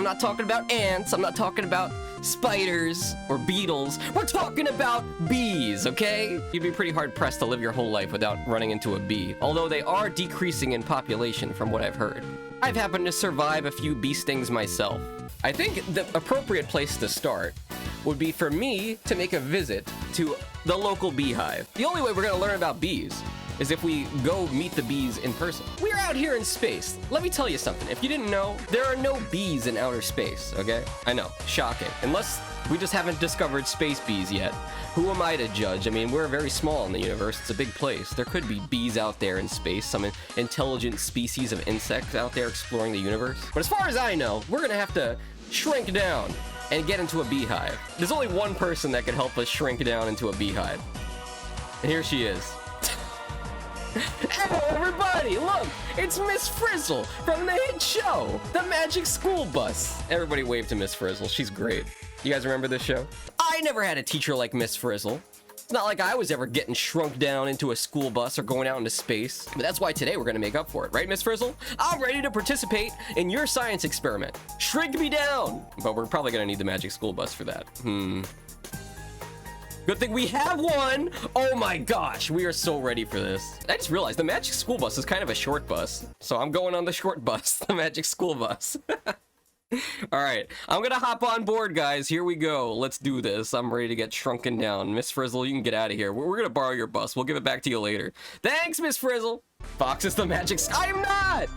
I'm not talking about ants. I'm not talking about spiders or beetles. We're talking about bees, okay? You'd be pretty hard-pressed to live your whole life without running into a bee, although they are decreasing in population from what I've heard. I've happened to survive a few bee stings myself. I think the appropriate place to start would be for me to make a visit to the local beehive. The only way we're gonna learn about bees is if we go meet the bees in person. We're out here in space. Let me tell you something. If you didn't know, there are no bees in outer space, okay? I know, shocking. Unless we just haven't discovered space bees yet. Who am I to judge? I mean, we're very small in the universe. It's a big place. There could be bees out there in space, some intelligent species of insects out there exploring the universe. But as far as I know, we're gonna have to shrink down and get into a beehive. There's only one person that can help us shrink down into a beehive. And here she is. Hello everybody, look, it's Miss Frizzle from the hit show, The Magic School Bus. Everybody wave to Miss Frizzle, she's great. You guys remember this show? I never had a teacher like Miss Frizzle. It's not like I was ever getting shrunk down into a school bus or going out into space. But that's why today we're gonna make up for it, right, Miss Frizzle? I'm ready to participate in your science experiment. Shrink me down! But we're probably gonna need the Magic School Bus for that. Good thing we have one! Oh my gosh, we are so ready for this. I just realized the Magic School Bus is kind of a short bus. So I'm going on the short bus, the Magic School Bus. Alright, I'm gonna hop on board, guys. Here we go. Let's do this. I'm ready to get shrunken down. Miss Frizzle, you can get out of here. We're gonna borrow your bus. We'll give it back to you later. Thanks, Miss Frizzle! Fox is the Magic... I'm not!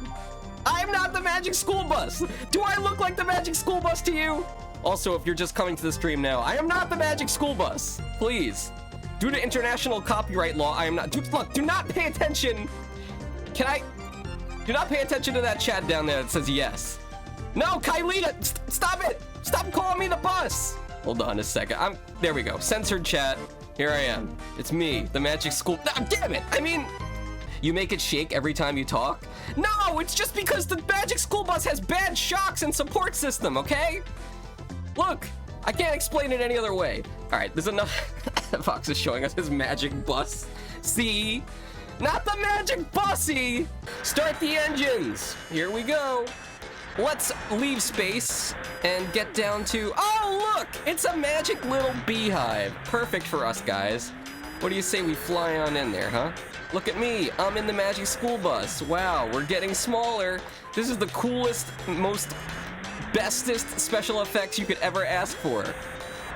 I'm not the Magic School Bus! Do I look like the Magic School Bus to you? Also, if you're just coming to the stream now, I am not the Magic School Bus. Please. Due to international copyright law, I am not... Dude, look, do not pay attention. Can I... Do not pay attention to that chat down there that says yes. No, Kylita, stop it. Stop calling me the bus. Hold on a second. There we go. Censored chat. Here I am. It's me, the Magic School... Ah, damn it. I mean... You make it shake every time you talk? No, it's just because the Magic School Bus has bad shocks and support system, okay? Look, I can't explain it any other way. All right, there's enough. Fox is showing us his magic bus. See? Not the magic bussy! Start the engines. Here we go. Let's leave space and get down to... Oh, look! It's a magic little beehive. Perfect for us, guys. What do you say we fly on in there, huh? Look at me. I'm in the Magic School Bus. Wow, we're getting smaller. This is the coolest, most... bestest special effects you could ever ask for.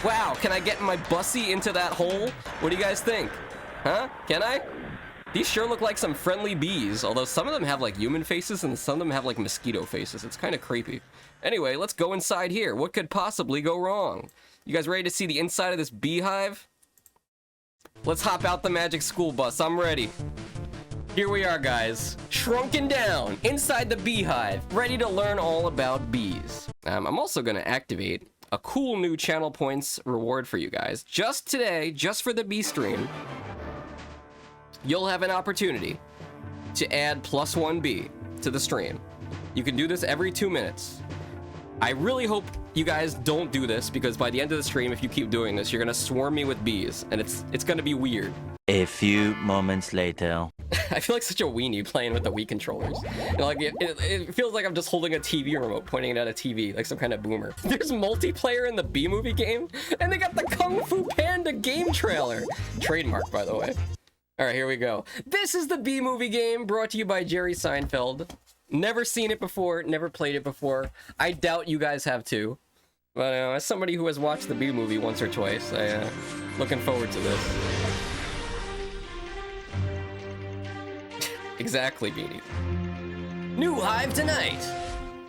Wow, can I get my bussy into that hole? What do you guys think? Huh? Can I? These sure look like some friendly bees, although some of them have like human faces and some of them have like mosquito faces. It's kind of creepy. Anyway, let's go inside here. What could possibly go wrong? You guys ready to see the inside of this beehive? Let's hop out the Magic School Bus. I'm ready. Here we are, guys, shrunken down inside the beehive, ready to learn all about bees. I'm also gonna activate a cool new channel points reward for you guys. Just today, just for the bee stream, you'll have an opportunity to add +1 bee to the stream. You can do this every 2 minutes. I really hope you guys don't do this, because by the end of the stream, if you keep doing this, you're gonna swarm me with bees, and it's gonna be weird. A few moments later. I feel like such a weenie playing with the Wii controllers. You know, like it feels like I'm just holding a TV remote, pointing it at a TV, like some kind of boomer. There's multiplayer in the Bee Movie game, and they got the Kung Fu Panda game trailer. Trademark, by the way. All right, here we go. This is the Bee Movie game, brought to you by Jerry Seinfeld. Never seen it before, never played it before. I doubt you guys have too. But as somebody who has watched the Bee Movie once or twice, I'm looking forward to this. Exactly, Beanie. New Hive Tonight!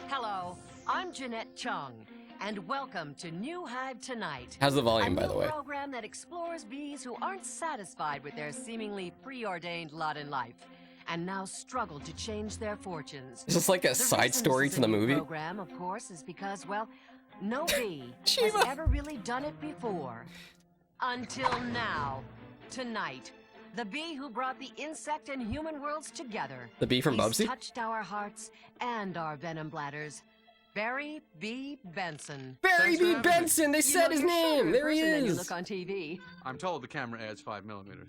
Hello, I'm Jeanette Chung, and welcome to New Hive Tonight. How's the volume, by the way? A program that explores bees who aren't satisfied with their seemingly preordained lot in life, and now struggle to change their fortunes. Is this like a side story to the movie? The program, of course, is because, well, no bee has ever really done it before. Until now. Tonight. The bee who brought the insect and human worlds together. The bee from Bubsy? He's touched our hearts and our venom bladders. Barry B. Benson. Barry B. Benson! They said his name! There he than you is! look on TV. I'm told the camera adds 5mm.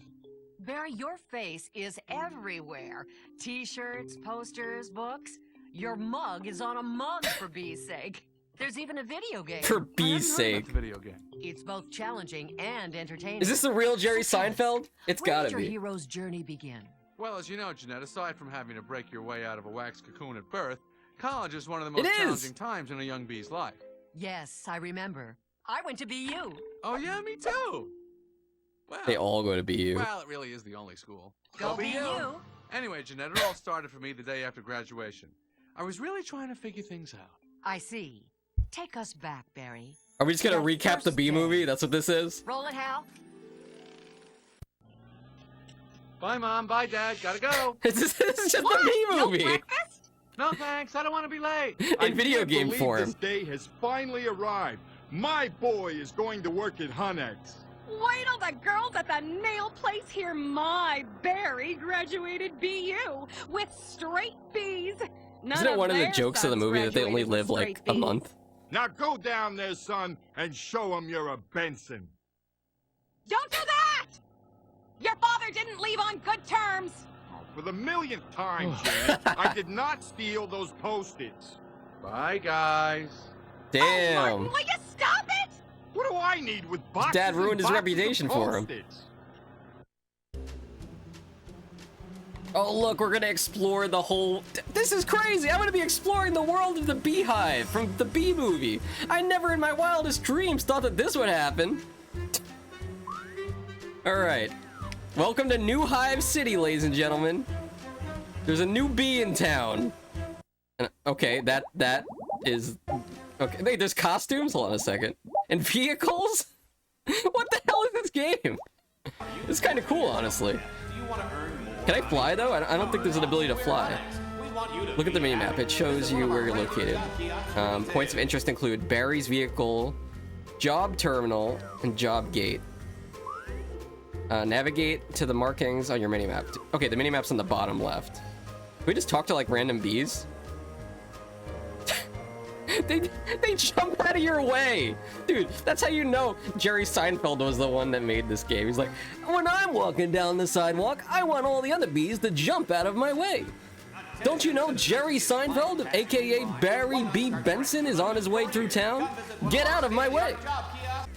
Barry, your face is everywhere. T-shirts, posters, books. Your mug is on a mug, for bee's sake. There's even a video game. For I hadn't B's heard sake. about the video game. It's both challenging and entertaining. Is this the real Jerry So tell us, Seinfeld? It's where gotta did your be. hero's journey begin? Well, as you know, Jeanette, aside from having to break your way out of a wax cocoon at birth, college is one of the most It is. challenging times in a young bee's life. Yes, I remember. I went to BU. Oh, yeah, me too. Well, They all go to BU. well, it really is the only school. Go BU. Anyway, Jeanette, it all started for me the day after graduation. I was really trying to figure things out. I see. Take us back, Barry. Are we just gonna That recap the first B day. movie? That's what this is? Roll it, Hal. Bye, Mom. Bye, Dad. Gotta go. This is just the B movie. breakfast? No, thanks. I don't want to be late. In video game This form. day has finally arrived. My boy is going to work at Hunex. Wait till the girls at the nail place hear my Barry graduated BU with straight B's. None Isn't it one of the their jokes of the sons movie that they only graduated with live like straight a B's. month? Now go down there, son, and show him you're a Benson. Don't do that! Your father didn't leave on good terms. Oh, for the millionth time, Janet, I did not steal those Post-its. Bye, guys. Oh, Damn. Martin, will you stop it? What do I need with boxes dad ruined and his boxes reputation of for him. Post-its? Oh, look, we're gonna explore the whole... This is crazy! I'm gonna be exploring the world of the Beehive from the Bee movie. I never in my wildest dreams thought that this would happen. Alright. Welcome to New Hive City, ladies and gentlemen. There's a new bee in town. Okay, that is... Okay, wait, there's costumes? Hold on a second. And vehicles? What the hell is this game? This is kind of cool, honestly. Can I fly, though? I don't think there's an ability to fly. Look at the minimap. It shows you where you're located. Points of interest include Barry's vehicle, job terminal, and job gate. Navigate to the markings on your minimap. Okay, the minimap's on the bottom left. Can we just talk to, like, random bees? They jump out of your way. Dude, that's how you know Jerry Seinfeld was the one that made this game. He's like, when I'm walking down the sidewalk, I want all the other bees to jump out of my way. Don't you know Jerry Seinfeld, aka Barry B. Benson, is on his way through town? Get out of my way.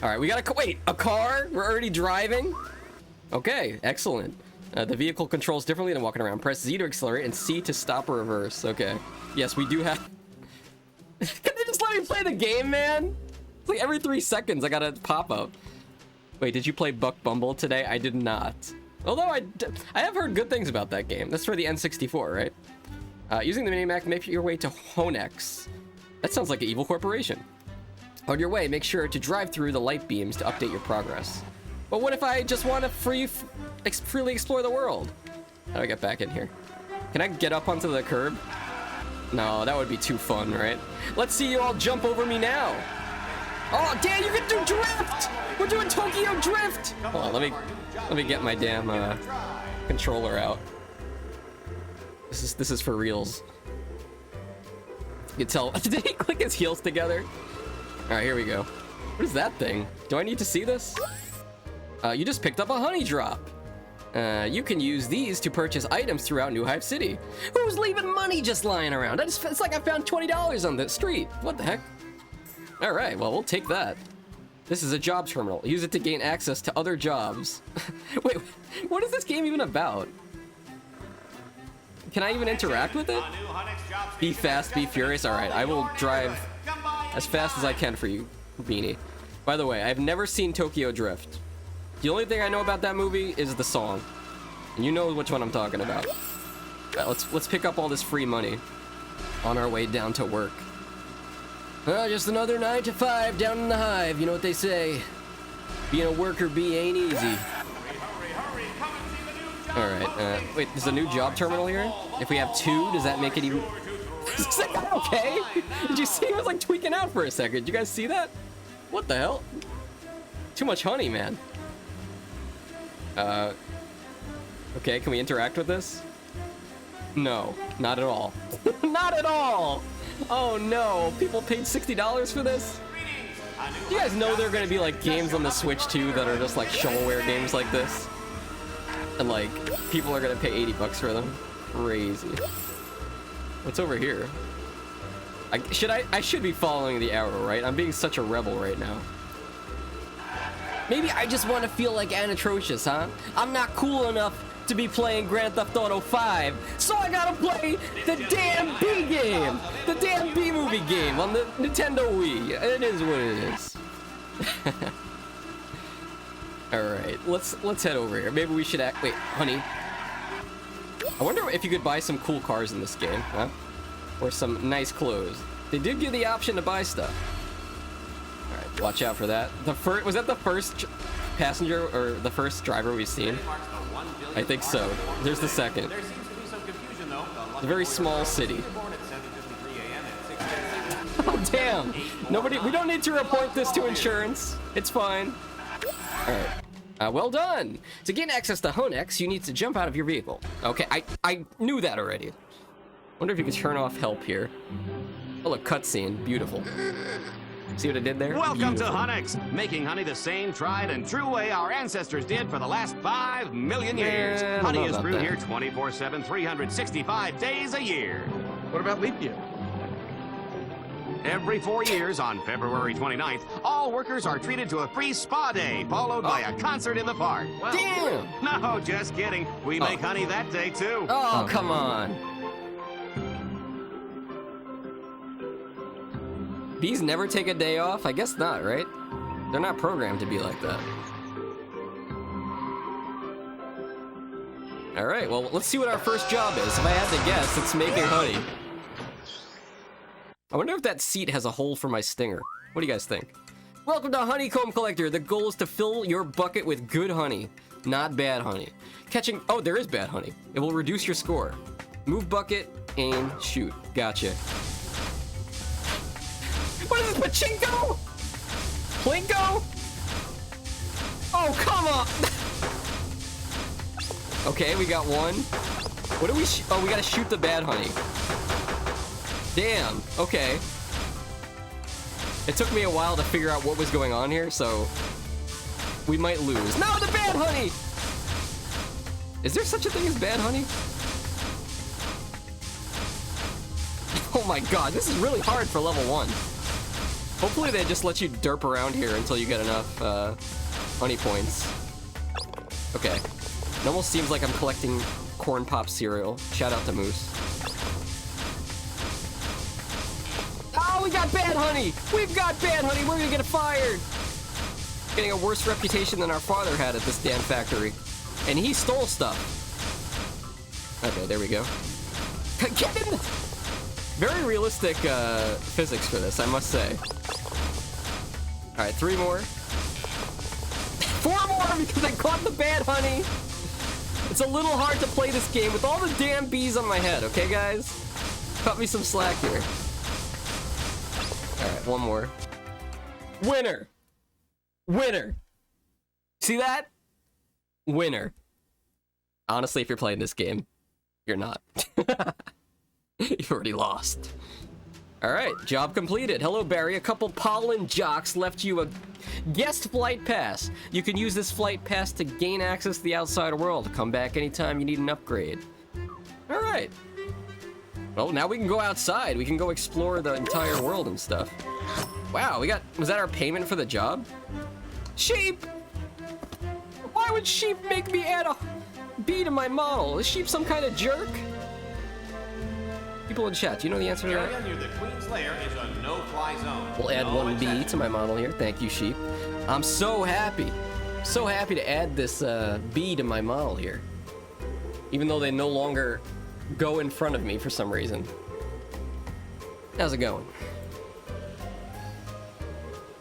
All right, we gotta, wait, a car? We're already driving? Okay, excellent. The vehicle controls differently than walking around. Press Z to accelerate and C to stop or reverse. Okay. Yes, we do have... Can they just let me play the game, man? It's like every 3 seconds I got a pop-up. Wait, did you play Buck Bumble today? I did not. Although I have heard good things about that game. That's for the N64, right? Using the minimap, make your way to Honex. That sounds like an evil corporation. On your way, make sure to drive through the light beams to update your progress. But what if I just want to freely explore the world? How do I get back in here? Can I get up onto the curb? No, that would be too fun, right? Let's see you all jump over me now. Oh, Dan, you can do drift! We're doing Tokyo Drift! Hold on, let me get my damn controller out. This is for reals. You can tell. Did he click his heels together? All right, here we go. What is that thing? Do I need to see this? You just picked up a honey drop. You can use these to purchase items throughout New Hive City. Who's leaving money just lying around? It's like I found $20 on the street. What the heck? All right, well, we'll take that. This is a job terminal. Use it to gain access to other jobs. Wait, what is this game even about? Can I even interact with it? Be fast, be furious. All right, I will drive as fast as I can for you, Beanie. By the way, I've never seen Tokyo Drift. The only thing I know about that movie is the song. And you know which one I'm talking about. Let's pick up all this free money on our way down to work. Just another 9 to 5 down in the hive. You know what they say. Being a worker bee ain't easy. All right. Wait, there's a new job terminal here? If we have 2, does that make it even... Is that guy okay? Did you see? He was like tweaking out for a second. Did you guys see that? What the hell? Too much honey, man. Okay, can we interact with this? No, not at all. Not at all! Oh no, people paid $60 for this? Do you guys know there are gonna be like games on the Switch too that are just like shovelware games like this? And like, people are gonna pay $80 for them? Crazy. What's over here? I should be following the arrow, right? I'm being such a rebel right now. Maybe I just want to feel like Anatrocious, huh? I'm not cool enough to be playing Grand Theft Auto 5, so I gotta play the damn B game! The damn B-movie game on the Nintendo Wii. It is what it is. Alright, let's head over here. Maybe we should wait, honey. I wonder if you could buy some cool cars in this game, huh? Or some nice clothes. They did give the option to buy stuff. Alright, watch out for that. Was that the first passenger or the first driver we've seen? I think so. There's the second. It's a very small city. Oh damn! We don't need to report this to insurance. It's fine. Alright. Well done! To gain access to Honex, you need to jump out of your vehicle. Okay, I knew that already. Wonder if you could turn off help here. Oh look, cutscene. Beautiful. See what I did there? Welcome Beautiful. to Honex, making honey the same tried and true way our ancestors did for the last 5 million years. I don't Honey know is about brewed that. here 24/7, 365 days a year. What about leap year? Every 4 years, on February 29th, all workers are treated to a free spa day, followed by a concert in the park. Damn! No, just kidding. We make honey that day, too. Oh, come on. Bees never take a day off? I guess not, right? They're not programmed to be like that. Alright, well, let's see what our first job is. If I had to guess, it's making honey. I wonder if that seat has a hole for my stinger. What do you guys think? Welcome to Honeycomb Collector. The goal is to fill your bucket with good honey, not bad honey. Oh, there is bad honey. It will reduce your score. Move bucket, aim, shoot. Gotcha. What is this, pachinko? Plinko? Oh, come on! Okay, we got one. What do we oh, we gotta shoot the bad honey. Damn, okay. It took me a while to figure out what was going on here, so we might lose. No, the bad honey! Is there such a thing as bad honey? Oh my god, this is really hard for level 1. Hopefully they just let you derp around here until you get enough honey points. Okay. It almost seems like I'm collecting corn pop cereal. Shout out to Moose. Oh, we got bad honey! We've got bad honey! We're gonna get fired! Getting a worse reputation than our father had at this damn factory. And he stole stuff. Okay, there we go. Get in! Very realistic physics for this, I must say. Alright, 3 more. 4 more because I caught the bad honey! It's a little hard to play this game with all the damn bees on my head, okay guys? Cut me some slack here. Alright, 1 more. Winner! Winner! See that? Winner. Honestly, if you're playing this game, you're not. You've already lost. Alright, job completed. Hello, Barry. A couple pollen jocks left you a guest flight pass. You can use this flight pass to gain access to the outside world. Come back anytime you need an upgrade. Alright. Well, now we can go outside. We can go explore the entire world and stuff. Wow, was that our payment for the job? Sheep! Why would sheep make me add a bee to my model? Is sheep some kind of jerk? People in chat, do you know the answer to that? Area near the Queen's Lair is a no-fly zone. We'll add 1 bee to my model here. Thank you, sheep. I'm so happy. So happy to add this bee to my model here. Even though they no longer go in front of me for some reason. How's it going?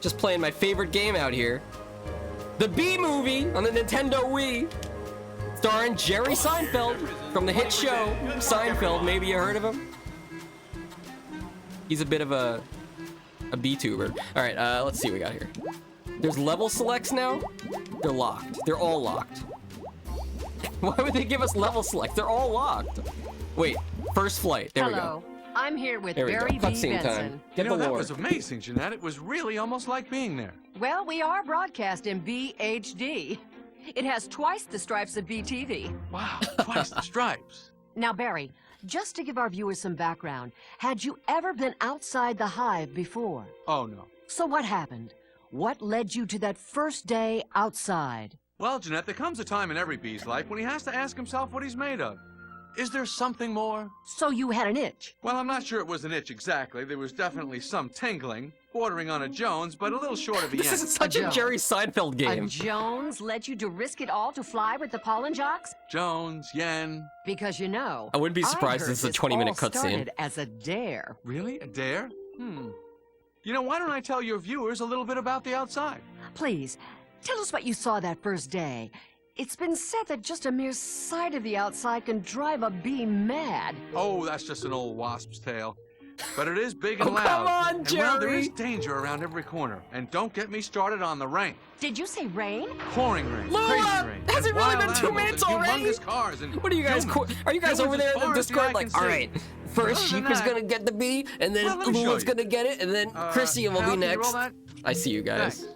Just playing my favorite game out here. The Bee Movie on the Nintendo Wii. Starring Jerry Seinfeld from the hit show Seinfeld. Maybe you heard of him? He's a bit of a Vtuber. All right, let's see what we got here. There's level selects now. They're locked. They're all locked. Why would they give us level select? They're all locked. Wait, first flight. There we go. I'm here with There we Barry go. V. Cutscene Benson. time. Get the that lore. was amazing, Jeanette. It was really almost like being there. Well, we are broadcast in VHD. It has twice the stripes of BTV. Wow, twice the stripes. Now, Barry, Just to give our viewers some background, had you ever been outside the hive before? Oh, no. So what happened? What led you to that first day outside? Well, Jeanette, there comes a time in every bee's life when he has to ask himself what he's made of. Is there something more? So you had an itch. Well, I'm not sure it was an itch exactly. There was definitely some tingling, bordering on a Jones, but a little short of a This yen. is such a Jerry Seinfeld A game. Jones led you to risk it all to fly with the pollen jocks? Jones, yen. Because you know, I wouldn't be surprised I this is a heard 20-minute all cutscene. started as a dare. Really? A dare? You know, why don't I tell your viewers a little bit about the outside? Please, tell us what you saw that first day. It's been said that just a mere sight of the outside can drive a bee mad. Oh, that's just an old wasp's tale. But it is big and Oh, loud. come on, And, well, there Jerry. is danger around every corner. And don't get me started on the rain. Did you say rain? Pouring rain, Lula, crazy rain. has and it really wild been 2 animals minutes and already? humongous cars and What are you guys? humans. Are you guys Humans over there as in the far as the eye Discord? Like, can all see. right, first Other than Sheep is that- gonna get the bee, and then Well, let me show Lula's you. gonna get it, and then Chrissy will Hal, be can you roll next. that? I see you guys. Thanks.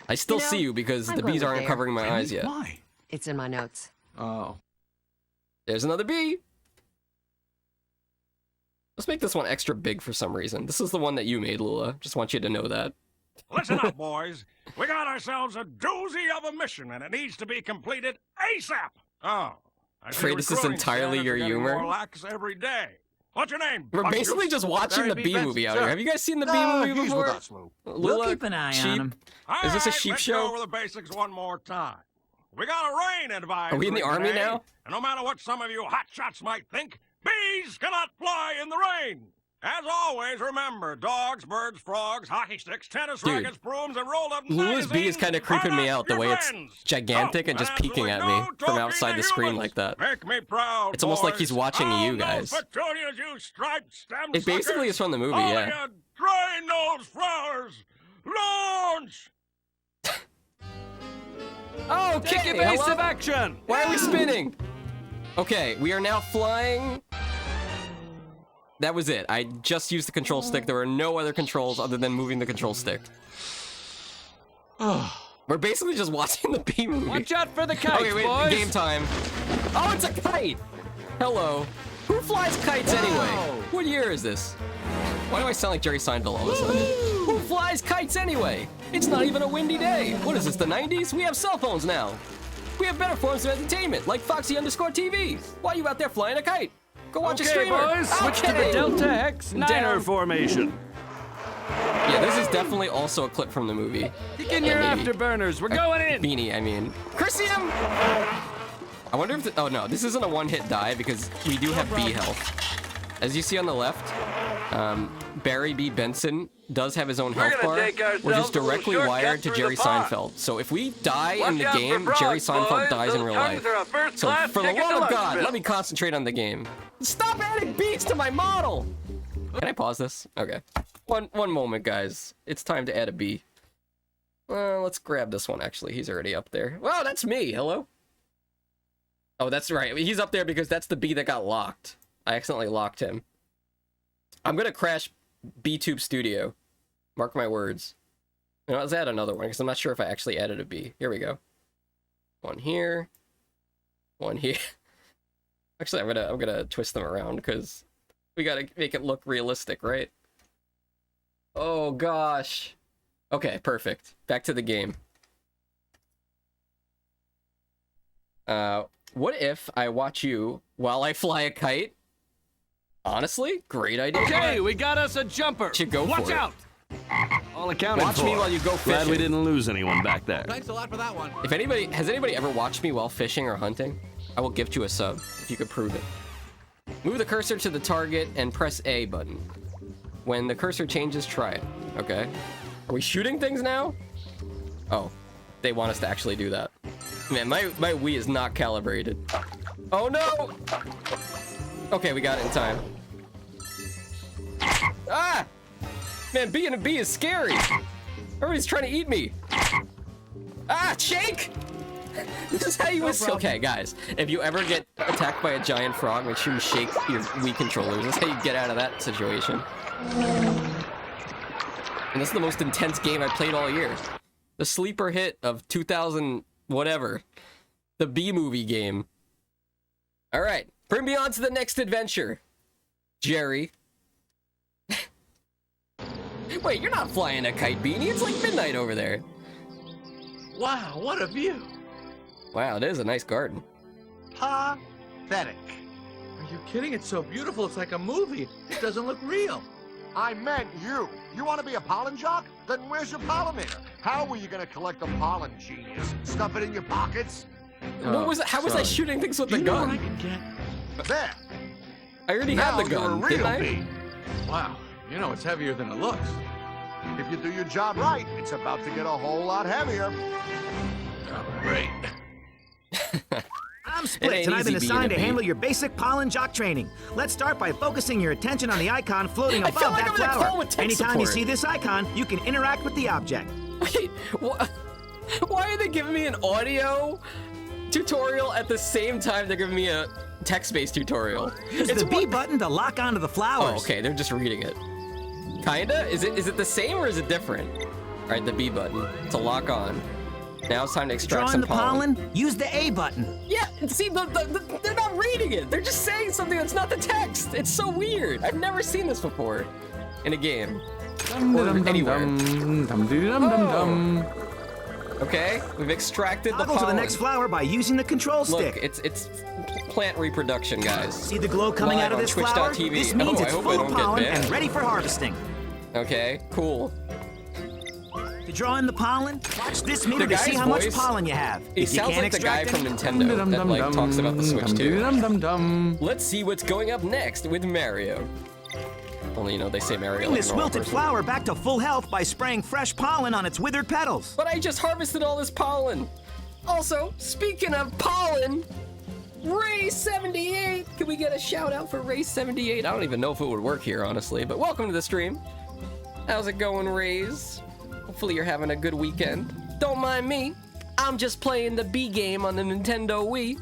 I still You know, see you because I'm the going bees with aren't there. covering my eyes yet. Why? It's in my notes. Oh. There's another bee. Let's make this one extra big for some reason. This is the one that you made, Lula. Just want you to know that. Listen up, boys. We got ourselves a doozy of a mission, and it needs to be completed ASAP. Oh, I see Afraid this is recruiting entirely standards your are getting humor? more lax every day. What's your name? We're basically Buck-Juice? just watching Barry the B. bee Benson, movie out sir. here. Have you guys seen the bee No, movie he's before? with us, Lou. Lula, We'll keep an eye sheep? on him. Is this a All right, sheep let's show? Go over the basics one more time. We got a rain advisory. Are we in the army today, now? And no matter what some of you hotshots might think, bees cannot fly in the rain. As always, remember, dogs, birds, frogs, hockey sticks, tennis Dude, rackets, brooms, and rolled-up Lula's bee is magazines kind of creeping are me not out the your way it's friends. gigantic and just peeking at me absolutely no from talking outside to the screen humans. like that. Make me proud, It's almost like boys. he's watching Oh, you no guys. petunias, you striped stem It basically suckers. is from the movie, All yeah. you dry-nosed flowers, launch! Okay, hello? action! Why are we spinning? Okay, we are now flying. That was it. I just used the control stick. There were no other controls other than moving the control stick. We're basically just watching the bee movie. Watch out for the kites, Okay, wait, boys! game time. Oh, it's a kite! Hello. Who flies kites anyway? What year is this? Why do I sound like Jerry Seinfeld all of a sudden? Who flies kites anyway? It's not even a windy day. What is this, the 90s? We have cell phones now. We have better forms of entertainment, like Foxxy_TV. Why are you out there flying a kite? Go watch a Okay, streamer. boys, switch to the Okay. Delta X Niner Down. formation. Yeah, this is definitely also a clip from the movie. Kick in your Maybe. afterburners. We're going in. Beanie, I mean. Christian! I wonder if oh no, this isn't a one-hit die because we do have B health. As you see on the left, Barry B. Benson does have his own health bar, which is directly wired to Jerry Seinfeld. So if we die in the game, Jerry Seinfeld dies in real life. So for the love of God, let me concentrate on the game. Stop adding beats to my model! Can I pause this? Okay. One moment, guys. It's time to add a B. Let's grab this one, actually. He's already up there. Well, that's me. Hello? Oh, that's right. He's up there because that's the bee that got locked. I accidentally locked him. I'm gonna crash Btube Studio. Mark my words. You know, let's add another one because I'm not sure if I actually added a bee. Here we go. One here. One here. Actually, I'm gonna twist them around because we gotta make it look realistic, right? Oh gosh. Okay, perfect. Back to the game. What if I watch you while I fly a kite? Honestly, great idea. Okay, we got us a jumper. Should go Watch for it. out. All accounted Watch for. me while you go Glad we fishing. didn't lose anyone back there. Thanks a lot for that one. If anybody has ever watched me while fishing or hunting, I will gift you a sub if you could prove it. Move the cursor to the target and press A button. When the cursor changes, try it. Okay. Are we shooting things now? Oh, they want us to actually do that. Man, my Wii is not calibrated. Oh no! Okay, we got it in time. Ah! Man, being a bee is scary. Everybody's trying to eat me. Ah, shake! This is how you okay, guys. If you ever get attacked by a giant frog, make sure you shake your Wii controllers. That's how you get out of that situation. And this is the most intense game I played all year. The sleeper hit of 2000 whatever. The B movie game. All right, Bring me on to the next adventure, Jerry. Wait, you're not flying a kite, Beanie. It's like midnight over there. Wow, what a view. Wow, it is a nice garden. Pathetic. Are you kidding? It's so beautiful. It's like a movie. It doesn't look real. I meant you. You want to be a pollen jock? Then where's your pollinator? How were you going to collect the pollen, genius? Stuff it in your pockets? What was it? How was I shooting things with the gun? I can get? There. I already Now had the gun, you're a didn't real I? bee. Wow. You know, it's heavier than it looks. If you do your job right, it's about to get a whole lot heavier. Oh, great. I'm Split, and I've been assigned to handle your basic pollen jock training. Let's start by focusing your attention on the icon floating above that flower. Anytime you see this icon, you can interact with the object. Wait, why are they giving me an audio tutorial at the same time they're giving me a text-based tutorial? Use the B button to lock onto the flowers. Oh, okay, they're just reading it. Kinda? Is it the same or is it different? All right, the B button to lock on. Now it's time to extract some pollen. Use the A button. Yeah, see, they're not reading it. They're just saying something that's not the text. It's so weird. I've never seen this before in a game or anywhere. Okay, we've extracted the pollen. Toggle to the next flower by using the control stick. Look, it's plant reproduction, guys. See the glow coming out of this flower? This means it's full of pollen and ready for harvesting. Okay, cool. To draw in the pollen, watch this meter to see how much pollen you have. He sounds like the guy from Nintendo that like talks about the Switch too. Let's see what's going up next with Mario. Only, you know, they say Mario. Bring this wilted flower back to full health by spraying fresh pollen on its withered petals. But I just harvested all this pollen. Also, speaking of pollen, Ray78. Can we get a shout out for Ray78? I don't even know if it would work here, honestly, but welcome to the stream. How's it going, Rays? Hopefully you're having a good weekend. Don't mind me. I'm just playing the B game on the Nintendo Wii.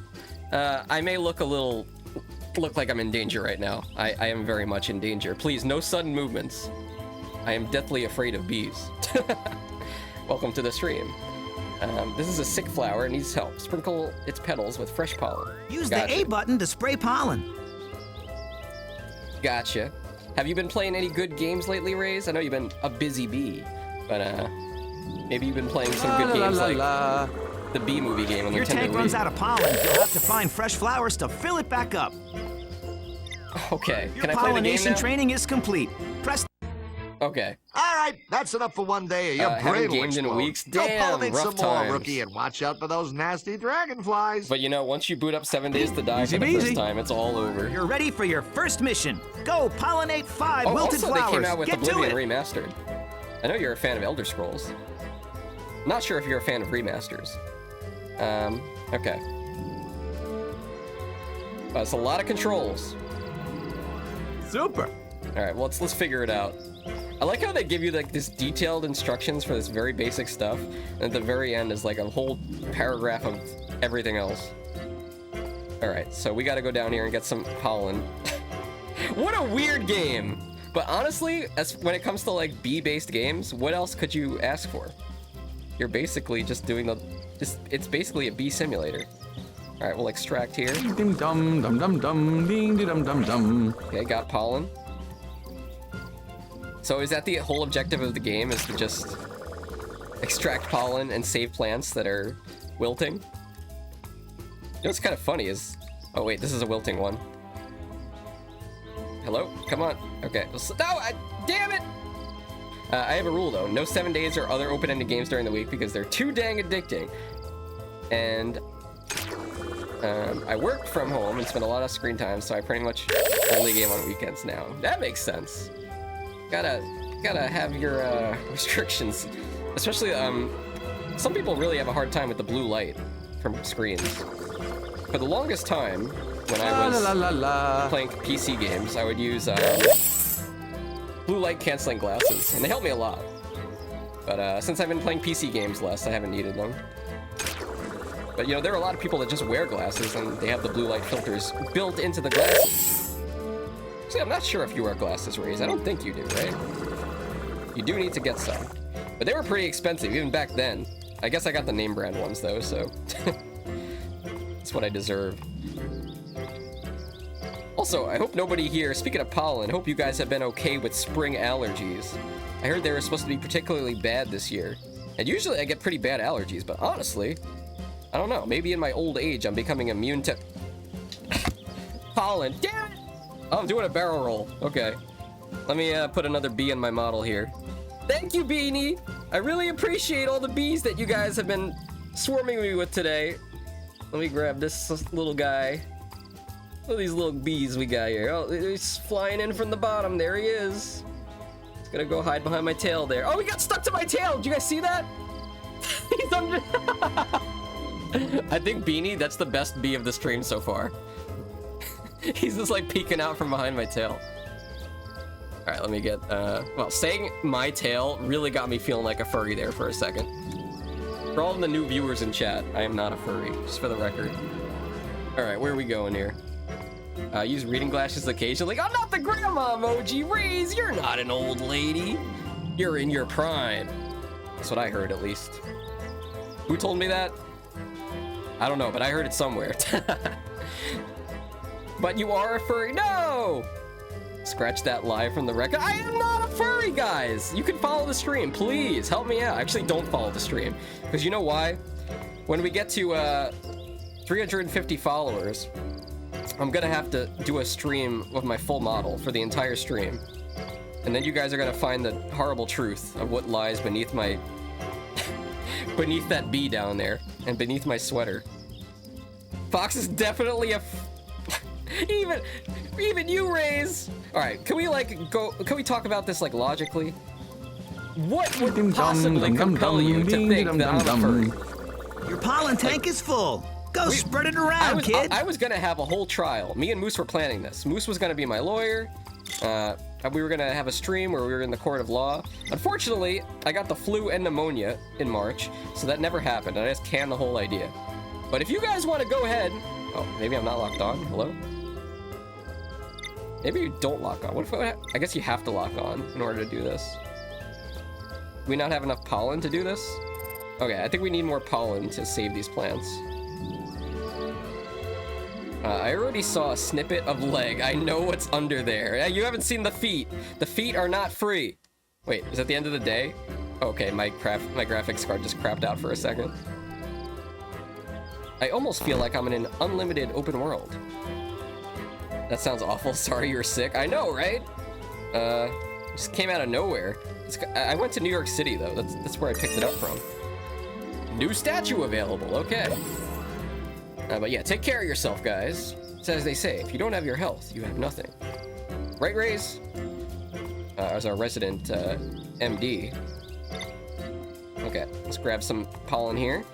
I may look like I'm in danger right now. I am very much in danger. Please, no sudden movements. I am deathly afraid of bees. Welcome to the stream. This is a sick flower. It needs help. Sprinkle its petals with fresh pollen. Use the A button to spray pollen. Gotcha. Have you been playing any good games lately, Rays? I know you've been a busy bee, but maybe you've been playing some good games like the Bee movie game on the Nintendo Wii. Your tank runs out of pollen. You'll have to find fresh flowers to fill it back up. Okay. Your Can I play the game pollination now? training is complete. Press. Okay. All right, that's enough for one day. Your brain will gamed in explode. weeks. Go Damn, pollinate rough some more, times. rookie, and watch out for those nasty dragonflies. But you know, once you boot up 7 Days to Die for the first time, it's all over. You're ready for your first mission. Go pollinate 5 wilted also flowers. they came out with Get Oblivion to it. Remastered. I know you're a fan of Elder Scrolls. Not sure if you're a fan of remasters. Okay. That's a lot of controls. Super. All right, well, let's figure it out. I like how they give you like this detailed instructions for this very basic stuff, and at the very end is like a whole paragraph of everything else. All right, so we got to go down here and get some pollen. What a weird game! But honestly, when it comes to like bee-based games, what else could you ask for? You're basically just doing it's basically a bee simulator. All right, we'll extract here. Ding dum dum dum dum ding dum dum dum. Okay, got pollen. So is that the whole objective of the game, is to just extract pollen and save plants that are wilting? You know what's kind of funny is... Oh wait, this is a wilting one. Hello? Come on. Okay. No! Damn it! I have a rule though. No 7 days or other open-ended games during the week because they're too dang addicting. And... I work from home and spend a lot of screen time, so I pretty much only game on weekends now. That makes sense. Gotta have your restrictions. Especially, some people really have a hard time with the blue light from screens. For the longest time, when I was playing PC games, I would use blue light canceling glasses, and they helped me a lot. But since I've been playing PC games less, I haven't needed them. But you know, there are a lot of people that just wear glasses and they have the blue light filters built into the glasses. See, I'm not sure if you wear glasses, Rays. I don't think you do, right? You do need to get some. But they were pretty expensive, even back then. I guess I got the name brand ones, though, so... That's what I deserve. Also, I hope nobody here, speaking of pollen, hope you guys have been okay with spring allergies. I heard they were supposed to be particularly bad this year. And usually I get pretty bad allergies, but honestly, I don't know. Maybe in my old age, I'm becoming immune to pollen. Damn it! Oh, I'm doing a barrel roll. Okay. Let me put another bee in my model here. Thank you, Beanie! I really appreciate all the bees that you guys have been swarming me with today. Let me grab this little guy. Look at these little bees we got here. Oh, he's flying in from the bottom. There he is. He's gonna go hide behind my tail there. Oh, he got stuck to my tail! Did you guys see that? He's under... I think Beanie, that's the best bee of the stream so far. He's just like peeking out from behind my tail. Alright, let me get, well, saying my tail really got me feeling like a furry there for a second. For all of the new viewers in chat, I am not a furry, just for the record. Alright, where are we going here? Use reading glasses occasionally. I'm not the grandma emoji! Raise, you're not an old lady! You're in your prime. That's what I heard, at least. Who told me that? I don't know, but I heard it somewhere. But you are a furry. No! Scratch that lie from the record. I am not a furry, guys! You can follow the stream, please. Help me out. Actually, don't follow the stream. Because you know why? When we get to 350 followers, I'm gonna have to do a stream with my full model for the entire stream. And then you guys are gonna find the horrible truth of what lies beneath my... beneath that bee down there. And beneath my sweater. Fox is definitely a... even you, Raze. All right, can we like go? Can we talk about this like logically? What would possibly compel you to think that I'm a furry? Your pollen tank is full. Go spread it around, kid. I was gonna have a whole trial. Me and Moose were planning this. Moose was gonna be my lawyer. We were gonna have a stream where we were in the court of law. Unfortunately, I got the flu and pneumonia in March, so that never happened. I just canned the whole idea. But if you guys want to go ahead, oh, maybe I'm not locked on. Hello. Maybe you don't lock on. What if I guess you have to lock on in order to do this. Do we not have enough pollen to do this? Okay, I think we need more pollen to save these plants. I already saw a snippet of leg. I know what's under there. You haven't seen the feet. The feet are not free. Wait, is that the end of the day? Okay, my graphics card just crapped out for a second. I almost feel like I'm in an unlimited open world. That sounds awful. Sorry you're sick. I know, right? Just came out of nowhere. I went to New York City, though. That's where I picked it up from. New statue available. Okay. But yeah, take care of yourself, guys. It's as they say, if you don't have your health, you have nothing. Right, Raze? As our resident MD. Okay, let's grab some pollen here.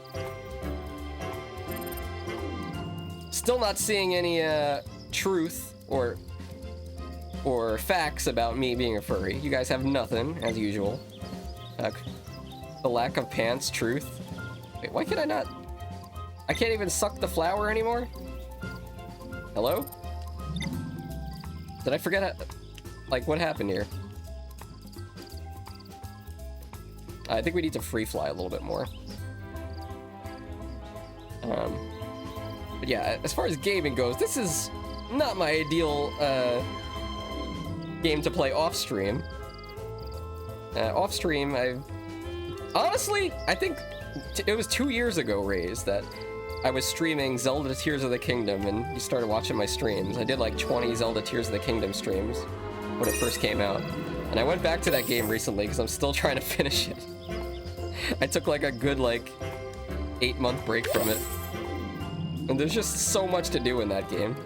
Still not seeing any truth or facts about me being a furry. You guys have nothing, as usual. The lack of pants, truth. Wait, why can I not? I can't even suck the flower anymore? Hello? Did I forget like what happened here? I think we need to free fly a little bit more. But yeah, as far as gaming goes, this is not my ideal game to play off stream. Off stream, honestly, I think it was 2 years ago, Raze, that I was streaming Zelda Tears of the Kingdom, and you started watching my streams. I did like 20 Zelda Tears of the Kingdom streams when it first came out. And I went back to that game recently because I'm still trying to finish it. I took like a good 8-month break from it. And there's just so much to do in that game.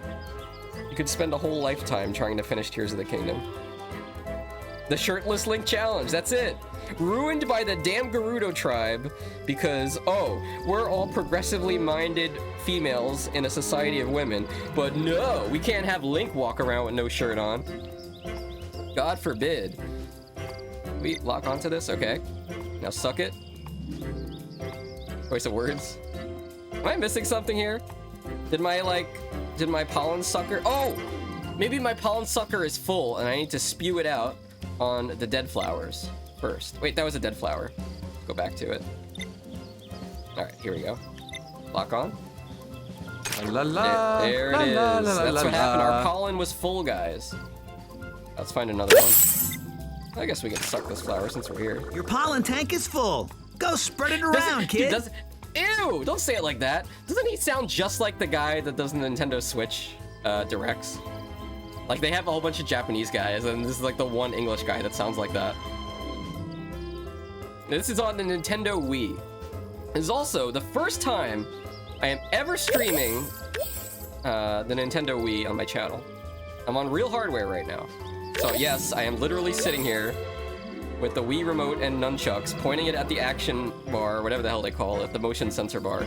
You could spend a whole lifetime trying to finish Tears of the Kingdom. The Shirtless Link Challenge, that's it. Ruined by the damn Gerudo tribe because, oh, we're all progressively minded females in a society of women, but no, we can't have Link walk around with no shirt on. God forbid. We lock onto this? Okay. Now suck it. Choice of words. Am I missing something here? Did my pollen sucker? Oh! Maybe my pollen sucker is full and I need to spew it out on the dead flowers first. Wait, that was a dead flower. Go back to it. Alright, here we go. Lock on. La la. There la, it is. la, la, That's la, what happened. la. Our pollen was full, guys. Let's find another one. I guess we can suck this flower since we're here. Your pollen tank is full. Go spread it around, kid. Dude, ew! Don't say it like that. Doesn't he sound just like the guy that does the Nintendo Switch directs? Like, they have a whole bunch of Japanese guys, and this is like the one English guy that sounds like that. This is on the Nintendo Wii. This is also the first time I am ever streaming the Nintendo Wii on my channel. I'm on real hardware right now. So yes, I am literally sitting here with the Wii remote and nunchucks, pointing it at the action bar, or whatever the hell they call it, the motion sensor bar,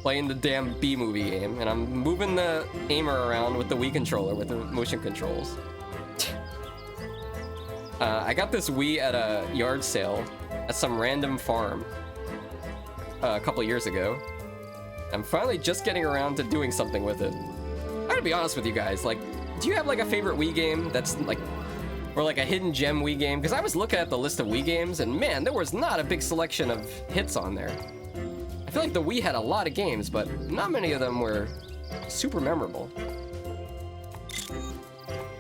playing the damn B-movie game, and I'm moving the aimer around with the Wii controller with the motion controls. I got this Wii at a yard sale at some random farm a couple years ago. I'm finally just getting around to doing something with it. I gotta be honest with you guys, like, do you have like a favorite Wii game that's like, or like a hidden gem Wii game? Because I was looking at the list of Wii games, and man, there was not a big selection of hits on there. I feel like the Wii had a lot of games, but not many of them were super memorable.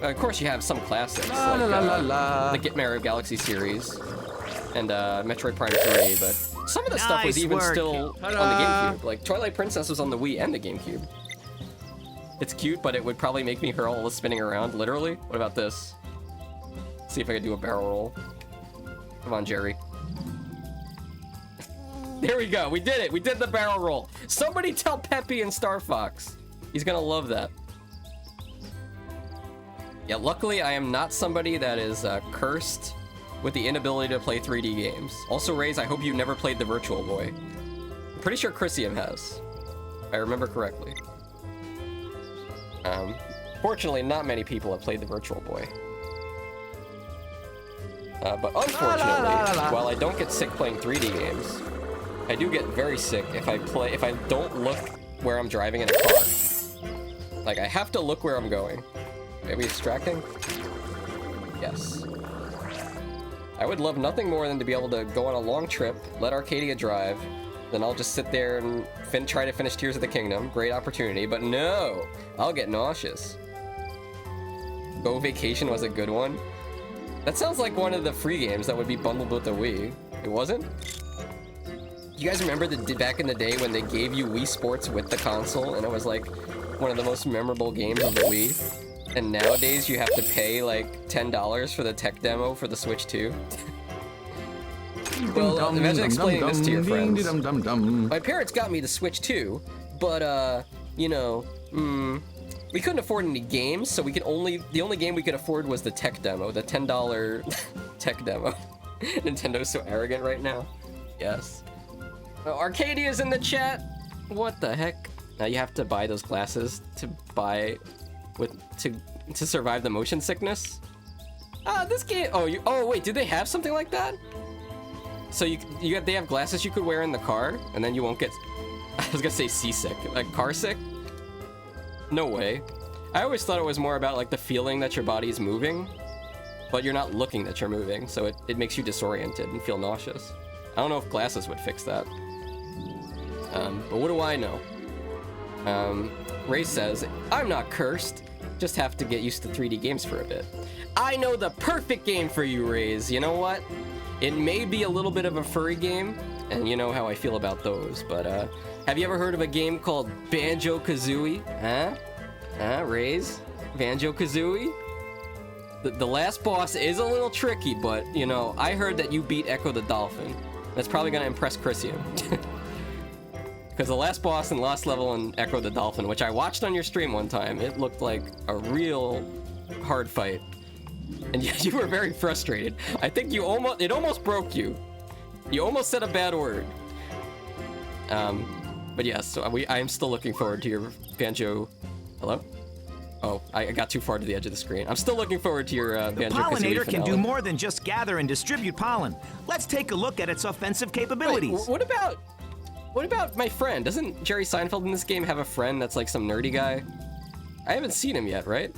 Of course, you have some classics, like the Mario Galaxy series and Metroid Prime 3, but some of the stuff was even still on the GameCube. Like Twilight Princess was on the Wii and the GameCube. It's cute, but it would probably make me hurl all the spinning around, literally. What about this? See if I can do a barrel roll. Come on, Jerry. There we go. We did it. We did the barrel roll. Somebody tell Peppy and Star Fox. He's gonna love that. Yeah, luckily I am not somebody that is cursed with the inability to play 3D games. Also, Raze, I hope you never played the Virtual Boy. I'm pretty sure Chrisium has, if I remember correctly. Fortunately, not many people have played the Virtual Boy. But unfortunately, while I don't get sick playing 3D games, I do get very sick if I don't look where I'm driving in a car. Like, I have to look where I'm going. Are we distracting? Yes. I would love nothing more than to be able to go on a long trip, let Arcadia drive, then I'll just sit there and try to finish Tears of the Kingdom. Great opportunity, but no! I'll get nauseous. Go Vacation was a good one. That sounds like one of the free games that would be bundled with the Wii. It wasn't? You guys remember back in the day when they gave you Wii Sports with the console, and it was like one of the most memorable games of the Wii? And nowadays you have to pay like $10 for the tech demo for the Switch 2. Well, imagine explaining this to your friends. My parents got me the Switch 2, but you know, we couldn't afford any games, so the only game we could afford was the tech demo, the $10 tech demo. Nintendo's so arrogant right now. Yes. Oh, Arcadia's in the chat. What the heck? Now you have to buy those glasses to survive the motion sickness. This game. Oh wait, did they have something like that? So they have glasses you could wear in the car, and then you won't get. I was gonna say seasick, like car sick. No way. I always thought it was more about like the feeling that your body's moving, but you're not looking that you're moving, so it makes you disoriented and feel nauseous. I don't know if glasses would fix that. But what do I know? Ray says, I'm not cursed, just have to get used to 3D games for a bit. I know the perfect game for you, Rays. You know what? It may be a little bit of a furry game, and you know how I feel about those, but have you ever heard of a game called Banjo-Kazooie? Huh, Rays? Banjo-Kazooie? The last boss is a little tricky, but, you know, I heard that you beat Echo the Dolphin. That's probably gonna impress Chrisium. Because the last boss and last level in Echo the Dolphin, which I watched on your stream one time, it looked like a real hard fight. And you were very frustrated. I think it almost broke you. You almost said a bad word. But yes, so I am still looking forward to your Banjo... Hello? Oh, I got too far to the edge of the screen. I'm still looking forward to your Banjo-Kazooie finale. The pollinator can do more than just gather and distribute pollen. Let's take a look at its offensive capabilities. Wait, what about my friend? Doesn't Jerry Seinfeld in this game have a friend that's like some nerdy guy? I haven't seen him yet, right?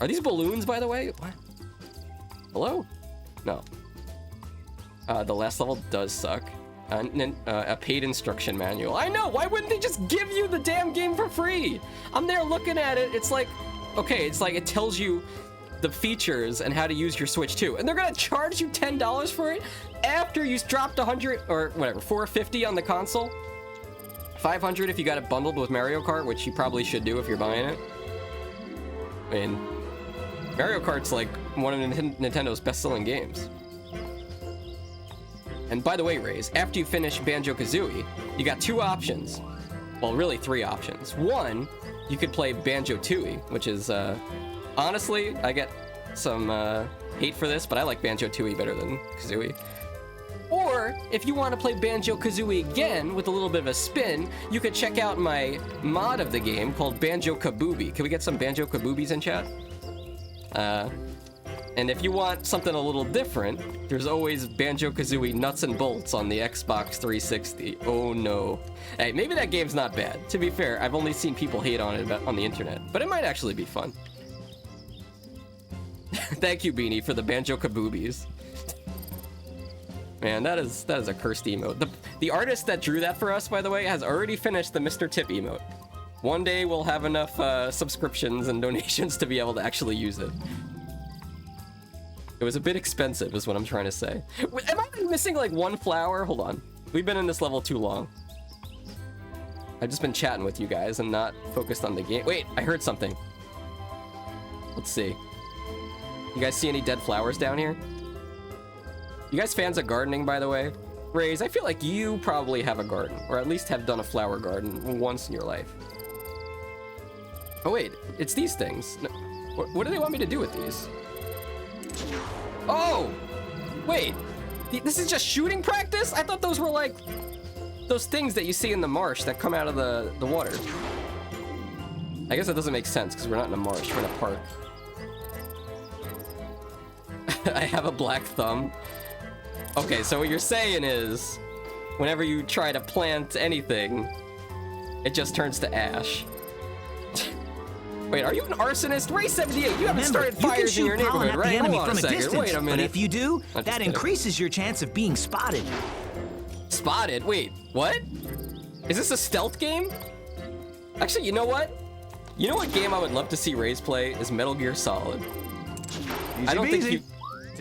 Are these balloons, by the way? What? Hello? No. The last level does suck. A paid instruction manual. I know, why wouldn't they just give you the damn game for free? I'm there looking at it, it's like, okay, it's like it tells you the features and how to use your Switch too. And they're gonna charge you $10 for it after you dropped 100 or whatever, $450 on the console. $500 if you got it bundled with Mario Kart, which you probably should do if you're buying it. I mean, Mario Kart's like one of Nintendo's best-selling games. And by the way, Raze, after you finish Banjo-Kazooie, you got 2 options. Well, really 3 options. One, you could play Banjo-Tooie, which is, honestly, I get some hate for this, but I like Banjo-Tooie better than Kazooie. Or, if you want to play Banjo-Kazooie again with a little bit of a spin, you could check out my mod of the game called Banjo-Kabooby. Can we get some Banjo-Kaboobies in chat? And if you want something a little different, there's always Banjo-Kazooie Nuts and Bolts on the Xbox 360. Oh no. Hey, maybe that game's not bad. To be fair, I've only seen people hate on it on the internet, but it might actually be fun. Thank you, Beanie, for the Banjo-Kaboobies. Man, that is a cursed emote. The artist that drew that for us, by the way, has already finished the Mr. Tip emote. One day we'll have enough subscriptions and donations to be able to actually use it. It was a bit expensive, is what I'm trying to say. Am I missing like 1 flower? Hold on. We've been in this level too long. I've just been chatting with you guys and not focused on the game. Wait, I heard something. Let's see. You guys see any dead flowers down here? You guys fans of gardening, by the way? Raze, I feel like you probably have a garden, or at least have done a flower garden once in your life. Oh wait, it's these things. No, what do they want me to do with these? Oh! Wait, this is just shooting practice? I thought those were like those things that you see in the marsh that come out of the water. I guess that doesn't make sense because we're not in a marsh, we're in a park. I have a black thumb. Okay, so what you're saying is, whenever you try to plant anything, it just turns to ash. Wait, are you an arsonist? Ray 78, you haven't started fires in your neighborhood, right? Hold on a second, wait a minute. But if you do, that increases your chance of being spotted. Spotted? Wait, what? Is this a stealth game? Actually, you know what? You know what game I would love to see Ray's play is Metal Gear Solid. I don't think you...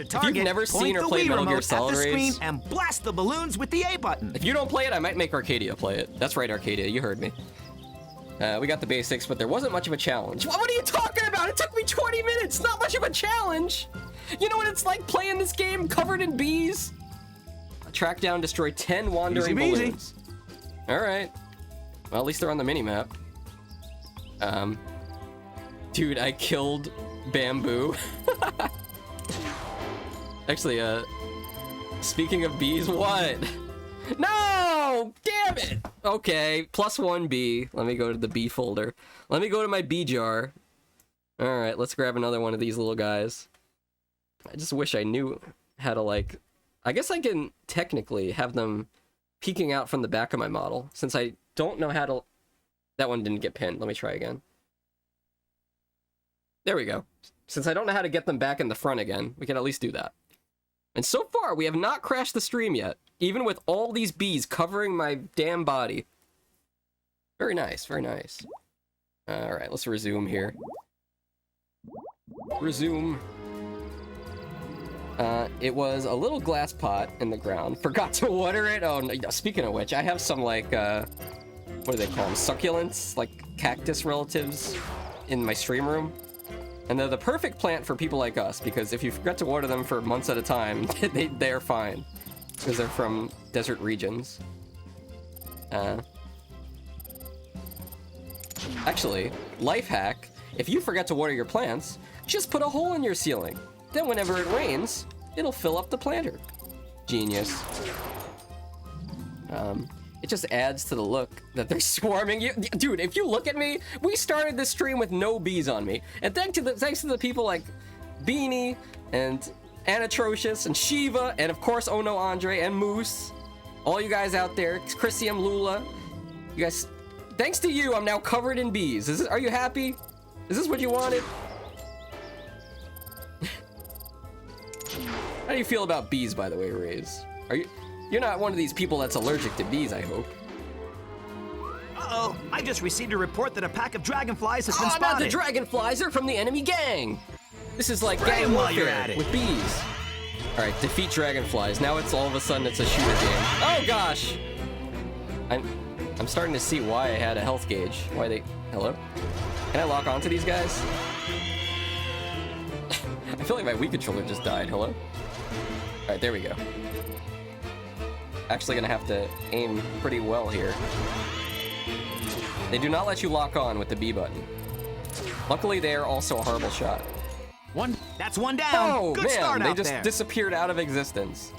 If you've never seen or played Metal Gear Solid, Raze, and blast the balloons with the A button. If you don't play it, I might make Arcadia play it. That's right, Arcadia, you heard me. We got the basics, but there wasn't much of a challenge. What are you talking about? It took me 20 minutes, not much of a challenge. You know what it's like playing this game covered in bees? Track down, destroy 10 wandering balloons. All right. Well, at least they're on the mini-map. Dude, I killed Bamboo. Actually, speaking of bees, what? No! Damn it! Okay, +1 bee. Let me go to the bee folder. Let me go to my bee jar. Alright, let's grab another one of these little guys. I just wish I knew how to, like... I guess I can technically have them peeking out from the back of my model, since I don't know how to... That one didn't get pinned. Let me try again. There we go. Since I don't know how to get them back in the front again, we can at least do that. And so far, we have not crashed the stream yet, even with all these bees covering my damn body. Very nice, very nice. Alright, let's resume here. Resume. It was a little glass pot in the ground. Forgot to water it. Oh, no, speaking of which, I have some, like, what do they call them? Succulents? Like, cactus relatives in my stream room. And they're the perfect plant for people like us, because if you forget to water them for months at a time, they're fine. Because they're from desert regions. Actually, life hack, if you forget to water your plants, just put a hole in your ceiling. Then whenever it rains, it'll fill up the planter. Genius. It just adds to the look that they're swarming you. Dude, if you look at me, we started this stream with no bees on me. And thanks to the people like Beanie and Anatrocious and Shiva and of course Ono Andre and Moose. All you guys out there, Christian Lula. You guys, thanks to you, I'm now covered in bees. Are you happy? Is this what you wanted? How do you feel about bees, by the way, Raze? You're not one of these people that's allergic to bees, I hope. Uh-oh, I just received a report that a pack of dragonflies has been Oh, spotted. not the dragonflies, they're from the enemy gang. This is like Spray gang 'em while you're warfare at it. with bees. All right, defeat dragonflies. Now it's all of a sudden it's a shooter game. Oh gosh. I'm starting to see why I had a health gauge. Why they... Hello? Can I lock onto these guys? I feel like my Wii controller just died. Hello? Alright, there we go. Actually gonna have to aim pretty well here. They do not let you lock on with the B button. Luckily, they are also a horrible shot. That's one down. Oh, Good man, start they out just there. disappeared out of existence.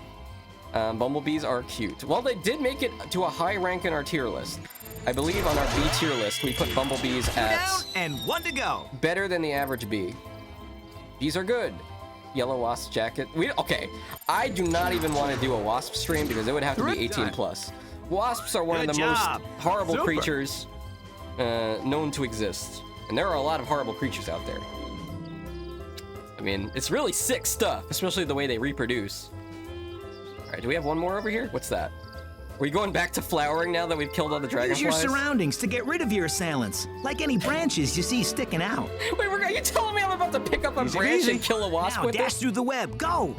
Bumblebees are cute. Well, they did make it to a high rank in our tier list. I believe on our B tier list, we put bumblebees at Down and one to go. better than the average bee. Bees are good. Yellow wasp jacket. Okay, I do not even want to do a wasp stream because it would have to be 18 plus. Wasps are one of Good the job. most horrible Super. creatures known to exist. And there are a lot of horrible creatures out there. I mean, it's really sick stuff, especially the way they reproduce. All right, do we have one more over here? What's that? Are we going back to flowering now that we've killed all the Use dragonflies? your surroundings to get rid of your assailants, like any branches you see sticking out. Wait, are you telling me I'm about to pick up a branch and kill a wasp Now with dash it? through the web. Go.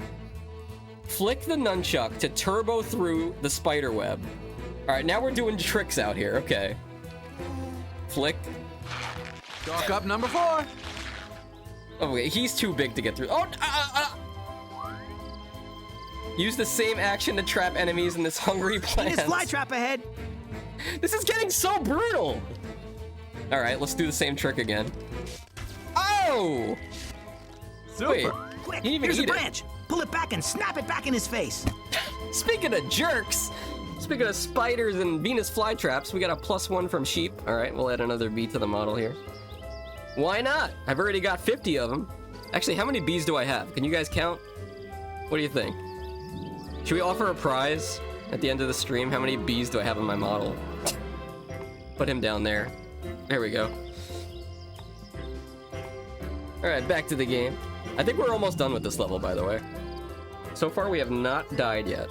Flick the nunchuck to turbo through the spider web. All right, now we're doing tricks out here. Okay. Flick. Chalk up number 4. Oh, wait, he's too big to get through. Oh, Use the same action to trap enemies in this hungry plant. This fly trap ahead. This is getting so brutal. All right, let's do the same trick again. Oh! Super. Wait, Quick, he didn't even here's a eat it. branch. Pull it back and snap it back in his face. Speaking of jerks, speaking of spiders and Venus flytraps, we got a +1 from sheep. All right, we'll add another bee to the model here. Why not? I've already got 50 of them. Actually, how many bees do I have? Can you guys count? What do you think? Should we offer a prize at the end of the stream? How many bees do I have in my model? Put him down there. There we go. All right, back to the game. I think we're almost done with this level, by the way. So far, we have not died yet.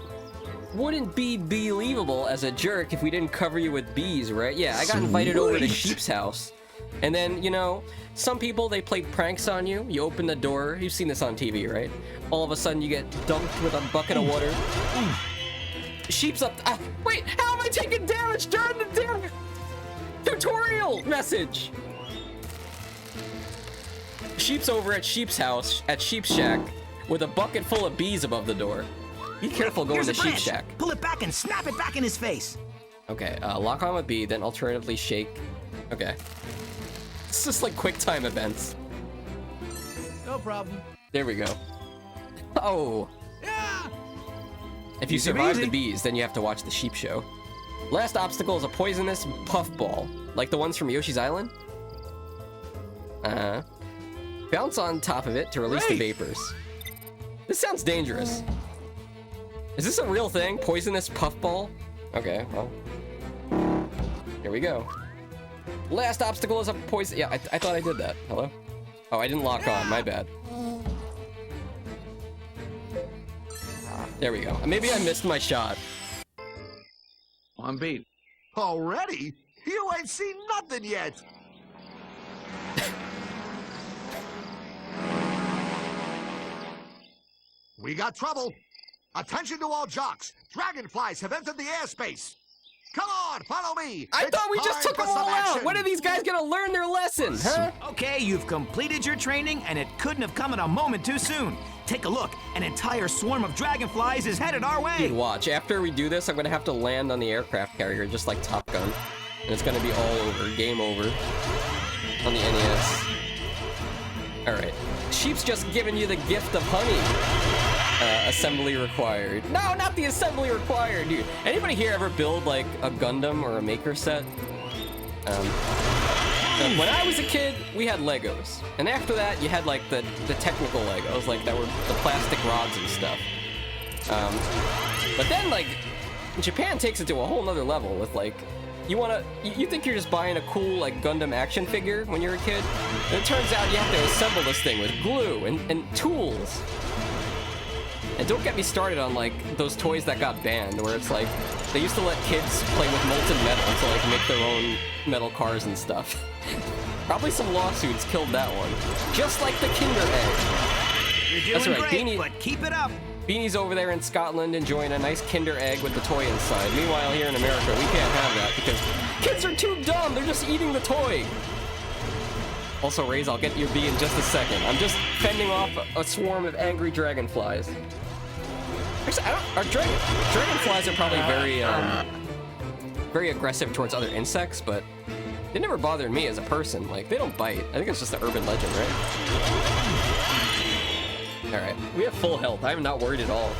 Wouldn't be believable as a jerk if we didn't cover you with bees, right? Yeah, I got invited over to Sheep's house. And then, you know, some people, they played pranks on you. You open the door. You've seen this on TV, right? All of a sudden, you get dunked with a bucket of water. Sheep's up. Wait, how am I taking damage during the damn tutorial message? Sheep's over at Sheep's house, at Sheep's shack, with a bucket full of bees above the door. Be careful going Here's to a Sheep's branch. shack. Pull it back and snap it back in his face. Okay, lock on with B, then alternatively shake. Okay. It's just like quick time events. No problem. There we go. Oh. Yeah. If you Easy survive peasy. the bees, then you have to watch the sheep show. Last obstacle is a poisonous puffball, like the ones from Yoshi's Island. Bounce on top of it to release the vapors. This sounds dangerous. Is this a real thing? Poisonous puffball? Okay, well. Here we go. Last obstacle is a poison. Yeah, I thought I did that. Hello? Oh, I didn't lock on. My bad. There we go. Maybe I missed my shot. One beat. Already? You ain't seen nothing yet. We got trouble. Attention to all jocks. Dragonflies have entered the airspace. Come on, follow me. I It's thought we just time took for them all some out. action. When are these guys gonna learn their lesson, huh? Okay, you've completed your training, and it couldn't have come at a moment too soon. Take a look. An entire swarm of dragonflies is headed our way. Dude, watch. After we do this, I'm gonna have to land on the aircraft carrier, just like Top Gun. And it's gonna be all over. Game over. On the NES. Alright. Sheep's just giving you the gift of honey. Assembly required. No, not the assembly required, dude. Anybody here ever build, like, a Gundam or a Maker set? When I was a kid, we had Legos. And after that, you had, like, the technical Legos, like, that were the plastic rods and stuff. But then, like, Japan takes it to a whole nother level with, like, you think you're just buying a cool, like, Gundam action figure when you're a kid? And it turns out you have to assemble this thing with glue and tools. And don't get me started on like those toys that got banned, where it's like they used to let kids play with molten metal to like make their own metal cars and stuff. Probably some lawsuits killed that one. Just like the Kinder Egg. You're doing That's right, great, Beanie. but keep it up. Beanie's over there in Scotland enjoying a nice Kinder Egg with the toy inside. Meanwhile, here in America, we can't have that because kids are too dumb. They're just eating the toy. Also, Raze, I'll get your bee in just a second. I'm just fending off a swarm of angry dragonflies. Actually, our dragonflies are probably very aggressive towards other insects, but they never bothered me as a person. Like, they don't bite. I think it's just an urban legend, right? All right, we have full health. I'm not worried at all.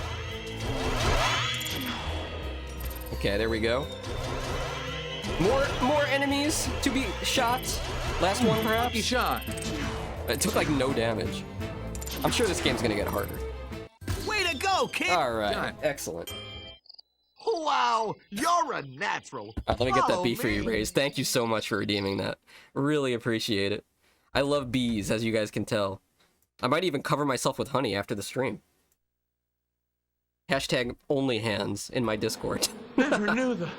Okay, there we go. More enemies to be shot. Last one, perhaps? Shot. It took, like, no damage. I'm sure this game's gonna get harder. Way to go, kid! All right, excellent. Wow, you're a natural. Let me get that Follow bee for you, me. Raze. Thank you so much for redeeming that. Really appreciate it. I love bees, as you guys can tell. I might even cover myself with honey after the stream. Hashtag only hands in my Discord. Never knew the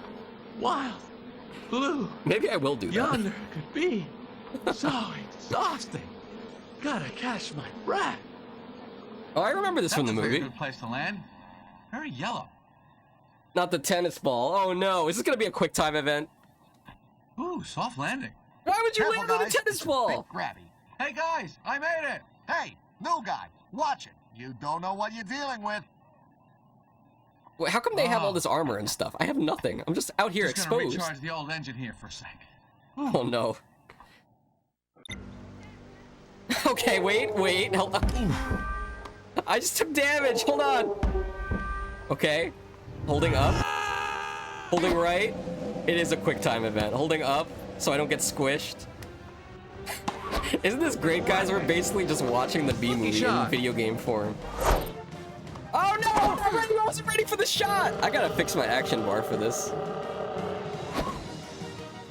wild blue Maybe I will do that. yonder could be so exhausting. Gotta catch my breath. Oh, I remember this from the That's a very movie. good place to land. Very yellow. Not the tennis ball. Oh no, is this gonna be a quick time event? Ooh, soft landing. Why would you Careful, land on a guys. tennis It's a ball? bit grabby. Hey guys, I made it. Hey, new guy, watch it. You don't know what you're dealing with. Wait, how come they have all this armor and stuff? I have nothing. I'm just out here Just gonna exposed. recharge the old engine here for a sec. Oh no. Okay, wait, hold on. I just took damage, hold on. Okay, holding up, holding right. It is a quick time event. Holding up so I don't get squished. Isn't this great, guys? We're basically just watching the B movie in video game form. Oh no, I wasn't ready for the shot. I gotta fix my action bar for this.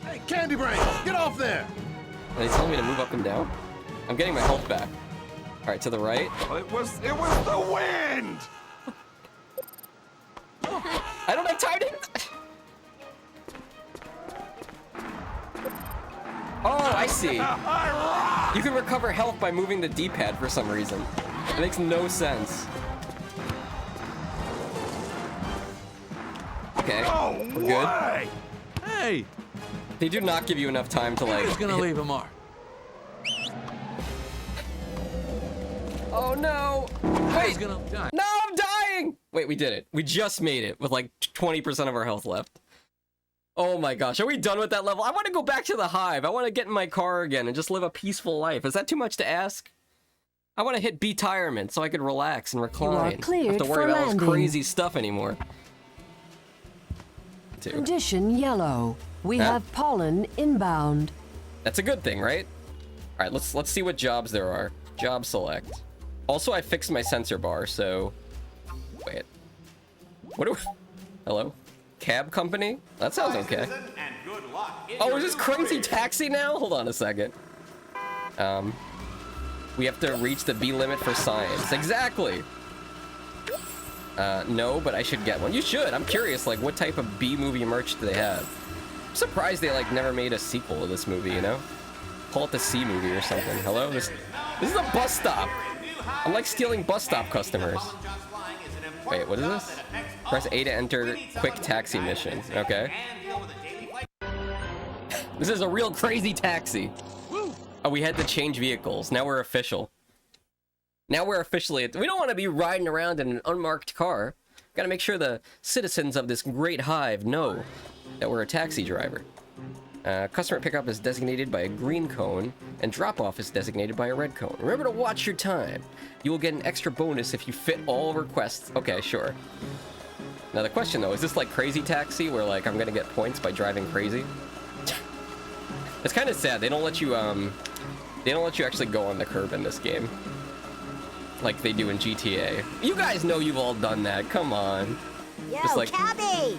Hey, Candy Brain, get off there. Are they telling me to move up and down? I'm getting my health back. All right, to the right. It was the wind. I don't have time to hit. Oh, I see. You can recover health by moving the D-pad for some reason. It makes no sense. Okay, we're good. Hey, They do not give you enough time to like. who's gonna leave a mark? Oh no! Who's Wait! gonna die? No, I'm dying! Wait, we did it. We just made it with like 20% of our health left. Oh my gosh, are we done with that level? I want to go back to the hive. I want to get in my car again and just live a peaceful life. Is that too much to ask? I want to hit retirement so I could relax and recline. You are I don't cleared have to worry for about all landing. this crazy stuff anymore. Condition yellow. We Huh? have pollen inbound. That's a good thing, right? All right, let's see what jobs there are. Job select. Also, I fixed my sensor bar, so wait. What do? Hello, cab company? That sounds okay. And good luck in Oh, your is this new crazy career. taxi now? Hold on a second. We have to reach the B limit for science. Exactly. No, but I should get one. You should. I'm curious, like, what type of B movie merch do they have? I'm surprised they, like, never made a sequel to this movie, you know? Call it the C movie or something. Hello? This is a bus stop. I'm, like, stealing bus stop customers. Wait, what is this? Press A to enter quick taxi mission. Okay. This is a real crazy taxi. Oh, we had to change vehicles. Now we're official. Now we're officially... We don't want to be riding around in an unmarked car. Gotta make sure the citizens of this great hive know that we're a taxi driver. Customer pickup is designated by a green cone, and drop-off is designated by a red cone. Remember to watch your time. You will get an extra bonus if you fit all requests. Okay, sure. Now the question though, is this like Crazy Taxi, where like I'm gonna get points by driving crazy? It's kind of sad. They don't let you actually go on the curb in this game, like they do in GTA. You guys know you've all done that. Come on. Yo, Just like, cabbie!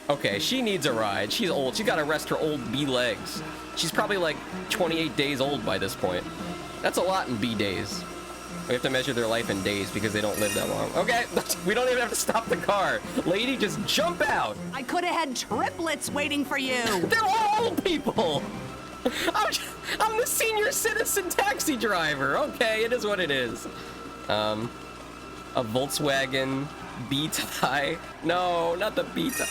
okay, she needs a ride. She's old. She gotta rest her old bee legs. She's probably like 28 days old by this point. That's a lot in bee days. We have to measure their life in days because they don't live that long. Okay, we don't even have to stop the car. Lady, just jump out. I could have had triplets waiting for you. They're all old people. I'm the senior citizen taxi driver. Okay, it is what it is. A Volkswagen B-Tie. No, not the B-Tie.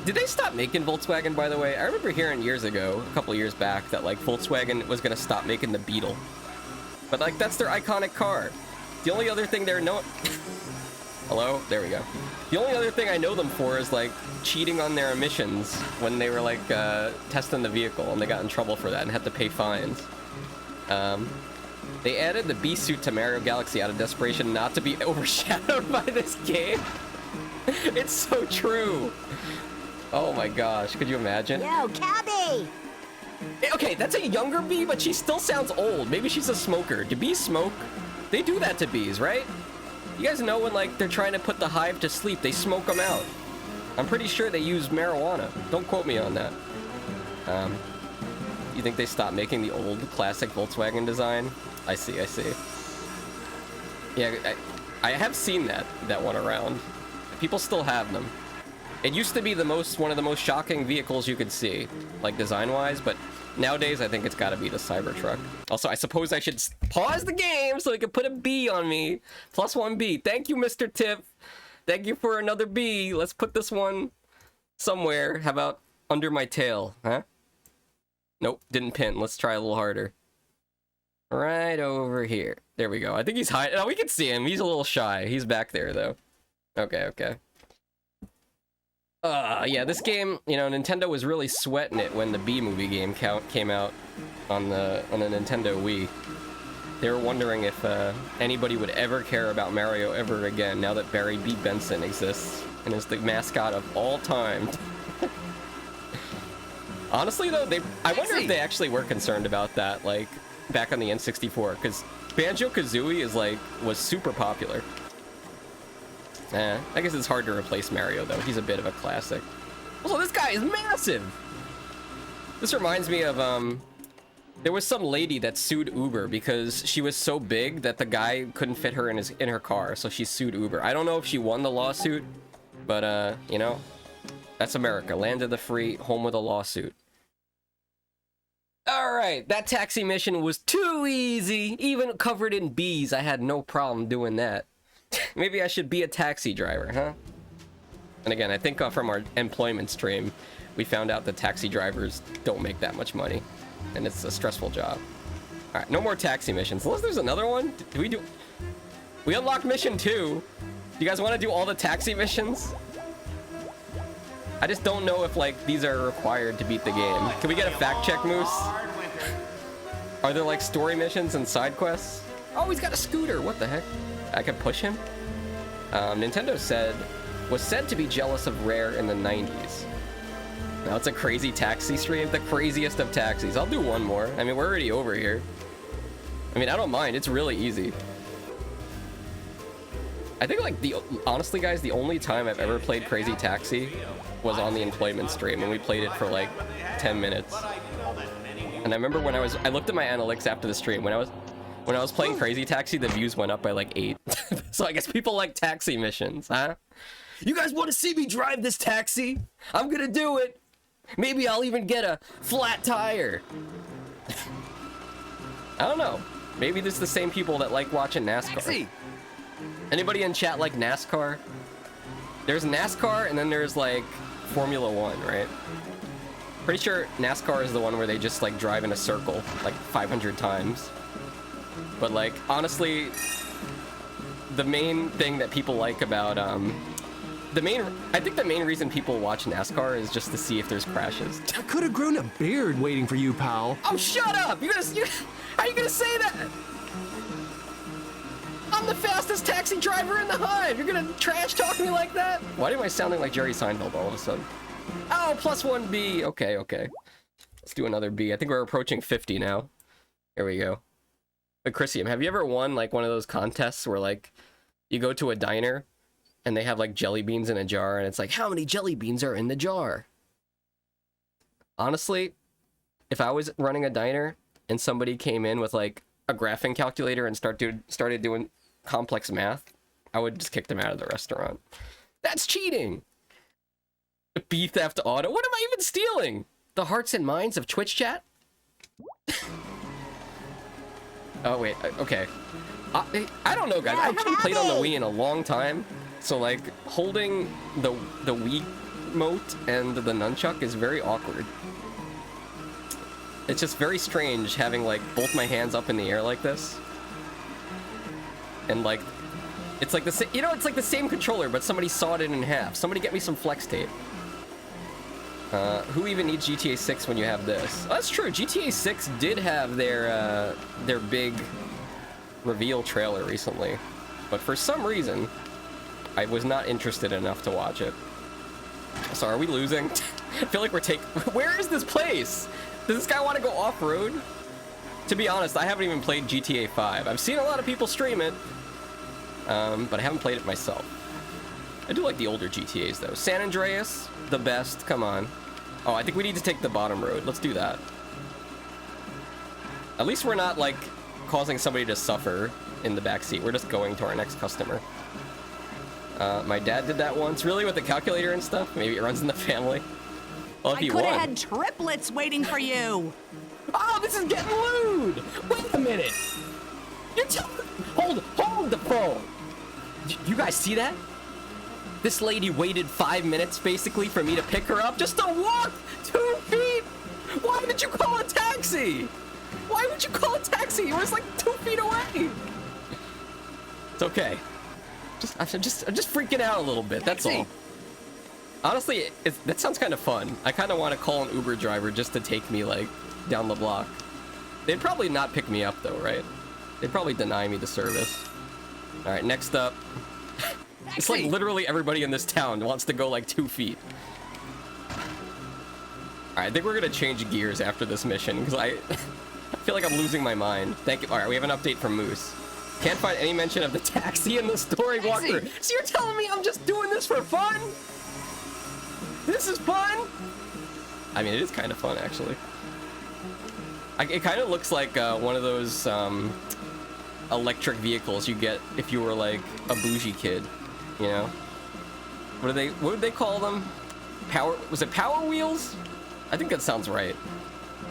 Did they stop making Volkswagen, by the way? I remember hearing years ago, a couple years back, that like Volkswagen was gonna stop making the Beetle. But like, that's their iconic car. The only other thing they're known... Hello? There we go. The only other thing I know them for is like cheating on their emissions when they were like testing the vehicle, and they got in trouble for that and had to pay fines. They added the bee suit to Mario Galaxy out of desperation not to be overshadowed by this game. It's so true. Oh my gosh, could you imagine? Yo, cabby! Okay, that's a younger bee, but she still sounds old. Maybe she's a smoker. Do bees smoke? They do that to bees, right? You guys know when, like, they're trying to put the hive to sleep, they smoke them out. I'm pretty sure they use marijuana. Don't quote me on that. You think they stopped making the old classic Volkswagen design? I see. Yeah, I have seen that one around. People still have them. It used to be one of the most shocking vehicles you could see, like design-wise, but nowadays I think it's gotta be the Cybertruck. Also, I suppose I should pause the game so they can put a B on me. +1 B. Thank you, Mr. Tip. Thank you for another B. Let's put this one somewhere. How about under my tail, huh? Nope, didn't pin. Let's try a little harder. Right over here. There we go. I think he's hiding. Oh, we can see him. He's a little shy. He's back there, though. Okay. Yeah, this game, you know, Nintendo was really sweating it when the B-movie game came out on the Nintendo Wii. They were wondering if anybody would ever care about Mario ever again now that Barry B. Benson exists and is the mascot of all time. Honestly, though, I wonder if they actually were concerned about that, like, back on the N64, because Banjo-Kazooie was super popular. I guess it's hard to replace Mario, though. He's a bit of a classic. Also, this guy is massive! This reminds me of, there was some lady that sued Uber because she was so big that the guy couldn't fit her in her car, so she sued Uber. I don't know if she won the lawsuit, but, you know, that's America. Land of the free, home with a lawsuit. Alright, that taxi mission was too easy. Even covered in bees, I had no problem doing that. Maybe I should be a taxi driver, huh? And again, I think from our employment stream, we found out that taxi drivers don't make that much money. And it's a stressful job. Alright, no more taxi missions. Unless there's another one? We unlocked mission 2. Do you guys want to do all the taxi missions? I just don't know if, like, these are required to beat the game. Can we get a fact check, Moose? Are there, like, story missions and side quests? Oh, he's got a scooter. What the heck? I could push him? Nintendo was said to be jealous of Rare in the 90s. Now it's a crazy taxi stream, the craziest of taxis. I'll do one more. I mean, we're already over here. I mean, I don't mind. It's really easy. I think, like, honestly, guys, the only time I've ever played Crazy Taxi was on the employment stream, and we played it for, like, 10 minutes. And I remember when I looked at my analytics after the stream, when I was playing Crazy Taxi, the views went up by like 8. So I guess people like taxi missions, huh? You guys want to see me drive this taxi? I'm gonna do it. Maybe I'll even get a flat tire. I don't know. Maybe this is the same people that like watching NASCAR. Taxi. Anybody in chat like NASCAR? There's NASCAR and then there's like Formula 1, right? Pretty sure NASCAR is the one where they just like drive in a circle like 500 times. But like, honestly, the main thing that people like about, I think the main reason people watch NASCAR is just to see if there's crashes. I could have grown a beard waiting for you, pal. Oh, shut up! How are you gonna say that? I'm the fastest taxi driver in the hive! You're gonna trash talk me like that? Why am I sounding like Jerry Seinfeld all of a sudden? Oh, +1 B. Okay. Let's do another B. I think we're approaching 50 now. Here we go. But Chrisium, have you ever won like one of those contests where like you go to a diner and they have like jelly beans in a jar and it's like, how many jelly beans are in the jar? Honestly, if I was running a diner and somebody came in with like a graphing calculator and started doing complex math, I would just kick them out of the restaurant. That's cheating! Bee theft auto? What am I even stealing? The hearts and minds of Twitch chat? Oh, wait, okay. I don't know, guys. I haven't played on the Wii in a long time, so, like, holding the Wii mote and the nunchuck is very awkward. It's just very strange having, like, both my hands up in the air like this. And, like, it's like the you know, it's like the same controller, but somebody sawed it in half. Somebody get me some flex tape. Who even needs GTA 6 when you have this? Oh, that's true. GTA 6 did have their big reveal trailer recently, but for some reason, I was not interested enough to watch it. So are we losing? I feel like we're Where is this place? Does this guy want to go off-road? To be honest, I haven't even played GTA 5. I've seen a lot of people stream it, but I haven't played it myself. I do like the older GTAs, though. San Andreas, the best. Come on. Oh, I think we need to take the bottom road. Let's do that. At least we're not, like, causing somebody to suffer in the backseat. We're just going to our next customer. My dad did that once. Really? With the calculator and stuff? Maybe it runs in the family. Well, if I could have had triplets waiting for you. Oh, this is getting lewd! Wait a minute! You're hold the phone! You guys see that? This lady waited 5 minutes, basically, for me to pick her up just to walk 2 feet! Why did you call a taxi? Why would you call a taxi? It was like 2 feet away! It's okay. I'm just freaking out a little bit, that's all. Honestly, that sounds kind of fun. I kind of want to call an Uber driver just to take me, like, down the block. They'd probably not pick me up, though, right? They'd probably deny me the service. Alright, next up. It's like literally everybody in this town wants to go, like, 2 feet. Alright, I think we're gonna change gears after this mission, because I feel like I'm losing my mind. Thank you. Alright, we have an update from Moose. Can't find any mention of the taxi in the story walkthrough. So you're telling me I'm just doing this for fun? This is fun? I mean, it is kind of fun, actually. It kind of looks like one of those electric vehicles you get if you were like a bougie kid, you know? What would they call them? Was it Power Wheels? I think that sounds right.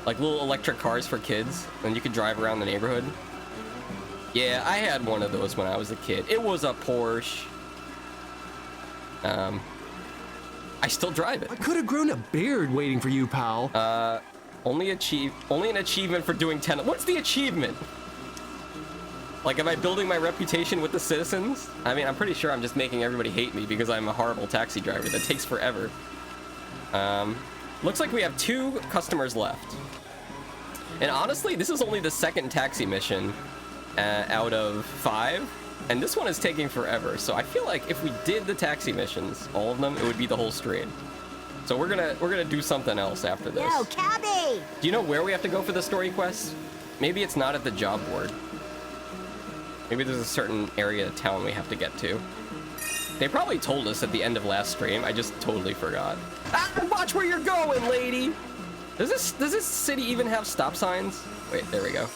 Like little electric cars for kids, and you could drive around the neighborhood. Yeah, I had one of those when I was a kid. It was a Porsche. I still drive it. I could have grown a beard waiting for you, pal. Only an achievement for doing 10. What's the achievement? Like, am I building my reputation with the citizens? I mean, I'm pretty sure I'm just making everybody hate me because I'm a horrible taxi driver. That takes forever. Looks like we have 2 customers left. And honestly, this is only the second taxi mission out of 5. And this one is taking forever. So I feel like if we did the taxi missions, all of them, it would be the whole stream. So we're gonna do something else after this. Yo, cabbie! Do you know where we have to go for the story quest? Maybe it's not at the job board. Maybe there's a certain area of town we have to get to. They probably told us at the end of last stream. I just totally forgot. Ah, watch where you're going, lady! Does this city even have stop signs? Wait, there we go.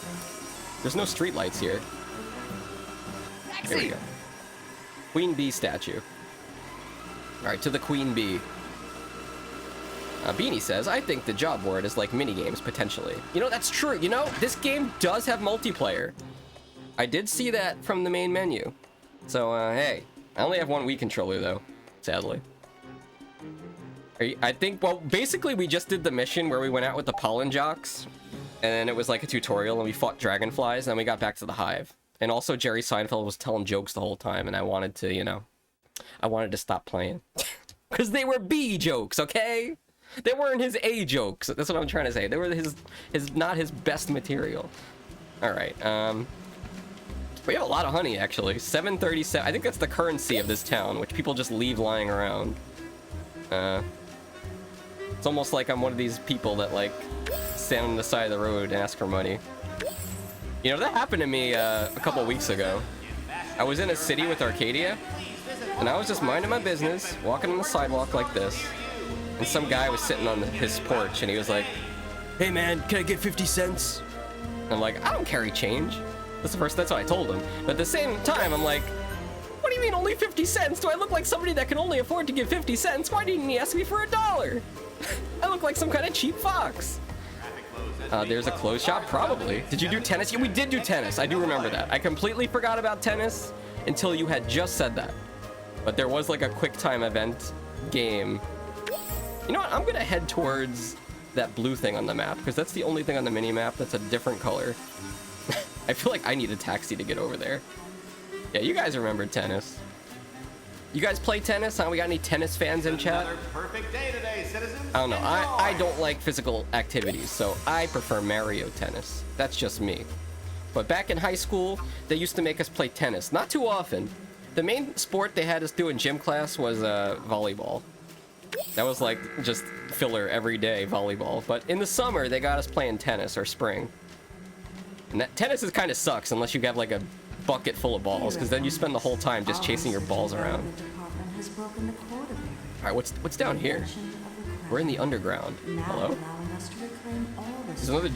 There's no street lights here. There we go. Queen Bee statue. Alright, to the Queen Bee. Beanie says, I think the job board is like minigames, potentially. You know, that's true. You know, this game does have multiplayer. I did see that from the main menu. So, hey. I only have one Wii controller, though. Sadly. I think, well, basically we just did the mission where we went out with the pollen jocks. And then it was like a tutorial and we fought dragonflies. And then we got back to the hive. And also Jerry Seinfeld was telling jokes the whole time. And I wanted to, you know, I wanted to stop playing. Because they were B jokes, okay? They weren't his A jokes. That's what I'm trying to say. They were his not his best material. All right. We have a lot of honey, actually. 737. I think that's the currency of this town, which people just leave lying around. It's almost like I'm one of these people that, like, stand on the side of the road and ask for money. You know, that happened to me a couple weeks ago. I was in a city with Arcadia, and I was just minding my business, walking on the sidewalk like this. And some guy was sitting on his porch, and he was like, hey man, can I get 50 cents? I'm like, I don't carry change. That's what I told him. But at the same time, I'm like, what do you mean only 50 cents? Do I look like somebody that can only afford to give 50 cents? Why didn't he ask me for $1? I look like some kind of cheap fox. There's a clothes shop, probably. Did you do tennis? Yeah, we did do tennis. I do remember that. I completely forgot about tennis until you had just said that. But there was like a quick time event game. You know what? I'm gonna head towards that blue thing on the map because that's the only thing on the mini map that's a different color. I feel like I need a taxi to get over there. Yeah, you guys remember tennis. You guys play tennis? Huh? We got any tennis fans in chat? Another perfect day today, citizens. I don't know. I don't like physical activities, so I prefer Mario Tennis. That's just me. But back in high school, they used to make us play tennis. Not too often. The main sport they had us do in gym class was volleyball. That was like just filler every day, volleyball. But in the summer, they got us playing tennis or spring. And that tennis is kind of sucks unless you have like a bucket full of balls, because then you spend the whole time just chasing your balls around. Alright, what's down here? We're in the underground. Hello? There's another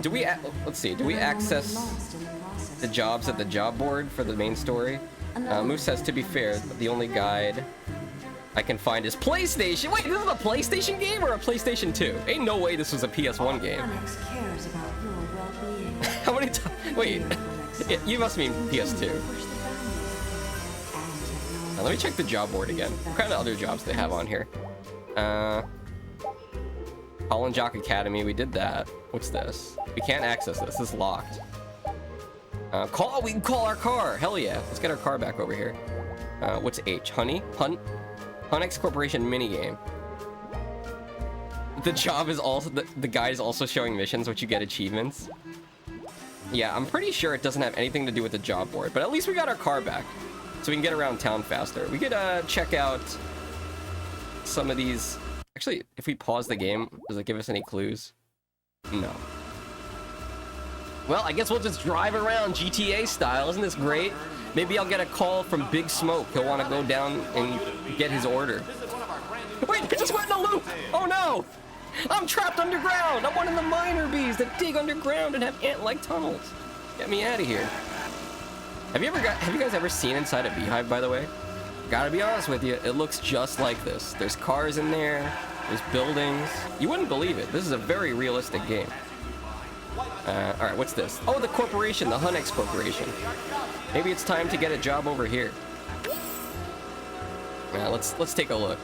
do we let's see, do we access the jobs at the job board for the main story? Moose says, to be fair, the only guide I can find is PlayStation. Wait, this is a PlayStation game or a PlayStation 2? Ain't no way this was a PS1 game. How many times? Wait, you must mean PS2. Now, let me check the job board again. What kind of other jobs do they have on here? Holland Jock Academy, we did that. What's this? We can't access this. This is locked. We can call our car. Hell yeah. Let's get our car back over here. What's H? Hunex Corporation minigame. The job is also the guide is also showing missions, which you get achievements. Yeah, I'm pretty sure it doesn't have anything to do with the job board, but at least we got our car back, so we can get around town faster. We could check out some of these. Actually, if we pause the game, does it give us any clues? No. Well, I guess we'll just drive around GTA style. Isn't this great? Maybe I'll get a call from Big Smoke. He'll want to go down and get his order. Wait, I just went in a loop! Oh no! I'm trapped underground! I'm one of the miner bees that dig underground and have ant-like tunnels. Get me out of here. Have you guys ever seen inside a beehive, by the way? Gotta be honest with you, it looks just like this. There's cars in there, there's buildings. You wouldn't believe it. This is a very realistic game. Alright, what's this? Oh, the corporation, the Hunex Corporation. Maybe it's time to get a job over here. Let's take a look.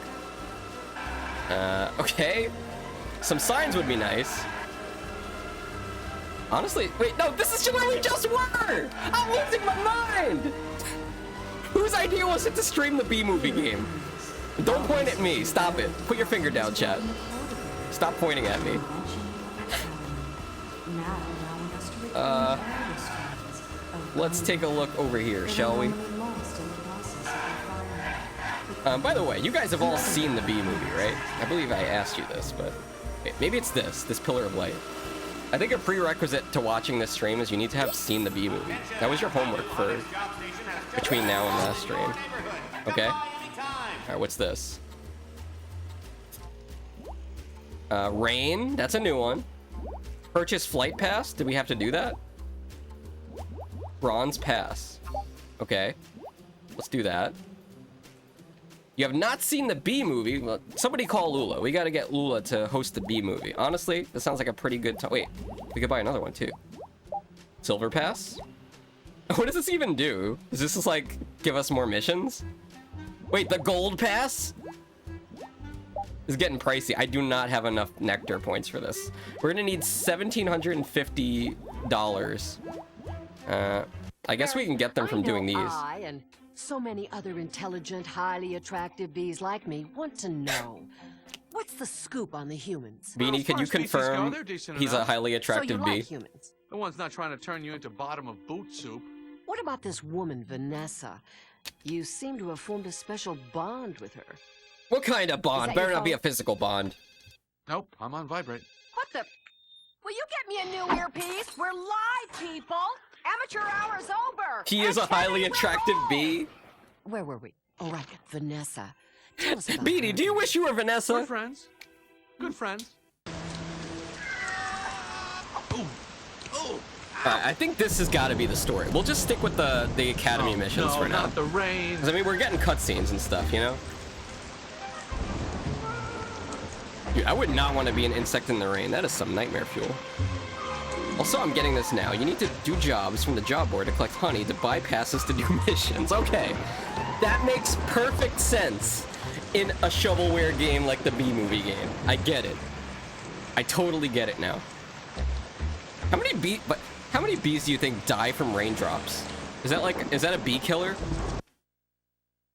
Okay. Some signs would be nice. Honestly, wait, no, this is where we just were! I'm losing my mind! Whose idea was it to stream the B-movie game? Don't point at me, stop it. Put your finger down, chat. Stop pointing at me. Let's take a look over here, shall we? By the way, you guys have all seen the B-movie, right? I believe I asked you this, but maybe it's this Pillar of Light. I think a prerequisite to watching this stream is you need to have seen the B-movie. That was your homework for between now and last stream. Okay? Alright, what's this? Rain, that's a new one. Purchase flight pass, did we have to do that? Bronze pass. Okay. Let's do that. You have not seen the B-movie. Well, somebody call Lula. We gotta get Lula to host the B-movie. Honestly, this sounds like a pretty good time. Wait, we could buy another one too. Silver pass? What does this even do? Does this just like give us more missions? Wait, the gold pass? It's getting pricey. I do not have enough nectar points for this. We're gonna need $1,750. I guess we can get them from doing these. I and so many other intelligent, highly attractive bees like me want to know, what's the scoop on the humans? Beanie, can you confirm he's a highly attractive so you bee? like humans? The one's not trying to turn you into bottom of boot soup. What about this woman, Vanessa? You seem to have formed a special bond with her. What kind of bond? Better not be a physical bond. Nope, I'm on vibrate. What the? Will you get me a new earpiece? We're live, people! Amateur hour's over! He is a highly attractive bee. Where were we? Oh, right, Vanessa. Tell us about Beanie, her. do you wish you were Vanessa? Good friends. Good friends. Alright, I think this has got to be the story. We'll just stick with the academy missions for now. Not the rain. 'Cause, I mean, we're getting cutscenes and stuff, you know? Dude, I would not want to be an insect in the rain. That is some nightmare fuel. Also, I'm getting this now. You need to do jobs from the job board to collect honey to buy passes to do missions. Okay. That makes perfect sense in a shovelware game like the B-movie game. I get it. I totally get it now. How many bees do you think die from raindrops? Is that a bee killer?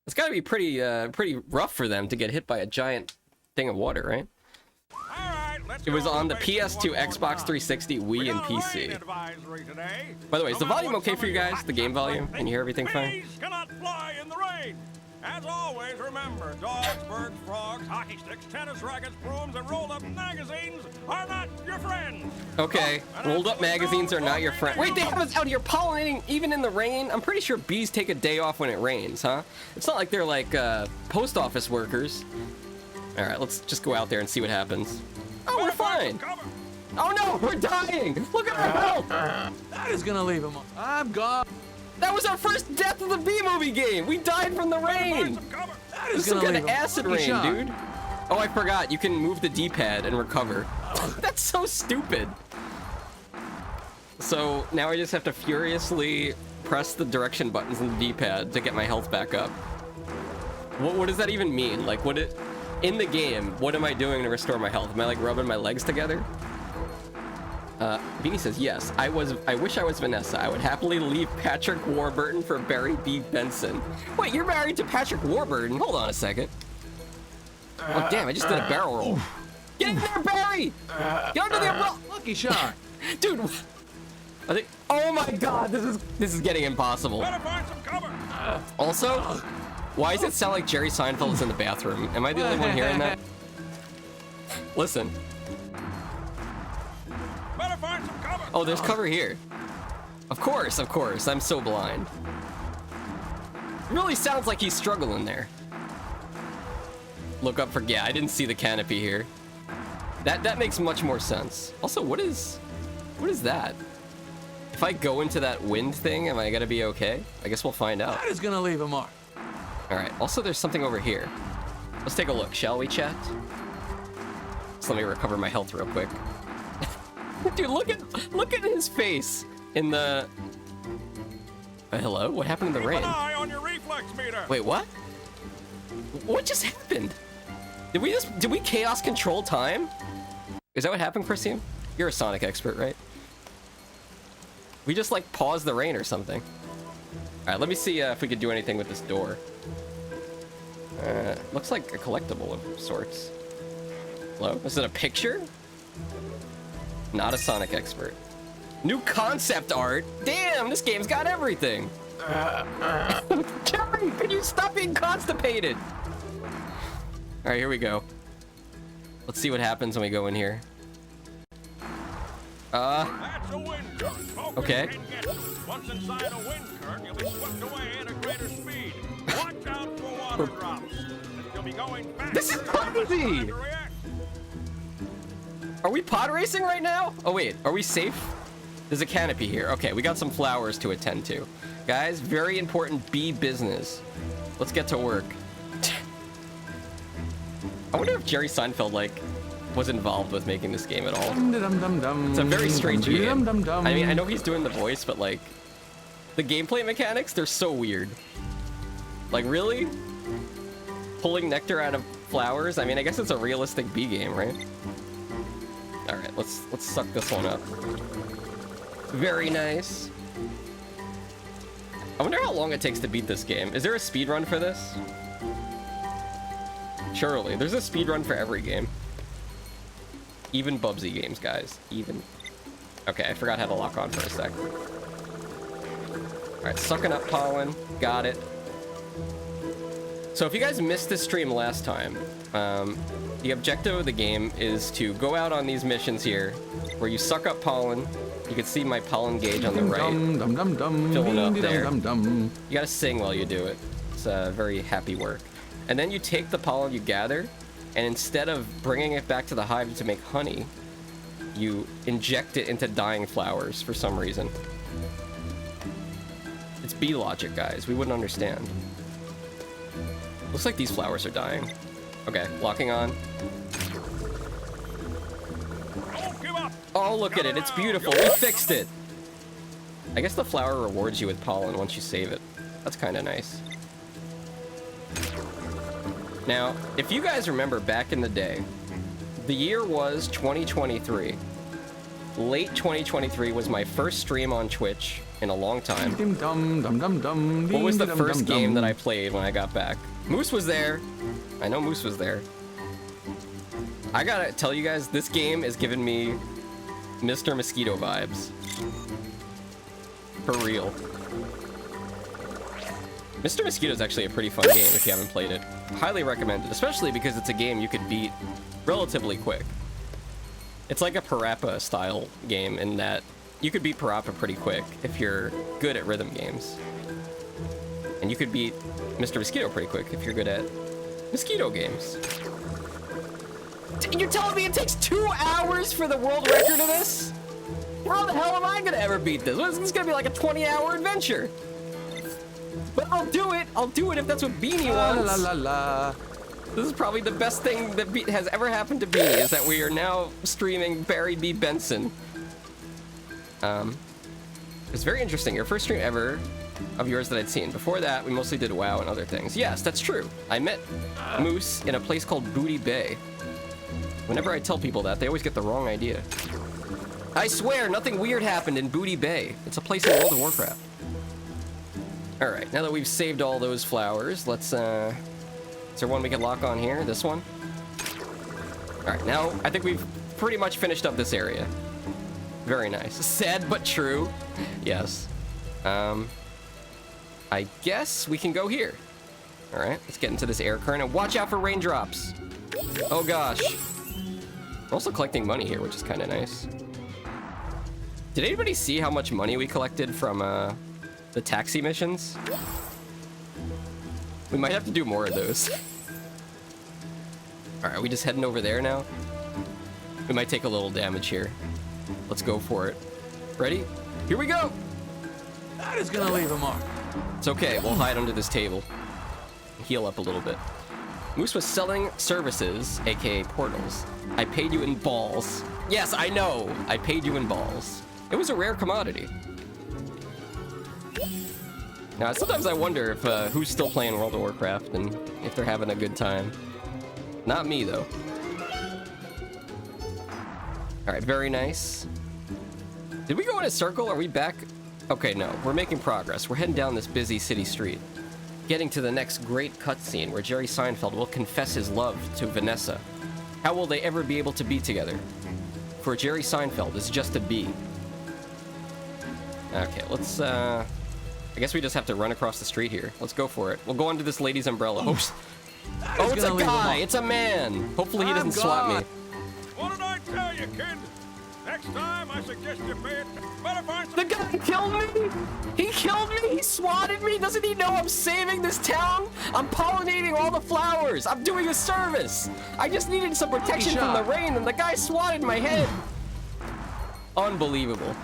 It's got to be pretty rough for them to get hit by a giant thing of water, right? It was on the PS2, Xbox 360, Wii, and PC. By the way, is the volume okay for you guys? The game volume? Can you hear everything fine? Bees cannot fly in the rain. As always, remember, dogs, birds, frogs, hockey sticks, tennis rackets, brooms, and rolled-up magazines are not your friends. Okay, rolled-up magazines are not your friend. Wait, they have us out here pollinating even in the rain? I'm pretty sure bees take a day off when it rains, huh? It's not like they're like post office workers. All right, let's just go out there and see what happens. Oh, we're fine. Oh no, we're dying. Look at our health. That is gonna leave him. I'm gone. That was our first death of the B-movie game. We died from the rain. This is some kind of acid rain, dude. Oh, I forgot. You can move the D-pad and recover. That's so stupid. So now I just have to furiously press the direction buttons on the D-pad to get my health back up. What does that even mean? Like, in the game, what am I doing to restore my health? Am I like rubbing my legs together? Beanie says, yes, I wish I was Vanessa. I would happily leave Patrick Warburton for Barry B. Benson. Wait, you're married to Patrick Warburton? Hold on a second. Oh, damn, I just did a barrel roll. Get in there, Barry! Get under the umbrella! Lucky shot. Dude, I think, oh my god, this is getting impossible. Better find some cover. Also, why does it sound like Jerry Seinfeld is in the bathroom? Am I the only one hearing that? Listen. Better find some cover. Oh, there's cover here. Of course, I'm so blind. It really sounds like he's struggling there. Look up for, yeah, I didn't see the canopy here. That makes much more sense. Also, what is that? If I go into that wind thing, am I gonna be okay? I guess we'll find out. That is gonna leave a mark. All right, also there's something over here. Let's take a look, shall we, chat? So let me recover my health real quick. Dude, look at his face in the... hello? What happened in the rain? Keep an eye on your reflex meter. Wait, what? What just happened? Did we chaos control time? Is that what happened, Christian? You're a Sonic expert, right? We just like paused the rain or something. All right, let me see if we could do anything with this door. Looks like a collectible of sorts. Hello? Is it a picture? Not a Sonic expert. New concept art? Damn, this game's got everything. Jerry, can you stop being constipated? All right, here we go. Let's see what happens when we go in here. That's a wind current. Okay. Once inside a wind current, you'll be swept away at a greater speed. Watch out for water drops. You'll be going fast. This is crazy! Are we pod racing right now? Oh wait, are we safe? There's a canopy here. Okay, we got some flowers to attend to. Guys, very important bee business. Let's get to work. I wonder if Jerry Seinfeld, like, was involved with making this game at all. It's a very strange game. I mean, I know he's doing the voice, but, like, the gameplay mechanics, they're so weird. Like, really? Pulling nectar out of flowers? I mean, I guess it's a realistic bee game, right? All right, let's suck this one up. Very nice. I wonder how long it takes to beat this game. Is there a speed run for this? Surely. There's a speed run for every game. Even Bubsy games, guys. Even. Okay, I forgot how to lock on for a sec. All right, sucking up pollen. Got it. So if you guys missed this stream last time, the objective of the game is to go out on these missions here, where you suck up pollen. You can see my pollen gauge on the right, filling up there. You gotta sing while you do it. It's very happy work. And then you take the pollen you gather, and instead of bringing it back to the hive to make honey, you inject it into dying flowers for some reason. It's bee logic, guys. We wouldn't understand. Looks like these flowers are dying. Okay, locking on. Oh, look at it. It's beautiful. We fixed it. I guess the flower rewards you with pollen once you save it. That's kind of nice. Now, if you guys remember back in the day, the year was 2023. Late 2023 was my first stream on Twitch in a long time. What was the first game that I played when I got back? Moose was there. I know Moose was there. I gotta tell you guys, this game is giving me Mr. Mosquito vibes. For real. Mr. Mosquito is actually a pretty fun game if you haven't played it. Highly recommended, especially because it's a game you could beat relatively quick. It's like a Parappa style game in that you could beat Parappa pretty quick if you're good at rhythm games. And you could beat Mr. Mosquito pretty quick if you're good at mosquito games. You're telling me it takes 2 hours for the world record of this? How the hell am I gonna ever beat this? This is gonna be like a 20-hour adventure. But I'll do it. I'll do it if that's what Beanie wants. La la la. This is probably the best thing that has ever happened to Beanie, is that we are now streaming Barry B. Benson. It's very interesting. Your first stream ever of yours that I'd seen. Before that, we mostly did WoW and other things. Yes, that's true. I met Moose in a place called Booty Bay. Whenever I tell people that, they always get the wrong idea. I swear, nothing weird happened in Booty Bay. It's a place in World of Warcraft. Alright, now that we've saved all those flowers, let's, is there one we can lock on here? This one? Alright, now I think we've pretty much finished up this area. Very nice. Sad but true. Yes. I guess we can go here. Alright, let's get into this air current and watch out for raindrops. Oh gosh. We're also collecting money here, which is kind of nice. Did anybody see how much money we collected from, the taxi missions? We might have to do more of those. Alright, we just heading over there now? We might take a little damage here. Let's go for it. Ready? Here we go! That is gonna leave a mark. It's okay, we'll hide under this table. Heal up a little bit. Moose was selling services, aka portals. I paid you in balls. Yes, I know! I paid you in balls. It was a rare commodity. Now, sometimes I wonder if who's still playing World of Warcraft and if they're having a good time. Not me, though. Alright, very nice. Did we go in a circle? Are we back? Okay, no. We're making progress. We're heading down this busy city street. Getting to the next great cutscene where Jerry Seinfeld will confess his love to Vanessa. How will they ever be able to be together? For Jerry Seinfeld is just a bee. Okay, let's, I guess we just have to run across the street here. Let's go for it. We'll go under this lady's umbrella. Oops. Oh, it's a guy! It's a man! Hopefully he doesn't swat me. What did I tell you, kid? Next time, I suggest you better find some... The guy killed me! He killed me! He swatted me! Doesn't he know I'm saving this town? I'm pollinating all the flowers! I'm doing a service! I just needed some protection from the rain, and the guy swatted my head! Unbelievable.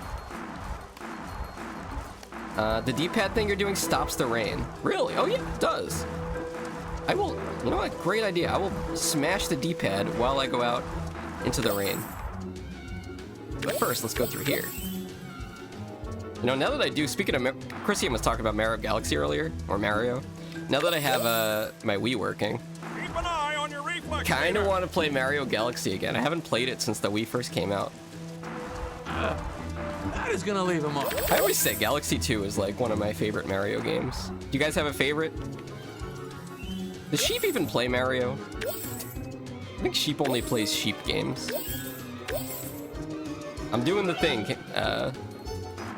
The D-pad thing you're doing stops the rain. Really? Oh yeah, it does. I will, you know what, great idea. I will smash the D-pad while I go out into the rain. But first, let's go through here. You know, now that I do, speaking of, Christian was talking about Mario Galaxy earlier, or Mario. Now that I have my Wii working, keep an eye on your reflex. Kind of want to play Mario Galaxy again. I haven't played it since the Wii first came out. That is gonna leave a mark. I always say Galaxy 2 is like one of my favorite Mario games. Do you guys have a favorite? Does Sheep even play Mario? I think Sheep only plays Sheep games. I'm doing the thing.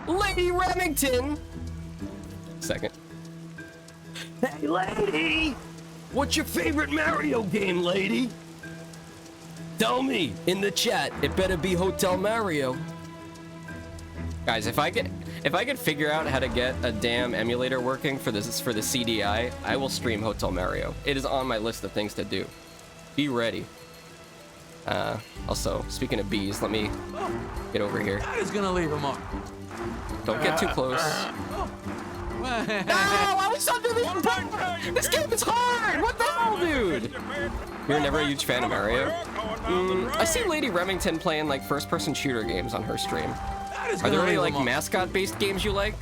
Lady Remington! Second. Hey, lady! What's your favorite Mario game, lady? Tell me in the chat. It better be Hotel Mario. Guys, if I could figure out how to get a damn emulator working for the CDI, I will stream Hotel Mario. It is on my list of things to do. Be ready. Also, speaking of bees, let me get over here. That is gonna leave a mark. Don't get too close. No, I was under this. This game is hard. What the hell, dude? You're never a huge fan of Mario? I see Lady Remington playing like first-person shooter games on her stream. Are there any like mascot-based games you like?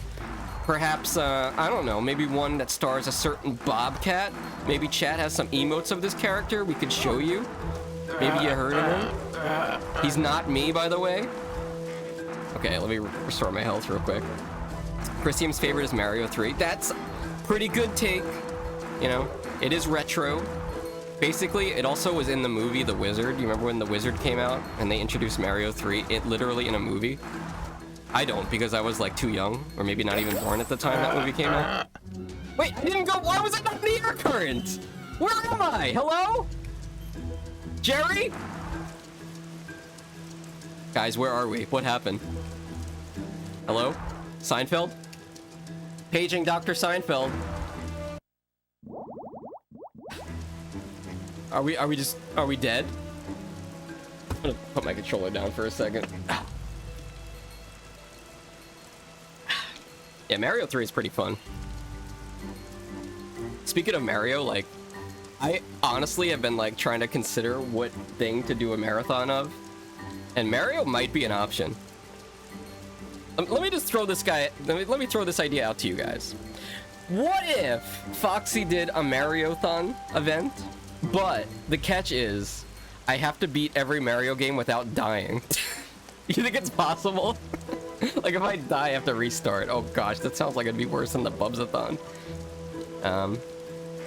Perhaps, I don't know, maybe one that stars a certain Bobcat? Maybe chat has some emotes of this character we could show you? Maybe you heard of him? He's not me, by the way. Okay, let me restore my health real quick. Christian's favorite is Mario 3. That's pretty good take. You know, it is retro. Basically, it also was in the movie The Wizard. You remember when The Wizard came out and they introduced Mario 3? It literally in a movie. I don't, because I was like too young, or maybe not even born at the time that movie came out. Wait, I didn't go. Why was I not in the air current? Where am I? Hello? Jerry? Guys, where are we? What happened? Hello? Seinfeld? Paging Dr. Seinfeld. Are we dead? I'm gonna put my controller down for a second. Yeah, Mario 3 is pretty fun. Speaking of Mario, like, I honestly have been like trying to consider what thing to do a marathon of, and Mario might be an option. Let me just throw this guy. Let me throw this idea out to you guys. What if Foxxy did a Mario-thon event, but the catch is I have to beat every Mario game without dying? You think it's possible? Like if I die, I have to restart. Oh gosh, that sounds like it'd be worse than the Bubsathon.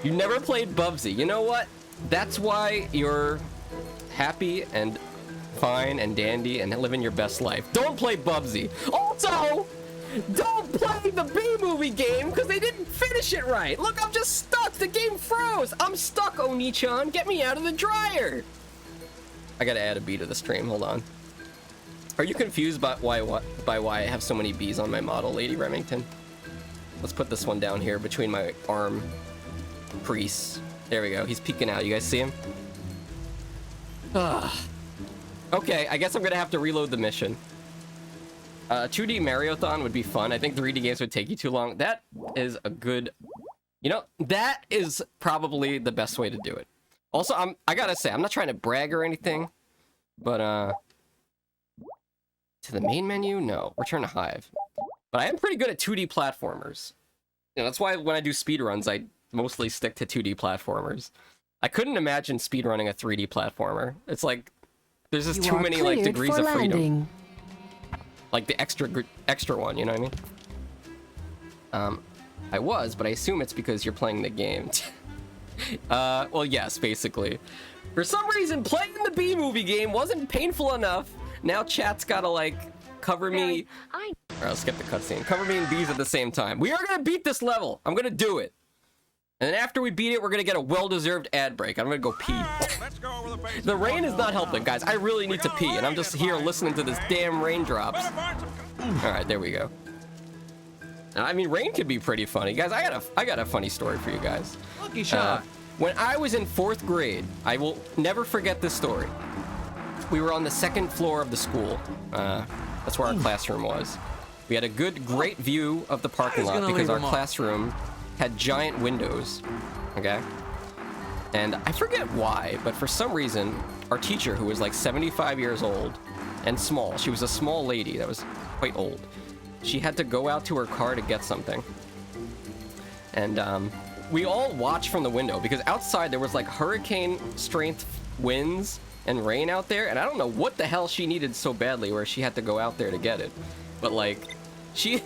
You never played Bubsy. You know what? That's why you're happy and fine and dandy and living your best life. Don't play Bubsy. Also, don't play the B-movie game because they didn't finish it right. Look, I'm just stuck. The game froze. I'm stuck, Oni-chan. Get me out of the dryer. I gotta add a B to the stream. Hold on. Are you confused by why I have so many B's on my model, Lady Remington? Let's put this one down here between my arm crease. There we go. He's peeking out. You guys see him? Okay, I guess I'm gonna have to reload the mission. 2D Mario-thon would be fun. I think 3D games would take you too long. That is a good... You know, that is probably the best way to do it. Also, I gotta say, I'm not trying to brag or anything, but, to the main menu? No. Return to Hive. But I am pretty good at 2D platformers. You know, that's why when I do speedruns, I mostly stick to 2D platformers. I couldn't imagine speedrunning a 3D platformer. It's like, there's just too many, like, degrees of freedom. Like the extra one, you know what I mean? I was, but I assume it's because you're playing the game. Well, yes, basically. For some reason, playing the B-movie game wasn't painful enough. Now chat's gotta, like, cover me... Alright, I'll skip the cutscene. Cover me in B's at the same time. We are gonna beat this level. I'm gonna do it. And then after we beat it, we're gonna get a well-deserved ad break. I'm gonna go pee. The rain is not helping, guys. I really need to pee, and I'm just here listening to this damn raindrops. Alright, there we go. I mean, rain could be pretty funny. Guys, I got a funny story for you guys. Lucky shot. When I was in 4th grade, I will never forget this story. We were on the 2nd floor of the school. That's where our classroom was. We had a great view of the parking lot because our classroom had giant windows, okay? And I forget why, but for some reason, our teacher, who was like 75 years old and small, she was a small lady that was quite old. She had to go out to her car to get something. And we all watched from the window because outside there was like hurricane strength winds and rain out there, and I don't know what the hell she needed so badly where she had to go out there to get it. But like, she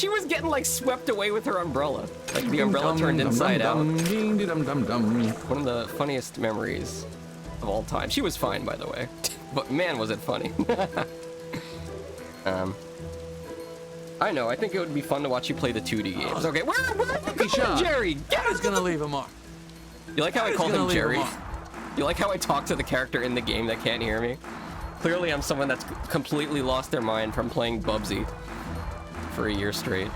was getting like swept away with her umbrella. Like the umbrella turned inside out. One of the funniest memories of all time. She was fine, by the way. But man, was it funny. I know, I think it would be fun to watch you play the 2D games. Okay, where are you going, Jerry? Get He's gonna leave a mark. You like how I called him Jerry? You like how I talk to the character in the game that can't hear me? Clearly I'm someone that's completely lost their mind from playing Bubsy for a year straight.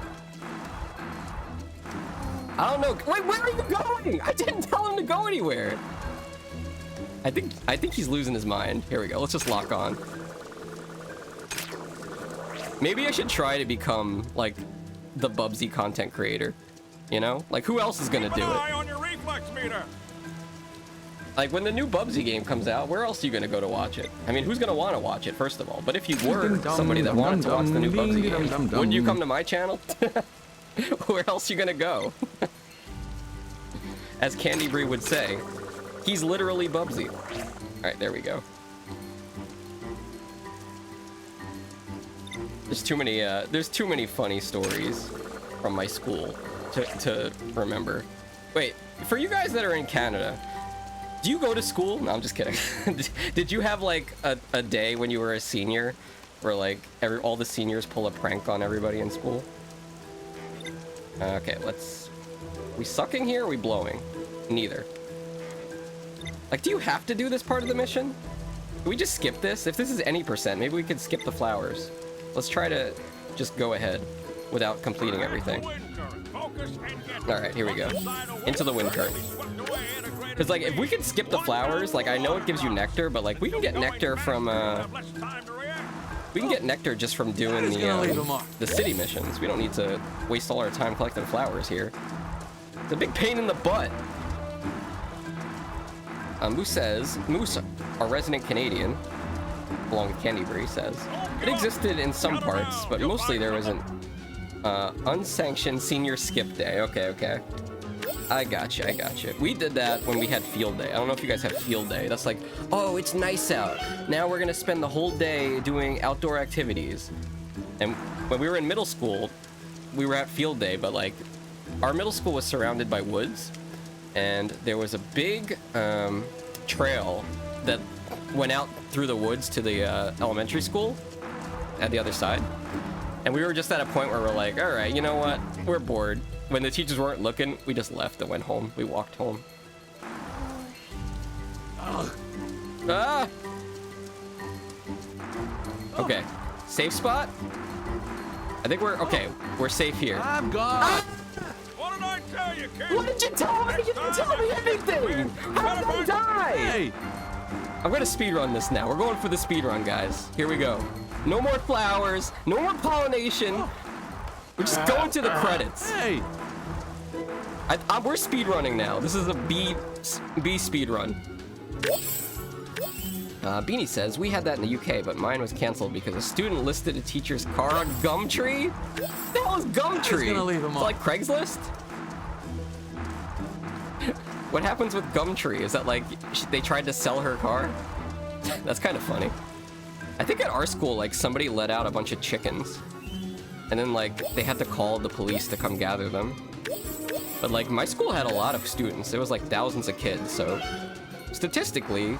I don't know. Wait, where are you going? I didn't tell him to go anywhere. I think he's losing his mind. Here we go. Let's just lock on. Maybe I should try to become like the Bubsy content creator. You know? Like who else is gonna do it? On your reflex meter. Like when the new Bubsy game comes out, where else are you gonna go to watch it? I mean, who's gonna want to watch it first of all? But if you were somebody that wanted to watch the new Bubsy game, wouldn't you come to my channel? Where else you gonna go? As Candy Brie would say, he's literally Bubsy. All right, there we go. There's too many funny stories from my school to remember. Wait, for you guys that are in Canada, do you go to school? No, I'm just kidding. Did you have like a day when you were a senior where like all the seniors pull a prank on everybody in school? Okay, we sucking here or are we blowing? Neither. Like, do you have to do this part of the mission? Can we just skip this? If this is any percent, maybe we could skip the flowers. Let's try to just go ahead without completing everything. Alright, here we go. Into the wind current. Because, like, if we could skip the flowers, like, I know it gives you nectar, but, like, we can get nectar from, we can get nectar just from doing the city missions. We don't need to waste all our time collecting flowers here. It's a big pain in the butt. Moose, our resident Canadian, along with Candy Brie, says, it existed in some parts, but mostly there was an unsanctioned senior skip day. Okay. I gotcha. We did that when we had field day. I don't know if you guys have field day. That's like, oh, it's nice out. Now we're gonna spend the whole day doing outdoor activities. And when we were in middle school, we were at field day, but like, our middle school was surrounded by woods, and there was a big trail that went out through the woods to the elementary school at the other side. And we were just at a point where we're like, all right, you know what? We're bored. When the teachers weren't looking, we just left and went home. We walked home. Ah! Okay. Safe spot? I think we're okay. We're safe here. I'm gone. Ah! What did I tell you, kid? What did you tell me? You didn't tell me anything! How did I die? Hey! I'm gonna speedrun this now. We're going for the speedrun, guys. Here we go. No more flowers. No more pollination. We're just going to the credits. Hey! We're speedrunning now. This is a B speedrun. Beanie says, we had that in the UK, but mine was canceled because a student listed a teacher's car on Gumtree? What the hell is Gumtree? Gonna leave him it's like Craigslist? What happens with Gumtree? Is that like, they tried to sell her car? That's kind of funny. I think at our school, like, somebody let out a bunch of chickens. And then, like, they had to call the police to come gather them. But, like, my school had a lot of students. There was, like, thousands of kids, so statistically,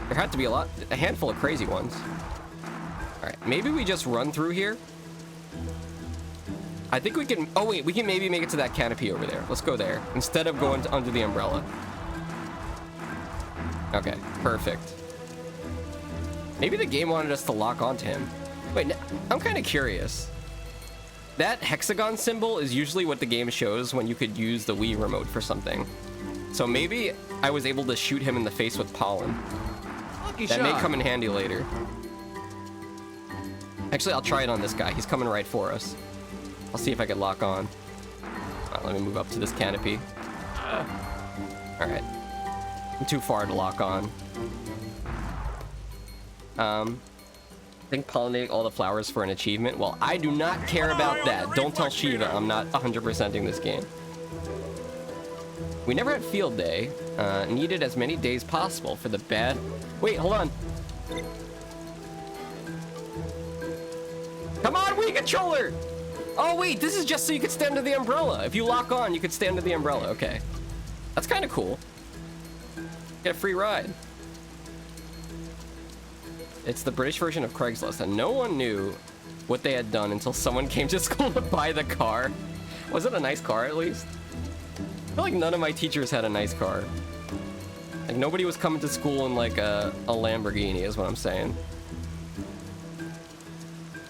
there had to be a handful of crazy ones. All right, maybe we just run through here. I think we can, oh wait, we can maybe make it to that canopy over there. Let's go there, instead of going under the umbrella. Okay, perfect. Maybe the game wanted us to lock onto him. Wait, I'm kind of curious. That hexagon symbol is usually what the game shows when you could use the Wii remote for something. So maybe I was able to shoot him in the face with pollen. That may come in handy later. Actually, I'll try it on this guy. He's coming right for us. I'll see if I can lock on. Let me move up to this canopy. All right. I'm too far to lock on. I think pollinating all the flowers for an achievement. Well, I do not care about that. Don't tell Shiva I'm not 100%ing this game. We never had field day. Needed as many days possible for the bad... Wait, hold on. Come on, Wii controller! Oh, wait, this is just so you could stand under the umbrella. If you lock on, you could stand under the umbrella. Okay. That's kind of cool. Get a free ride. It's the British version of Craigslist, and no one knew what they had done until someone came to school to buy the car. Was it a nice car, at least? I feel like none of my teachers had a nice car. Like, nobody was coming to school in, like, a Lamborghini, is what I'm saying.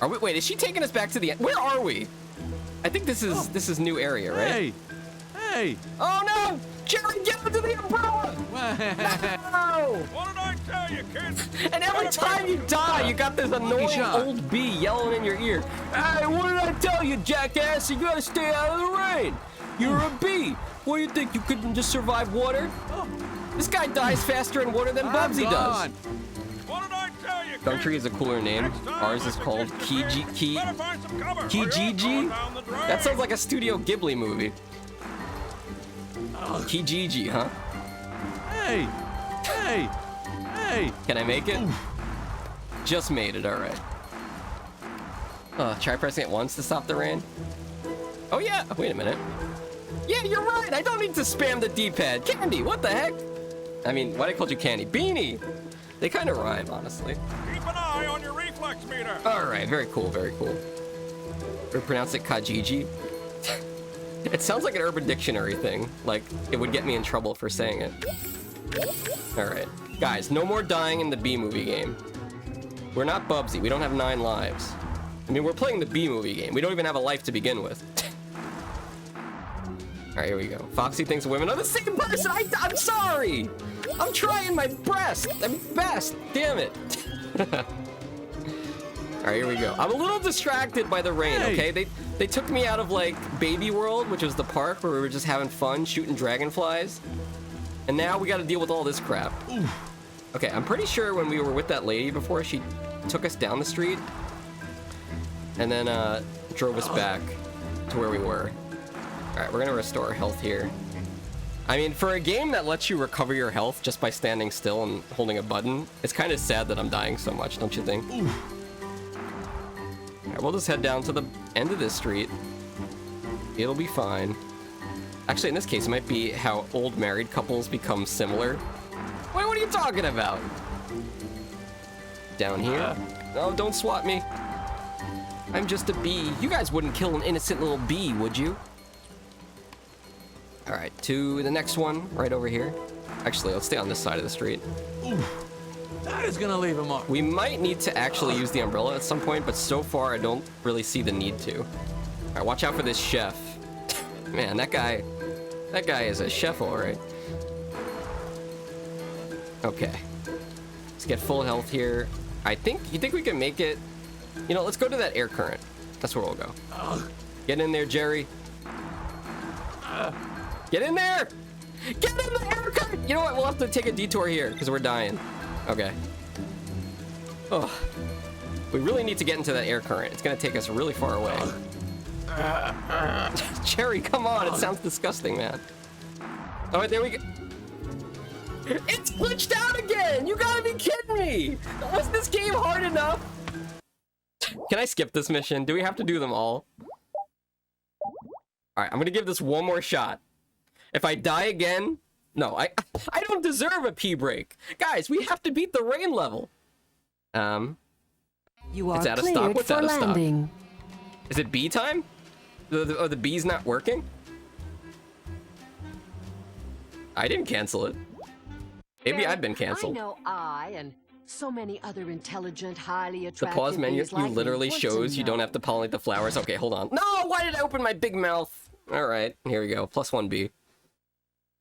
Are we? Wait, is she taking us back to the end? Where are we? I think this is new area, right? Hey! Hey! Oh, no! Jerry, get into the umbrella! No! What did I tell you, kids. And every time you die, you got this annoying old bee yelling in your ear. Hey, what did I tell you, jackass? You gotta stay out of the rain. You're a bee. What do you think? You couldn't just survive water? This guy dies faster in water than Bubsy does. What did I tell you, Gumtree is a cooler name. Ours is called Kijiji. That sounds like a Studio Ghibli movie. Kijiji, huh? Hey! Hey! Hey! Can I make it? Just made it, alright. Try pressing it once to stop the rain. Oh yeah, wait a minute. Yeah, you're right, I don't need to spam the D-pad. Candy, what the heck? I mean, why'd I call you Candy? Beanie! They kind of rhyme, honestly. Keep an eye on your reflex meter. Alright, very cool, very cool. Or pronounce it Kajiji. It sounds like an Urban Dictionary thing. Like, it would get me in trouble for saying it. Alright. Guys, no more dying in the B-movie game. We're not Bubsy. We don't have 9 lives. I mean, we're playing the B-movie game. We don't even have a life to begin with. Alright, here we go. Foxy thinks women are the same person! I'm sorry! I'm trying my best! Damn it! Alright, here we go. I'm a little distracted by the rain, okay? They took me out of, like, Baby World, which was the park where we were just having fun shooting dragonflies. And now we gotta deal with all this crap. Okay, I'm pretty sure when we were with that lady before, she took us down the street and then drove us back to where we were. Alright, we're gonna restore our health here. I mean, for a game that lets you recover your health just by standing still and holding a button, it's kind of sad that I'm dying so much, don't you think? Alright, we'll just head down to the end of this street. It'll be fine. Actually, in this case, it might be how old married couples become similar. Wait, what are you talking about? Down here? No, don't swat me. I'm just a bee. You guys wouldn't kill an innocent little bee, would you? Alright, to the next one, right over here. Actually, let's stay on this side of the street. That is gonna leave a mark. We might need to actually use the umbrella at some point, but so far I don't really see the need to. Alright, watch out for this chef. Man, that guy is a chef, alright. Okay. Let's get full health here. You think we can make it? You know, let's go to that air current. That's where we'll go. Get in there, Jerry. Get in there! Get in the air current! You know what? We'll have to take a detour here because we're dying. Okay. Oh. We really need to get into that air current. It's gonna take us really far away. Jerry, come on. It sounds disgusting, man. All right, there we go. It's glitched out again! You gotta be kidding me! Was this game hard enough? Can I skip this mission? Do we have to do them all? Alright, I'm gonna give this one more shot. If I die again... No, I don't deserve a pee break. Guys, we have to beat the rain level. You are it's out of stock. What's out of stock? Is it bee time? Are the bees not working? I didn't cancel it. Maybe I've been canceled. I know I and so many other intelligent, highly attractive. The pause menu like literally shows you don't have to pollinate the flowers. Okay, hold on. No, why did I open my big mouth? All right, here we go. +1 bee.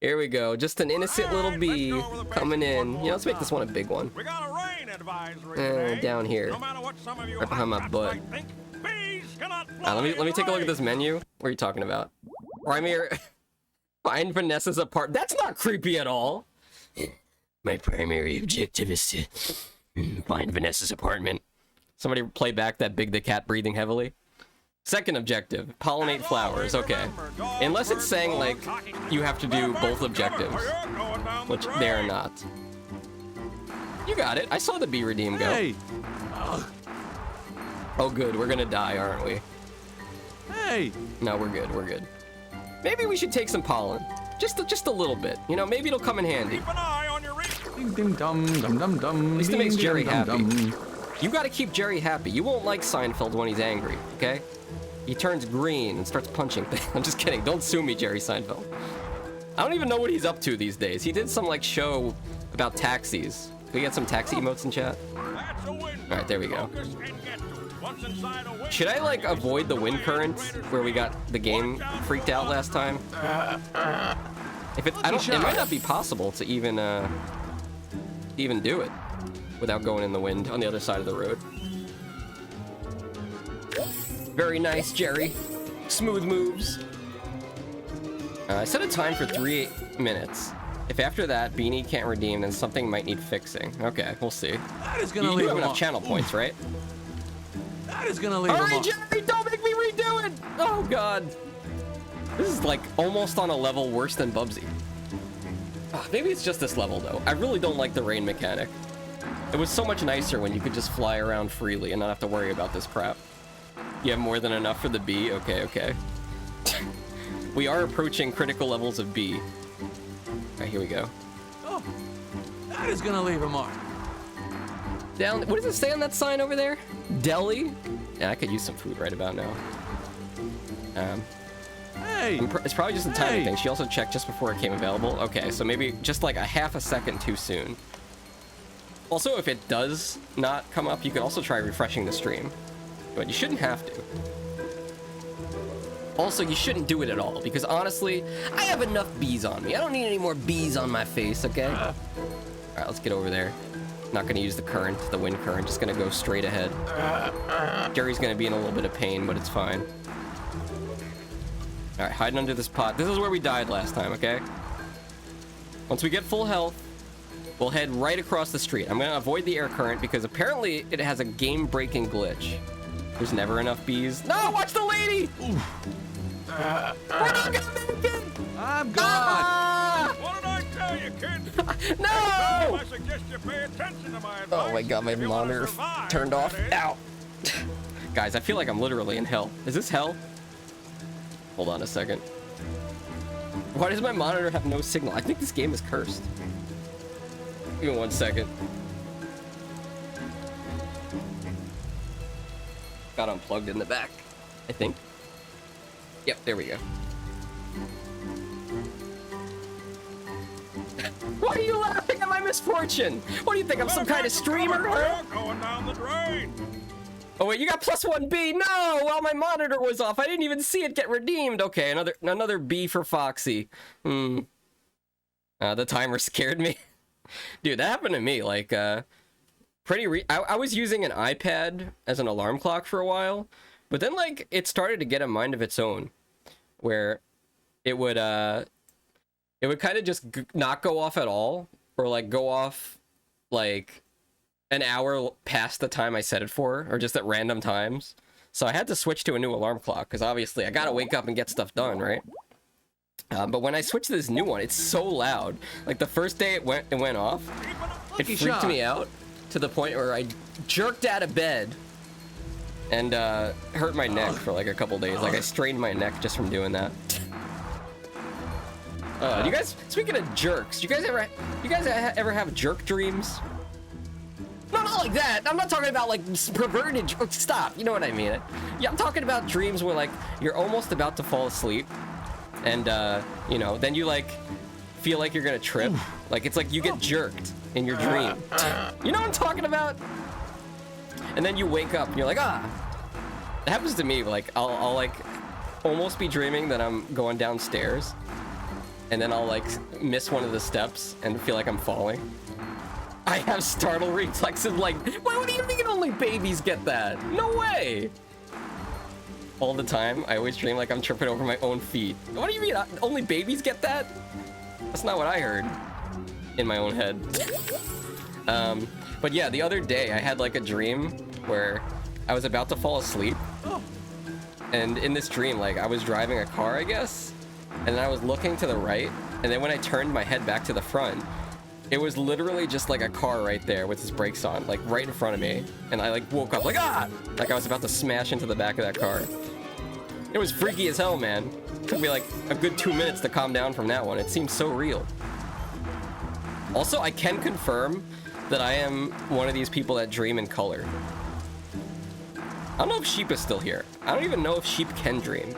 Here we go. Just an innocent little bee coming in. Yeah, let's make this one a big one. We got a rain advisory down here, no matter what some of you right behind my butt. Let me take a look at this menu. What are you talking about? Find Vanessa's apartment. That's not creepy at all. My primary objective is to find Vanessa's apartment. Somebody play back that Big the Cat breathing heavily. Second objective, pollinate flowers. Okay. Unless it's saying, like, you have to do both objectives. Which they are not. You got it. I saw the bee redeem go. Hey. Oh, good. We're gonna die, aren't we? Hey. No, we're good. We're good. Maybe we should take some pollen. Just a little bit. You know, maybe it'll come in handy. At least it makes Jerry happy. You gotta keep Jerry happy. You won't like Seinfeld when he's angry, okay? He turns green and starts punching things. I'm just kidding. Don't sue me, Jerry Seinfeld. I don't even know what he's up to these days. He did some, like, show about taxis. Can we get some taxi emotes in chat? Alright, there we go. Should I, like, avoid the wind current where we got the game freaked out last time? It might not be possible to even do it. without going in the wind on the other side of the road. Very nice, Jerry. Smooth moves. I set a time for 3 minutes. If after that Beanie can't redeem, then something might need fixing. Okay, we'll see. That is gonna you leave do have him enough off. channel points, right? That is gonna leave him Alright, off. Jerry, don't make me redo it! Oh god. This is like almost on a level worse than Bubsy. Maybe it's just this level though. I really don't like the rain mechanic. It was so much nicer when you could just fly around freely and not have to worry about this crap. You have more than enough for the B? Okay, okay. We are approaching critical levels of B. Alright, here we go. Oh, that is gonna leave him off. Down, what does it say on that sign over there? Deli? Yeah, I could use some food right about now. Hey! It's probably just a timing thing. She also checked just before it came available. Okay, so maybe just like a half a second too soon. Also, if it does not come up, you can also try refreshing the stream. But you shouldn't have to. Also, you shouldn't do it at all, because honestly, I have enough bees on me. I don't need any more bees on my face, okay? Alright, let's get over there. Not gonna use the current, the wind current, just gonna go straight ahead. Jerry's gonna be in a little bit of pain, but it's fine. Alright, hiding under this pot. This is where we died last time, okay? Once we get full health, we'll head right across the street. I'm gonna avoid the air current because apparently it has a game-breaking glitch. There's never enough bees. No, watch the lady! We're not gonna make it! I'm gone! What did I tell you, kid? No! I suggest you pay attention to my advice. Oh my god, my If you wanna monitor survive, turned off. that is. Ow! Guys, I feel like I'm literally in hell. Is this hell? Hold on a second. Why does my monitor have no signal? I think this game is cursed. Give me 1 second. Got unplugged in the back, I think. Yep, there we go. Why are you laughing at my misfortune? What do you think, I'm some kind of streamer? Huh? Going down the drain. Oh wait, you got +1 B. No, well my monitor was off. I didn't even see it get redeemed. Okay, another B for Foxxy. The timer scared me. Dude, that happened to me. Like, I was using an iPad as an alarm clock for a while, but then like it started to get a mind of its own, where it would kind of just not go off at all, or like go off like an hour past the time I set it for, or just at random times. So I had to switch to a new alarm clock because obviously I gotta wake up and get stuff done, right? But when I switched to this new one, it's so loud. Like the first day it went off, it freaked me out to the point where I jerked out of bed and hurt my neck for like a couple days. Like I strained my neck just from doing that. Do you guys, speaking of jerks, you guys ever have jerk dreams? No, not like that. I'm not talking about like perverted. Stop. You know what I mean. Yeah, I'm talking about dreams where like you're almost about to fall asleep, and you know, then you like feel like you're gonna trip. Like it's like you get jerked in your dream. You know what I'm talking about? And then you wake up and you're like, ah. It happens to me. Like I'll like almost be dreaming that I'm going downstairs, and then I'll like miss one of the steps and feel like I'm falling. I have startle reflexes like, what do you think only babies get that? No way! All the time, I always dream like I'm tripping over my own feet. What do you mean, only babies get that? That's not what I heard in my own head. But yeah, the other day I had like a dream where I was about to fall asleep. And in this dream, like I was driving a car, I guess, and then I was looking to the right, and then when I turned my head back to the front, it was literally just like a car right there with its brakes on, like right in front of me. And I like woke up like, ah! Like I was about to smash into the back of that car. It was freaky as hell, man. It took me like a good 2 minutes to calm down from that one. It seems so real. Also, I can confirm that I am one of these people that dream in color. I don't know if Sheep is still here. I don't even know if sheep can dream.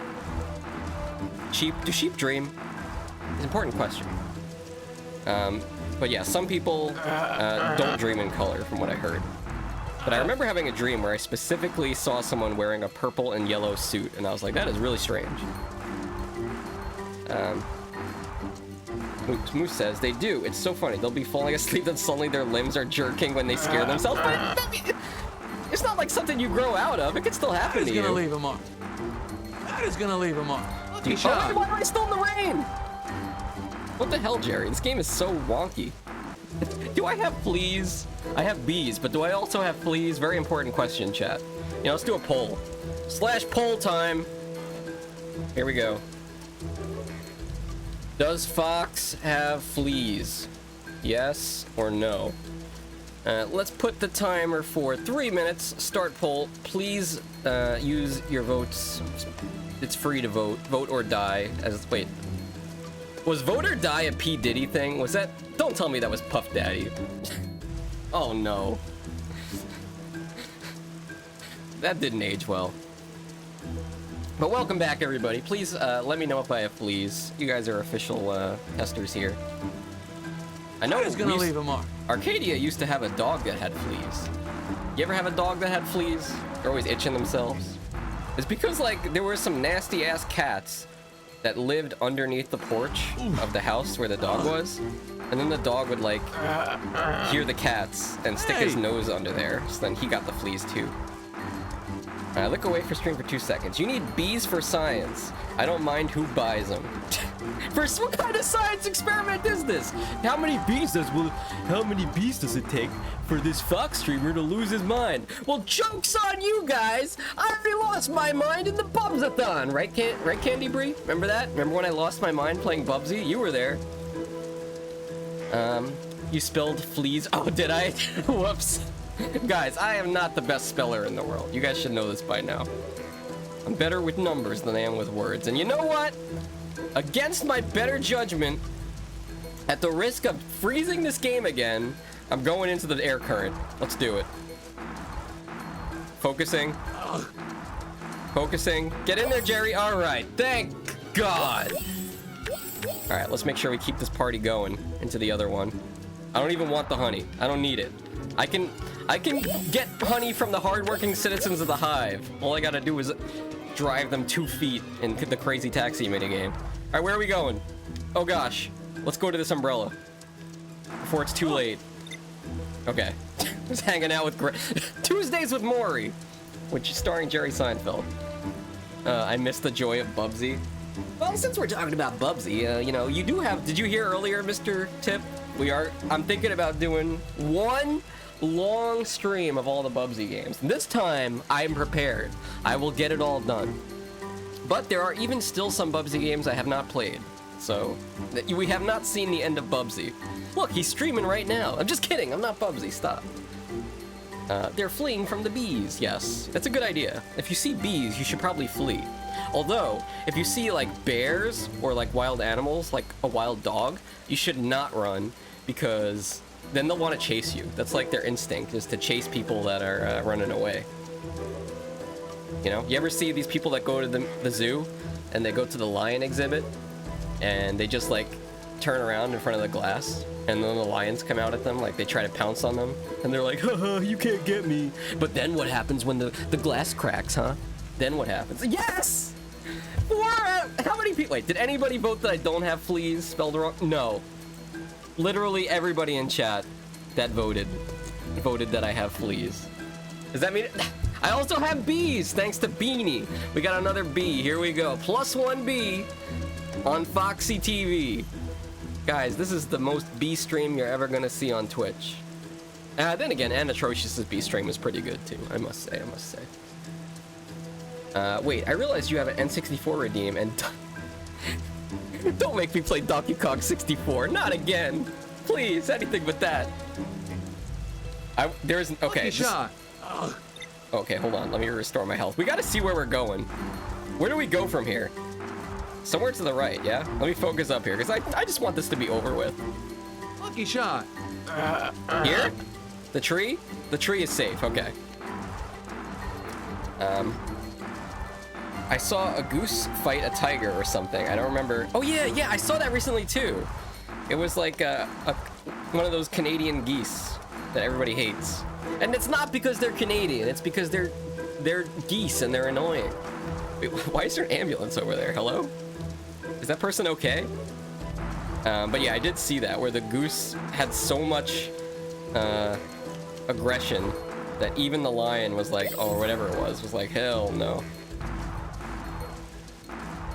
Do sheep dream? It's an important question. But yeah, some people don't dream in color, from what I heard. But I remember having a dream where I specifically saw someone wearing a purple and yellow suit, and I was like, that is really strange. Moose says, they do. It's so funny. They'll be falling asleep and suddenly their limbs are jerking when they scare themselves. But it's not like something you grow out of. It could still happen to you. That is gonna leave a mark. That is gonna leave a mark. Lucky Oh, shot. why am I still in the rain? What the hell, Jerry? This game is so wonky. Do I have fleas? I have bees, but do I also have fleas? Very important question, chat. You know, let's do a poll. / poll time. Here we go. Does Fox have fleas? Yes or no? Let's put the timer for 3 minutes. Start poll. Please use your votes. It's free to vote. Vote or die. Wait. Was vote or die a P. Diddy thing? Was that? Don't tell me that was Puff Daddy. Oh no. That didn't age well. But welcome back, everybody. Please let me know if I have fleas. You guys are official testers here. I know it's gonna leave a mark. Arcadia used to have a dog that had fleas. You ever have a dog that had fleas? They're always itching themselves. It's because, like, there were some nasty ass cats that lived underneath the porch of the house where the dog was, and then the dog would, like, hear the cats and stick his nose under there, so then he got the fleas too. Look away for stream for 2 seconds. You need bees for science. I don't mind who buys them. First, what kind of science experiment is this? How many bees does it take for this Fox streamer to lose his mind? Well, joke's on you guys! I already lost my mind in the Bubsathon, right, Candy Bree? Remember that? Remember when I lost my mind playing Bubsy? You were there. You spelled fleas. Oh, did I? Whoops. Guys, I am not the best speller in the world. You guys should know this by now. I'm better with numbers than I am with words. And you know what? Against my better judgment, at the risk of freezing this game again, I'm going into the air current. Let's do it. Focusing. Focusing. Get in there, Jerry. All right. Thank God. All right, let's make sure we keep this party going into the other one. I don't even want the honey. I don't need it. I can get honey from the hardworking citizens of the Hive. All I gotta do is drive them 2 feet in the crazy taxi minigame. All right, where are we going? Oh gosh, let's go to this umbrella before it's too late. Okay, just hanging out with Tuesdays with Maury, which is starring Jerry Seinfeld. I missed the joy of Bubsy. Well, since we're talking about Bubsy, you know, you do have. Did you hear earlier, Mr. Tip? I'm thinking about doing one long stream of all the Bubsy games. This time, I'm prepared. I will get it all done. But there are even still some Bubsy games I have not played. So, we have not seen the end of Bubsy. Look, he's streaming right now. I'm just kidding. I'm not Bubsy. Stop. They're fleeing from the bees. Yes, that's a good idea. If you see bees, you should probably flee. Although, if you see, like, bears or, like, wild animals, like a wild dog, you should not run because then they'll want to chase you. That's like their instinct, is to chase people that are running away. You know, you ever see these people that go to the zoo and they go to the lion exhibit and they just like turn around in front of the glass and then the lions come out at them, like they try to pounce on them and they're like, haha, you can't get me. But then what happens when the glass cracks, huh? Then what happens? Yes! How many people? Wait, did anybody vote that I don't have fleas spelled wrong? No. Literally everybody in chat that voted that I have fleas. Does that mean I also have bees, thanks to Beanie. We got another bee. Here we go. +1 bee on Foxxy TV. Guys, this is the most bee stream you're ever gonna see on Twitch. Then again, Anatrocious's bee stream is pretty good too, I must say. Wait, I realized you have an N64 redeem and don't make me play Donkey Kong 64. Not again. Please, anything but that. There isn't. Okay. Okay, hold on. Let me restore my health. We gotta see where we're going. Where do we go from here? Somewhere to the right, yeah? Let me focus up here, because I just want this to be over with. Lucky shot. Here? The tree? The tree is safe, okay. I saw a goose fight a tiger or something. I don't remember. Oh yeah, I saw that recently too. It was like one of those Canadian geese that everybody hates. And it's not because they're Canadian, it's because they're geese and they're annoying. Wait, why is there an ambulance over there? Hello? Is that person okay? But yeah, I did see that, where the goose had so much aggression that even the lion was like, oh, whatever it was like, hell no.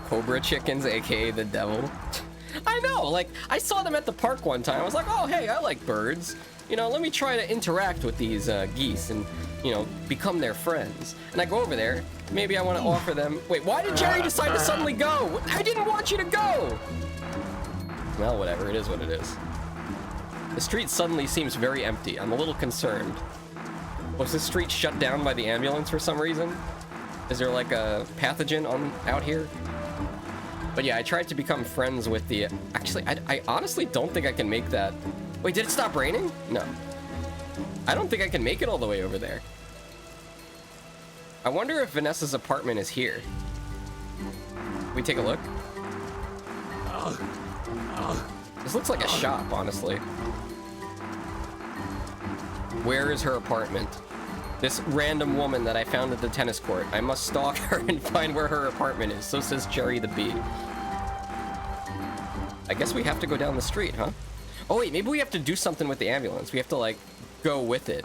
Cobra chickens, aka the devil. I know, like, I saw them at the park one time. I was like, oh, hey, I like birds. You know, let me try to interact with these geese and, you know, become their friends. And I go over there. Maybe I want to offer them... Wait, why did Jerry decide to suddenly go? I didn't want you to go! Well, whatever. It is what it is. The street suddenly seems very empty. I'm a little concerned. Was this street shut down by the ambulance for some reason? Is there, like, a pathogen out here? But yeah, I tried to become friends with the... Actually, I honestly don't think I can make that... Wait, did it stop raining? No. I don't think I can make it all the way over there. I wonder if Vanessa's apartment is here. Can we take a look? This looks like a shop, honestly. Where is her apartment? This random woman that I found at the tennis court. I must stalk her and find where her apartment is. So says Jerry the Bee. I guess we have to go down the street, huh? Oh wait, maybe we have to do something with the ambulance. We have to, like, go with it.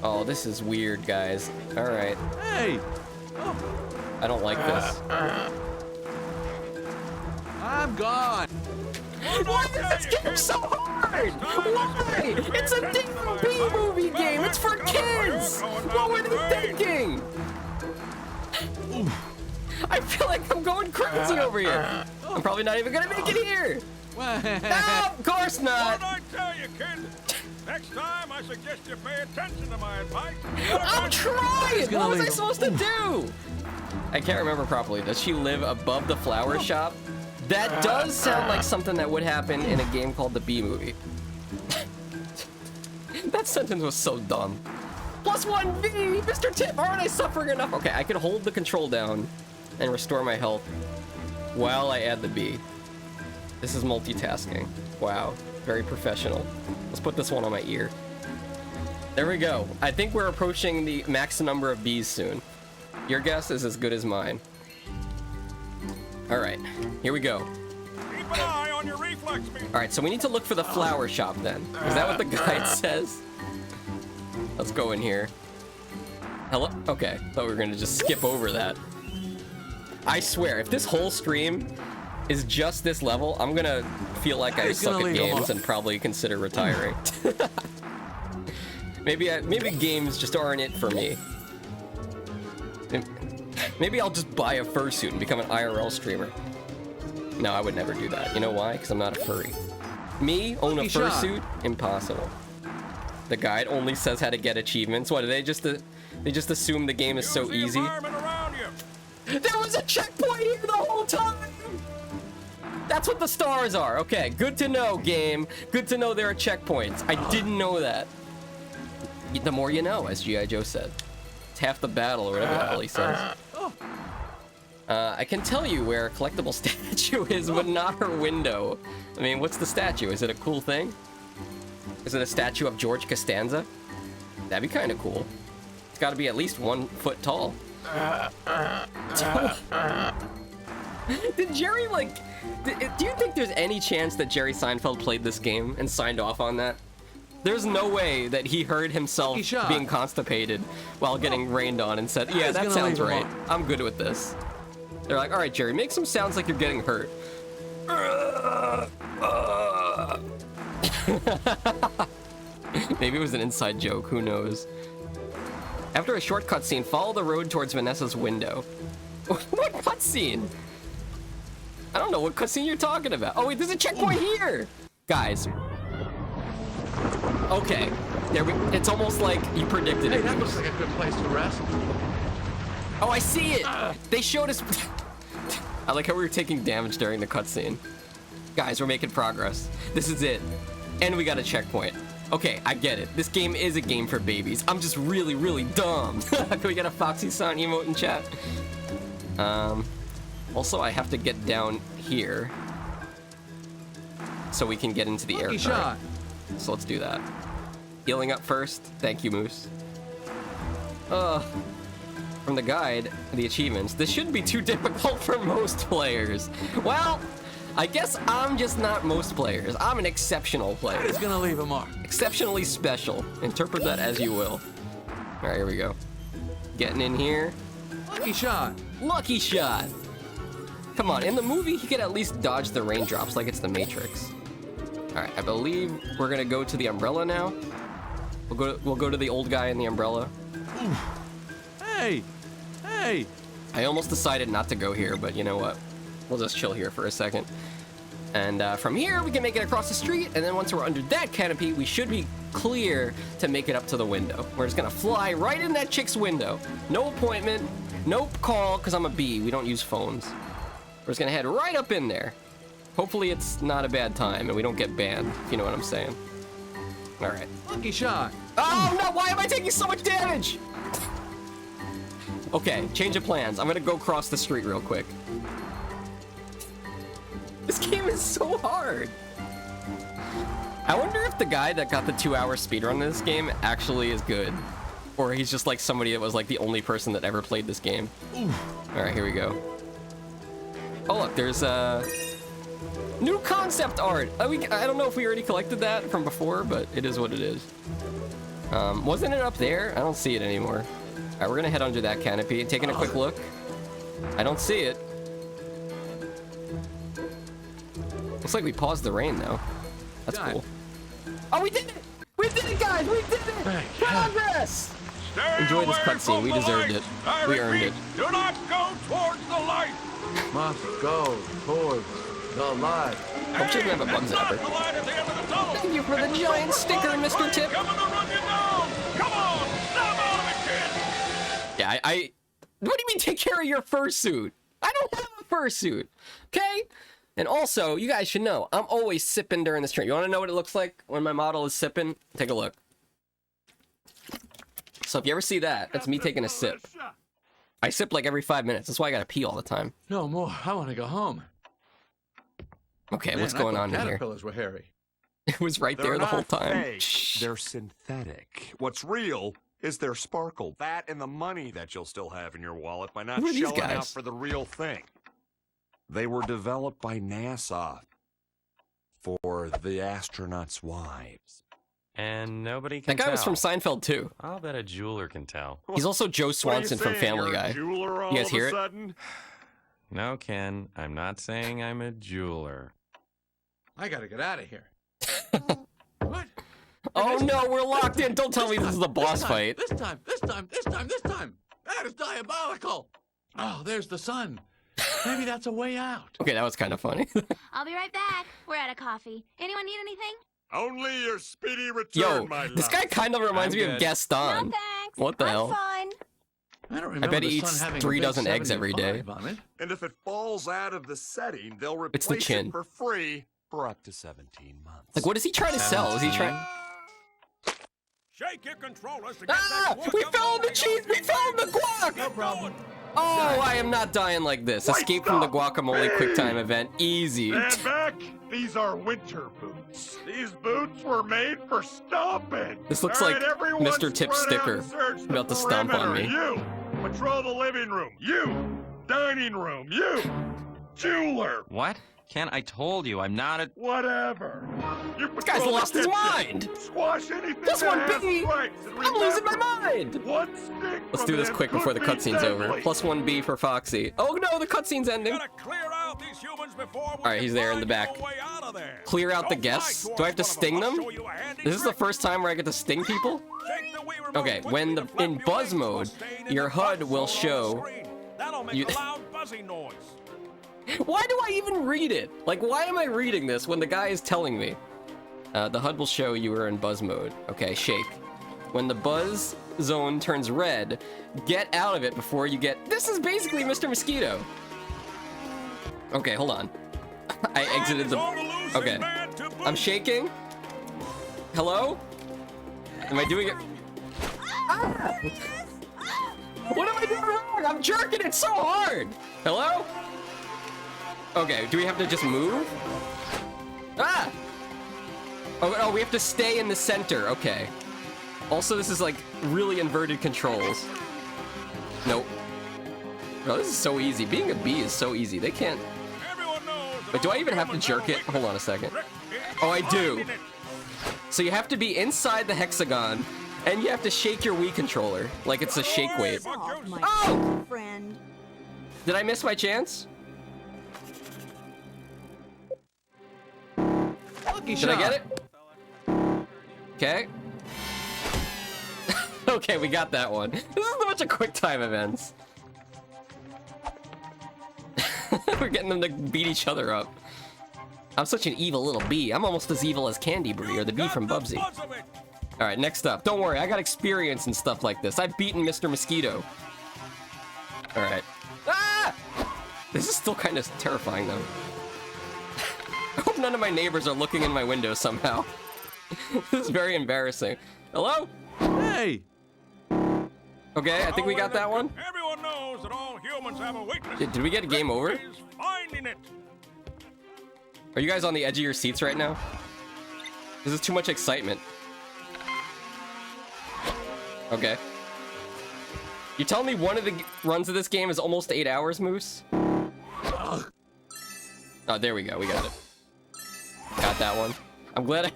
Oh, this is weird, guys. Alright. Hey! I don't like this. I'm gone! Why is this game so hard? Why? It's a damn B-movie game! It's for kids! What were they thinking? I feel like I'm going crazy over here. I'm probably not even gonna make it here. No, of course not. What did I tell you, kid? Next time, I suggest you pay attention to my advice. I'm trying! What was I supposed to do? I can't remember properly. Does she live above the flower shop? That does sound like something that would happen in a game called the B-Movie. That sentence was so dumb. +1 V! Mr. Tip, aren't I suffering enough? Okay, I can hold the control down and restore my health while I add the B. This is multitasking. Wow, very professional. Let's put this one on my ear. There we go. I think we're approaching the max number of Bs soon. Your guess is as good as mine. All right, here we go. Keep an eye on your reflex meter. All right, so we need to look for the flower shop then. Is that what the guide says? Let's go in here. Hello? Okay, thought we were gonna just skip over that. I swear, if this whole stream is just this level, I'm gonna feel like I suck at games and probably consider retiring. Maybe games just aren't it for me. Maybe I'll just buy a fursuit and become an IRL streamer. No, I would never do that. You know why? Because I'm not a furry. Me own a fursuit? Impossible. The guide only says how to get achievements. What, they just assume the game is so easy? There was a checkpoint here the whole time! That's what the stars are. Okay, good to know, game. Good to know there are checkpoints. I didn't know that. The more you know, as G.I. Joe said. It's half the battle, or whatever the hell he says. I can tell you where a collectible statue is, but not her window. I mean, what's the statue? Is it a cool thing? Is it a statue of George Costanza? That'd be kind of cool. It's got to be at least 1 foot tall. Did Jerry, like... Do you think there's any chance that Jerry Seinfeld played this game and signed off on that? There's no way that he heard himself being constipated while getting rained on and said, yeah, that sounds right. I'm good with this. They're like, all right, Jerry, make some sounds like you're getting hurt. Maybe it was an inside joke, who knows? After a short cutscene, follow the road towards Vanessa's window. What cutscene? I don't know what cutscene you're talking about. Oh wait, there's a checkpoint here! Guys. Okay, there we. It's almost like you predicted it. That looks like a good place to rest. Oh, I see it! They showed us... I like how we were taking damage during the cutscene. Guys, we're making progress. This is it. And we got a checkpoint. Okay, I get it. This game is a game for babies. I'm just really, really dumb. Can we get a Foxxy sound emote in chat? Also, I have to get down here so we can get into the air. Right. So let's do that. Healing up first. Thank you, Moose. From the guide, the achievements. This shouldn't be too difficult for most players. Well, I guess I'm just not most players. I'm an exceptional player. It's gonna leave a mark. Exceptionally special. Interpret that as you will. All right, here we go. Getting in here. Lucky shot. Lucky shot. Come on, in the movie, he could at least dodge the raindrops like it's the Matrix. All right, I believe we're gonna go to the umbrella now. We'll go to the old guy in the umbrella. Hey, hey. I almost decided not to go here, but you know what? We'll just chill here for a second. And from here, we can make it across the street, and then once we're under that canopy, we should be clear to make it up to the window. We're just gonna fly right in that chick's window. No appointment, no call, because I'm a bee. We don't use phones. We're just gonna head right up in there. Hopefully it's not a bad time and we don't get banned, if you know what I'm saying. All right. Lucky shot. Oh no, why am I taking so much damage? Okay, change of plans. I'm gonna go cross the street real quick. This game is so hard. I wonder if the guy that got the 2-hour speedrun in this game actually is good. Or he's just like somebody that was like the only person that ever played this game. All right, here we go. Oh look, there's new concept art. I don't know if we already collected that from before, but it is what it is. Wasn't it up there? I don't see it anymore. All right, we're gonna head under that canopy. Taking a quick look. I don't see it. Looks like we paused the rain though. That's cool. Oh, we did it! We did it, guys! We did it! Progress! Enjoy this cutscene. We deserved it. We earned it. Do not go towards the light. Must go towards the light. Hope she doesn't have a bug zapper. Thank you for the giant sticker, Mr. Tip. Come on, snap out of it, kid. Yeah, what do you mean take care of your fursuit? I don't have a fursuit, okay? And also, you guys should know, I'm always sipping during the stream. You want to know what it looks like when my model is sipping? Take a look. So if you ever see that, that's me taking a sip. I sip like every 5 minutes. That's why I gotta pee all the time. No more. I want to go home. Okay, Man, what's going on here? Caterpillars were hairy. It was right there the whole time. Fake. They're synthetic. What's real is their sparkle. That and the money that you'll still have in your wallet by not Who are these shelling out guys? for the real thing. They were developed by NASA for the astronauts' wives. And nobody can That guy tell. was from Seinfeld too. I'll bet a jeweler can tell. He's also Joe Swanson from Family Guy. You guys hear it? No, Ken, I'm not saying I'm a jeweler. I gotta get out of here. What? Oh no, we're locked in. Don't tell me this is the boss fight. This time. That is diabolical. Oh, there's the sun. Maybe that's a way out. Okay, that was kind of funny. I'll be right back. We're out of coffee. Anyone need anything? Only your speedy return, Yo, my this love. guy kind of reminds me of Gaston. No thanks. What the I'm hell? fine. I don't I remember bet he the sun eats having 3 a big dozen eggs every day. 75 on it. And if it falls out of the setting, they'll It's the replace chin. it for free for up to 17 months. Like, what is he trying to sell? Is he trying? Shake your controllers to get Ah! that We found the cheese! We found the guac! No problem. Oh, I am not dying like this. Escape from the guacamole QuickTime event. Easy. Stand back! These are winter boots. These boots were made for stomping. This looks All like right, everyone Mr. Tip's spread out sticker. and search the About to stomp on perimeter. me. You patrol the living room. You dining room. You jeweler. What? Ken, I told you, I'm not a... Whatever. You This guy's patrol the lost his kitchen. mind! Squash anything This that one has big! stripes, and I'm losing my remember, mind! one stick Let's from do this them quick before the could be cutscene's over. deadly. Plus 1B for Foxy. Oh no, the cutscene's ending. Gotta clear out these humans before we Alright, he's there in the back. way out of there. Clear out the Don't guests? fight Do I have to towards sting one of them? I'll show you a handy This is the trick. first time where I get to sting people? Shake the Wii remote Okay, quickly when to flap in your buzz wings to a mode, stain in your the HUD buzz will zone on the show... screen. That'll make you- a loud buzzing noise. Why do I even read it? Like, why am I reading this when the guy is telling me? The HUD will show you are in buzz mode. Okay, shake. When the buzz zone turns red, get out of it before you get... This is basically Mr. Mosquito. Okay, hold on. I exited the... Okay. I'm shaking. Hello? Am I doing it? Ah! What am I doing wrong? I'm jerking it so hard. Hello? Okay, do we have to just move? Ah! Oh, we have to stay in the center. Okay. Also, this is like really inverted controls. Nope. Oh, this is so easy. Being a bee is so easy. They can't... Everyone knows Wait, do I even have to jerk it? Hold on a second. Oh, I do. So you have to be inside the hexagon, and you have to shake your Wii controller like it's a shake weight. Oh! Friend. Did I miss my chance? Did I get it? Okay. Okay, we got that one. This is a bunch of quick time events. We're getting them to beat each other up. I'm such an evil little bee. I'm almost as evil as Candy Brie or the bee from Bubsy. Alright, next up. Don't worry, I got experience and stuff like this. I've beaten Mr. Mosquito. Alright. Ah! This is still kind of terrifying, though. I hope none of my neighbors are looking in my window somehow. This is very embarrassing. Hello? Hey! Okay, I think we got that one. Everyone knows that all humans have a weakness. Did we get a game over? Finding it. Are you guys on the edge of your seats right now? This is too much excitement. Okay. You telling me one of the runs of this game is almost 8 hours, Moose? Oh, there we go. We got it. Got that one. I'm glad I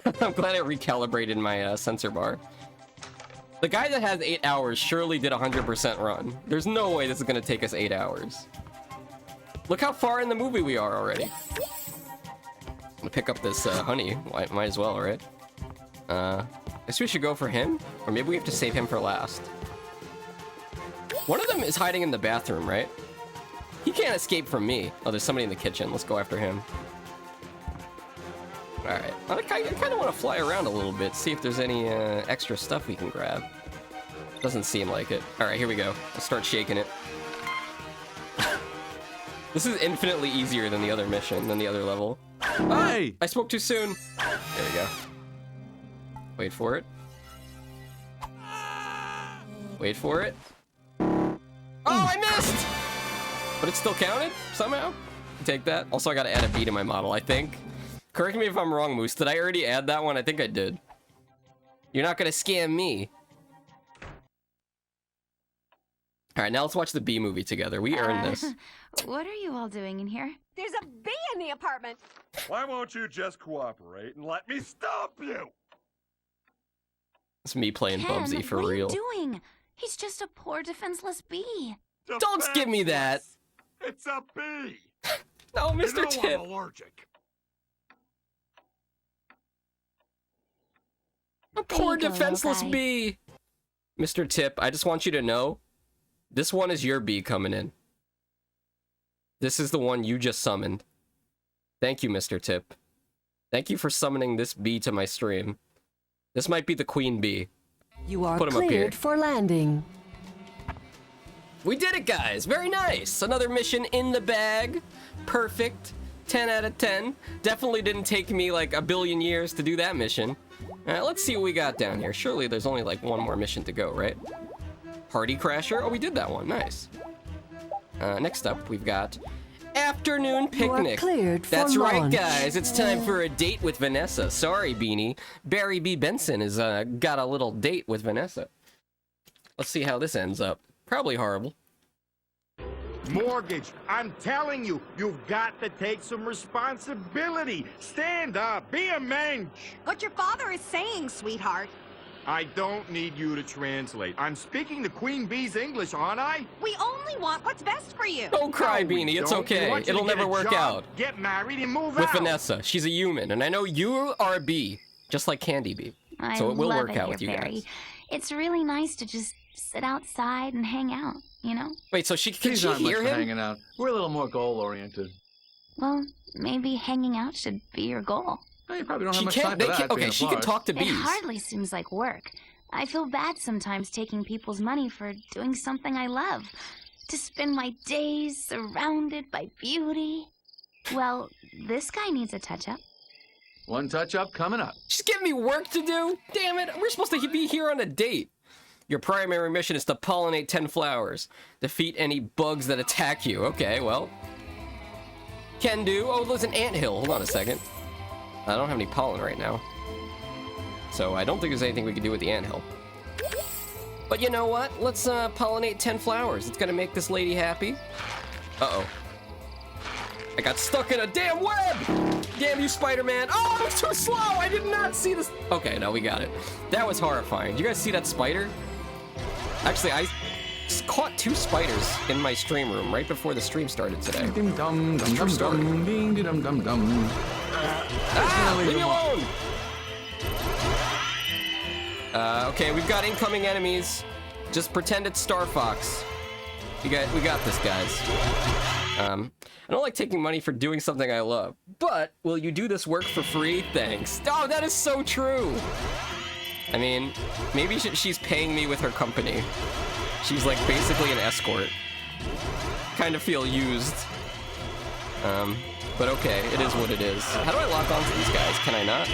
recalibrated my sensor bar. The guy that has 8 hours surely did 100% run. There's no way this is gonna take us 8 hours. Look how far in the movie we are already. I'm gonna pick up this honey. Might as well, right? I guess we should go for him, or maybe we have to save him for last. One of them is hiding in the bathroom, right? He can't escape from me. Oh, there's somebody in the kitchen. Let's go after him. Alright, I kind of want to fly around a little bit, see if there's any extra stuff we can grab. Doesn't seem like it. Alright, here we go. Let's start shaking it. This is infinitely easier than the other mission, than the other level. Hey! I spoke too soon. There we go. Wait for it. Wait for it. Oh, I missed! But it still counted, somehow? Take that. Also, I gotta add a B to my model, I think. Correct me if I'm wrong, Moose. Did I already add that one? I think I did. You're not gonna scam me. Alright, now let's watch the B movie together. We earned this. What are you all doing in here? There's a bee in the apartment. Why won't you just cooperate and let me stop you? It's me playing Bubsy for real. What are you doing? He's just a poor defenseless bee. Don't give me that! It's a bee! No, Mr. You know Tip! I'm allergic. A poor defenseless bee! Mr. Tip, I just want you to know, this one is your bee coming in. This is the one you just summoned. Thank you, Mr. Tip. Thank you for summoning this bee to my stream. This might be the queen bee. You are Put him up here. cleared for landing. We did it, guys! Very nice! Another mission in the bag. Perfect. 10 out of 10. Definitely didn't take me like a billion years to do that mission. Let's see what we got down here. Surely there's only like one more mission to go, right? Party Crasher? Oh, we did that one. Nice. Next up, we've got Afternoon Picnic. That's right, guys. It's time for a date with Vanessa. Sorry, Beanie. Barry B. Benson has got a little date with Vanessa. Let's see how this ends up. Probably horrible. Mortgage, I'm telling you, you've got to take some responsibility. Stand up, be a mensch. What your father is saying, sweetheart. I don't need you to translate. I'm speaking the Queen Bee's English, aren't I? We only want what's best for you. Don't cry, Beanie. It's okay. It'll never work out. Get married and move with out. Vanessa. She's a human, and I know you are a bee, just like Candy Bee. So it will work out with you guys. It's really nice to just sit outside and hang out, you know? Wait, so can she not hear much for him? hanging out. We're a little more goal-oriented. Well, maybe hanging out should be your goal. Oh, you probably don't have much time for that. Okay, she can talk to bees. It hardly seems like work. I feel bad sometimes taking people's money for doing something I love. To spend my days surrounded by beauty. Well, this guy needs a touch-up. One touch-up coming up. She's giving me work to do? Damn it, we're supposed to be here on a date. Your primary mission is to pollinate 10 flowers. Defeat any bugs that attack you. Okay, well. Can do. Oh, there's an anthill. Hold on a second. I don't have any pollen right now. So I don't think there's anything we can do with the anthill. But you know what? Let's pollinate 10 flowers. It's gonna make this lady happy. Uh-oh. I got stuck in a damn web! Damn you, Spider-Man! Oh, I was too slow! I did not see this. Okay, no, we got it. That was horrifying. Did you guys see that spider? Actually, I caught 2 spiders in my stream room right before the stream started today. Ding dum dum dum dum ding dum dum dum. Leave me alone! Okay, we've got incoming enemies. Just pretend it's Star Fox. We got this, guys. I don't like taking money for doing something I love, but will you do this work for free? Thanks. Oh, that is so true. I mean, maybe she's paying me with her company. She's like basically an escort. Kind of feel used. But okay, it is what it is. How do I lock onto these guys? Can I not?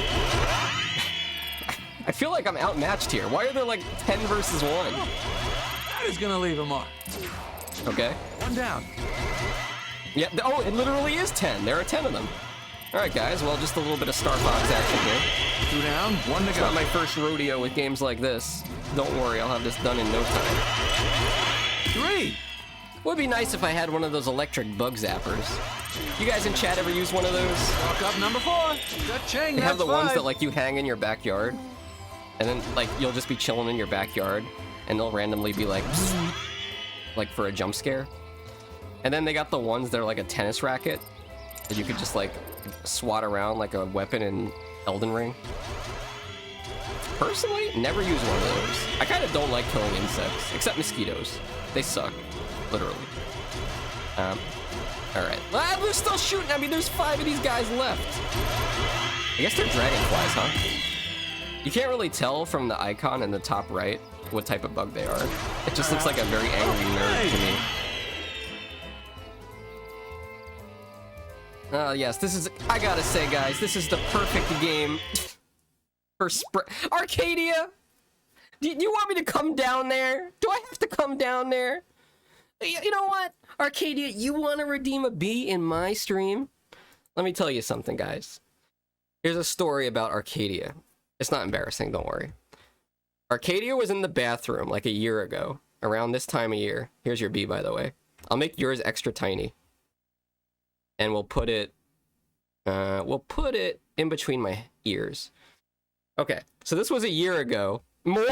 I feel like I'm outmatched here. Why are there like 10 versus 1? That is gonna leave a mark. Okay. 1 down. Yeah, oh, it literally is 10. There are 10 of them. All right, guys. Well, just a little bit of Star Fox action here. 2 down, 1 to It's go. not my first rodeo with games like this. Don't worry, I'll have this done in no time. 3. Would be nice if I had one of those electric bug zappers. You guys in chat ever use one of those? Walk up number 4. Cha-ching, They have the that's ones 5. that like you hang in your backyard, and then like you'll just be chilling in your backyard, and they'll randomly be like for a jump scare. And then they got the ones that are like a tennis racket that you could just like swat around like a weapon in Elden Ring. Personally, never use one of those. I kind of don't like killing insects, except mosquitoes. They suck, literally. All right. Ah, they're still shooting. I mean, there's 5 of these guys left. I guess they're dragonflies, huh? You can't really tell from the icon in the top right what type of bug they are. It just looks like a very angry nerd to me. Yes, this is, I gotta say, guys, this is the perfect game for Arcadia! Do you want me to come down there? Do I have to come down there? You know what? Arcadia, you want to redeem a bee in my stream? Let me tell you something, guys. Here's a story about Arcadia. It's not embarrassing, don't worry. Arcadia was in the bathroom like a year ago, around this time of year. Here's your bee, by the way. I'll make yours extra tiny. And we'll put it in between my ears. Okay, so this was a year ago. More?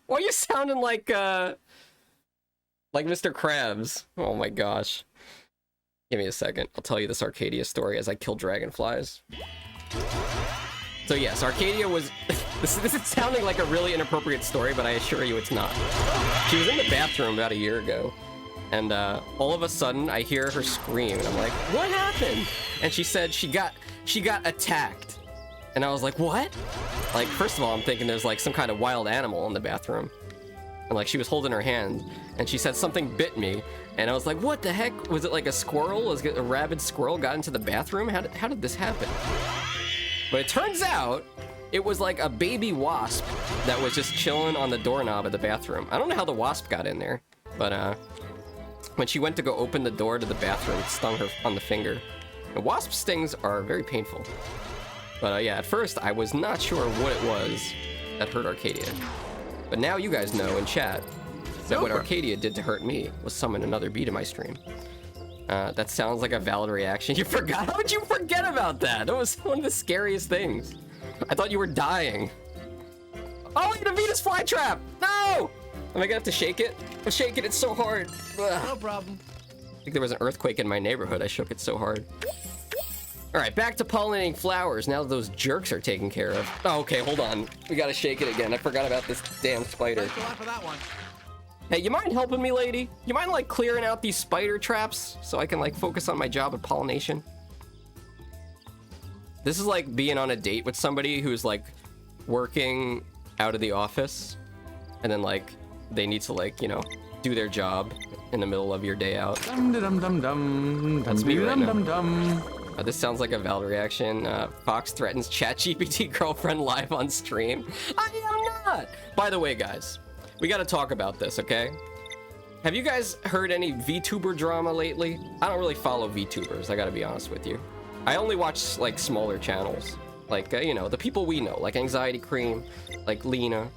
Why are you sounding like Mr. Krabs? Oh my gosh. Give me a second. I'll tell you this Arcadia story as I kill dragonflies. So yes, Arcadia was... this is sounding like a really inappropriate story, but I assure you it's not. She was in the bathroom about a year ago. And all of a sudden, I hear her scream, and I'm like, "What happened?" And she said she got attacked. And I was like, "What?" Like, first of all, I'm thinking there's like some kind of wild animal in the bathroom, and like she was holding her hand, and she said something bit me, and I was like, "What the heck? Was it like a squirrel? Was it a rabid squirrel got into the bathroom? How did this happen?" But it turns out it was like a baby wasp that was just chilling on the doorknob of the bathroom. I don't know how the wasp got in there, but when she went to go open the door to the bathroom, it stung her on the finger. And wasp stings are very painful. But yeah, at first I was not sure what it was that hurt Arcadia. But now you guys know in chat that what Arcadia did to hurt me was summon another bee to my stream. That sounds like a valid reaction. You forgot? How would you forget about that? That was one of the scariest things. I thought you were dying. Oh, wait, a Venus flytrap! No! Am I gonna have to shake it? I'm shaking it so hard. Ugh. No problem. I think there was an earthquake in my neighborhood. I shook it so hard. All right, back to pollinating flowers. Now that those jerks are taken care of. Oh, okay, hold on. We gotta shake it again. I forgot about this damn spider. Thanks a lot for that one. Hey, you mind helping me, lady? You mind, like, clearing out these spider traps so I can, like, focus on my job of pollination? This is like being on a date with somebody who's, like, working out of the office, and then, like, they need to, like, you know, do their job in the middle of your day out. That's me right now. This sounds like a valid reaction. Fox threatens ChatGPT girlfriend live on stream. I am not! By the way, guys, we gotta talk about this, okay? Have you guys heard any VTuber drama lately? I don't really follow VTubers, I gotta be honest with you. I only watch, like, smaller channels. Like, you know, the people we know, like Anxiety Cream, like Lena.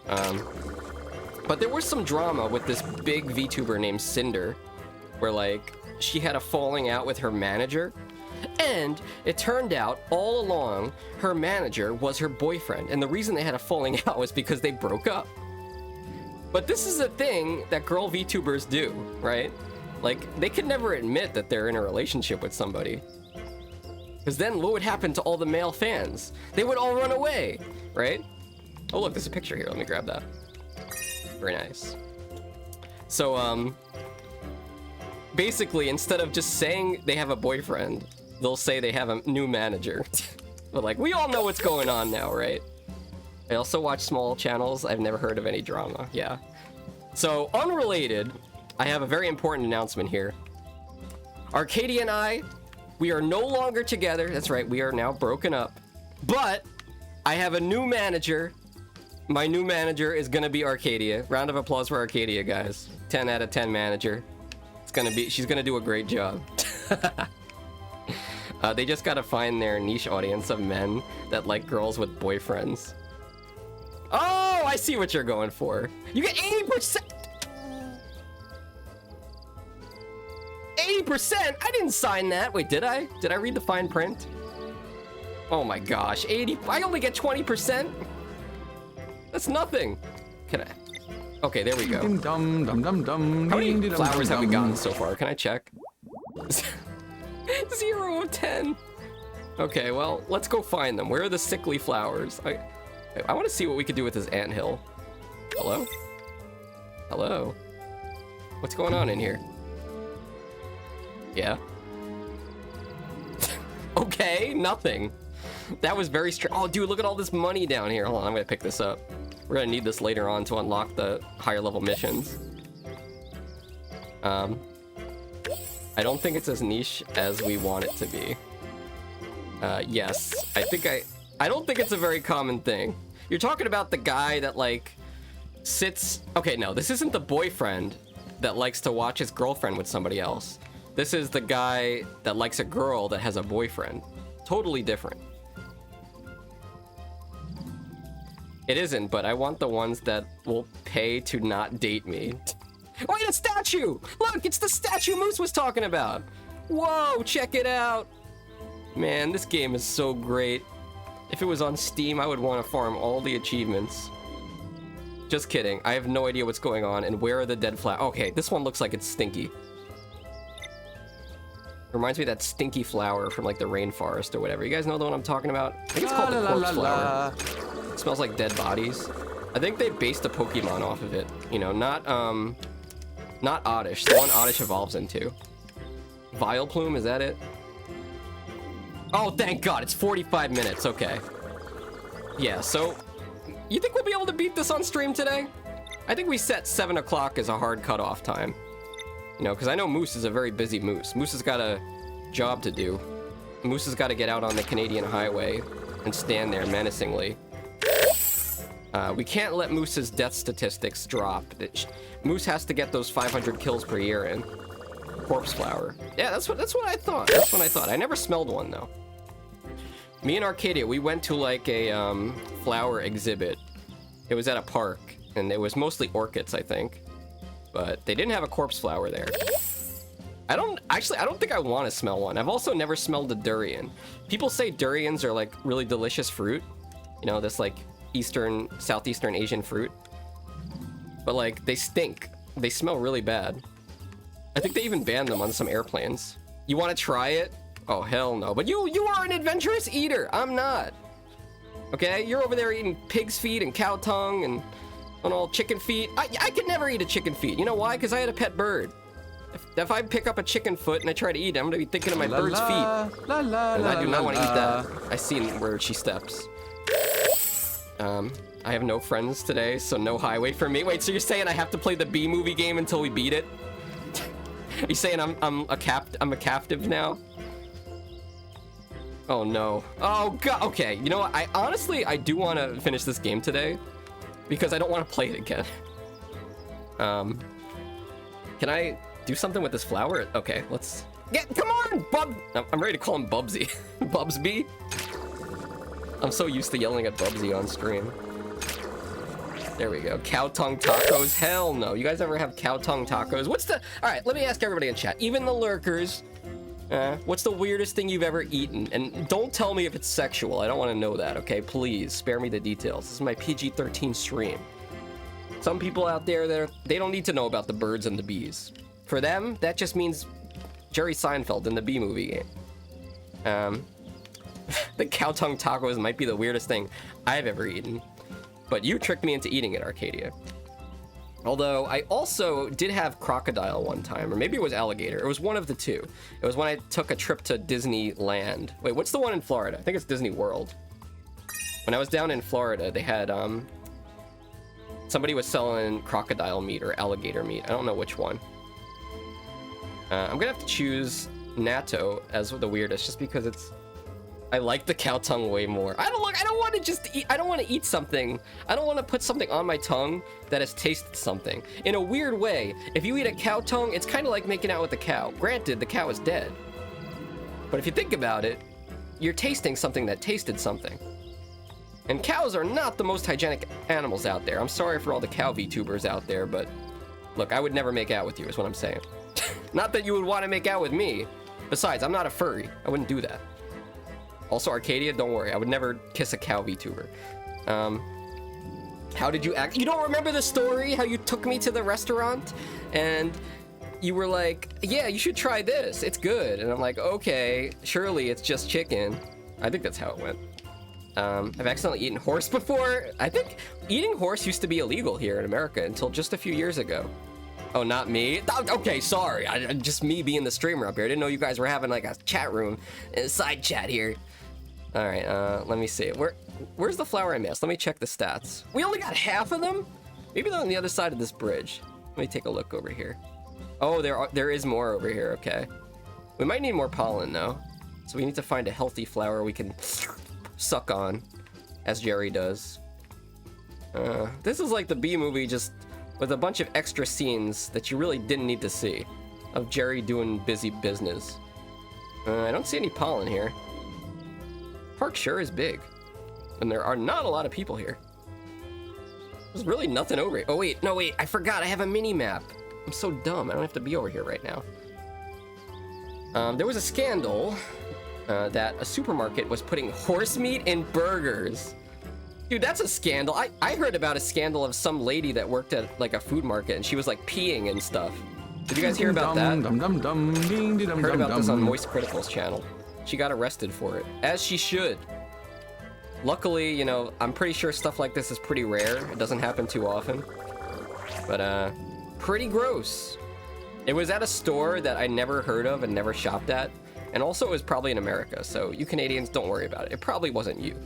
But there was some drama with this big VTuber named Cinder, where, like, she had a falling out with her manager. And it turned out all along her manager was her boyfriend. And the reason they had a falling out was because they broke up. But this is a thing that girl VTubers do, right? Like, they could never admit that they're in a relationship with somebody. Because then what would happen to all the male fans? They would all run away, right? Oh, look, there's a picture here. Let me grab that. Very nice. So, basically, instead of just saying they have a boyfriend, they'll say they have a new manager. But, like, we all know what's going on now, right? I also watch small channels. I've never heard of any drama. Yeah. So, unrelated, I have a very important announcement here. Arcadia and I, we are no longer together. That's right, we are now broken up. But I have a new manager. My new manager is gonna be Arcadia. Round of applause for Arcadia, guys. 10 out of 10 manager. She's gonna do a great job. They just gotta find their niche audience of men that like girls with boyfriends. Oh, I see what you're going for. You get 80%. 80%? I didn't sign that. Wait, did I? Did I read the fine print? Oh my gosh, 80. I only get 20%. That's nothing. Can I? Okay, there we go. How many flowers have we gotten so far? Can I check? 0 of 10. Okay, well, let's go find them. Where are the sickly flowers? I want to see what we could do with this anthill. Hello? Hello? What's going on in here? Yeah? Okay, nothing. That was very strange. Oh, dude, look at all this money down here. Hold on, I'm gonna pick this up. We're gonna need this later on to unlock the higher level missions. I don't think it's as niche as we want it to be. Yes, I don't think it's a very common thing. You're talking about the guy that, like, sits... Okay, no, this isn't the boyfriend that likes to watch his girlfriend with somebody else. This is the guy that likes a girl that has a boyfriend. Totally different. It isn't, but I want the ones that will pay to not date me. Wait, a statue! Look, it's the statue Moose was talking about! Whoa, check it out! Man, this game is so great. If it was on Steam, I would want to farm all the achievements. Just kidding. I have no idea what's going on, and where are the dead flowers? Okay, this one looks like it's stinky. Reminds me of that stinky flower from, like, the rainforest or whatever. You guys know the one I'm talking about? I think it's called the corpse flower. It smells like dead bodies. I think they based a Pokemon off of it. You know, not Oddish. The one Oddish evolves into. Vileplume, is that it? Oh, thank God, it's 45 minutes, okay. Yeah, so, you think we'll be able to beat this on stream today? I think we set 7 o'clock as a hard cutoff time. You know, because I know Moose is a very busy Moose. Moose has got a job to do. Moose has got to get out on the Canadian highway and stand there menacingly. We can't let Moose's death statistics drop. Moose has to get those 500 kills per year in. Corpse flower. Yeah, that's what I thought. That's what I thought. I never smelled one, though. Me and Arcadia, we went to, like, a flower exhibit. It was at a park, and it was mostly orchids, I think. But they didn't have a corpse flower there. I don't think I want to smell one. I've also never smelled a durian. People say durians are, like, really delicious fruit. You know, this, like, Southeastern Asian fruit. But, like, they stink. They smell really bad. I think they even banned them on some airplanes. You want to try it? Oh, hell no. But you are an adventurous eater. I'm not. Okay? You're over there eating pig's feet and cow tongue and all chicken feet. I could never eat a chicken feet. You know why? Because I had a pet bird. If I pick up a chicken foot and I try to eat it, I'm going to be thinking of my bird's feet. And I do not want to eat that. I see where she steps. I have no friends today, so no highway for me. Wait, so you're saying I have to play the B-movie game until we beat it? Are you saying I'm a captive now? Oh no. Oh god. Okay, you know what? I do want to finish this game today because I don't want to play it again. Can I do something with this flower? Okay, let's come on, Bub. I'm ready to call him Bubsy. Bubsby. I'm so used to yelling at Bubsy on stream. There we go. Cow tongue tacos? Hell no. You guys ever have cow tongue tacos? What's the... Alright, let me ask everybody in chat. Even the lurkers. What's the weirdest thing you've ever eaten? And don't tell me if it's sexual. I don't want to know that, okay? Please, spare me the details. This is my PG-13 stream. Some people out there, they don't need to know about the birds and the bees. For them, that just means Jerry Seinfeld in the Bee Movie game. The cow tongue tacos might be the weirdest thing I've ever eaten. But you tricked me into eating it, Arcadia. Although, I also did have crocodile one time, or maybe it was alligator. It was one of the two. It was when I took a trip to Disneyland. Wait, what's the one in Florida? I think it's Disney World. When I was down in Florida, they had, somebody was selling crocodile meat or alligator meat. I don't know which one. I'm gonna have to choose natto as the weirdest, just because it's... I like the cow tongue way more. I don't want to just eat. I don't want to eat something. I don't want to put something on my tongue that has tasted something. In a weird way, if you eat a cow tongue, it's kind of like making out with a cow. Granted, the cow is dead. But if you think about it, you're tasting something that tasted something. And cows are not the most hygienic animals out there. I'm sorry for all the cow VTubers out there, but look, I would never make out with you, is what I'm saying. Not that you would want to make out with me. Besides, I'm not a furry. I wouldn't do that. Also, Arcadia, don't worry. I would never kiss a cow VTuber. How did you act? You don't remember the story? How you took me to the restaurant? And you were like, yeah, you should try this. It's good. And I'm like, okay, surely it's just chicken. I think that's how it went. I've accidentally eaten horse before. I think eating horse used to be illegal here in America until just a few years ago. Oh, not me? Okay, sorry. Just me being the streamer up here. I didn't know you guys were having like a chat room, a side chat here. All right, let me see. Where's the flower I missed? Let me check the stats. We only got half of them? Maybe they're on the other side of this bridge. Let me take a look over here. Oh, there is more over here, okay. We might need more pollen, though. So we need to find a healthy flower we can suck on, as Jerry does. This is like the Bee Movie, just with a bunch of extra scenes that you really didn't need to see, of Jerry doing busy business. I don't see any pollen here. Park sure is big, and there are not a lot of people here. There's really nothing over here. Oh wait, no wait, I forgot I have a mini map. I'm so dumb, I don't have to be over here right now. There was a scandal that a supermarket was putting horse meat in burgers. Dude, that's a scandal. I heard about a scandal of some lady that worked at like a food market and she was like peeing and stuff. Did you guys hear about that? Heard about this on Moist Critical's channel. She got arrested for it, as she should. Luckily, you know, I'm pretty sure stuff like this is pretty rare. It doesn't happen too often. But, pretty gross. It was at a store that I never heard of and never shopped at. And also it was probably in America, so you Canadians, don't worry about it. It probably wasn't you.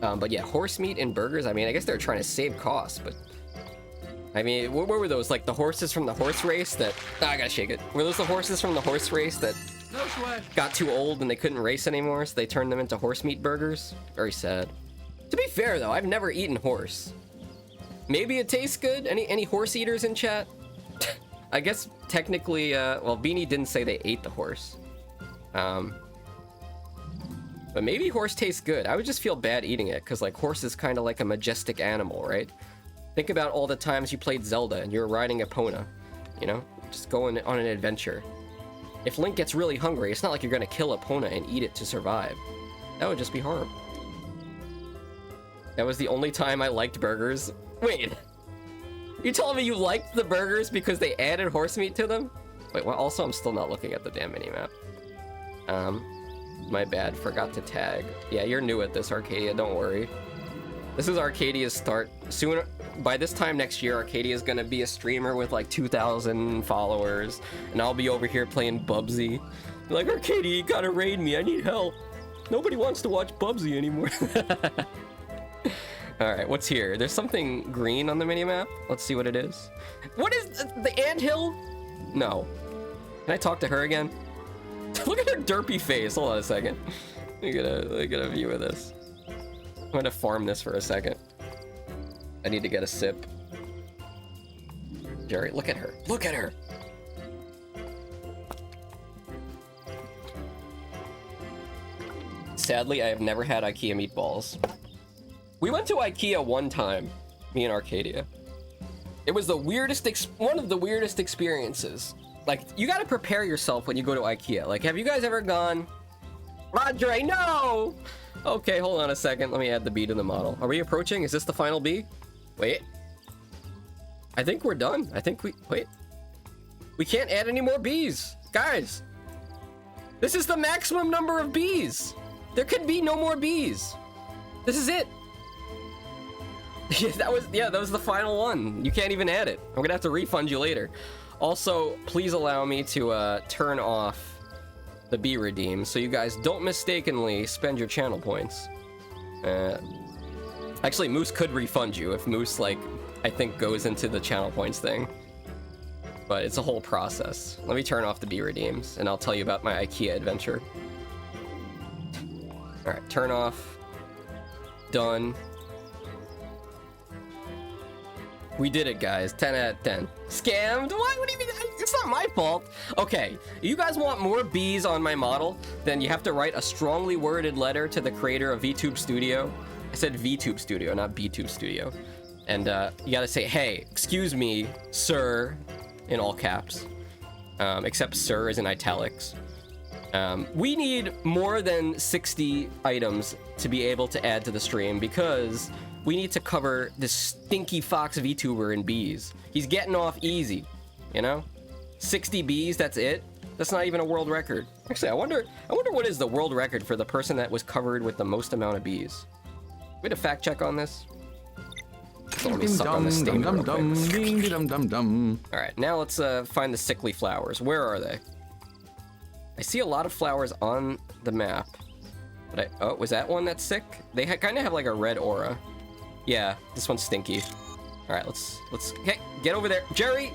But yeah, horse meat in burgers, I mean, I guess they're trying to save costs, but... I mean, what were those? Like the horses from the horse race that... Oh, I gotta shake it. Were those the horses from the horse race that got too old and they couldn't race anymore, so they turned them into horse meat burgers? Very sad. To be fair, though, I've never eaten horse. Maybe it tastes good? Any horse eaters in chat? I guess technically, well, Beanie didn't say they ate the horse. But maybe horse tastes good. I would just feel bad eating it, because like horse is kind of like a majestic animal, right? Think about all the times you played Zelda and you were riding Epona, you know? Just going on an adventure. If Link gets really hungry, it's not like you're gonna kill Epona and eat it to survive. That would just be horrible. That was the only time I liked burgers. Wait, you telling me you liked the burgers because they added horse meat to them? Wait, well, also I'm still not looking at the damn minimap. My bad, forgot to tag. Yeah, you're new at this, Arcadia, don't worry. This is Arcadia's start. Soon, by this time next year, Arcadia's gonna be a streamer with like 2,000 followers, and I'll be over here playing Bubsy. Like, Arcadia, you gotta raid me, I need help. Nobody wants to watch Bubsy anymore. Alright, what's here? There's something green on the minimap. Let's see what it is. What is the anthill? No. Can I talk to her again? Look at her derpy face. Hold on a second. Let me get a view of this. I'm gonna farm this for a second. I need to get a sip. Jerry, look at her. Look at her! Sadly, I have never had IKEA meatballs. We went to IKEA one time, me and Arcadia. It was the weirdest, one of the weirdest experiences. Like, you gotta prepare yourself when you go to IKEA. Like, have you guys ever gone? Andre, no! Okay, hold on a second. Let me add the bee to the model. Are we approaching? Is this the final bee? Wait. I think we're done. I think wait. We can't add any more bees. Guys, this is the maximum number of bees. There could be no more bees. This is it. that was the final one. You can't even add it. I'm gonna have to refund you later. Also, please allow me to turn off the bee redeem so you guys don't mistakenly spend your channel points. Actually, Moose could refund you if Moose, like, I think goes into the channel points thing. But it's a whole process. Let me turn off the bee redeems and I'll tell you about my IKEA adventure. Alright, turn off. Done. We did it, guys. 10 out of 10. Scammed? What do you mean? It's not my fault. Okay, you guys want more bees on my model? Then you have to write a strongly worded letter to the creator of Vtube Studio. I said Vtube Studio, not Btube Studio. And you gotta say, hey, excuse me, sir, in all caps. Except sir is in italics. We need more than 60 items to be able to add to the stream because we need to cover this stinky Fox VTuber and bees. He's getting off easy, you know? 60 bees, that's it? That's not even a world record. Actually, I wonder what is the world record for the person that was covered with the most amount of bees. We had a fact check on this. So let me suck on this steam real quick. Alright, now let's find the sickly flowers. Where are they? I see a lot of flowers on the map. But oh, was that one that's sick? They kind of have like a red aura. Yeah, this one's stinky. All right, let's hey, get over there. Jerry!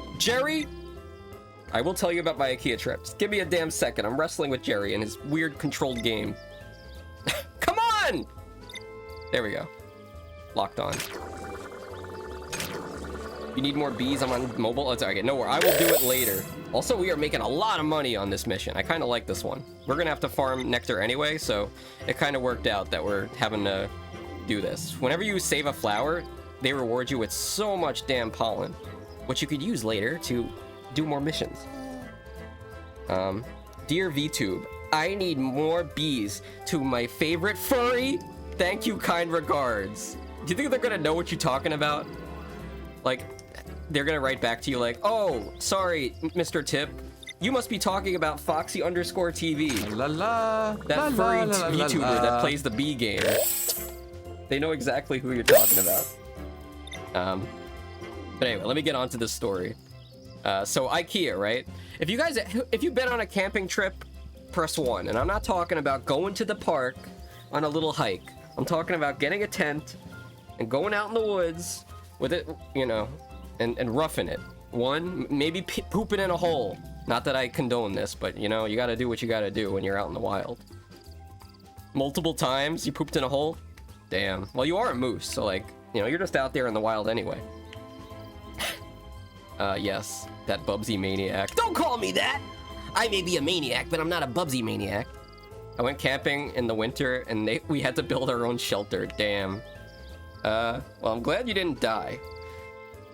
I will tell you about my IKEA trips. Give me a damn second. I'm wrestling with Jerry and his weird controlled game. Come on! There we go. Locked on. You need more bees? I'm on mobile? Oh, it's okay, no worries. I will do it later. Also, we are making a lot of money on this mission. I kind of like this one. We're gonna have to farm nectar anyway, so it kind of worked out that we're having to do this. Whenever you save a flower, they reward you with so much damn pollen, which you could use later to do more missions. Dear VTube, I need more bees to my favorite furry. Thank you, kind regards. Do you think they're gonna know what you're talking about? Like, they're gonna write back to you like, oh, sorry, Mr. Tip. You must be talking about Foxxy_TV. La la. That furry VTuber that plays the bee game. They know exactly who you're talking about. But anyway, let me get on to this story. So IKEA, right? If you've been on a camping trip, press 1. And I'm not talking about going to the park on a little hike. I'm talking about getting a tent and going out in the woods with it, you know, and roughing it. 1, maybe pooping in a hole. Not that I condone this, but you know, you gotta do what you gotta do when you're out in the wild. Multiple times you pooped in a hole? Damn. Well, you are a moose, so like, you know, you're just out there in the wild anyway. Yes, that Bubsy maniac. Don't call me that! I may be a maniac, but I'm not a Bubsy maniac. I went camping in the winter, and we had to build our own shelter. Damn. Well, I'm glad you didn't die.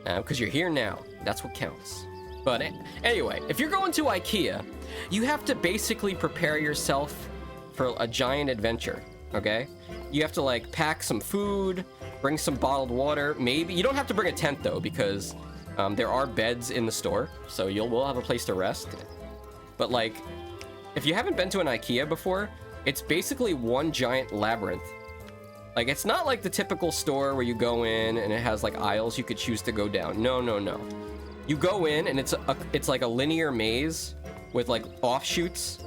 Because you're here now. That's what counts. But anyway, if you're going to IKEA, you have to basically prepare yourself for a giant adventure, okay? You have to, like, pack some food, bring some bottled water, maybe. You don't have to bring a tent, though, because there are beds in the store, so we'll have a place to rest. But, like, if you haven't been to an IKEA before, it's basically one giant labyrinth. Like, it's not like the typical store where you go in and it has, like, aisles you could choose to go down. No, no, no. You go in and it's like a linear maze with, like, offshoots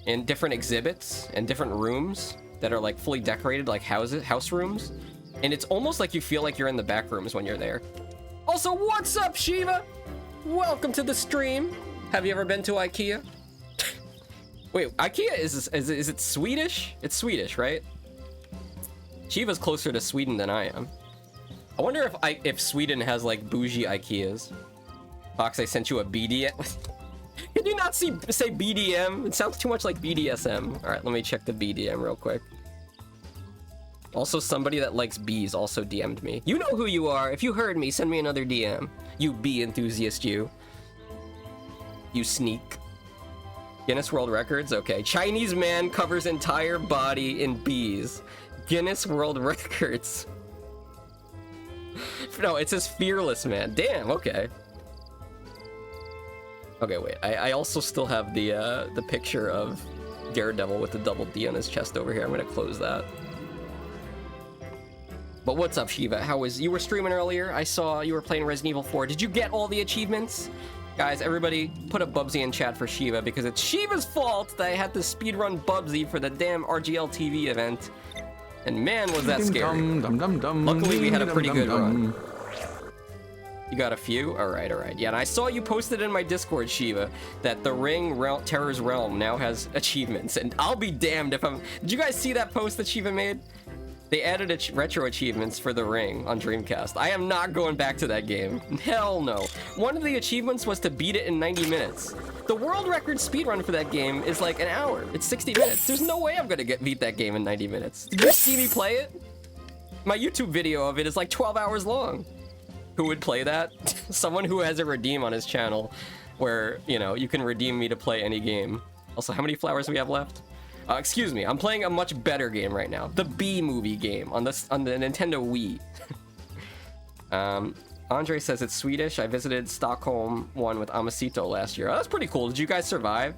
and different exhibits and different rooms that are, like, fully decorated, like house rooms. And it's almost like you feel like you're in the back rooms when you're there. Also, what's up, Shiva? Welcome to the stream. Have you ever been to IKEA? Wait, IKEA is it Swedish? It's Swedish, right? Shiva's closer to Sweden than I am. I wonder if Sweden has, like, bougie IKEAs. Fox, I sent you a BDM. Can you not say BDM? It sounds too much like BDSM. All right, let me check the BDM real quick. Also, somebody that likes bees also DM'd me. You know who you are. If you heard me, send me another DM. You bee enthusiast, you. You sneak. Guinness World Records? Okay. Chinese man covers entire body in bees. Guinness World Records. No, it says fearless man. Damn, okay. Okay, wait. I also still have the picture of Daredevil with the double D on his chest over here. I'm gonna close that. But what's up, Shiva? How was... You were streaming earlier. I saw you were playing Resident Evil 4. Did you get all the achievements? Guys, everybody put a Bubsy in chat for Shiva because it's Shiva's fault that I had to speedrun Bubsy for the damn RGL TV event. And man, was that scary. Luckily, we had a pretty good run. You got a few? Alright, alright. Yeah, and I saw you posted in my Discord, Shiva, that the Ring Terror's Realm now has achievements. And I'll be damned if I'm... Did you guys see that post that Shiva made? They added retro achievements for the Ring on Dreamcast. I am not going back to that game. Hell no. One of the achievements was to beat it in 90 minutes. The world record speedrun for that game is like an hour. It's 60 minutes. There's no way I'm gonna beat that game in 90 minutes. Did you see me play it? My YouTube video of it is like 12 hours long. Who would play that? Someone who has a redeem on his channel where, you know, you can redeem me to play any game. Also, how many flowers do we have left? Excuse me, I'm playing a much better game right now. The B-movie game on the Nintendo Wii. Andre says it's Swedish. I visited Stockholm one with Amasito last year. Oh, that's pretty cool. Did you guys survive?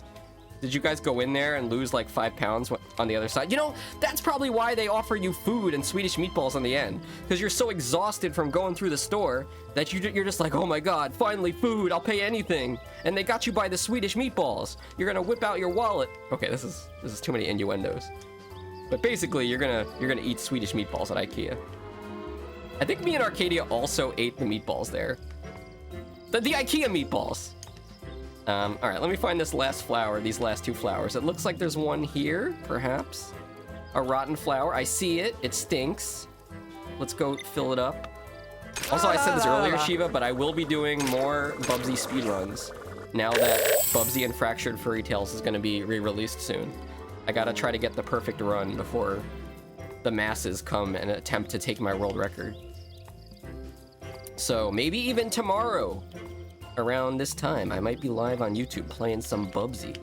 Did you guys go in there and lose like 5 pounds on the other side? You know, that's probably why they offer you food and Swedish meatballs on the end. Because you're so exhausted from going through the store that you're just like, oh my god, finally food, I'll pay anything. And they got you by the Swedish meatballs. You're gonna whip out your wallet. Okay, this is too many innuendos. But basically, you're gonna eat Swedish meatballs at IKEA. I think me and Arcadia also ate the meatballs there. The IKEA meatballs. All right, let me find this last flower, these last 2 flowers. It looks like there's one here, perhaps. A rotten flower. I see it. It stinks. Let's go fill it up. Also, I said this earlier, Shiva, but I will be doing more Bubsy speedruns now that Bubsy and Fractured Furry Tales is going to be re-released soon. I gotta try to get the perfect run before the masses come and attempt to take my world record. So, maybe even tomorrow. Around this time, I might be live on YouTube playing some Bubsy.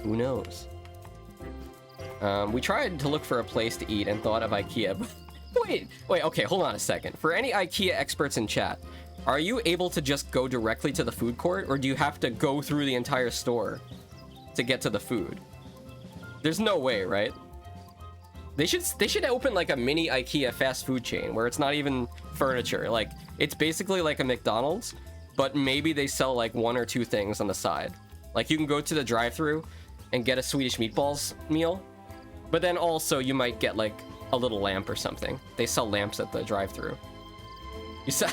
Who knows? We tried to look for a place to eat and thought of IKEA. Wait, okay, hold on a second. For any IKEA experts in chat, are you able to just go directly to the food court, or do you have to go through the entire store to get to the food? There's no way, right? They should open like a mini IKEA fast food chain where it's not even furniture. Like, it's basically like a McDonald's, but maybe they sell like 1 or 2 things on the side. Like, you can go to the drive-thru and get a Swedish meatballs meal, but then also you might get like a little lamp or something. They sell lamps at the drive-thru.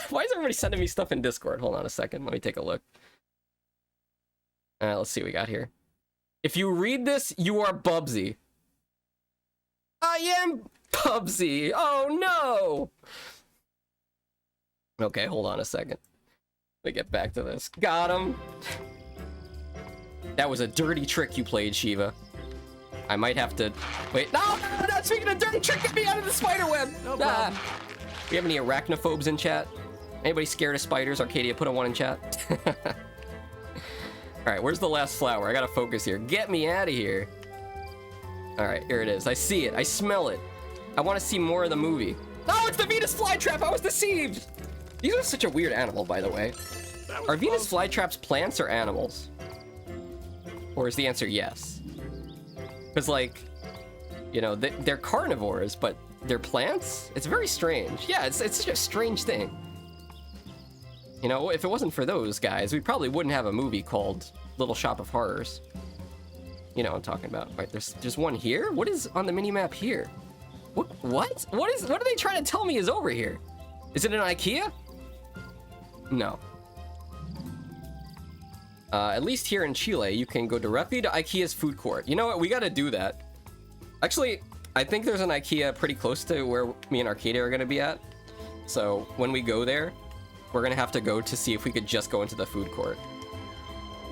Why is everybody sending me stuff in Discord? Hold on a second, let me take a look. Let's see what we got here. If you read this, you are Bubsy. I am Bubsy. Oh no. Okay, hold on a second. Let me get back to this. Got him. That was a dirty trick you played, Shiva. I might have to... Wait, no! Speaking of dirty trick, get me out of the spider web! No problem. We have any arachnophobes in chat? Anybody scared of spiders? Arcadia, put a 1 in chat. Alright, where's the last flower? I gotta focus here. Get me out of here. Alright, here it is. I see it. I smell it. I want to see more of the movie. Oh, it's the Venus flytrap! I was deceived! These are such a weird animal, by the way. Are Venus flytraps plants or animals? Or is the answer yes? Because, like, you know, they're carnivores, but they're plants? It's very strange. Yeah, it's such a strange thing. You know, if it wasn't for those guys, we probably wouldn't have a movie called Little Shop of Horrors. You know what I'm talking about. Right, there's one here? What is on the mini-map here? What are they trying to tell me is over here? Is it an IKEA? No. At least here in Chile, you can go directly to IKEA's food court. You know what? We gotta do that. Actually, I think there's an IKEA pretty close to where me and Arcadia are gonna be at. So when we go there, we're gonna have to go to see if we could just go into the food court.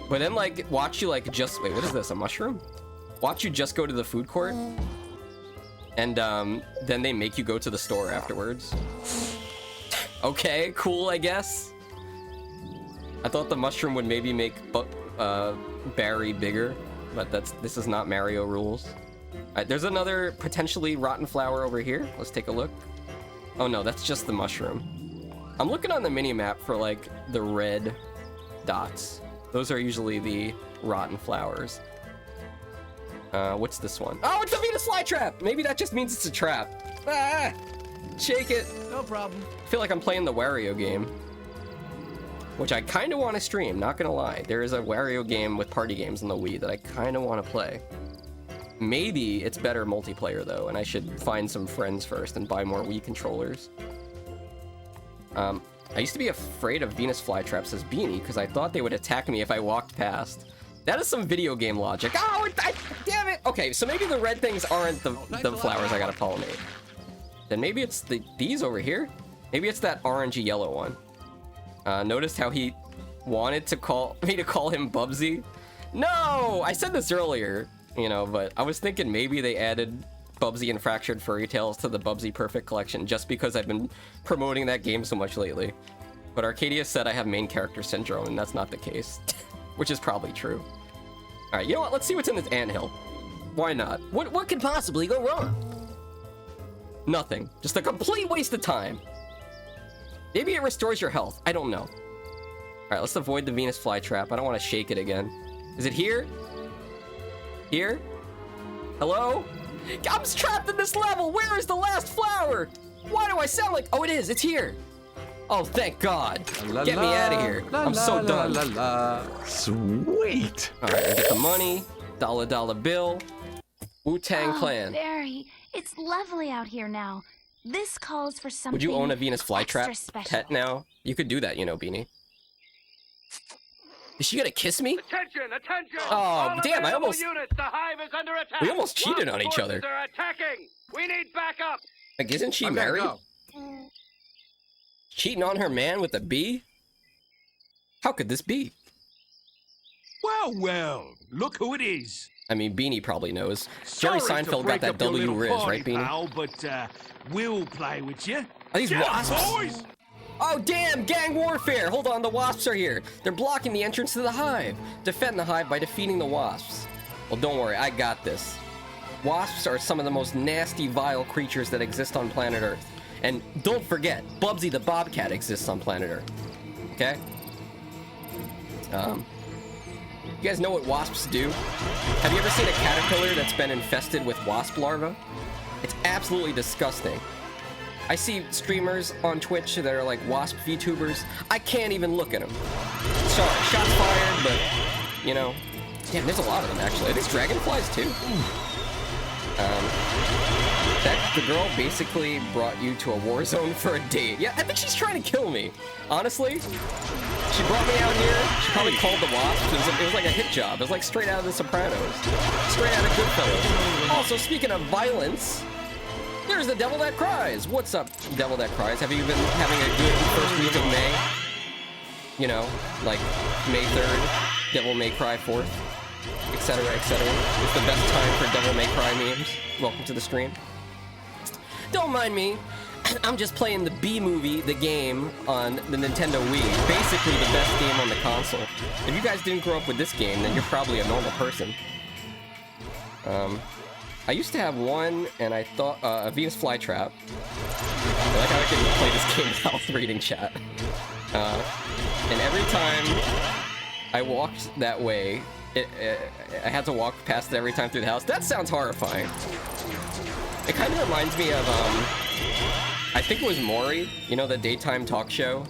But then, like, watch you, like, just... Wait, what is this? A mushroom? Watch you just go to the food court. And then they make you go to the store afterwards. Okay, cool, I guess. I thought the mushroom would maybe make Barry bigger, but this is not Mario rules. Alright, there's another potentially rotten flower over here. Let's take a look. Oh no, that's just the mushroom. I'm looking on the mini-map for like the red dots. Those are usually the rotten flowers. What's this one? Oh, it's a Venus flytrap! Maybe that just means it's a trap. Ah! Shake it. No problem. I feel like I'm playing the Wario game, which I kind of want to stream, not gonna lie. There is a Wario game with party games on the Wii that I kind of want to play. Maybe it's better multiplayer though, and I should find some friends first and buy more Wii controllers. I used to be afraid of Venus flytraps as Beanie because I thought they would attack me if I walked past. That is some video game logic. Oh, damn it! Okay, so maybe the red things aren't the flowers I gotta pollinate. Then maybe it's these over here? Maybe it's that orangey yellow one. Noticed how he wanted to call him Bubsy? No! I said this earlier, you know, but I was thinking maybe they added Bubsy and Fractured Furry Tales to the Bubsy Perfect Collection just because I've been promoting that game so much lately. But Arcadia said I have main character syndrome, and that's not the case. Which is probably true. Alright, you know what? Let's see what's in this anthill. Why not? What could possibly go wrong? Nothing. Just a complete waste of time. Maybe it restores your health. I don't know. Alright, let's avoid the Venus flytrap. I don't want to shake it again. Is it here? Here? Hello? I'm trapped in this level! Where is the last flower? Why do I sound like... Oh, it is! It's here! Oh, thank God. Get me out of here. I'm so done. Sweet. All right, I get the money. $1 bill. Wu-Tang Clan. Barry, it's lovely out here now. This calls for something. Would you own a Venus flytrap extra special. pet now? You could do that, you know, Beanie. Is she gonna kiss me? Attention! Attention! Oh, damn! I almost. Units, the hive is under attack. We almost cheated on each other. Are attacking. We need backup. Like, isn't she married? Cheating on her man with a bee? How could this be? Well, look who it is. I mean, Beanie probably knows. Jerry Seinfeld got that W Riz, right, Beanie? Pal, but we'll play with you. Are these wasps? Boys! Oh, damn! Gang warfare! Hold on, the wasps are here. They're blocking the entrance to the hive. Defend the hive by defeating the wasps. Well, don't worry, I got this. Wasps are some of the most nasty, vile creatures that exist on planet Earth. And don't forget, Bubsy the Bobcat exists on planet Earth. Okay? You guys know what wasps do? Have you ever seen a caterpillar that's been infested with wasp larvae? It's absolutely disgusting. I see streamers on Twitch that are like wasp VTubers. I can't even look at them. Sorry, shots fired, but, you know. Damn, there's a lot of them, actually. Are these dragonflies, too? The girl basically brought you to a war zone for a date. Yeah, I think she's trying to kill me. Honestly, she brought me out here. She probably called the wasps. It was like a hit job. It was like straight out of The Sopranos. Straight out of Goodfellas. Also, speaking of violence, there's the Devil That Cries. What's up, Devil That Cries? Have you been having a good first week of May? You know, like May 3rd, Devil May Cry 4th, etc., etc. It's the best time for Devil May Cry memes. Welcome to the stream. Don't mind me. I'm just playing the B-movie, the game, on the Nintendo Wii. Basically the best game on the console. If you guys didn't grow up with this game, then you're probably a normal person. I used to have one, and I thought, a Venus flytrap. I like how I can play this game without reading chat. And every time I walked that way, I had to walk past it every time through the house. That sounds horrifying. It kind of reminds me of, I think it was Maury, you know, the daytime talk show?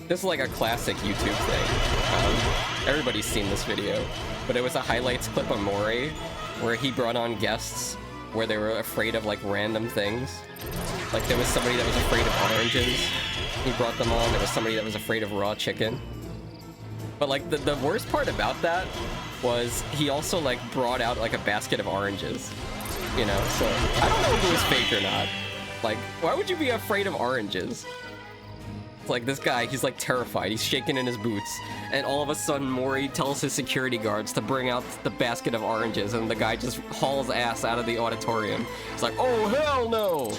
This is like a classic YouTube thing. Everybody's seen this video, but it was a highlights clip of Maury where he brought on guests where they were afraid of like random things. Like there was somebody that was afraid of oranges. He brought them on. There was somebody that was afraid of raw chicken. But like the worst part about that was he also like brought out like a basket of oranges. You know, so I don't know if it was fake or not. Like, why would you be afraid of oranges? It's like this guy, he's like terrified. He's shaking in his boots. And all of a sudden, Maury tells his security guards to bring out the basket of oranges, and the guy just hauls ass out of the auditorium. He's like, oh, hell no!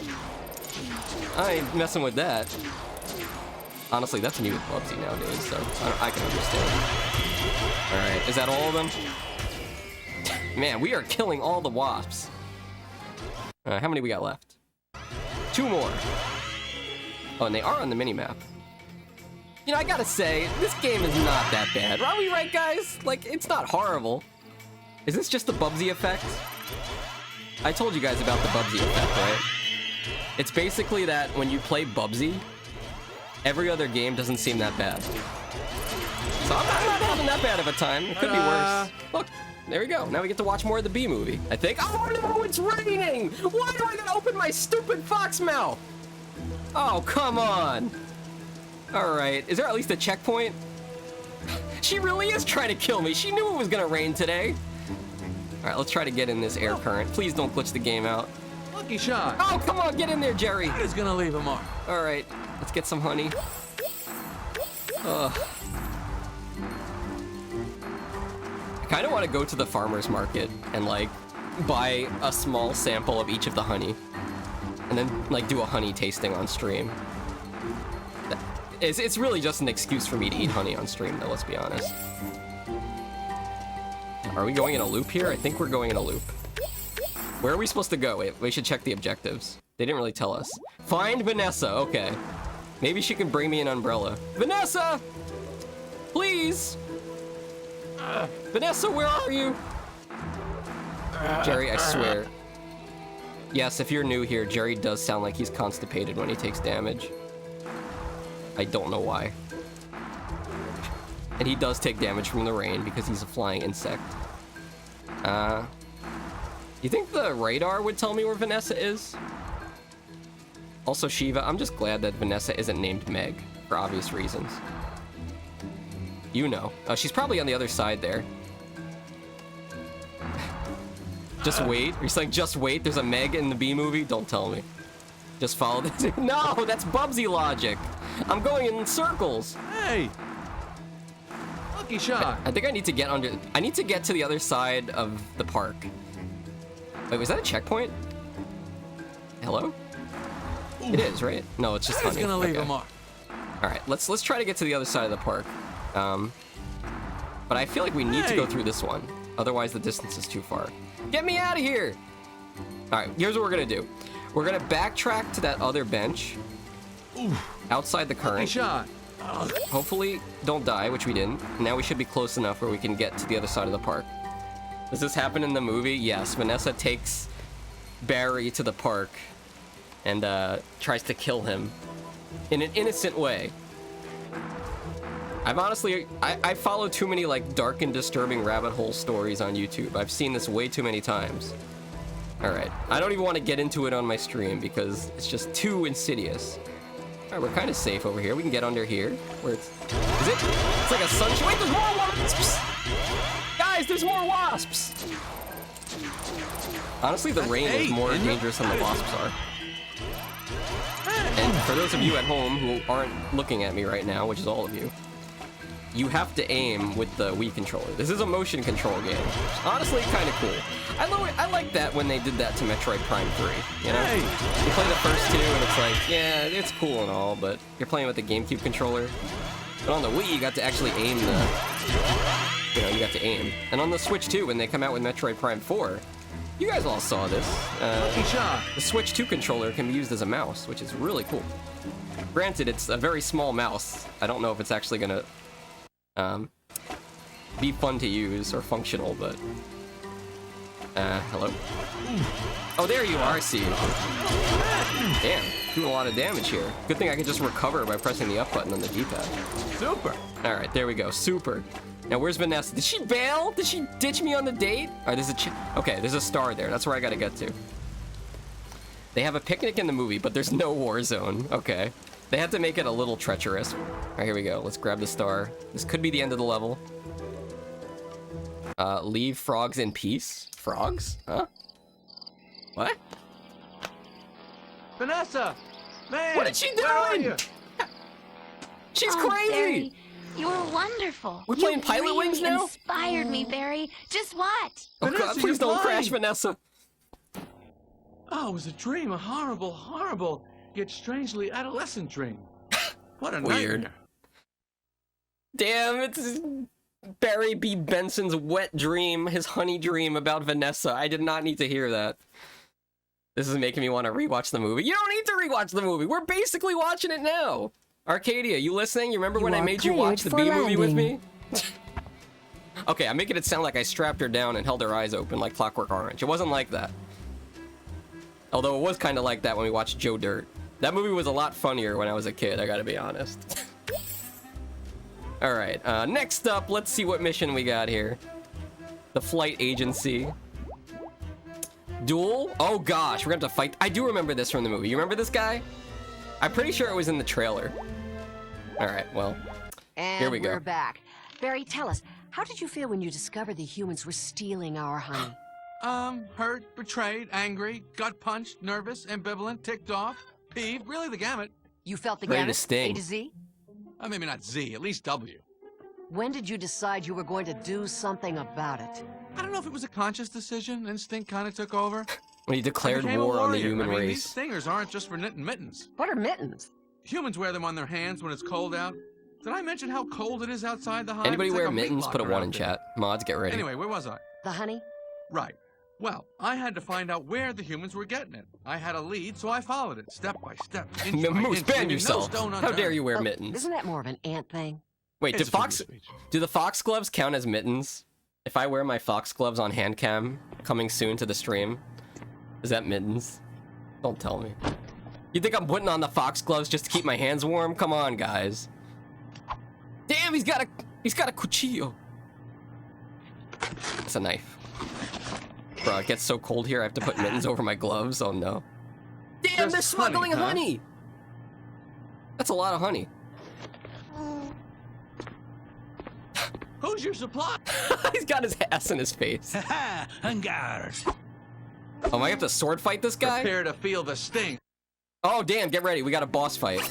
I ain't messing with that. Honestly, that's new with Bubsy nowadays, so I can understand. Alright, is that all of them? Man, we are killing all the wasps. How many we got left? 2 more. Oh, and they are on the minimap. You know, I gotta say, this game is not that bad. Are we right, guys? Like, it's not horrible. Is this just the Bubsy effect? I told you guys about the Bubsy effect, right? It's basically that when you play Bubsy, every other game doesn't seem that bad. So I'm not having that bad of a time. It could be worse. Look, there we go. Now we get to watch more of the B movie, I think. Oh no, it's raining! Why do I gotta open my stupid fox mouth? Oh, come on. Alright, is there at least a checkpoint? She really is trying to kill me. She knew it was gonna rain today. Alright, let's try to get in this air current. Please don't glitch the game out. Lucky shot. Oh, come on, get in there, Jerry. That is gonna leave a mark. Alright, let's get some honey. Ugh. I kind of want to go to the farmer's market and, like, buy a small sample of each of the honey. And then, like, do a honey tasting on stream. It's really just an excuse for me to eat honey on stream, though, let's be honest. Are we going in a loop here? I think we're going in a loop. Where are we supposed to go? Wait, we should check the objectives. They didn't really tell us. Find Vanessa, okay. Maybe she can bring me an umbrella. Vanessa! Please! Vanessa, where are you? Jerry, I swear. Yes, if you're new here, Jerry does sound like he's constipated when he takes damage. I don't know why. And he does take damage from the rain because he's a flying insect. You think the radar would tell me where Vanessa is? Also, Shiva, I'm just glad that Vanessa isn't named Meg, for obvious reasons. You know. Oh, she's probably on the other side there. Just wait? You're saying just wait? There's a Meg in the B movie? Don't tell me. Just follow this. No, that's Bubsy logic. I'm going in circles. Hey! Lucky shot. I think I need to get under... I need to get to the other side of the park. Wait, was that a checkpoint? Hello? Ooh. It is, right? No, it's just honey. Gonna leave a mark. All right, let's try to get to the other side of the park. But I feel like we need to go through this one. Otherwise, the distance is too far. Get me out of here! All right, here's what we're gonna do. We're gonna backtrack to that other bench. Ooh. Outside the current. Shot. Hopefully, don't die, which we didn't. Now we should be close enough where we can get to the other side of the park. Does this happen in the movie? Yes, Vanessa takes Barry to the park and tries to kill him in an innocent way. I've honestly, I follow too many like dark and disturbing rabbit hole stories on YouTube. I've seen this way too many times. All right, I don't even want to get into it on my stream because it's just too insidious. All right, we're kind of safe over here. We can get under here. Where it's, is it? It's like a sunshine. Wait, there's more wasps! Guys, there's more wasps! Honestly, the rain is more dangerous than the wasps are. And for those of you at home who aren't looking at me right now, which is all of you, you have to aim with the Wii controller. This is a motion control game. Honestly, kind of cool. I like that when they did that to Metroid Prime 3, you know? You play the first two and it's like, yeah, it's cool and all, but you're playing with the GameCube controller. But on the Wii, you got to actually aim you got to aim. And on the Switch too, when they come out with Metroid Prime 4, you guys all saw this. The Switch 2 controller can be used as a mouse, which is really cool. Granted, it's a very small mouse. I don't know if it's actually gonna be fun to use or functional, but hello? Oh, there you are, I see you. Damn, doing a lot of damage here. Good thing I can just recover by pressing the up button on the D-pad. Super. All right, there we go, super. Now, where's Vanessa? Did she bail? Did she ditch me on the date? All right, there's okay, there's a star there. That's where I gotta get to. They have a picnic in the movie, but there's no war zone. Okay. They had to make it a little treacherous. All right, here we go. Let's grab the star. This could be the end of the level. Leave frogs in peace. Frogs? Huh? What? Vanessa! Man! What is she doing? She's Oh, crazy! Barry, you were wonderful. We're playing Pilot really Wings now? Inspired me, Barry. Just watch. Oh God, please don't crash, Vanessa. Oh, it was a dream, a horrible, yet strangely adolescent dream. What a Weird. nightmare. Damn, it's Barry B. Benson's wet dream, his honey dream about Vanessa. I did not need to hear that. This is making me want to rewatch the movie. You don't need to rewatch the movie. We're basically watching it now. Arcadia, you listening? You remember when I made you watch the B movie with me? Okay, I'm making it sound like I strapped her down and held her eyes open like Clockwork Orange. It wasn't like that. Although it was kind of like that when we watched Joe Dirt. That movie was a lot funnier when I was a kid, I gotta be honest. Alright, next up, let's see what mission we got here. The Flight Agency. Duel? Oh gosh, we're gonna have to fight. I do remember this from the movie. You remember this guy? I'm pretty sure it was in the trailer. Alright, well, And here we go. we're back. Barry, tell us, how did you feel when you discovered the humans were stealing our honey? Hurt, betrayed, angry, gut punched, nervous, ambivalent, ticked off, peeved, really the gamut. You felt the Ready to gamut? sting. A to Z? Maybe not Z, at least W. When did you decide you were going to do something about it? I don't know if it was a conscious decision. Instinct kind of took over. When he declared I became a war on the warrior. human I mean, race. These stingers aren't just for knitting mittens. What are mittens? Humans wear them on their hands when it's cold out. Did I mention how cold it is outside the hive? Anybody It's like wear a meat mittens? Put a locker 1 out in there. chat. Mods, get ready. Anyway, where was I? The honey? Right. Well, I had to find out where the humans were getting it. I had a lead, so I followed it, step by step. Inch by Moose, inch, ban leaving no yourself. stone How unturned. dare you wear Oh, mittens? Isn't that more of an ant thing? Wait, It's do the fox gloves count as mittens? If I wear my fox gloves on hand cam coming soon to the stream, is that mittens? Don't tell me. You think I'm putting on the fox gloves just to keep my hands warm? Come on, guys. Damn, he's got a cuchillo. It's a knife. Bro, it gets so cold here I have to put mittens over my gloves. Oh no. Damn, Just they're smuggling honey, huh? honey. That's a lot of honey. Who's your supply? He's got his ass in his face. Hangars. Oh, am I have to sword fight this guy? Prepare to feel the sting. Oh, damn, get ready. We got a boss fight.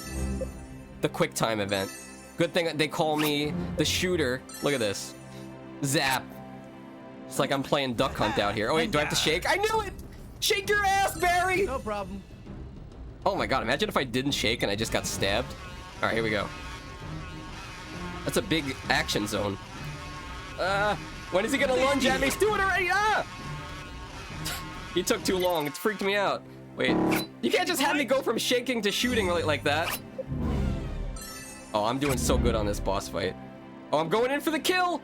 The quick time event. Good thing they call me the shooter. Look at this. Zap. It's like I'm playing Duck Hunt out here. Oh, wait, do I have to shake? I knew it! Shake your ass, Barry! No problem. Oh my god, imagine if I didn't shake and I just got stabbed. Alright, here we go. That's a big action zone. When is he gonna lunge at me? He's doing it already! Ah! He took too long. It's freaked me out. Wait, you can't just have me go from shaking to shooting like that. Oh, I'm doing so good on this boss fight. Oh, I'm going in for the kill!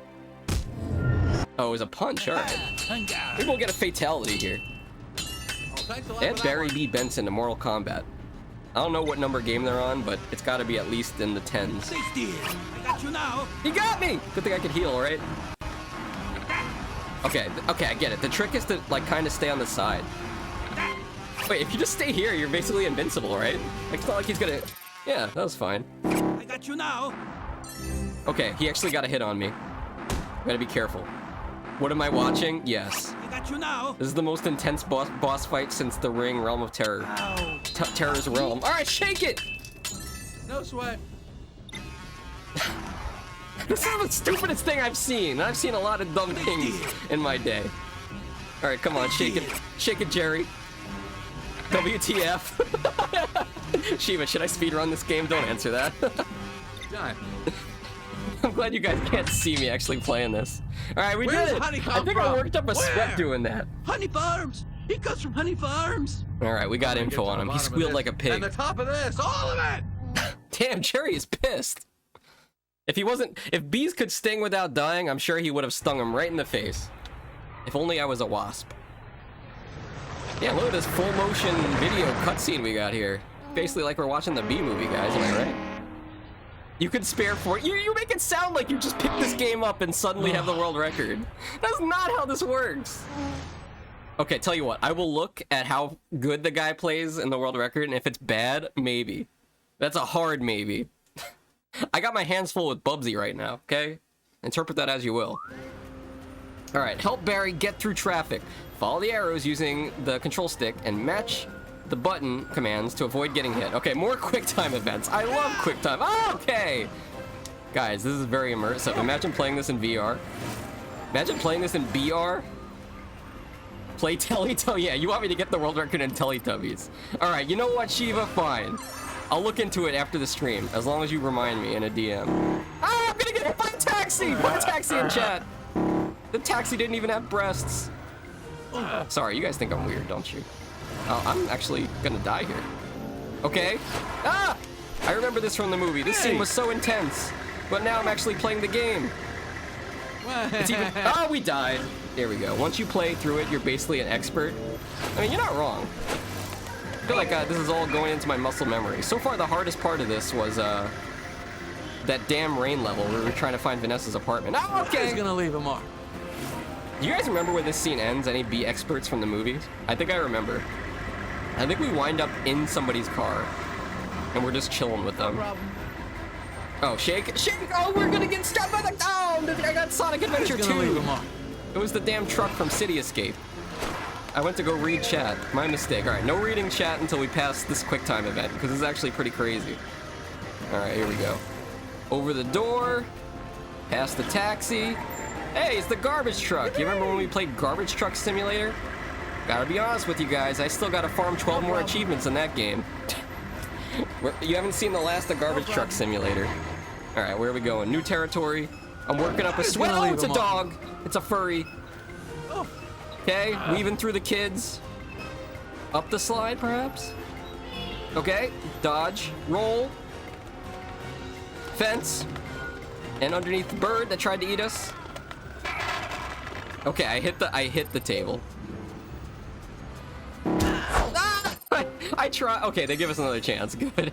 Oh, it was a punch, alright. Maybe we'll get a fatality here. And Barry B. Benson to Mortal Kombat. I don't know what number game they're on, but it's gotta be at least in the 10s. Safety. I got you now. He got me! Good thing I could heal, right? Okay, okay, I get it. The trick is to, like, kind of stay on the side. Wait, if you just stay here, you're basically invincible, right? Like, it's not like he's gonna... Yeah, that was fine. I got you now. Okay, he actually got a hit on me. Gotta be careful. What am I watching? Yes. I got you now. This is the most intense boss fight since the Ring Realm of Terror. Terror's Realm. Alright, shake it! No sweat. This is the stupidest thing I've seen. I've seen a lot of dumb things in my day. Alright, come on, shake it. Shake it, Jerry. WTF. Shiva, should I speedrun this game? Don't answer that. Done. I'm glad you guys can't see me actually playing this. Alright, we Where's did it! honey I come think I from? worked up a sweat Where? doing that. Honey farms. He comes from honey farms. Alright, we got Get info to on the him. He bottom of squealed this. like a pig. And the top of this, all of it. Damn, Jerry is pissed. If bees could sting without dying, I'm sure he would have stung him right in the face. If only I was a wasp. Yeah, look at this full motion video cutscene we got here. Basically like we're watching the Bee movie, guys, am I right? You could spare you make it sound like you just picked this game up and suddenly have the world record. That's not how this works. Okay, tell you what, I will look at how good the guy plays in the world record, and if it's bad, maybe. That's a hard maybe. I got my hands full with Bubsy right now, okay? Interpret that as you will. Alright, help Barry get through traffic. Follow the arrows using the control stick and match the button commands to avoid getting hit. Okay, more QuickTime events. I love QuickTime. Oh, okay. Guys, this is very immersive. Imagine playing this in VR. Imagine playing this in BR. Play Teletubbies. Yeah, you want me to get the world record in Teletubbies. All right, you know what, Shiva? Fine. I'll look into it after the stream, as long as you remind me in a DM. Ah, I'm gonna get hit by a taxi! Put a taxi in chat. The taxi didn't even have breasts. Sorry, you guys think I'm weird, don't you? Oh, I'm actually gonna die here. Okay. Ah! I remember this from the movie. This scene was so intense. But now I'm actually playing the game. It's even... Oh, we died. There we go. Once you play through it, you're basically an expert. I mean, you're not wrong. I feel like this is all going into my muscle memory. So far, the hardest part of this was that damn rain level where we were trying to find Vanessa's apartment. Oh, okay. He's gonna leave a mark. Do you guys remember when this scene ends? Any B experts from the movies? I think I remember. I think we wind up in somebody's car, and we're just chilling with them. Oh, shake! Oh, we're gonna get struck by the... Oh, I got Sonic Adventure 2. It was the damn truck from City Escape. I went to go read chat. My mistake. All right, no reading chat until we pass this QuickTime event, because it's actually pretty crazy. All right, here we go. Over the door, past the taxi. Hey, it's the garbage truck. You remember when we played Garbage Truck Simulator? Gotta be honest with you guys, I still gotta farm 12 more achievements in that game. You haven't seen the last of Garbage Truck Simulator. All right, where are we going? New territory. I'm working up a sweat. Oh, it's a dog. It's a furry. Okay, weaving through the kids. Up the slide, perhaps? Okay, dodge, roll. Fence. And underneath the bird that tried to eat us. Okay, I hit the table. Ah! I try. Okay, they give us another chance. Good.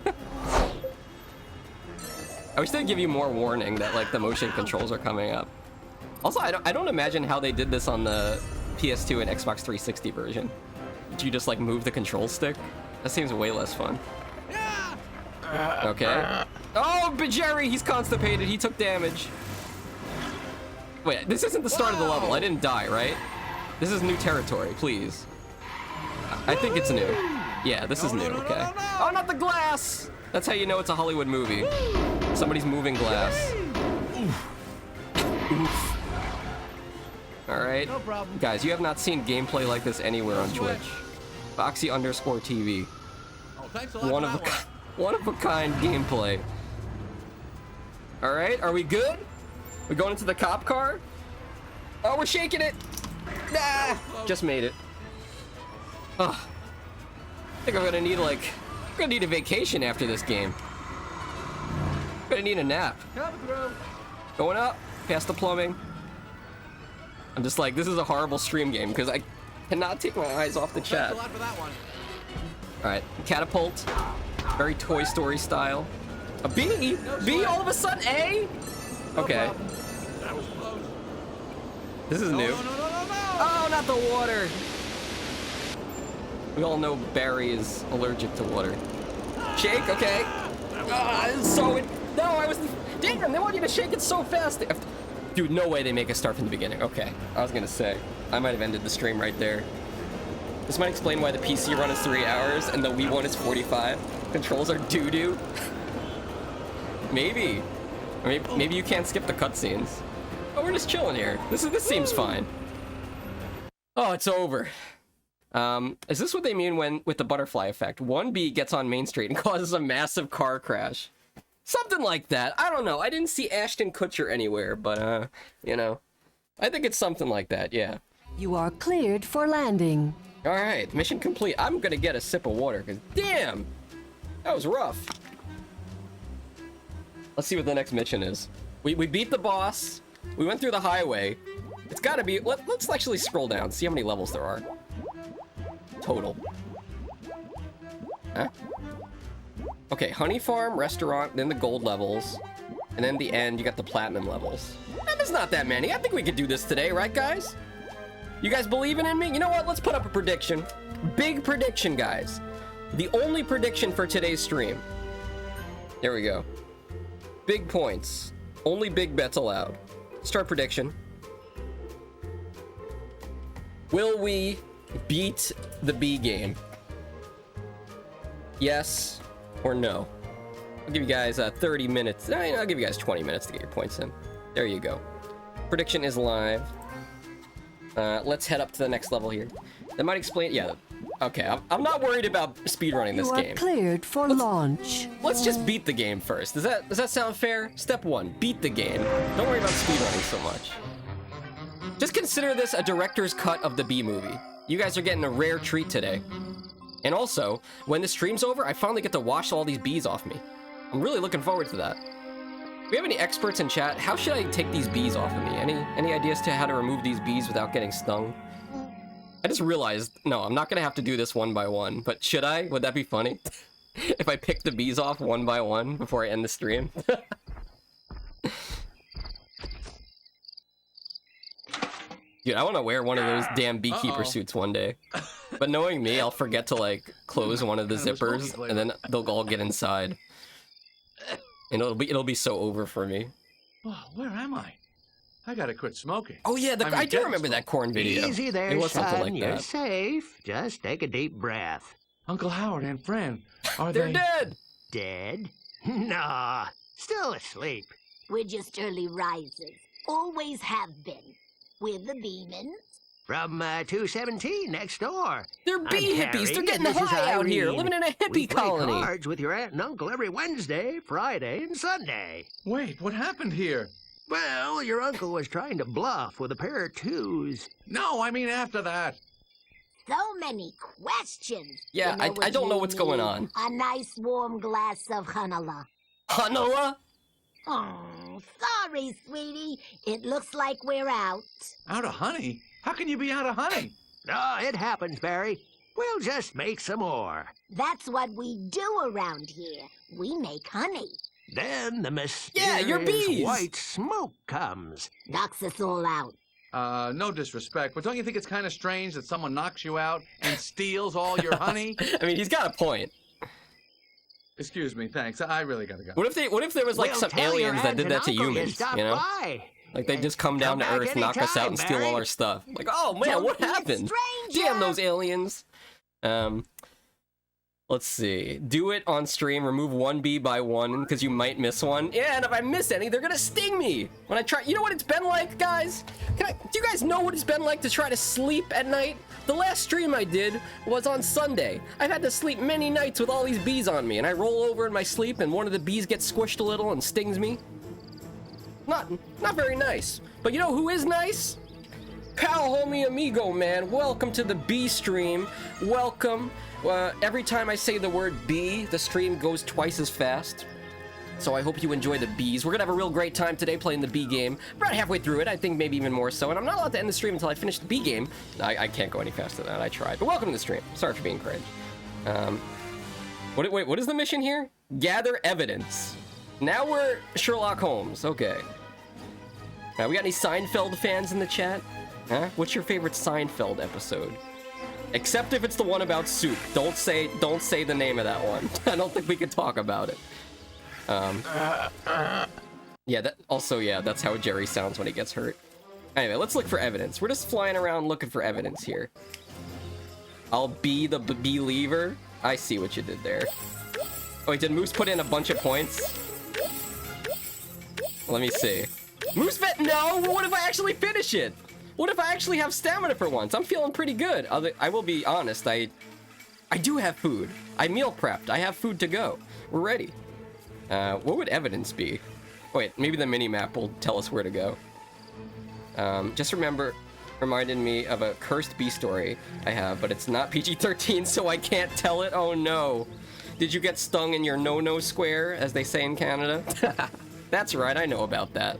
I wish they'd give you more warning that like the motion controls are coming up. Also, I don't imagine how they did this on the PS2 and Xbox 360 version. Did you just like move the control stick? That seems way less fun. Okay. Oh, but Jerry, he's constipated. He took damage. Wait, this isn't the start of the level. I didn't die, right? This is new territory, please. I think it's new. Yeah, this is new, okay. Oh, not the glass! That's how you know it's a Hollywood movie. Somebody's moving glass. Oof. All right. No problem. Guys, you have not seen gameplay like this anywhere on Twitch. Foxxy_TV. Oh, thanks a lot One of a kind gameplay. All right, are we good? We going into the cop car? Oh, we're shaking it. Nah, just made it. Oh, I think I'm gonna need a vacation after this game. I'm gonna need a nap. Going up, past the plumbing. I'm just like, this is a horrible stream game because I cannot take my eyes off the chat. Thanks a lot for that one. All right, catapult, very Toy Story style. A B? B all of a sudden A? Okay. That was close. This is new. No. Oh, not the water. We all know Barry is allergic to water. Shake, okay. No, I was... Damn, they want you to shake it so fast. Dude, no way they make us start from the beginning. Okay, I was gonna say. I might have ended the stream right there. This might explain why the PC run is 3 hours and the Wii one is 45. Controls are doo-doo. Maybe. Or maybe you can't skip the cutscenes. Oh, we're just chilling here. This seems fine. Oh, it's over. Is this what they mean with the butterfly effect? One bee gets on Main Street and causes a massive car crash. Something like that. I don't know. I didn't see Ashton Kutcher anywhere, but, you know. I think it's something like that, yeah. You are cleared for landing. All right, mission complete. I'm gonna get a sip of water, because damn, that was rough. Let's see what the next mission is. We beat the boss. We went through the highway. It's gotta be, let's actually scroll down, see how many levels there are. Total. Huh? Okay, honey farm, restaurant, then the gold levels, and then the end, you got the platinum levels. And there's not that many. I think we could do this today, right, guys? You guys believing in me? You know what? Let's put up a prediction. Big prediction, guys. The only prediction for today's stream. There we go. Big points. Only big bets allowed. Start prediction. Will we beat the B game? Yes or no? I'll give you guys 30 minutes. I'll give you guys 20 minutes to get your points in. There you go. Prediction is live. Let's head up to the next level here. That might explain. Yeah. Okay. I'm not worried about speedrunning this You are game. cleared for launch. Let's just beat the game first. Does that sound fair? Step 1: beat the game. Don't worry about speedrunning so much. Just consider this a director's cut of the B movie. You guys are getting a rare treat today. And also, when the stream's over, I finally get to wash all these bees off me. I'm really looking forward to that. Do we have any experts in chat? How should I take these bees off of me? Any ideas to how to remove these bees without getting stung? I just realized, no, I'm not gonna have to do this one by one, but should I? Would that be funny? If I pick the bees off one by one before I end the stream? Dude, I want to wear one of those damn beekeeper suits one day. But knowing me, I'll forget to, like, close one of the zippers, and then they'll all get inside. And it'll be so over for me. Oh, where am I? I gotta quit smoking. Oh yeah, I do remember that corn video. Easy there, it was son. something like You're that. safe. Just take a deep breath. Uncle Howard and friend, are They're dead. Dead? Nah, still asleep. We're just early risers. Always have been. We're the Beemans. From 217 next door. They're bee I'm hippies. Harry, They're getting and this is high out here, Irene. living in a hippie we play colony. cards with your aunt and uncle every Wednesday, Friday, and Sunday. Wait, what happened here? Well, your uncle was trying to bluff with a pair of twos. No, I mean after that. So many questions. Yeah, You know I don't know we what's going need? on. A nice warm glass of Hanala. Hanala? Oh, sorry, sweetie. It looks like we're out. Out of honey? How can you be out of honey? Oh, it happens, Barry. We'll just make some more. That's what we do around here. We make honey. Then the mysterious your bees. white smoke comes. Knocks us all out. No disrespect, but don't you think it's kind of strange that someone knocks you out and steals all your honey? I mean, he's got a point. Excuse me, thanks. I really gotta go. What if there was like We'll some tell your aliens that aunt did and that to uncle you humans, stopped you know? by. Like they just come down to back Earth, knock us out, anytime, and steal all Barry. our stuff. Like, oh man, what happened? Damn those aliens. Let's see. Do it on stream. Remove one bee by one because you might miss one. Yeah, and if I miss any, they're gonna sting me when I try. You know what it's been like, guys? Do you guys know what it's been like to try to sleep at night? The last stream I did was on Sunday. I've had to sleep many nights with all these bees on me, and I roll over in my sleep, and one of the bees gets squished a little and stings me. Not very nice. But you know who is nice? Pal, homie, amigo, man. Welcome to the bee stream. Welcome. Every time I say the word bee, the stream goes twice as fast. So I hope you enjoy the bees. We're gonna have a real great time today playing the bee game. About halfway through it, I think maybe even more so. And I'm not allowed to end the stream until I finish the bee game. I can't go any faster than that. I tried. But welcome to the stream. Sorry for being cringe. Wait, what is the mission here? Gather evidence. Now we're Sherlock Holmes. Okay. We got any Seinfeld fans in the chat? Huh? What's your favorite Seinfeld episode? Except if it's the one about soup. Don't say the name of that one. I don't think we can talk about it. Yeah, that's how Jerry sounds when he gets hurt. Anyway, let's look for evidence. We're just flying around looking for evidence here. I'll be the believer. I see what you did there. Oh, wait, did Moose put in a bunch of points? Let me see. Moose vet, no! What if I actually finish it? What if I actually have stamina for once? I'm feeling pretty good. I will be honest, I do have food. I meal prepped. I have food to go. We're ready. What would evidence be? Oh, wait, maybe the mini-map will tell us where to go. Just reminded me of a cursed bee story I have, but it's not PG-13, so I can't tell it. Oh no. Did you get stung in your no-no square, as they say in Canada? That's right, I know about that.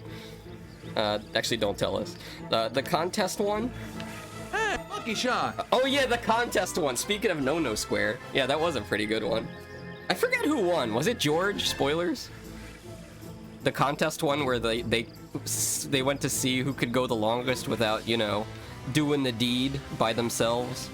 Actually, don't tell us. The contest one? Hey, lucky shot. Oh yeah, the contest one. Speaking of no-no square. Yeah, that was a pretty good one. I forget who won. Was it George? Spoilers? The contest one where they went to see who could go the longest without, you know, doing the deed by themselves.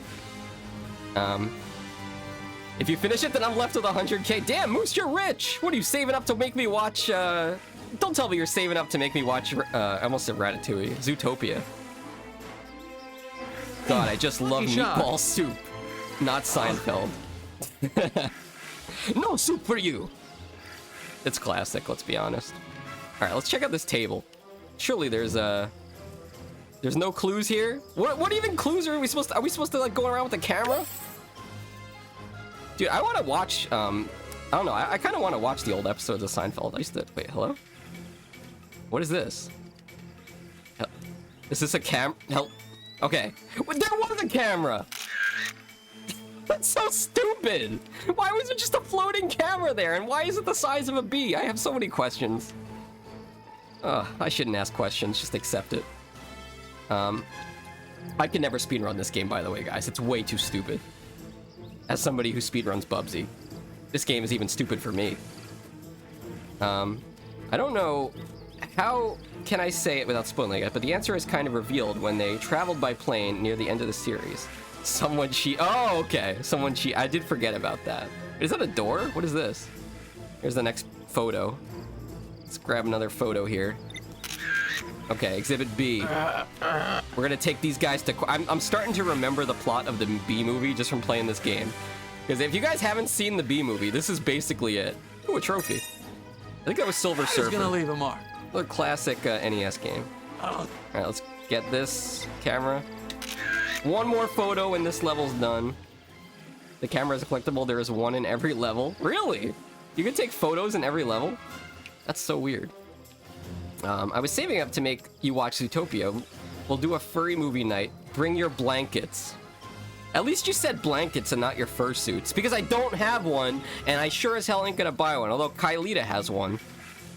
If you finish it, then I'm left with 100K. Damn, Moose, you're rich! What are you saving up to make me watch, Don't tell me you're saving up to make me watch, I almost said Ratatouille. Zootopia. God, I just love meatball soup. Not Seinfeld. No soup for you. It's classic, let's be honest. All right, let's check out this table. Surely there's no clues here. What even clues are we supposed to like go around with the camera? Dude, I want to watch I don't know. I kind of want to watch the old episodes of Seinfeld. I used to wait. Hello? What is this? Is this a help? Okay. There was a camera. That's so stupid. Why was it just a floating camera there? And why is it the size of a bee? I have so many questions. I shouldn't ask questions. Just accept it. I can never speedrun this game, by the way, guys. It's way too stupid. As somebody who speedruns Bubsy, this game is even stupid for me. I don't know how can I say it without spoiling it, but the answer is kind of revealed when they traveled by plane near the end of the series. Oh, okay. I did forget about that. Is that a door? What is this? Here's the next photo. Let's grab another photo here. Okay, Exhibit B. We're gonna take these guys to... I'm starting to remember the plot of the B movie just from playing this game. Because if you guys haven't seen the B movie, this is basically it. Ooh, a trophy. I think that was Silver Surfer. He's gonna leave a mark. A classic NES game. All right, let's get this camera. One more photo and this level's done. The camera is collectible. There is one in every level. Really? You can take photos in every level? That's so weird. I was saving up to make you watch Zootopia. We'll do a furry movie night. Bring your blankets. At least you said blankets and not your fursuits, because I don't have one, and I sure as hell ain't gonna buy one, although Kylita has one.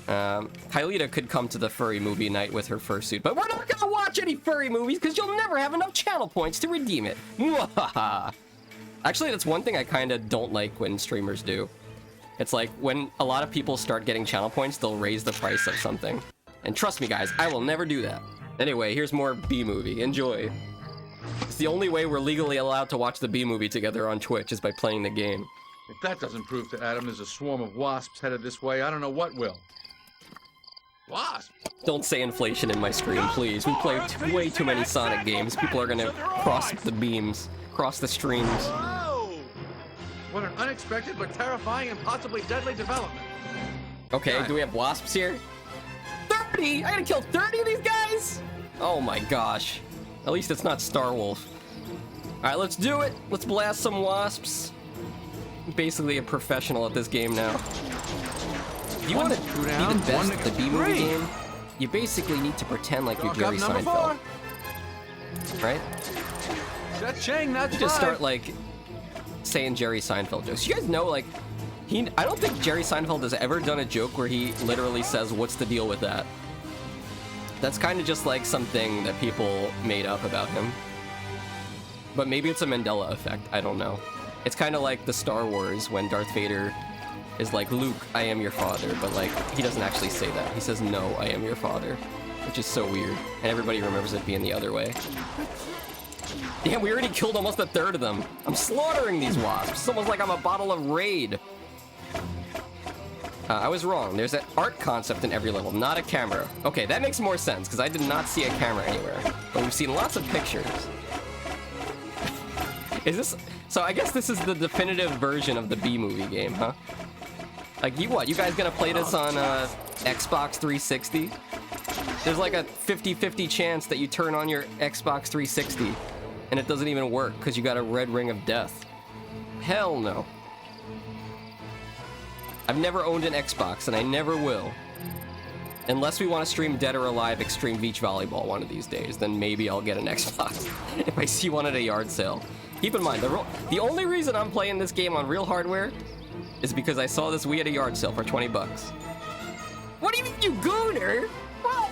Kylita could come to the furry movie night with her fursuit, but we're not gonna watch any furry movies because you'll never have enough channel points to redeem it. Actually, that's one thing I kind of don't like when streamers do. It's like when a lot of people start getting channel points, they'll raise the price of something. And trust me, guys, I will never do that. Anyway, here's more B-movie. Enjoy. It's the only way we're legally allowed to watch the B-movie together on Twitch is by playing the game. If that doesn't prove to Adam there's a swarm of wasps headed this way, I don't know what will. Wasp? Don't say inflation in my stream, please. We play way too many Sonic games. People are gonna cross the beams, cross the streams. Whoa! What an unexpected but terrifying and possibly deadly development. Okay, do we have wasps here? 30! I gotta kill 30 of these guys? Oh my gosh. At least it's not Star Wolf. Alright, let's do it. Let's blast some wasps. I'm basically a professional at this game now. If you want to be the best at the B-movie game, you basically need to pretend like you're Jerry Seinfeld. Right? You just start, like, saying Jerry Seinfeld jokes. You guys know, like, I don't think Jerry Seinfeld has ever done a joke where he literally says, "What's the deal with that?" That's kind of just like something that people made up about him. But maybe it's a Mandela effect, I don't know. It's kind of like the Star Wars when Darth Vader is like, "Luke, I am your father," but like, he doesn't actually say that. He says, "No, I am your father," which is so weird. And everybody remembers it being the other way. Damn, we already killed almost a third of them. I'm slaughtering these wasps. It's almost like I'm a bottle of Raid. I was wrong. There's an art concept in every level, not a camera. Okay, that makes more sense, because I did not see a camera anywhere. But we've seen lots of pictures. Is this... So I guess this is the definitive version of the B-movie game, huh? Like, you guys gonna play this on Xbox 360? There's like a 50-50 chance that you turn on your Xbox 360, and it doesn't even work, because you got a red ring of death. Hell no. I've never owned an Xbox, and I never will. Unless we want to stream Dead or Alive Extreme Beach Volleyball one of these days, then maybe I'll get an Xbox if I see one at a yard sale. Keep in mind, the only reason I'm playing this game on real hardware is because I saw this Wii at a yard sale for 20 bucks. What do you mean, you gooner? What?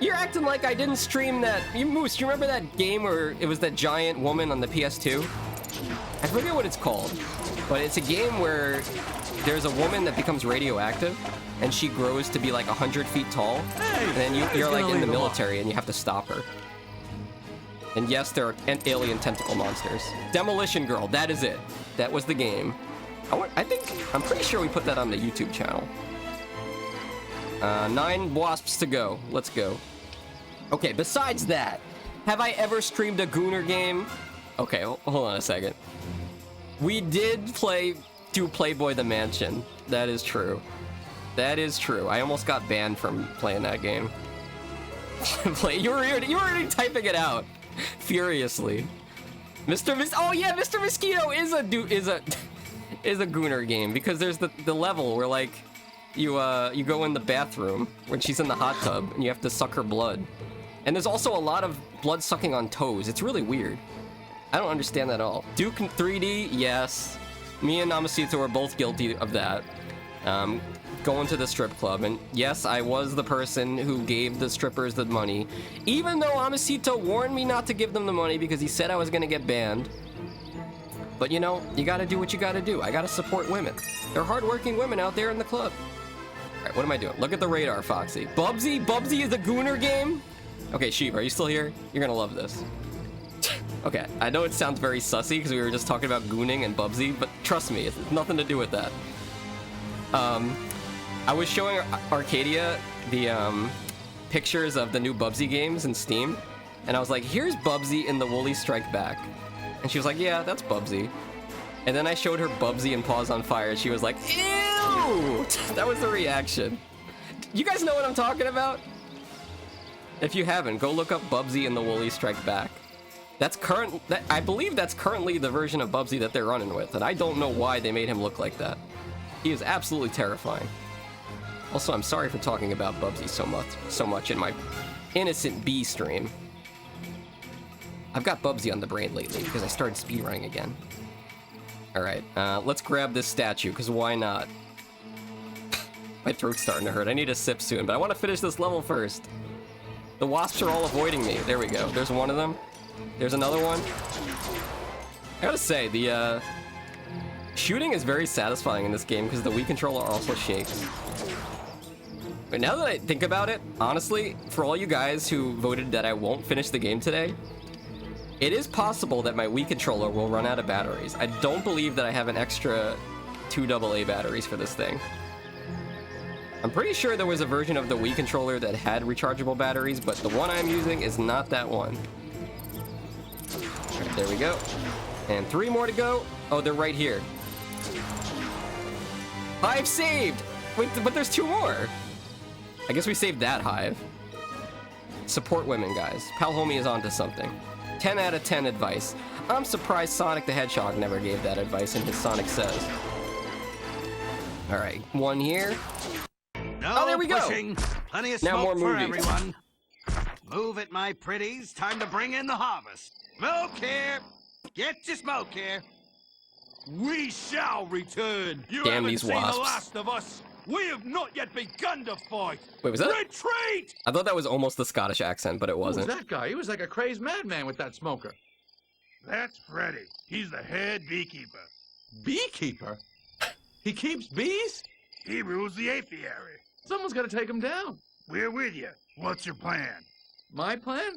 You're acting like I didn't stream that. Moose, you remember that game where it was that giant woman on the PS2? I forget what it's called. But it's a game where there's a woman that becomes radioactive, and she grows to be like 100 feet tall, and then you're like in the military, and you have to stop her. And yes, there are alien tentacle monsters. Demolition Girl, that is it. That was the game. I'm pretty sure we put that on the YouTube channel. 9 wasps to go. Let's go. Okay, besides that, have I ever streamed a Gooner game? Okay, hold on a second. We did do Playboy the Mansion. That is true. That is true. I almost got banned from playing that game. You were already typing it out furiously. Oh yeah, Mr. Mosquito is a Gooner game because there's the level where like you go in the bathroom when she's in the hot tub and you have to suck her blood. And there's also a lot of blood sucking on toes. It's really weird. I don't understand that at all. Duke in 3D, yes. Me and Amosito were both guilty of that. Going to the strip club, and yes, I was the person who gave the strippers the money, even though Amosito warned me not to give them the money because he said I was gonna get banned. But you know, you gotta do what you gotta do. I gotta support women. There are hardworking women out there in the club. Alright, what am I doing? Look at the radar, Foxy. Bubsy? Bubsy is a Gooner game? Okay, Sheep, are you still here? You're gonna love this. Okay, I know it sounds very sussy because we were just talking about Gooning and Bubsy, but trust me, it's nothing to do with that. I was showing Arcadia the pictures of the new Bubsy games in Steam, and I was like, here's Bubsy in the Woolly Strike Back. And she was like, yeah, that's Bubsy. And then I showed her Bubsy and Paws on Fire, and she was like, ew! That was the reaction. You guys know what I'm talking about? If you haven't, go look up Bubsy in the Woolly Strike Back. I believe that's currently the version of Bubsy that they're running with, and I don't know why they made him look like that. He is absolutely terrifying. Also, I'm sorry for talking about Bubsy so much in my innocent bee stream. I've got Bubsy on the brain lately because I started speedrunning again. Alright, let's grab this statue, because why not? My throat's starting to hurt. I need a sip soon, but I want to finish this level first. The wasps are all avoiding me. There we go. There's one of them. There's another one. I gotta say, the shooting is very satisfying in this game because the Wii controller also shakes. But now that I think about it, honestly, for all you guys who voted that I won't finish the game today, it is possible that my Wii controller will run out of batteries. I don't believe that I have an extra 2 AA batteries for this thing. I'm pretty sure there was a version of the Wii controller that had rechargeable batteries, but the one I'm using is not that one. All right, there we go. And 3 more to go. Oh, they're right here. Hive saved! Wait, but there's 2 more. I guess we saved that hive. Support women, guys. Pal Homie is onto something. 10 out of 10 advice. I'm surprised Sonic the Hedgehog never gave that advice in his Sonic Says. All right, 1 here. No Oh, there we go. pushing. Plenty of Now smoke more for movies. everyone. Move it, my pretties. Time to bring in the harvest. Smoke here. Get your smoke here. We shall return. You Damn haven't these seen wasps. the last of us. We have not yet begun to fight. Wait, was that? Retreat! I thought that was almost the Scottish accent, but it Who was wasn't. that guy? He was like a crazed madman with that smoker. That's Freddy. He's the head beekeeper. Beekeeper? He keeps bees? He rules the apiary. Someone's got to take him down. We're with you. What's your plan? My plan?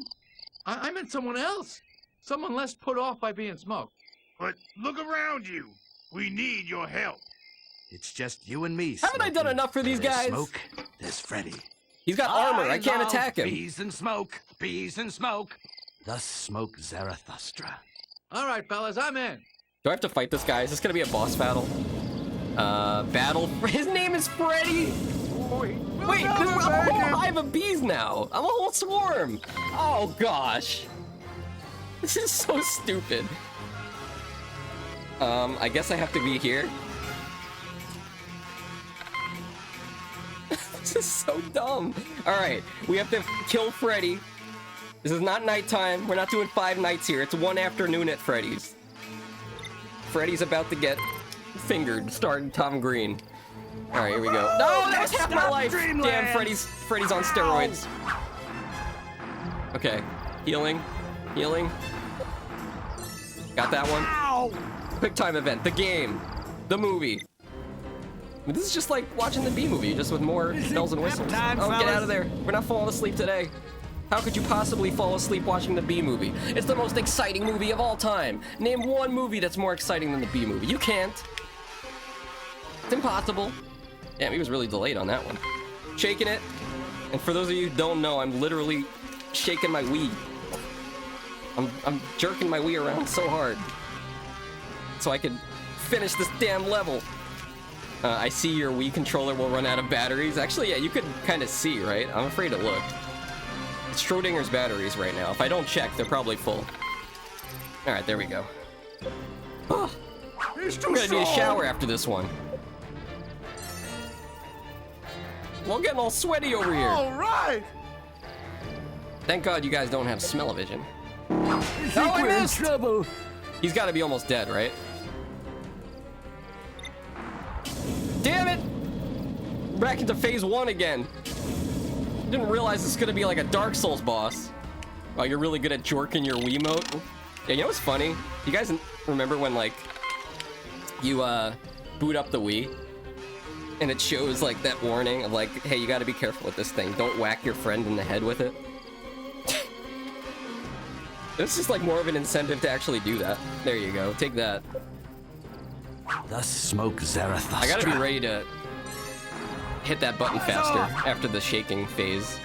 I meant someone else. Someone less put off by being smoked. But look around you. We need your help. It's just you and me. Haven't I done enough for these There's guys? Smoke. There's Freddy. He's got armor. I can't love attack him. Bees and smoke. Bees and smoke. Thus smoke Zarathustra. All right, fellas, I'm in. Do I have to fight this guy? Is this gonna be a boss battle? Battle. His name is Freddy. Wait, I'm a whole hive of bees now. I'm a whole swarm. Oh gosh, this is so stupid. I guess I have to be here. This is so dumb. All right, we have to kill Freddy. This is not nighttime. We're not doing 5 nights here. It's 1 afternoon at Freddy's. Freddy's about to get fingered, starring Tom Green. All right, here we go. No, that was half my life. Damn, Freddy's on steroids. Okay, healing. Got that one. Quick time event, the game, the movie. This is just like watching the B movie, just with more bells and whistles. Oh, get out of there. We're not falling asleep today. How could you possibly fall asleep watching the B movie? It's the most exciting movie of all time. Name one movie that's more exciting than the B movie. You can't. It's impossible. Damn, he was really delayed on that one. Shaking it. And for those of you who don't know, I'm literally shaking my Wii. I'm jerking my Wii around so hard. So I could finish this damn level. I see your Wii controller will run out of batteries. Actually, yeah, you could kind of see, right? I'm afraid to look. It's Schrodinger's batteries right now. If I don't check, they're probably full. All right, there we go. Oh, I'm gonna need a shower after this one. Well, I'm getting all sweaty over here. All right. Thank God you guys don't have smell-o-vision. I think we're in trouble. He's got to be almost dead, right? Damn it! Back into phase 1 again. Didn't realize it's gonna be like a Dark Souls boss. Oh, you're really good at jorking your Wiimote. Yeah, you know what's funny? You guys remember when, like, you boot up the Wii and it shows like that warning of like, hey, you got to be careful with this thing. Don't whack your friend in the head with it. It's just like more of an incentive to actually do that. There you go. Take that. Thus smoke Zarathustra. I gotta be ready to hit that button faster after the shaking phase.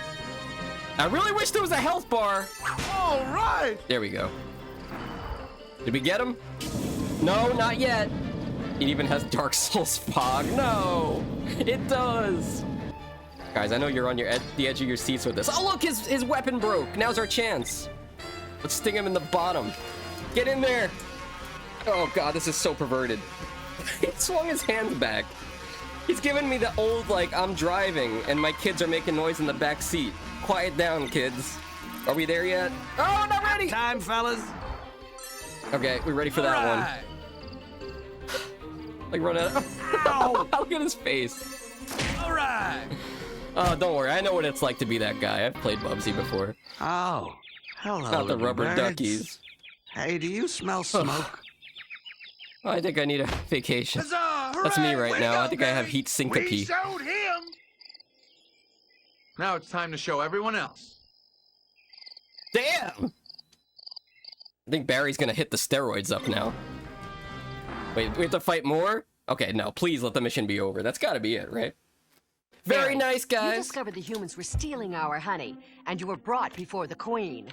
I really wish there was a health bar. All right. There we go. Did we get him? No, not yet. It even has Dark Souls fog. No, it does. Guys, I know you're on the edge of your seats with this. Oh, look, his weapon broke. Now's our chance. Let's sting him in the bottom. Get in there. Oh, God, this is so perverted. He swung his hands back. He's giving me the old, like, I'm driving, and my kids are making noise in the back seat. Quiet down, kids. Are we there yet? Oh, not ready! Time, fellas. Okay, we're ready for that one. Like, run out. Look at his face. All right. Oh, don't worry. I know what it's like to be that guy. I've played Bubsy before. Oh, hello. Not the rubber birds. duckies. Hey, do you smell smoke? I think I need a vacation. Huzzah, That's me hooray, right way now. to I go, think I have Barry. heat syncope. We showed him. Now it's time to show everyone else. Damn! I think Barry's gonna hit the steroids up now. Wait, we have to fight more? Okay, no, please let the mission be over. That's gotta be it, right? Very nice, You guys. discovered the humans were stealing our honey, and you were brought before the queen.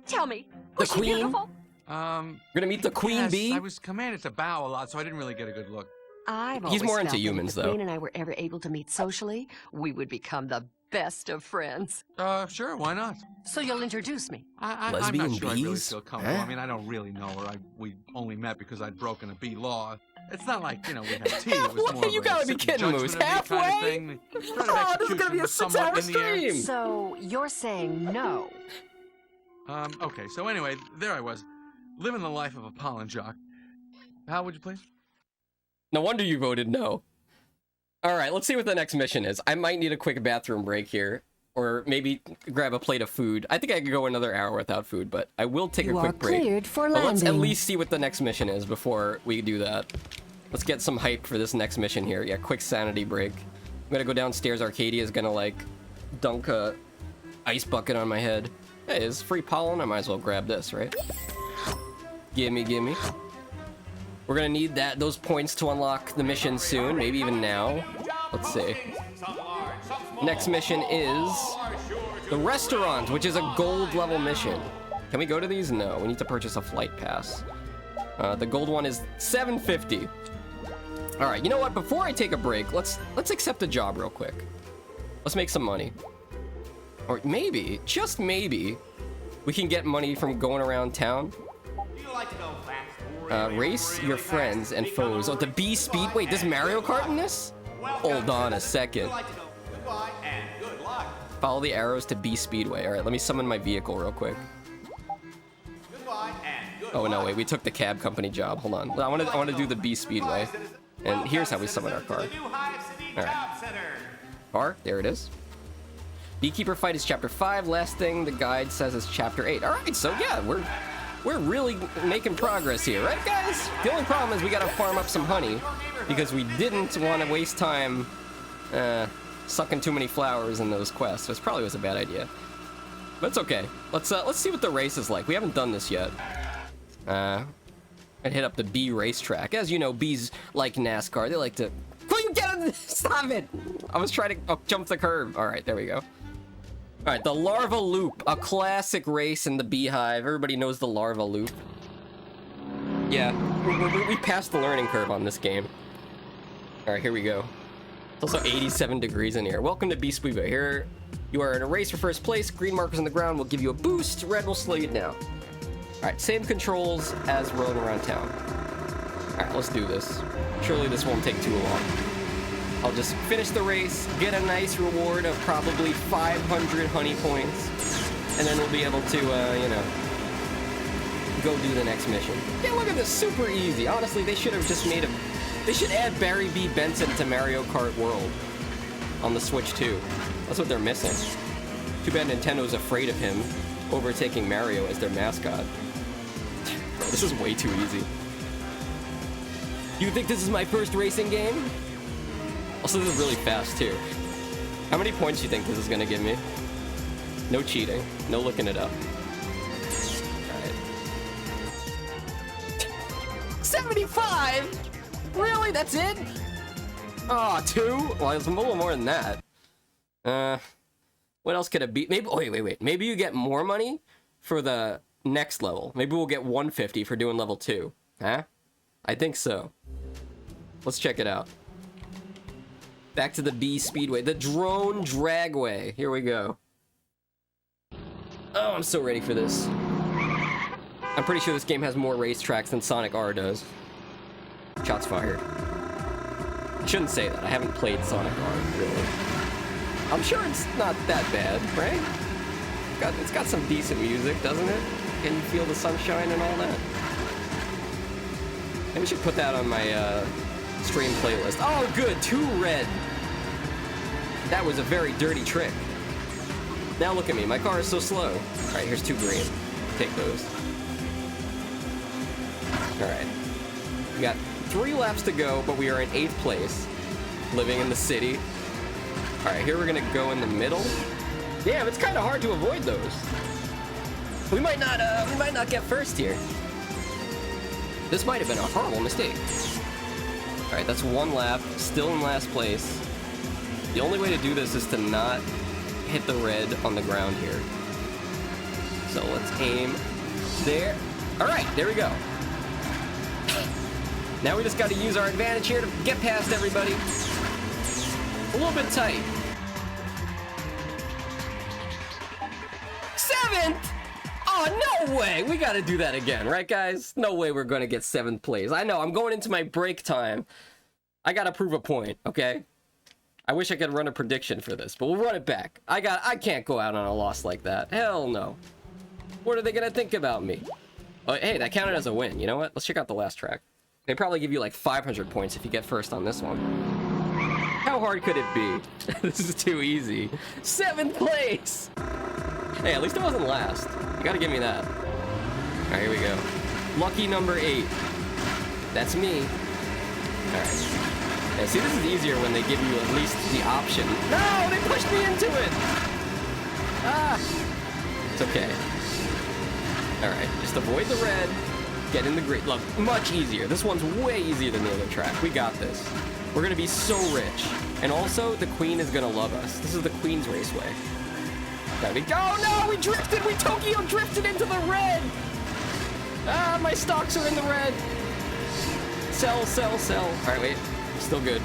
Tell me, The was she queen? beautiful? We're gonna meet the queen Yes, bee? I was commanded to bow a lot, so I didn't really get a good look. I've He's always more felt into that humans, if the though. Queen and I were ever able to meet socially, we would become the best of friends. Sure, why not? So you'll introduce me. I'm Lesbian not sure I really bees? feel comfortable. Huh? I mean, I don't really know her. We only met because I'd broken a bee law. It's not like, we had tea. It was more You of a gotta be sit kidding, and Moose. judgment of me kind of Halfway? thing. The threat of Oh, this is gonna execution be a was somewhat 6-hour in the air. stream. So you're saying no? Okay, so anyway, there I was, living the life of a pollen jock. How would you please? No wonder you voted no. All right, let's see what the next mission is. I might need a quick bathroom break here, or maybe grab a plate of food. I think I could go another hour without food, but I will take a You are quick break. cleared for But let's at landing. least see what the next mission is before we do that. Let's get some hype for this next mission here. Yeah, quick sanity break. I'm gonna go downstairs. Arcadia's gonna, like, dunk a ice bucket on my head. Hey, it's free pollen. I might as well grab this, right? Gimme, gimme. We're gonna need those points to unlock the mission soon, maybe even now. Let's see. Next mission is the restaurant, which is a gold level mission. Can we go to these? No, we need to purchase a flight pass. The gold one is $7.50. All right, you know what? Before I take a break, let's accept a job real quick. Let's make some money. Or maybe, just maybe, we can get money from going around town. Race your friends and foes. Oh, the B speed. Wait, there's Mario Kart in this? Hold on a second. Follow the arrows to B Speedway. All right, let me summon my vehicle real quick. Oh no, wait, we took the cab company job. Hold on. I want to do the B Speedway. And here's how we summon our car. All right. Car, there it is. Beekeeper fight is chapter 5. Last thing the guide says is chapter 8. All right, so yeah, we're really making progress here, right, guys? The only problem is we gotta farm up some honey because we didn't want to waste time sucking too many flowers in those quests, which probably was a bad idea. But it's okay. Let's see what the race is like. We haven't done this yet. And hit up the B racetrack. As you know, B's like NASCAR. They like to. Will you get it? Stop it! I was trying to jump the curb. All right, there we go. All right, the Larva Loop, a classic race in the Beehive. Everybody knows the Larva Loop. Yeah, We passed the learning curve on this game. All right, here we go. It's also 87 degrees in here. Welcome to Vtuber. Here, you are in a race for first place. Green markers on the ground will give you a boost. Red will slow you down. All right, same controls as rolling around town. All right, let's do this. Surely this won't take too long. I'll just finish the race, get a nice reward of probably 500 honey points, and then we'll be able to, you know, go do the next mission. Yeah, look at this, super easy. Honestly, they should have just made a... They should add Barry B. Benson to Mario Kart World on the Switch too. That's what they're missing. Too bad Nintendo's afraid of him overtaking Mario as their mascot. This is way too easy. You think this is my first racing game? Also, this is really fast too. How many points do you think this is gonna give me? No cheating. No looking it up. Alright. 75? Really? That's it? Aw, 2? Well, it's a little more than that. What else could it be? Maybe, oh, wait. Maybe you get more money for the next level. Maybe we'll get 150 for doing level 2. Huh? I think so. Let's check it out. Back to the B Speedway. The Drone Dragway. Here we go. Oh, I'm so ready for this. I'm pretty sure this game has more racetracks than Sonic R does. Shots fired. I shouldn't say that. I haven't played Sonic R, really. I'm sure it's not that bad, right? It's got some decent music, doesn't it? Can you feel the sunshine and all that? Maybe I should put that on my stream playlist. Oh, good. 2 red. That was a very dirty trick. Now look at me. My car is so slow. All right, here's 2 green. Take those. All right. We got 3 laps to go, but we are in 8th place, living in the city. All right, here we're gonna go in the middle. Damn, it's kind of hard to avoid those. We might not get first here. This might have been a horrible mistake. All right, that's 1 lap, still in last place. The only way to do this is to not hit the red on the ground here. So let's aim there. All right, there we go. Now we just got to use our advantage here to get past everybody. A little bit tight. 7th! Oh, no way! We got to do that again, right, guys? No way we're going to get 7th place. I know, I'm going into my break time. I got to prove a point, okay? I wish I could run a prediction for this, but we'll run it back. I can't go out on a loss like that. Hell no. What are they going to think about me? Oh, hey, that counted as a win. You know what? Let's check out the last track. They probably give you like 500 points if you get first on this one. How hard could it be? This is too easy. 7th place! Hey, at least it wasn't last. You gotta give me that. All right, here we go. Lucky number 8. That's me. All right. Yeah, see, this is easier when they give you at least the option. No, they pushed me into it! Ah! It's okay. All right, just avoid the red. Get in the green. Look, much easier. This one's way easier than the other track. We got this. We're gonna be so rich. And also, the Queen is gonna love us. This is the Queen's Raceway. There we go. Oh, no, we drifted. We Tokyo drifted into the red. Ah, my stocks are in the red. Sell, sell, sell. All right, wait. Still good.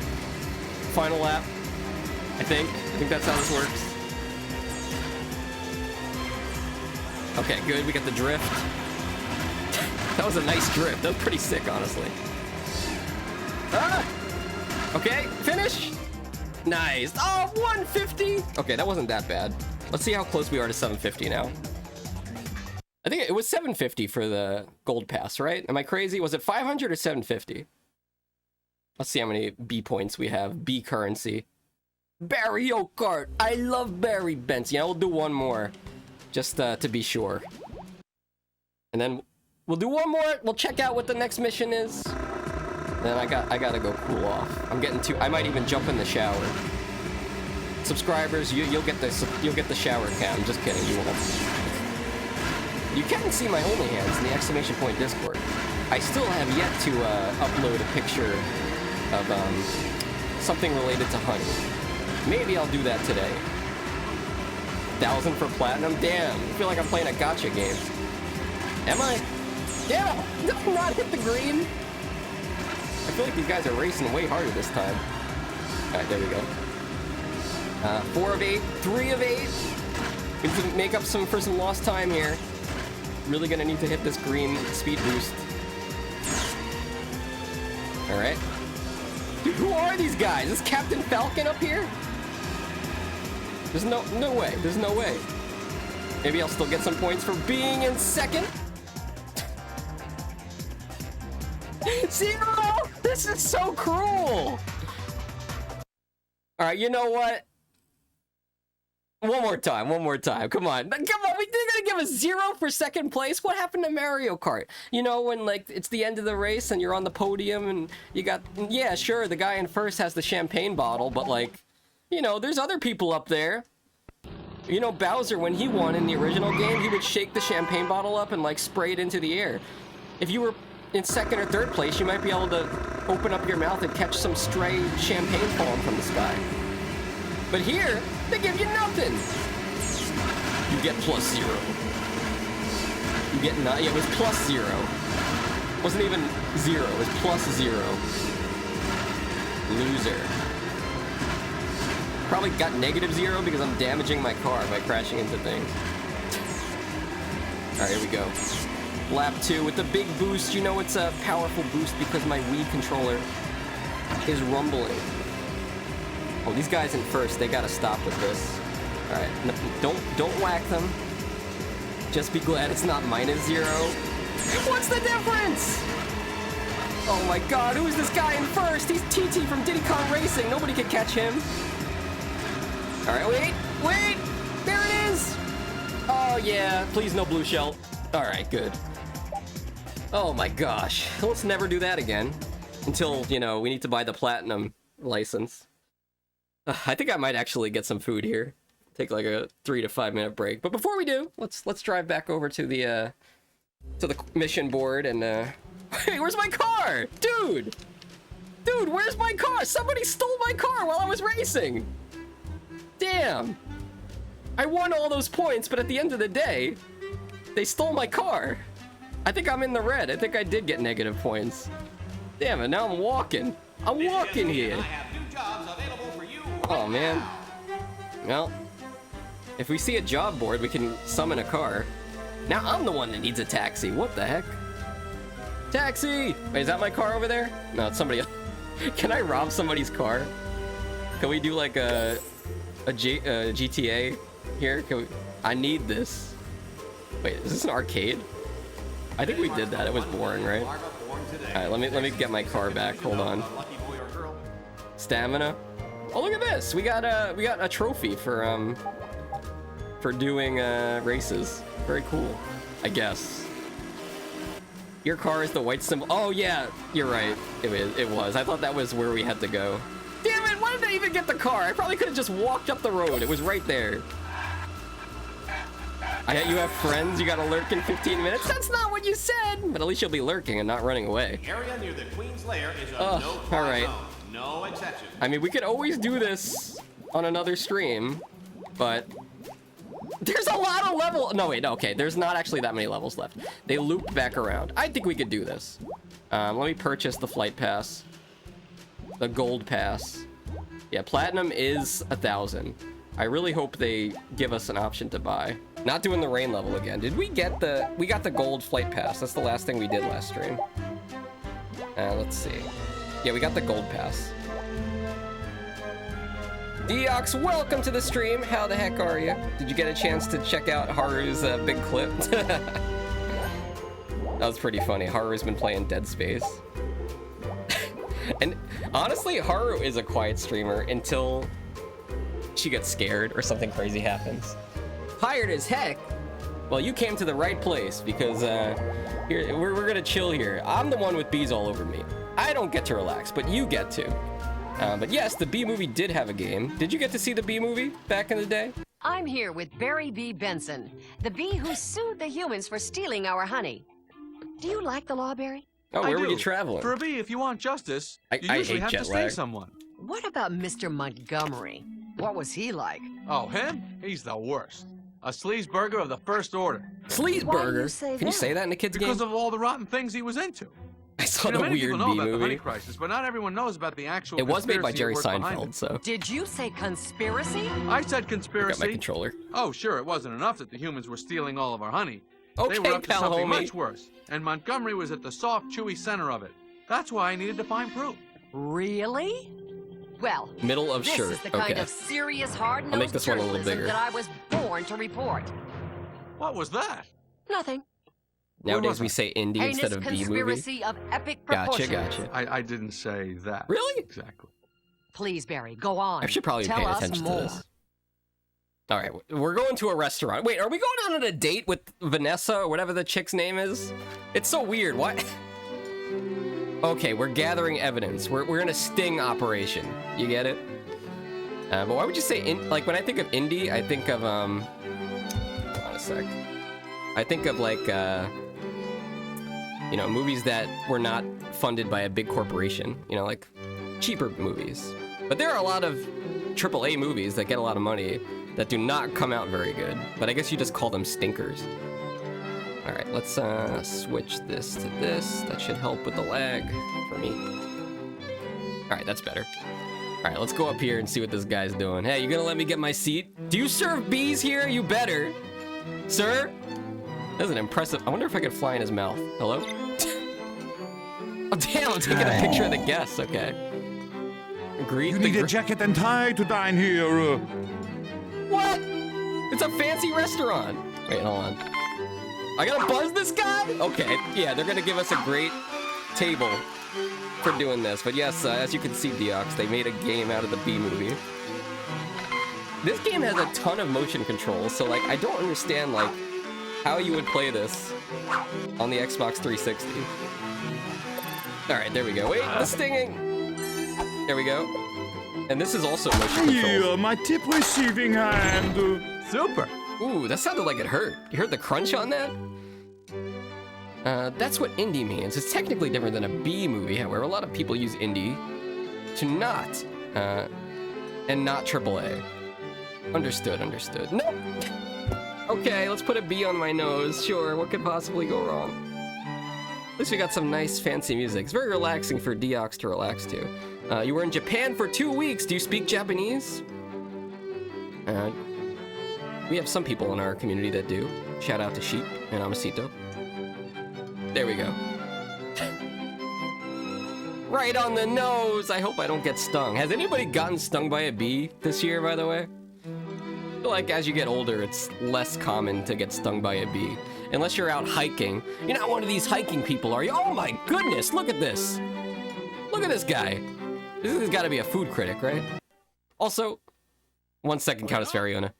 Final lap. I think that's how this works. Okay, good. We got the drift. That was a nice drift. That was pretty sick, honestly. Ah! Okay, finish. Nice. Oh, 150. Okay, that wasn't that bad. Let's see how close we are to 750 now. I think it was 750 for the gold pass, right? Am I crazy? Was it 500 or 750? Let's see how many B points we have. B currency. Barry Kart. I love Barry Benson. Yeah, we'll do one more. Just to be sure. And then we'll do one more. We'll check out what the next mission is. Then I gotta go cool off. I'm getting too... I might even jump in the shower. Subscribers, you'll get the shower cam. Just kidding, you won't. You can see my OnlyHands in the exclamation point Discord. I still have yet to upload a picture of something related to honey. Maybe I'll do that today. 1,000 for platinum? Damn, I feel like I'm playing a gacha game. Am I? Damn, did I not hit the green? I feel like these guys are racing way harder this time. Alright, there we go. 4 of 8, 3 of 8. We need to make up for some lost time here. Really gonna need to hit this green speed boost. Alright. Dude, who are these guys? Is Captain Falcon up here? There's no way. There's no way. Maybe I'll still get some points for being in second. 0! This is so cruel! Alright, you know what? One more time. Come on. They're gonna give us 0 for second place? What happened to Mario Kart? You know, when, like, it's the end of the race and you're on the podium and you got... Yeah, sure, the guy in first has the champagne bottle, but, like, you know, there's other people up there. You know, Bowser, when he won in the original game, he would shake the champagne bottle up and, like, spray it into the air. If you were in second or third place, you might be able to open up your mouth and catch some stray champagne falling from the sky. But here, they give you nothing. You get +0. You get not. Yeah, it was +0. It wasn't even 0. It was +0. Loser. Probably got -0 because I'm damaging my car by crashing into things. All right, here we go. Lap 2 with the big boost. You know it's a powerful boost because my Wii controller is rumbling. Oh, these guys in first, they gotta stop with this. All right, no, don't whack them. Just be glad it's not -0. What's the difference? Oh my God, who is this guy in first? He's TT from Diddy Kong Racing. Nobody can catch him. All right, wait, there it is. Oh yeah, please no blue shell. All right, good. Oh my gosh, let's never do that again. Until, you know, we need to buy the platinum license. I think I might actually get some food here. Take like a 3 to 5 minute break. But before we do, let's drive back over to the mission board and hey, where's my car? Dude, where's my car? Somebody stole my car while I was racing. Damn. I won all those points, but at the end of the day, they stole my car. I think I'm in the red. I think I did get negative points. Damn it, now I'm walking. I'm walking here. Oh, man. Well, if we see a job board, we can summon a car. Now I'm the one that needs a taxi. What the heck? Taxi! Wait, is that my car over there? No, it's somebody else. Can I rob somebody's car? Can we do like a GTA here? I need this. Wait, is this an arcade? I think we did that. It was boring, right? All right, let me get my car back. Hold on. Stamina. Oh, look at this. We got a trophy for doing races. Very cool, I guess. Your car is the white symbol. Oh yeah, you're right. It was. I thought that was where we had to go. Damn it! Why did I even get the car? I probably could have just walked up the road. It was right there. You have friends, you gotta lurk in 15 minutes? That's not what you said! But at least you'll be lurking and not running away. The area near the Queen's Lair is a all right. zone. No exception. I mean, we could always do this on another stream, but there's a lot of levels. No, wait, no, okay. There's not actually that many levels left. They looped back around. I think we could do this. Let me purchase the flight pass. The gold pass. Yeah, platinum is 1,000. I really hope they give us an option to buy. Not doing the rain level again. Did we get we got the gold flight pass. That's the last thing we did last stream. Let's see. Yeah, we got the gold pass. Deox, welcome to the stream. How the heck are you? Did you get a chance to check out Haru's big clip? That was pretty funny. Haru's been playing Dead Space. And honestly, Haru is a quiet streamer until she gets scared or something crazy happens. Tired as heck? Well, you came to the right place because here we're gonna chill here. I'm the one with bees all over me. I don't get to relax, but you get to. But yes, the Bee Movie did have a game. Did you get to see the Bee Movie back in the day? I'm here with Barry B. Benson, the bee who sued the humans for stealing our honey. Do you like the law, Barry? Oh, where were you traveling? For a bee, if you want justice, you I usually hate have to jet sting lag. someone. What about Mr. Montgomery? What was he like? Oh, him? He's the worst. A sleazeburger of the first order. Sleazeburger? Can you say that in a kid's game? Because of all the rotten things he was into. I saw You know, the many weird people know B about the honey movie. crisis, but not everyone knows about the actual. It was made by conspiracy Jerry that worked behind Seinfeld, it. so. Did you say conspiracy? I said Got conspiracy. my controller. Oh, sure, it wasn't enough that the humans were stealing all of our honey. Okay, they were up to pal, something homie. much worse, and Montgomery was at the soft, chewy center of it. That's why I needed to find proof. Really? Well, Middle of this shirt. is the kind Okay. of serious, I'll hard-nosed make this one a little journalism bigger. that I was born to report. What was that? Nothing. Nowadays we say indie Heinous instead of B movie. conspiracy of epic Gotcha, proportions. gotcha. I didn't say that. Really? Exactly. Please, Barry, go on. I should probably Tell pay us attention more. to this. All right, we're going to a restaurant. Wait, are we going on a date with Vanessa or whatever the chick's name is? It's so weird. What? Okay, we're gathering evidence. We're in a sting operation. You get it? But why would you say like when I think of indie, I think of hold on a sec. I think of like you know, movies that were not funded by a big corporation. You know, like cheaper movies. But there are a lot of AAA movies that get a lot of money that do not come out very good. But I guess you just call them stinkers. All right, let's switch this to this. That should help with the lag for me. All right, that's better. All right, let's go up here and see what this guy's doing. Hey, you gonna let me get my seat? Do you serve bees here? You better. Sir? That's an impressive... I wonder if I could fly in his mouth. Hello? Oh, damn, I'm taking a picture of the guests. Okay. You need a jacket and tie to dine here. What? It's a fancy restaurant. Wait, hold on. I gotta buzz this guy? Okay, yeah, they're gonna give us a great table for doing this. But yes, as you can see, Deox, they made a game out of the B movie. This game has a ton of motion controls, so like, I don't understand like how you would play this on the Xbox 360. All right, there we go. Wait, the stinging. There we go. And this is also motion controls. Here, my tip receiving hand. Super. Ooh, that sounded like it hurt. You heard the crunch on that? That's what indie means. It's technically different than a B movie, however. A lot of people use indie to not, and not AAA. Understood, understood. Nope. Okay, let's put a B on my nose. Sure, what could possibly go wrong? At least we got some nice fancy music. It's very relaxing for Deox to relax to. You were in Japan for 2 weeks. Do you speak Japanese? We have some people in our community that do. Shout out to Sheep and Amasito. There we go. Right on the nose! I hope I don't get stung. Has anybody gotten stung by a bee this year, by the way? I feel like as you get older, it's less common to get stung by a bee. Unless you're out hiking. You're not one of these hiking people, are you? Oh my goodness, look at this! Look at this guy. This has got to be a food critic, right? Also, 1 second, Countess Fariona.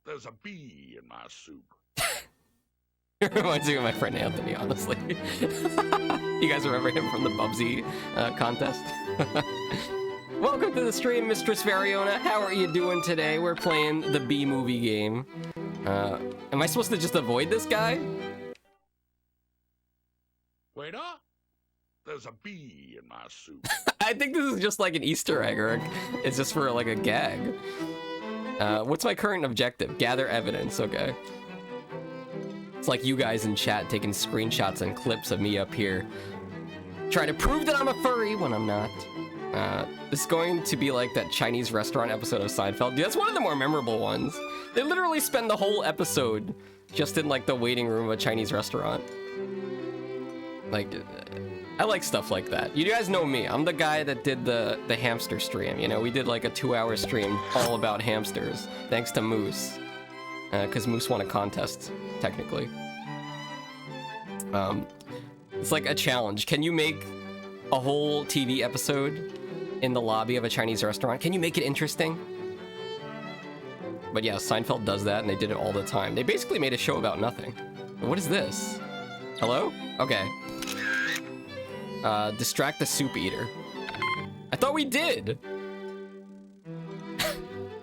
There's a bee in my soup. It reminds me of my friend Anthony, honestly. You guys remember him from the Bubsy contest? Welcome to the stream, Mistress Variona. How are you doing today? We're playing the B movie game. Am I supposed to just avoid this guy? Waiter, there's a bee in my soup. I think this is just like an Easter egg, or it's just for like a gag. What's my current objective? Gather evidence, okay. It's like you guys in chat taking screenshots and clips of me up here trying to prove that I'm a furry when I'm not. This is going to be like that Chinese restaurant episode of Seinfeld. Dude, that's one of the more memorable ones. They literally spend the whole episode just in like the waiting room of a Chinese restaurant. Like, I like stuff like that. You guys know me. I'm the guy that did the hamster stream. You know, we did like a 2-hour stream all about hamsters, thanks to Moose. Because Moose won a contest, technically. It's like a challenge. Can you make a whole TV episode in the lobby of a Chinese restaurant? Can you make it interesting? But yeah, Seinfeld does that, and they did it all the time. They basically made a show about nothing. What is this? Hello? Okay. Distract the soup eater. I thought we did.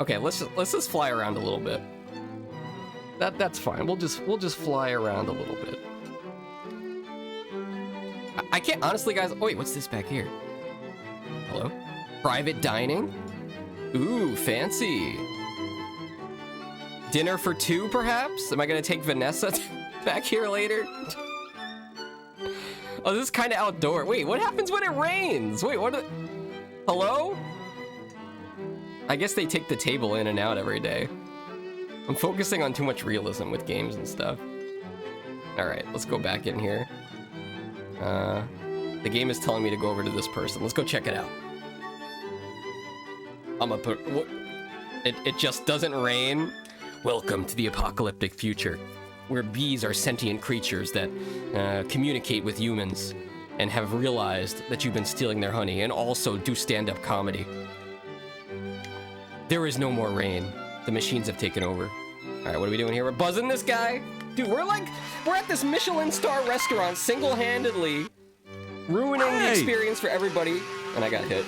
Okay, let's just fly around a little bit. That's fine. We'll just fly around a little bit. I can't honestly, guys. Oh, wait, what's this back here? Hello? Private dining? Ooh, fancy. Dinner for 2, perhaps? Am I gonna take Vanessa back here later? Oh, this is kind of outdoor. Wait, what happens when it rains? Wait, what? Hello? I guess they take the table in and out every day. I'm focusing on too much realism with games and stuff. Alright, let's go back in here. The game is telling me to go over to this person. Let's go check it out. I'm gonna put... What? It just doesn't rain? Welcome to the apocalyptic future, where bees are sentient creatures that communicate with humans and have realized that you've been stealing their honey and also do stand-up comedy. There is no more rain. The machines have taken over. All right, what are we doing here? We're buzzing this guy? Dude, we're at this Michelin star restaurant single-handedly ruining the experience for everybody, and I got hit.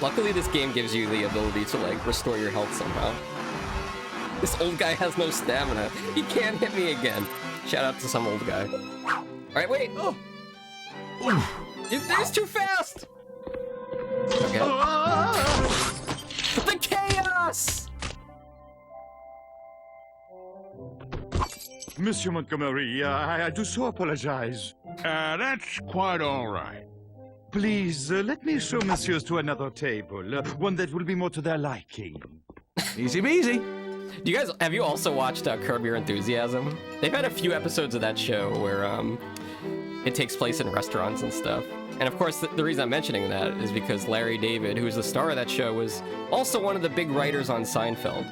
Luckily, this game gives you the ability to, like, restore your health somehow. This old guy has no stamina. He can't hit me again. Shout out to some old guy. All right, wait. Oh. That was too fast. Okay. The chaos! Monsieur Montgomery, I do so apologize. That's quite all right. Please, let me show messieurs to another table. One that will be more to their liking. Easy peasy. Do you guys, have you also watched Curb Your Enthusiasm? They've had a few episodes of that show where it takes place in restaurants and stuff. And of course, the reason I'm mentioning that is because Larry David, who's the star of that show, was also one of the big writers on Seinfeld.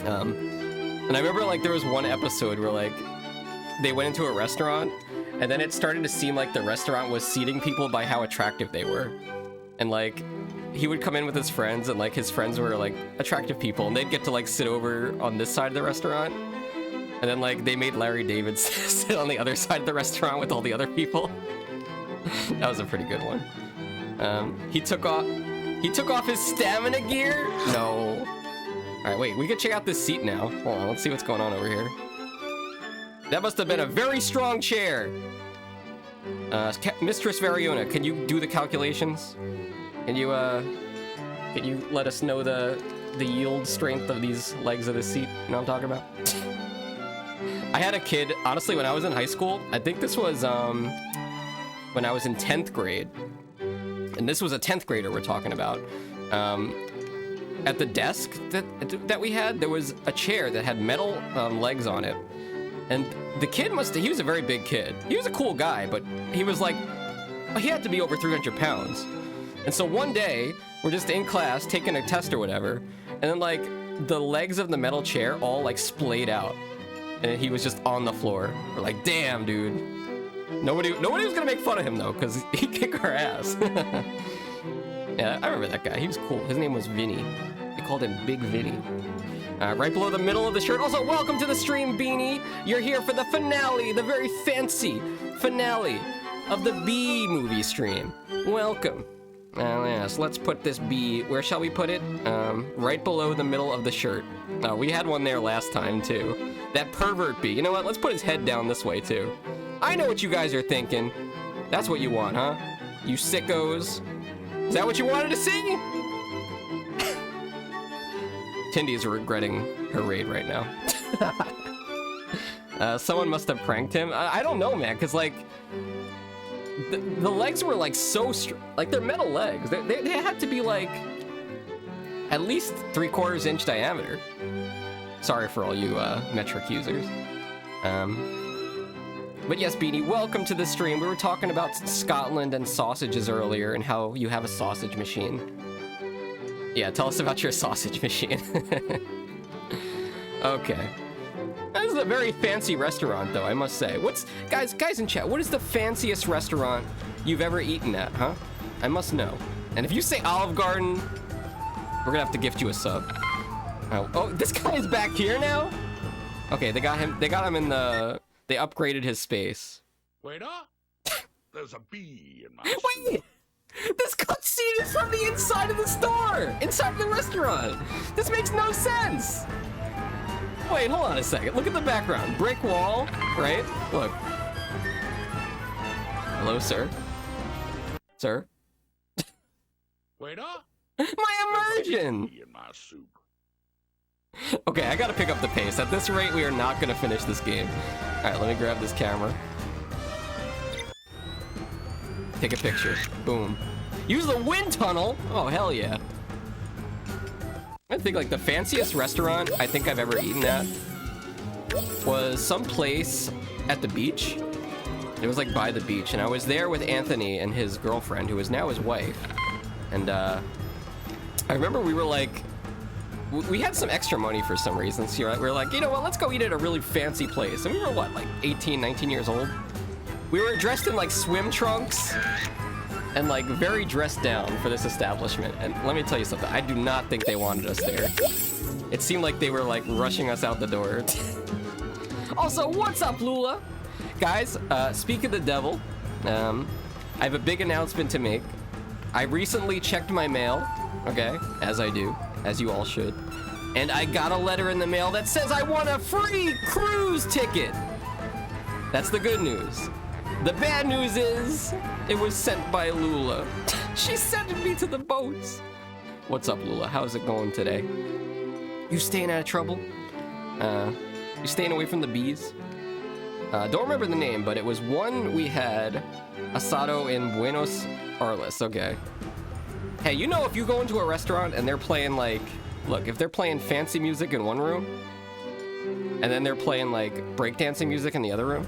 And I remember, like, there was one episode where, like, they went into a restaurant, and then it started to seem like the restaurant was seating people by how attractive they were. And, like, he would come in with his friends, and, like, his friends were, like, attractive people, and they'd get to, like, sit over on this side of the restaurant. And then, like, they made Larry David sit on the other side of the restaurant with all the other people. That was a pretty good one. He took off his stamina gear? No. All right, wait, we can check out this seat now. Hold on, let's see what's going on over here. That must have been a very strong chair. Mistress Variona, can you do the calculations? Can you let us know the yield strength of these legs of this seat? You know what I'm talking about? I had a kid, honestly, when I was in high school, I think this was when I was in 10th grade. And this was a 10th grader we're talking about. At the desk that we had, there was a chair that had metal legs on it. And the kid he was a very big kid. He was a cool guy, but he was like, he had to be over 300 pounds. And so one day, we're just in class taking a test or whatever, and then like the legs of the metal chair all like splayed out. And he was just on the floor. We're like, damn, dude. Nobody was gonna make fun of him though, because he'd kick our ass. Yeah, I remember that guy. He was cool. His name was Vinny. They called him Big Vinny. Right below the middle of the shirt. Also, welcome to the stream, Beanie. You're here for the finale, the very fancy finale of the Bee movie stream. Welcome. Yes, let's put this bee, where shall we put it? Right below the middle of the shirt. We had one there last time, too. That pervert bee. You know what? Let's put his head down this way, too. I know what you guys are thinking. That's what you want, huh? You sickos. Is that what you wanted to see? Tindy is regretting her raid right now. Someone must have pranked him. I don't know, man, because, like, the legs were, like, so like, they're metal legs. They had to be, like, at least 3/4 inch diameter. Sorry for all you metric users. But yes, Beanie, welcome to the stream. We were talking about Scotland and sausages earlier and how you have a sausage machine. Yeah, tell us about your sausage machine. Okay. This is a very fancy restaurant, though, I must say. Guys in chat, what is the fanciest restaurant you've ever eaten at, huh? I must know. And if you say Olive Garden, we're gonna have to gift you a sub. Oh, this guy is back here now? Okay, they got him in the... They upgraded his space. Wait up! There's a bee in my Wait! This cutscene is from the inside of the store! Inside of the restaurant! This makes no sense! Wait, hold on a second. Look at the background. Brick wall, right? Look. Hello, sir. Sir? Wait up! My immersion! In my soup. Okay, I gotta pick up the pace. At this rate, we are not gonna finish this game. Alright, let me grab this camera. Take a picture. Boom. Use the wind tunnel. Oh, hell yeah. I think like the fanciest restaurant I think I've ever eaten at was some place at the beach. It was like by the beach, and I was there with Anthony and his girlfriend, who is now his wife. And I remember we were like, we had some extra money for some reason. So we were like, you know what, let's go eat at a really fancy place. And we were what, like 18, 19 years old? We were dressed in like swim trunks and like very dressed down for this establishment. And let me tell you something, I do not think they wanted us there. It seemed like they were like rushing us out the door. Also, what's up, Lula? Guys, speak of the devil, I have a big announcement to make. I recently checked my mail, okay, as I do, as you all should. And I got a letter in the mail that says I won a free cruise ticket. That's the good news. The bad news is, it was sent by Lula. She sent me to the boats. What's up, Lula? How's it going today? You staying out of trouble? You staying away from the bees? Don't remember the name, but it was one we had asado in Buenos Aires. Okay. Hey, you know if you go into a restaurant and they're playing like, look, if they're playing fancy music in one room, and then they're playing like breakdancing music in the other room,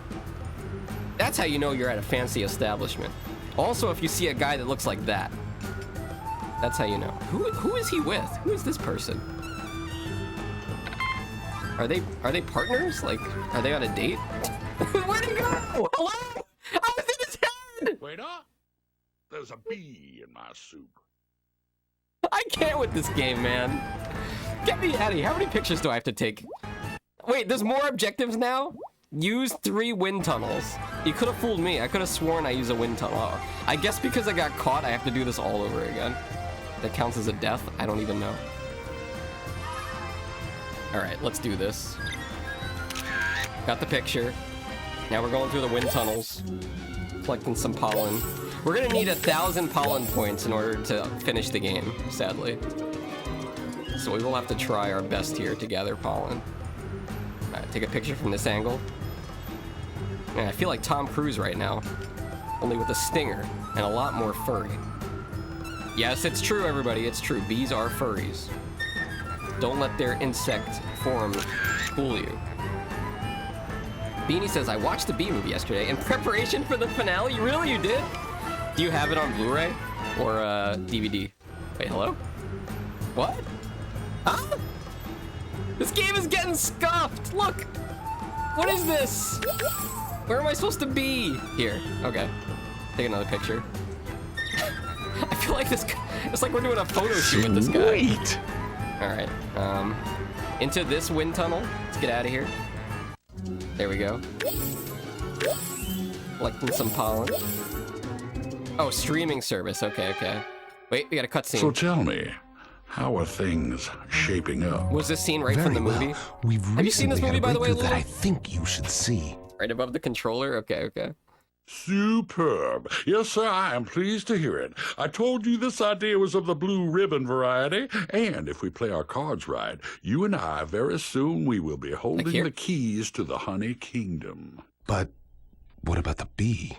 that's how you know you're at a fancy establishment. Also, if you see a guy that looks like that, that's how you know. Who is he with? Who is this person? Are they partners? Like, are they on a date? Where'd he go? Hello? I was in his head! Wait up! There's a bee in my soup. I can't with this game, man. Get me out of here. How many pictures do I have to take? Wait, there's more objectives now? Use 3 wind tunnels. You could have fooled me. I could have sworn I used a wind tunnel. Oh, I guess because I got caught, I have to do this all over again. That counts as a death? I don't even know. Alright, let's do this. Got the picture. Now we're going through the wind tunnels. Collecting some pollen. We're gonna need 1,000 pollen points in order to finish the game, sadly. So we will have to try our best here to gather pollen. Alright, take a picture from this angle. Man, I feel like Tom Cruise right now. Only with a stinger and a lot more furry. Yes, it's true, everybody. It's true. Bees are furries. Don't let their insect form fool you. Beanie says, I watched the Bee movie yesterday in preparation for the finale. Really, you did? Do you have it on Blu-ray or DVD? Wait, hello? What? Huh? This game is getting scuffed. Look. What is this? Where am I supposed to be? Here. Okay. Take another picture. I feel like this. It's like we're doing a photo shoot with this guy. Wait. All right. Into this wind tunnel. Let's get out of here. There we go. Collecting some pollen. Oh, streaming service. Okay, okay. Wait, we got a cutscene. So tell me, how are things shaping up? Was this scene right from the movie? We've Have you seen this movie, by the way, Lou? that I think you should see. Right above the controller? Okay, okay. Superb. Yes, sir, I am pleased to hear it. I told you this idea was of the blue ribbon variety, and if we play our cards right, you and I, very soon, we will be holding the keys to the honey kingdom. But what about the bee?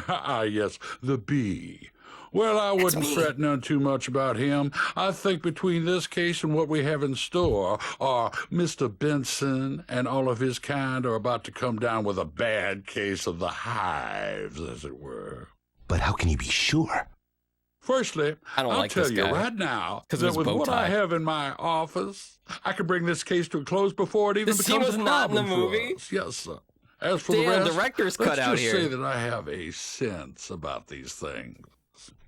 Ah, yes, the bee. Well, I wouldn't fret none too much about him. I think between this case and what we have in store, Mr. Benson and all of his kind are about to come down with a bad case of the hives, as it were. But how can you be sure? Firstly, I'll tell you guy. right now Of that his with bow what tie. I have in my office, I can bring this case to a close before it even This scene becomes was a not in the problem for movie? us. Yes, sir. As for Damn, the rest, director's cut let's out just here. say that I have a sense about these things.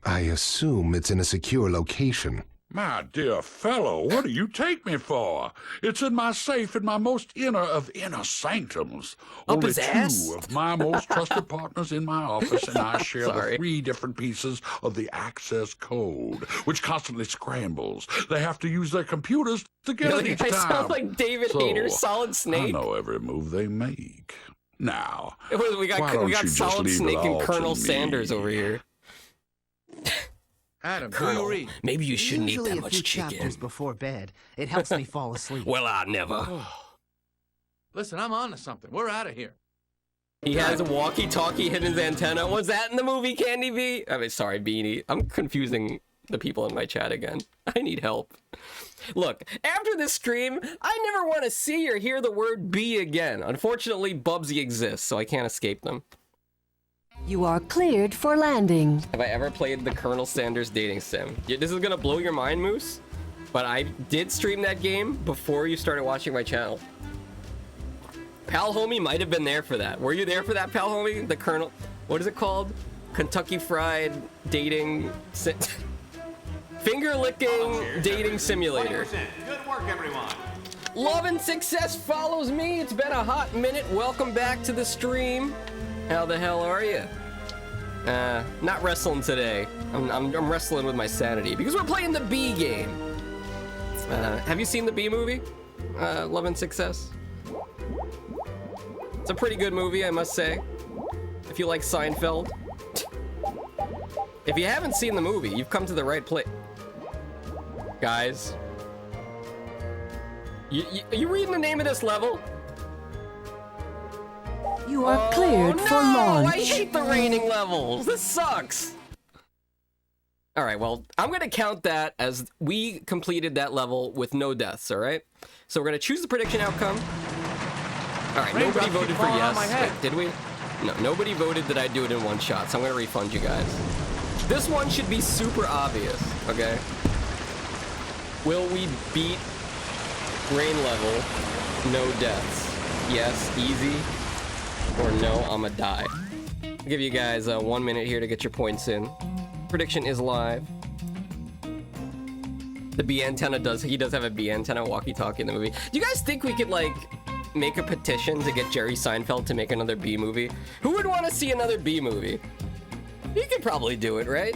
I assume it's in a secure location. My dear fellow, what do you take me for? It's in my safe in my most inner of inner sanctums. Up Only his ass? 2 of my most trusted partners in my office and I share the Sorry. 3 different pieces of the access code, which constantly scrambles. They have to use their computers to get it each I time. sound like David Hayter, Solid I Snake. know every move they make. Now, We why got don't you just Solid leave it Snake and all to Colonel me? Sanders over here. Adam, do Colonel, you read? maybe you shouldn't eat Usually that a much few chicken. chapters before bed. It helps me fall asleep. Well, I never. Listen, I'm on to something. We're out of here. He has a walkie-talkie hit his antenna. Was that in the movie Candy Bee? I mean, sorry, Beanie. I'm confusing the people in my chat again. I need help. Look, after this stream, I never want to see or hear the word bee again. Unfortunately, Bubsy exists, so I can't escape them. You are cleared for landing. Have I ever played the Colonel Sanders dating sim? Yeah, this is gonna blow your mind, Moose, but I did stream that game before you started watching my channel. Pal Homie might have been there for that. Were you there for that, Pal Homie? The Colonel... What is it called? Kentucky Fried Dating... Finger-licking dating simulator. Good work, everyone. Love and Success follows me. It's been a hot minute. Welcome back to the stream. How the hell are you? Not wrestling today. I'm wrestling with my sanity because we're playing the Bee game. Have you seen the Bee movie? Love and Success. It's a pretty good movie, I must say. If you like Seinfeld. If you haven't seen the movie, you've come to the right place. Guys. You reading the name of this level? You are cleared for launch. I hate the raining levels. This sucks. All right, well, I'm going to count that as we completed that level with no deaths, all right? So we're going to choose the prediction outcome. All right, nobody voted for yes. Wait, did we? No, nobody voted that I'd do it in one shot, so I'm going to refund you guys. This one should be super obvious, okay? Will we beat rain level, no deaths? Yes, easy. Or no, I'ma die. I'll give you guys 1 minute here to get your points in. Prediction is live. The bee antenna he does have a bee antenna walkie-talkie in the movie. Do you guys think we could, like, make a petition to get Jerry Seinfeld to make another Bee movie? Who would want to see another Bee movie? You could probably do it, right?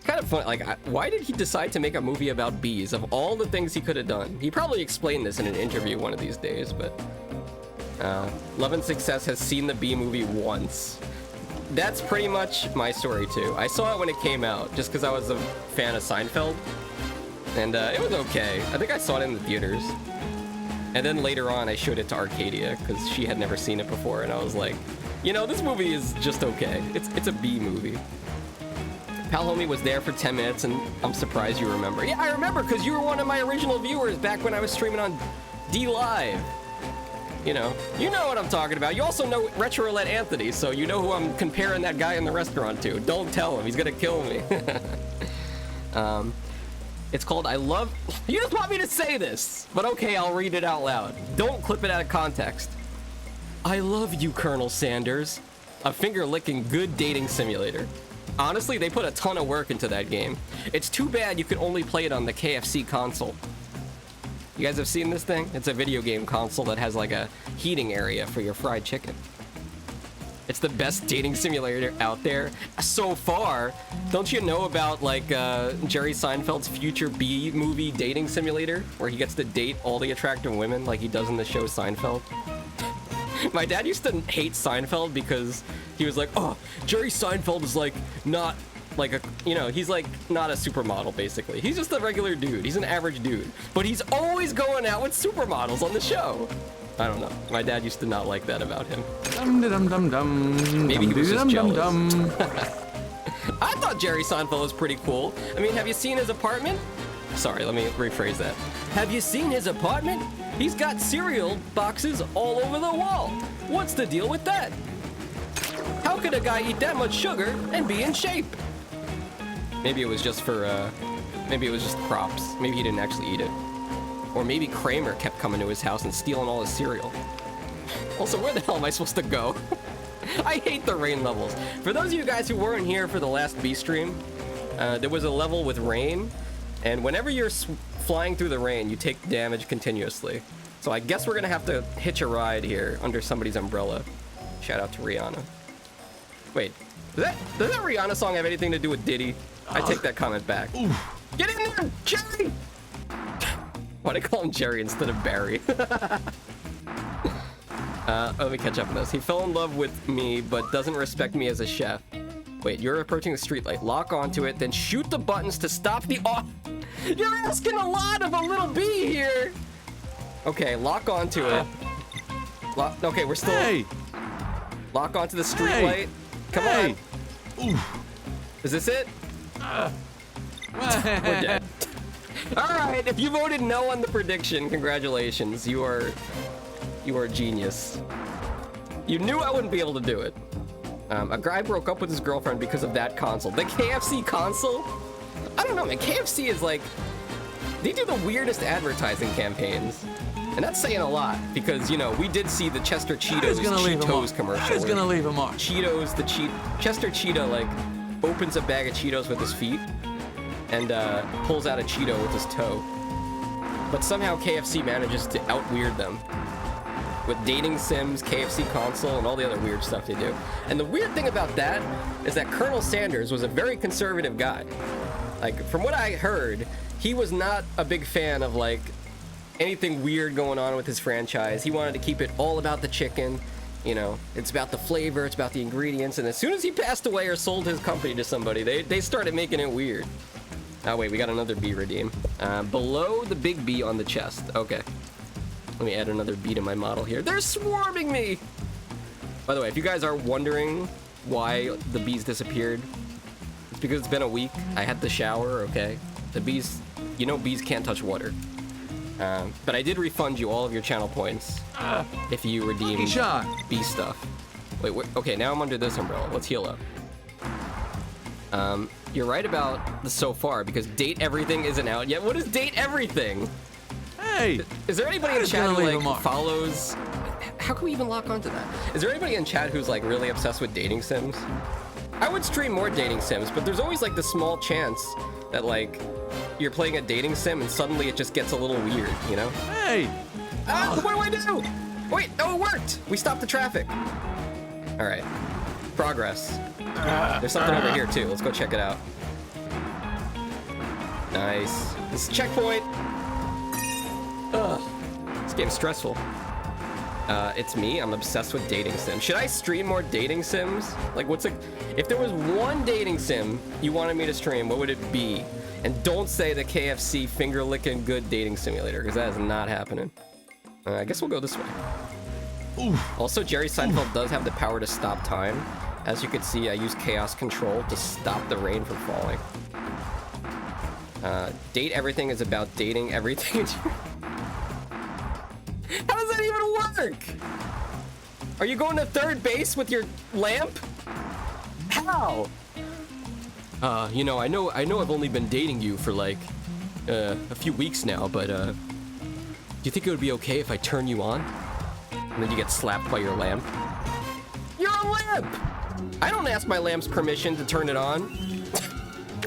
Kind of fun. Like, why did he decide to make a movie about bees of all the things he could have done? He probably explained this in an interview one of these days, but... Love and Success has seen the Bee movie once. That's pretty much my story, too. I saw it when it came out, just because I was a fan of Seinfeld. And it was okay. I think I saw it in the theaters. And then later on, I showed it to Arcadia, because she had never seen it before, and I was like, you know, this movie is just okay. It's a Bee movie. Pal Homie was there for 10 minutes, and I'm surprised you remember. Yeah, I remember, because you were one of my original viewers back when I was streaming on D-Live. You know what I'm talking about. You also know Retro Roulette Anthony, so you know who I'm comparing that guy in the restaurant to. Don't tell him, he's gonna kill me. It's called I Love... You just want me to say this, but okay, I'll read it out loud. Don't clip it out of context. I love you, Colonel Sanders. A finger-licking good dating simulator. Honestly, they put a ton of work into that game. It's too bad you could only play it on the KFC console. You guys have seen this thing? It's a video game console that has like a heating area for your fried chicken. It's the best dating simulator out there so far. Don't you know about like Jerry Seinfeld's future Bee movie dating simulator where he gets to date all the attractive women like he does in the show Seinfeld? My dad used to hate Seinfeld because he was like, oh, Jerry Seinfeld is like not like a, you know, he's like not a supermodel basically. He's just a regular dude. He's an average dude. But he's always going out with supermodels on the show. I don't know. My dad used to not like that about him. Maybe he was just jealous. I thought Jerry Seinfeld was pretty cool. I mean, have you seen his apartment? Sorry, let me rephrase that. Have you seen his apartment? He's got cereal boxes all over the wall. What's the deal with that? How could a guy eat that much sugar and be in shape? Maybe it was just for, maybe it was just props. Maybe he didn't actually eat it. Or maybe Kramer kept coming to his house and stealing all his cereal. Also, where the hell am I supposed to go? I hate the rain levels. For those of you guys who weren't here for the last Bee stream, there was a level with rain, and whenever you're flying through the rain, you take damage continuously. So I guess we're gonna have to hitch a ride here under somebody's umbrella. Shout out to Rihanna. Wait, does that Rihanna song have anything to do with Diddy? I take that comment back. Oof. Get in there, Jerry! Why'd I call him Jerry instead of Barry? Let me catch up on this. He fell in love with me, but doesn't respect me as a chef. Wait, you're approaching the streetlight. Lock onto it, then shoot the buttons to stop the off. You're asking a lot of a little bee here. Okay, lock onto it. Okay, we're still... Hey! Lock onto the street light. Come on. Is this it? We're dead. Alright, if you voted no on the prediction, congratulations. You are a genius. You knew I wouldn't be able to do it. A guy broke up with his girlfriend because of that console. The KFC console? I don't know, man. KFC is like, they do the weirdest advertising campaigns. And that's saying a lot because, you know, we did see the Chester Cheetos Cheetos commercial. That is gonna leave him on. Cheetos, Chester Cheetah, like, opens a bag of Cheetos with his feet and pulls out a Cheeto with his toe. But somehow KFC manages to out-weird them with dating sims, KFC console, and all the other weird stuff they do. And the weird thing about that is that Colonel Sanders was a very conservative guy. Like, from what I heard, he was not a big fan of, like, anything weird going on with his franchise. He wanted to keep it all about the chicken. You know, it's about the flavor, it's about the ingredients. And as soon as he passed away or sold his company to somebody, they started making it weird. Oh, wait, we got another B redeem. Below the big B on the chest. Okay. Let me add another B to my model here. They're swarming me! By the way, if you guys are wondering why the bees disappeared, it's because it's been a week. I had to shower, okay? The bees, you know bees can't touch water. But I did refund you all of your channel points if you redeem bee stuff. Wait, okay, now I'm under this umbrella. Let's heal up. You're right about the so far because Date Everything isn't out yet. What is Date Everything? Hey! Is there anybody in chat who like follows? How can we even lock onto that? Is there anybody in chat who's like really obsessed with dating sims? I would stream more dating sims, but there's always like the small chance that like you're playing a dating sim and suddenly it just gets a little weird, you know? Hey! What do I do? Wait, oh, it worked! We stopped the traffic. All right, progress. There's something over here too. Let's go check it out. Nice. This is checkpoint. Ugh. This game's stressful. It's me. I'm obsessed with dating sims. Should I stream more dating sims? Like, if there was one dating sim you wanted me to stream, what would it be? And don't say the KFC finger-licking good dating simulator, because that is not happening. I guess we'll go this way. Oof. Also, Jerry Seinfeld does have the power to stop time. As you can see, I use Chaos Control to stop the rain from falling. Date Everything is about dating everything. How does that even work? Are you going to third base with your lamp? How? You know, I know I've only been dating you for like a few weeks now, but do you think it would be okay if I turn you on? And then you get slapped by your lamp. You're a lamp! I don't ask my lamp's permission to turn it on.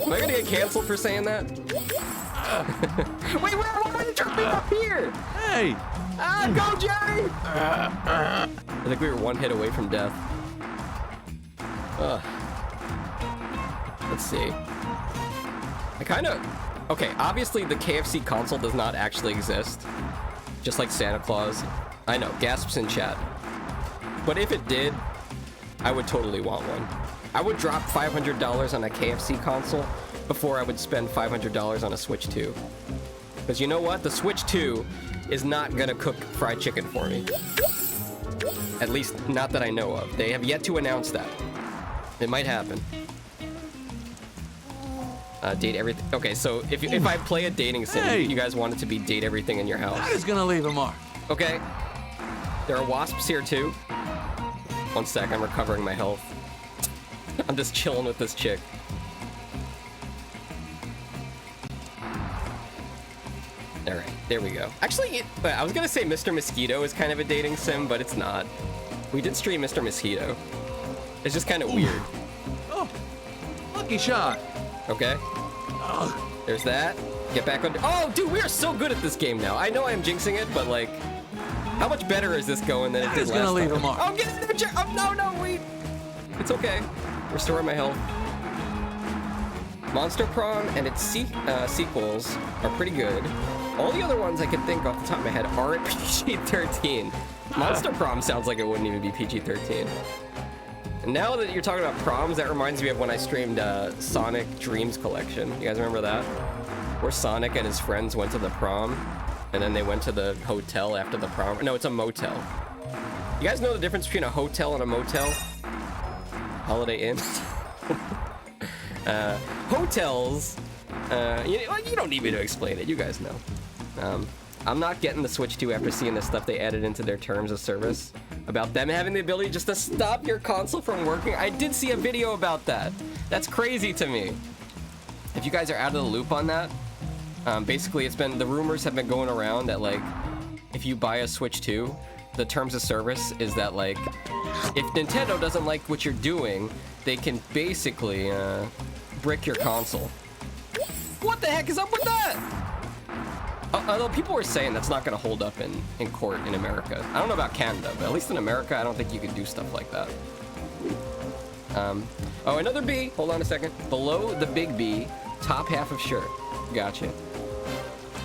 Am I gonna get canceled for saying that? Wait, why are you jumping up here? Hey! Go, Jerry! I think we were one hit away from death. Let's see. Okay, obviously the KFC console does not actually exist. Just like Santa Claus. I know, gasps in chat. But if it did, I would totally want one. I would drop $500 on a KFC console before I would spend $500 on a Switch 2. Because you know what? The Switch 2 is not gonna cook fried chicken for me. At least, not that I know of. They have yet to announce that. It might happen. Date everything. Okay, so if I play a dating sim, you guys want it to be date everything in your house. That is gonna leave a mark. Okay. There are wasps here too. One sec, I'm recovering my health. I'm just chilling with this chick. Alright, there we go. Actually, I was gonna say Mr. Mosquito is kind of a dating sim, but it's not. We did stream Mr. Mosquito. It's just kind of weird. Oh, lucky shot. Okay. There's that. Get back on. Oh, dude, we are so good at this game now. I know I'm jinxing it, but like, how much better is this going than it did last time? It's gonna leave a mark. Oh, get in there, oh, no, wait. It's okay. Restore my health. Monster Prom and its sequels are pretty good. All the other ones I can think off the top of my head aren't PG-13. Monster Prom sounds like it wouldn't even be PG-13. And now that you're talking about proms, that reminds me of when I streamed Sonic Dreams Collection. You guys remember that? Where Sonic and his friends went to the prom, and then they went to the hotel after the prom. No, it's a motel. You guys know the difference between a hotel and a motel? Holiday Inn. Hotels, you don't need me to explain it. You guys know. I'm not getting the Switch 2 after seeing the stuff they added into their terms of service about them having the ability just to stop your console from working. I did see a video about that. That's crazy to me. If you guys are out of the loop on that, basically the rumors have been going around that like, if you buy a Switch 2, the terms of service is that like, if Nintendo doesn't like what you're doing, they can basically brick your console. What the heck is up with that? Although people were saying that's not going to hold up in court in America. I don't know about Canada, but at least in America, I don't think you can do stuff like that. Oh, another B. Hold on a second. Below the big B, top half of shirt. Gotcha.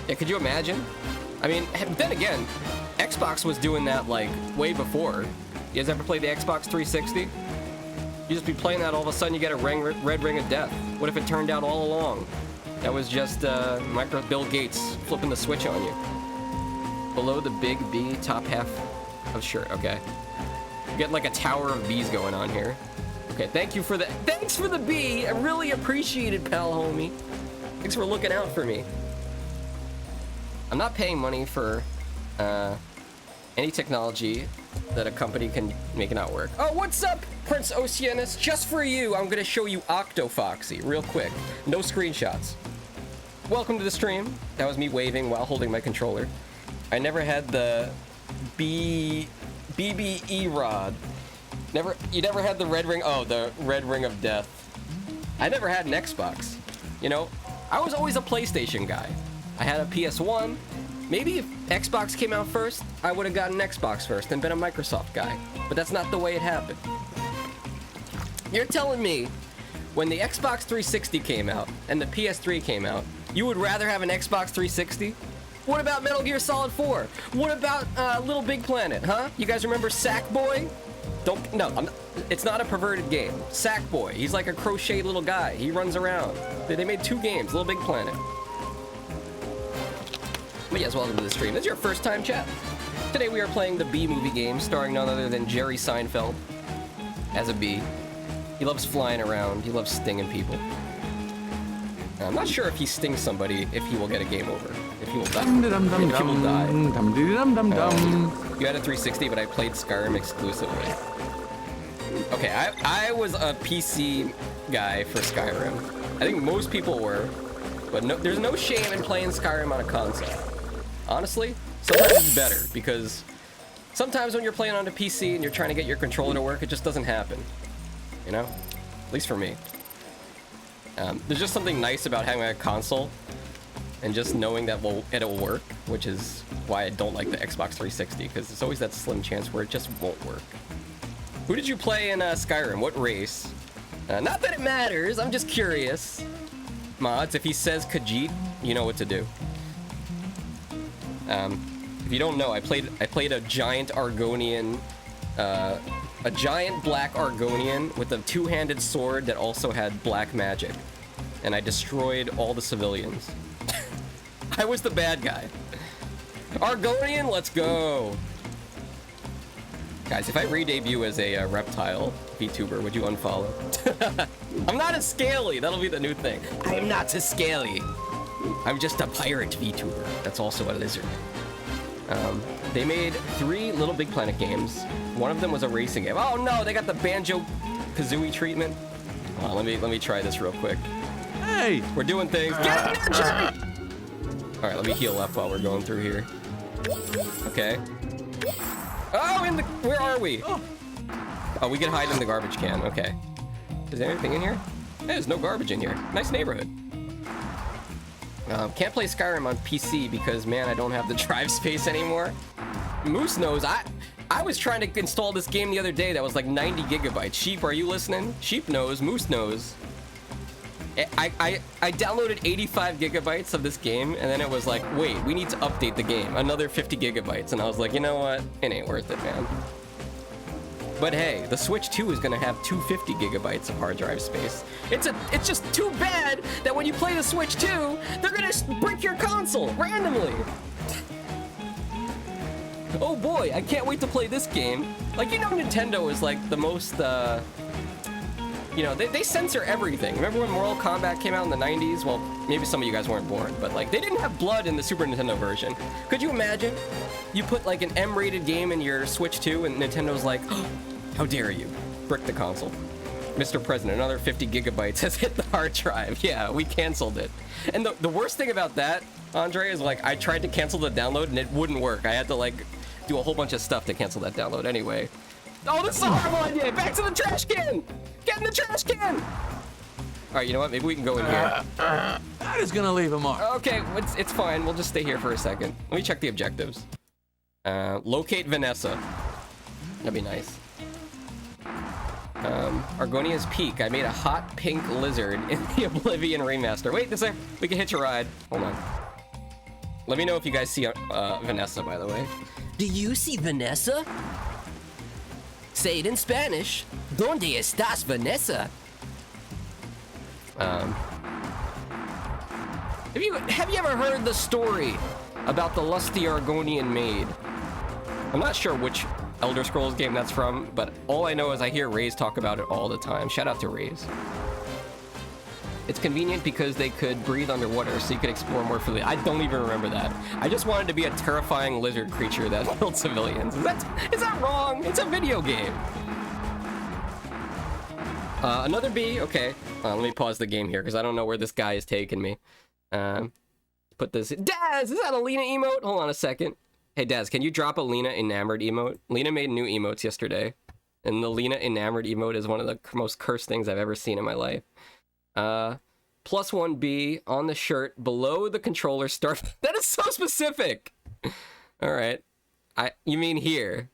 Yeah, could you imagine? I mean, then again, Xbox was doing that like way before. You guys ever played the Xbox 360? You just be playing that, all of a sudden you get a red ring of death. What if it turned out all along that was just Bill Gates flipping the switch on you? Below the big B, top half of shirt. Okay. Get like a tower of B's going on here. Okay, thanks for the B. I really appreciate it, pal homie. Thanks for looking out for me. I'm not paying money for any technology that a company can make it not work. Oh, what's up, Prince Oceanus? Just for you, I'm gonna show you Foxxy real quick. No screenshots. Welcome to the stream. That was me waving while holding my controller. I never had the BBE rod. You never had the red ring? Oh, the red ring of death. I never had an Xbox. You know, I was always a PlayStation guy. I had a PS1. Maybe if Xbox came out first, I would have gotten an Xbox first and been a Microsoft guy. But that's not the way it happened. You're telling me when the Xbox 360 came out and the PS3 came out, you would rather have an Xbox 360? What about Metal Gear Solid 4? What about Little Big Planet, huh? You guys remember Sackboy? It's not a perverted game. Sackboy, he's like a crocheted little guy. He runs around. They made 2 games, Little Big Planet. But yes, welcome to the stream. This is your first time, chat. Today we are playing the B movie game starring none other than Jerry Seinfeld as a bee. He loves flying around. He loves stinging people. I'm not sure if he stings somebody if he will get a game over. If he will die. If he will die. You had a 360, but I played Skyrim exclusively. Okay, I was a PC guy for Skyrim. I think most people were, but there's no shame in playing Skyrim on a console. Honestly, sometimes it's better because sometimes when you're playing on a PC and you're trying to get your controller to work, it just doesn't happen. You know? At least for me. There's just something nice about having a console and just knowing that it'll work, which is why I don't like the Xbox 360, because there's always that slim chance where it just won't work. Who did you play in Skyrim? What race? Not that it matters, I'm just curious. Mods, if he says Khajiit, you know what to do. If you don't know, I played a giant Argonian, a giant black Argonian with a 2-handed sword that also had black magic. And I destroyed all the civilians. I was the bad guy. Argonian, let's go! Guys, if I re-debut as a reptile VTuber, would you unfollow? I'm not as scaly, that'll be the new thing. I am not as scaly. I'm just a pirate VTuber that's also a lizard. They made 3 Little Big Planet games. One of them was a racing game. Oh no, they got the Banjo-Kazooie treatment. Let me try this real quick. Hey! We're doing things. Get it, Jerry! Alright, let me heal up while we're going through here. Okay. Oh, where are we? Oh, we can hide in the garbage can. Okay. Is there anything in here? Hey, there's no garbage in here. Nice neighborhood. Can't play Skyrim on PC because, man, I don't have the drive space anymore. Moose knows. I was trying to install this game the other day that was like 90 gigabytes. Sheep, are you listening? Sheep knows. Moose knows. I downloaded 85 gigabytes of this game, and then it was like, wait, we need to update the game. Another 50 gigabytes. And I was like, you know what? It ain't worth it, man. But hey, the Switch 2 is gonna have 250 gigabytes of hard drive space. It's just too bad that when you play the Switch 2, they're gonna brick your console randomly. Oh boy, I can't wait to play this game. Like, you know, Nintendo is like the most, you know, they censor everything. Remember when Mortal Kombat came out in the 90s? Well, maybe some of you guys weren't born, but like, they didn't have blood in the Super Nintendo version. Could you imagine? You put like an M-rated game in your Switch 2 and Nintendo's like, oh, how dare you? Brick the console. Mr. President, another 50 gigabytes has hit the hard drive. Yeah, we canceled it. And the worst thing about that, Andre, is like, I tried to cancel the download and it wouldn't work. I had to like do a whole bunch of stuff to cancel that download anyway. Oh, this is a horrible idea. Back to the trash can. Get in the trash can. All right, you know what? Maybe we can go in here. That is gonna leave a mark. Okay, it's fine. We'll just stay here for a second. Let me check the objectives. Locate Vanessa. That'd be nice. Argonia's Peak. I made a hot pink lizard in the Oblivion remaster. Wait, we can hitch a ride. Hold on. Let me know if you guys see Vanessa, by the way. Do you see Vanessa? Say it in Spanish. ¿Dónde estás, Vanessa? Have you ever heard the story about the lusty Argonian maid? I'm not sure which Elder Scrolls game that's from, but all I know is I hear Raze talk about it all the time. Shout out to Raze. It's convenient because they could breathe underwater, so you could explore more freely. I don't even remember that. I just wanted to be a terrifying lizard creature that killed civilians. Is that wrong? It's a video game. Another bee. Okay. Let me pause the game here because I don't know where this guy is taking me. Put this. Daz, is that a Lena emote? Hold on a second. Hey Daz, can you drop a Lena enamored emote? Lena made new emotes yesterday, and the Lena enamored emote is one of the most cursed things I've ever seen in my life. +1B on the shirt below the controller start. That is so specific. All right. You mean here?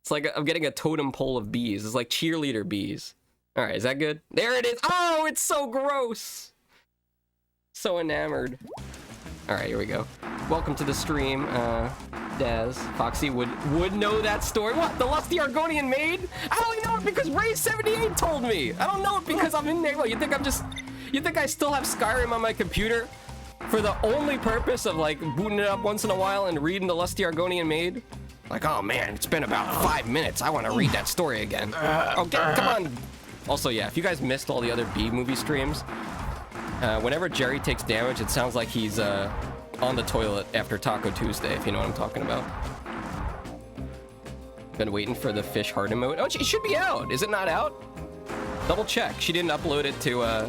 It's like I'm getting a totem pole of bees. It's like cheerleader bees. All right, is that good? There it is. Oh, it's so gross. So enamored. All right, here we go. Welcome to the stream, Daz. Foxy would know that story. What? The lusty Argonian maid? I only know it because Ray78 told me. I don't know it because I'm in there. What, you think I still have Skyrim on my computer for the only purpose of like booting it up once in a while and reading the lusty Argonian maid? Like, oh man, it's been about 5 minutes. I want to read that story again. Okay, come on. Also, yeah, if you guys missed all the other B movie streams, whenever Jerry takes damage, it sounds like he's on the toilet after Taco Tuesday, if you know what I'm talking about. Been waiting for the fish heart emote. Oh, it should be out. Is it not out? Double check. She didn't upload it to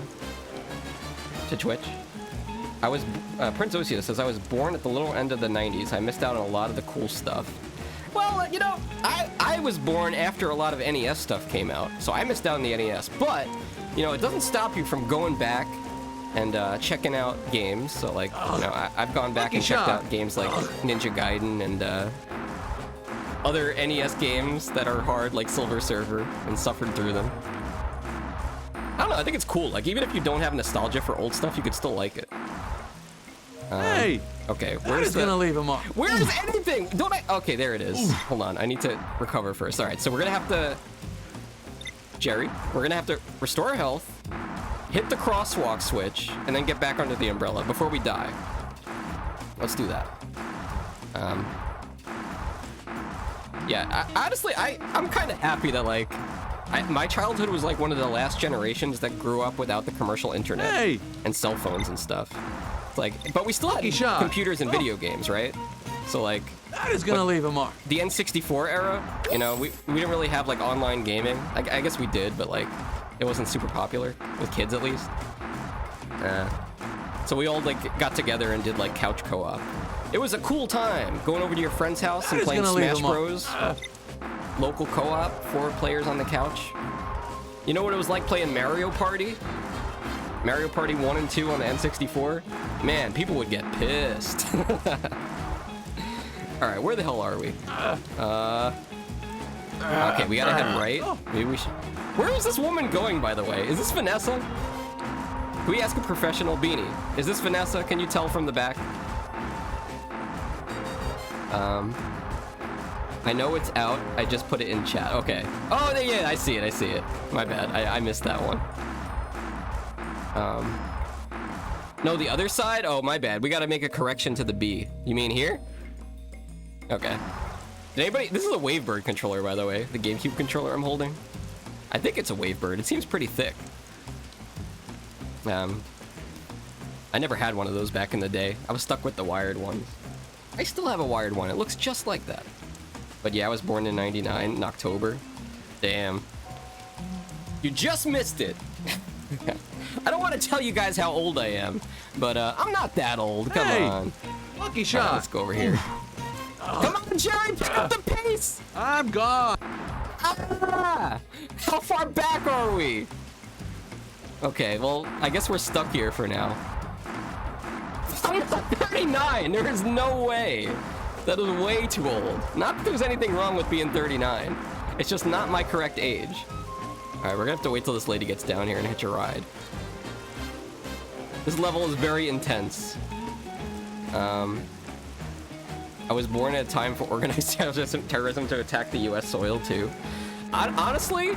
Twitch. Prince Osius says, I was born at the little end of the 90s. I missed out on a lot of the cool stuff. Well, you know, I was born after a lot of NES stuff came out, so I missed out on the NES. But, you know, it doesn't stop you from going back and checking out games. So, like, you know, I've gone back and checked out games like Ninja Gaiden and other NES games that are hard, like Silver Surfer, and suffered through them. I don't know, I think it's cool. Like, even if you don't have nostalgia for old stuff, you could still like it. Hey! Okay, where's gonna leave him off? Where is anything? Don't I? Okay, there it is. Hold on, I need to recover first. All right, so we're gonna have to, Jerry, we're gonna have to restore our health, hit the crosswalk switch, and then get back under the umbrella before we die. Let's do that. Yeah, honestly, I'm kind of happy that, like, my childhood was like one of the last generations that grew up without the commercial internet and cell phones and stuff. It's like, but we still had computers and video games, right? So like, that is gonna leave a mark. The N64 era, you know, we didn't really have like online gaming. I guess we did, but like, it wasn't super popular with kids at least. So we all like got together and did like couch co-op. It was a cool time going over to your friend's house and playing Smash Bros. Local co-op, 4 players on the couch. You know what it was like playing Mario Party? Mario Party 1 and 2 on the N64? Man, people would get pissed. Alright, where the hell are we? Okay, we gotta head right. Maybe we should... Where is this woman going, by the way? Is this Vanessa? Can we ask a professional Beanie? Is this Vanessa? Can you tell from the back? I know it's out. I just put it in chat. Okay. Oh, yeah, I see it. My bad. I missed that one. No, the other side? Oh, my bad. We gotta make a correction to the B. You mean here? Okay. Did anybody... This is a Wavebird controller, by the way. The GameCube controller I'm holding. I think it's a Wavebird. It seems pretty thick. I never had one of those back in the day. I was stuck with the wired ones. I still have a wired one. It looks just like that. But yeah, I was born in 99 in October. Damn. You just missed it. I don't want to tell you guys how old I am, but I'm not that old. Come on. Lucky shot. Right, let's go over here. Come on, Jerry, pick up the pace. I'm gone. Ah! How far back are we? Okay, well, I guess we're stuck here for now. I'm 39. There is no way. That is way too old. Not that there's anything wrong with being 39. It's just not my correct age. All right, we're gonna have to wait till this lady gets down here and hitch a ride. This level is very intense. I was born at a time for organized terrorism to attack the U.S. soil too. Honestly,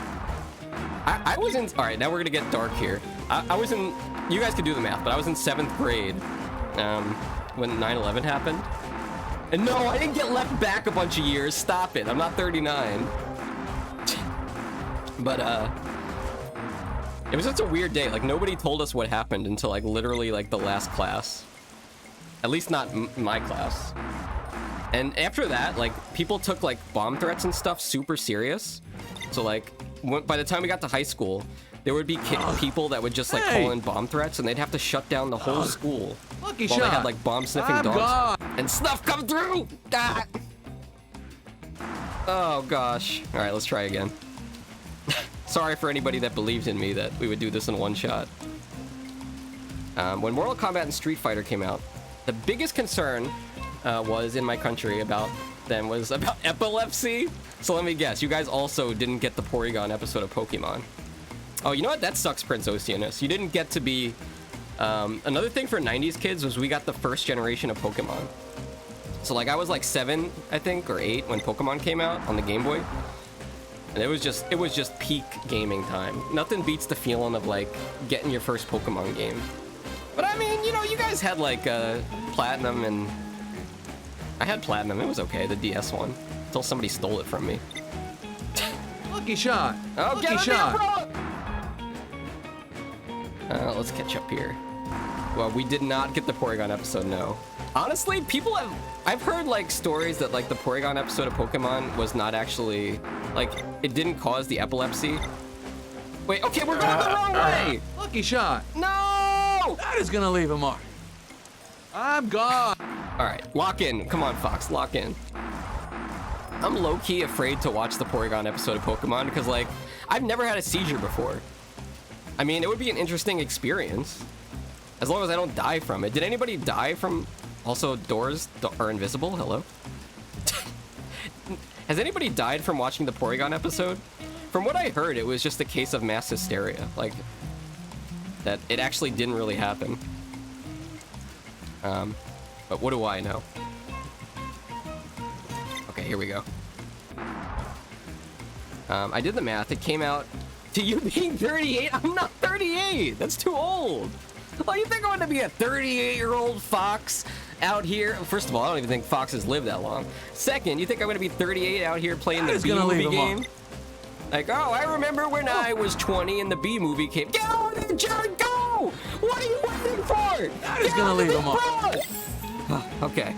I was in. All right, now we're gonna get dark here. I was in. You guys can do the math, but I was in 7th grade when 9/11 happened. And no, I didn't get left back a bunch of years. Stop it. I'm not 39. But it was just a weird day. Like, nobody told us what happened until like literally like the last class. At least not my class. And after that, like, people took like bomb threats and stuff super serious. So like by the time we got to high school, there would be people that would just like call in bomb threats, and they'd have to shut down the whole school. Lucky while shot. They had like bomb sniffing dogs. Gone. And snuff come through. Ah. Oh gosh. All right, let's try again. Sorry for anybody that believed in me that we would do this in one shot. When Mortal Kombat and Street Fighter came out, the biggest concern was in my country about them was about epilepsy. So let me guess, you guys also didn't get the Porygon episode of Pokemon. Oh, you know what? That sucks, Prince Oceanus. You didn't get to be... another thing for 90s kids was we got the first generation of Pokemon. So like I was like 7, I think, or 8 when Pokemon came out on the Game Boy. And it was just peak gaming time. Nothing beats the feeling of like getting your first Pokemon game. But I mean, you know, you guys had like Platinum, and I had Platinum. It was okay, the DS one, until somebody stole it from me. Lucky shot. Oh, Lucky shot. Let's catch up here. Well, we did not get the Porygon episode, no. Honestly, I've heard like stories that like the Porygon episode of Pokemon was not actually, like, it didn't cause the epilepsy. Wait, okay, we're going the wrong way! Lucky shot. No! That is gonna leave a mark. I'm gone. All right, lock in. Come on, Fox, lock in. I'm low-key afraid to watch the Porygon episode of Pokemon because, like, I've never had a seizure before. I mean, it would be an interesting experience. As long as I don't die from it. Did anybody die from... Also, doors are invisible? Hello? Has anybody died from watching the Porygon episode? From what I heard, it was just a case of mass hysteria. Like, that it actually didn't really happen. But what do I know? Okay, here we go. I did the math. It came out to you being 38. I'm not 38. That's too old. Oh, you think I'm going to be a 38-year-old fox out here? First of all, I don't even think foxes live that long. Second, you think I'm going to be 38 out here playing the B-movie game? Like, oh, I remember when I was 20 and the B-movie came. Get over there, Jared, go! What are you waiting for? That is going to leave him off. Okay.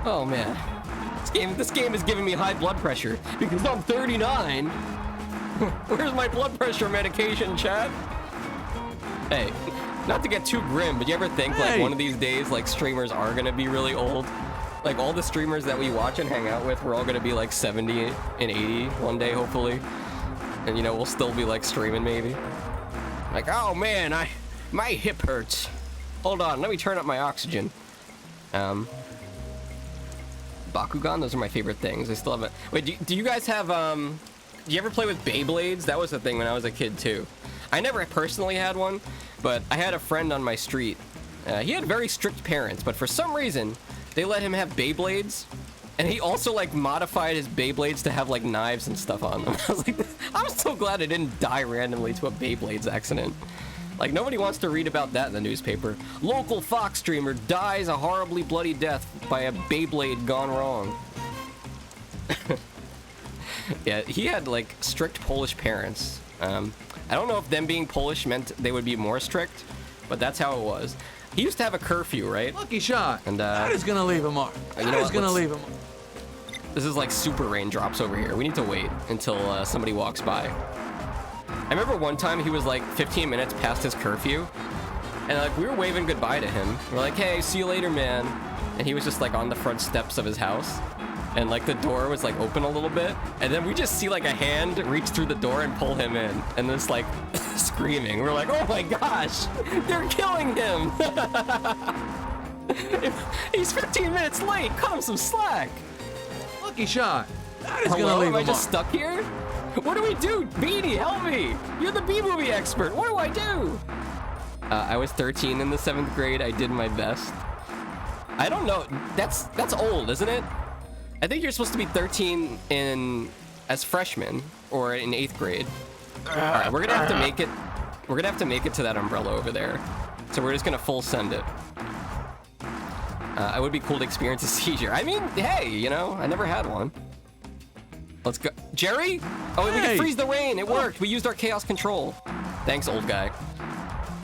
Oh, man. This game is giving me high blood pressure because I'm 39. Where's my blood pressure medication, Chad? Hey, not to get too grim, but you ever think like one of these days, like, streamers are gonna be really old? Like, all the streamers that we watch and hang out with, we're all gonna be like 70 and 80 one day, hopefully. And, you know, we'll still be like streaming maybe. Like, oh man, my hip hurts. Hold on, let me turn up my oxygen. Bakugan, those are my favorite things. I still have it. Wait, do you guys have, do you ever play with Beyblades? That was the thing when I was a kid too. I never personally had one, but I had a friend on my street. He had very strict parents, but for some reason, they let him have Beyblades, and he also like modified his Beyblades to have like knives and stuff on them. I was like, I'm so glad I didn't die randomly to a Beyblades accident. Like, nobody wants to read about that in the newspaper. Local Fox streamer dies a horribly bloody death by a Beyblade gone wrong. Yeah, he had, like, strict Polish parents. I don't know if them being Polish meant they would be more strict, but that's how it was. He used to have a curfew, right? Lucky shot. And, that is gonna leave a mark. That is gonna leave a mark. This is like super raindrops over here. We need to wait until somebody walks by. I remember one time he was like 15 minutes past his curfew, and like we were waving goodbye to him. We're like, hey, see you later, man. And he was just like on the front steps of his house, and like the door was like open a little bit, and then we just see like a hand reach through the door and pull him in, and this like screaming. We're like, oh my gosh, they're killing him. He's 15 minutes late. Cut him some slack. Lucky shot. That is Hello? gonna leave Am a I just mark. stuck here? What do we do? Beanie, help me! You're the B-movie expert. What do I do? I was 13 in the 7th grade. I did my best. I don't know. That's old, isn't it? I think you're supposed to be 13 as freshmen or in 8th grade. All right, we're gonna have to make it. We're gonna have to make it to that umbrella over there. So we're just gonna full send it. It would be cool to experience a seizure. I mean, hey, you know, I never had one. Let's go. Jerry? Oh, we can freeze the rain. It worked. We used our chaos control. Thanks, old guy.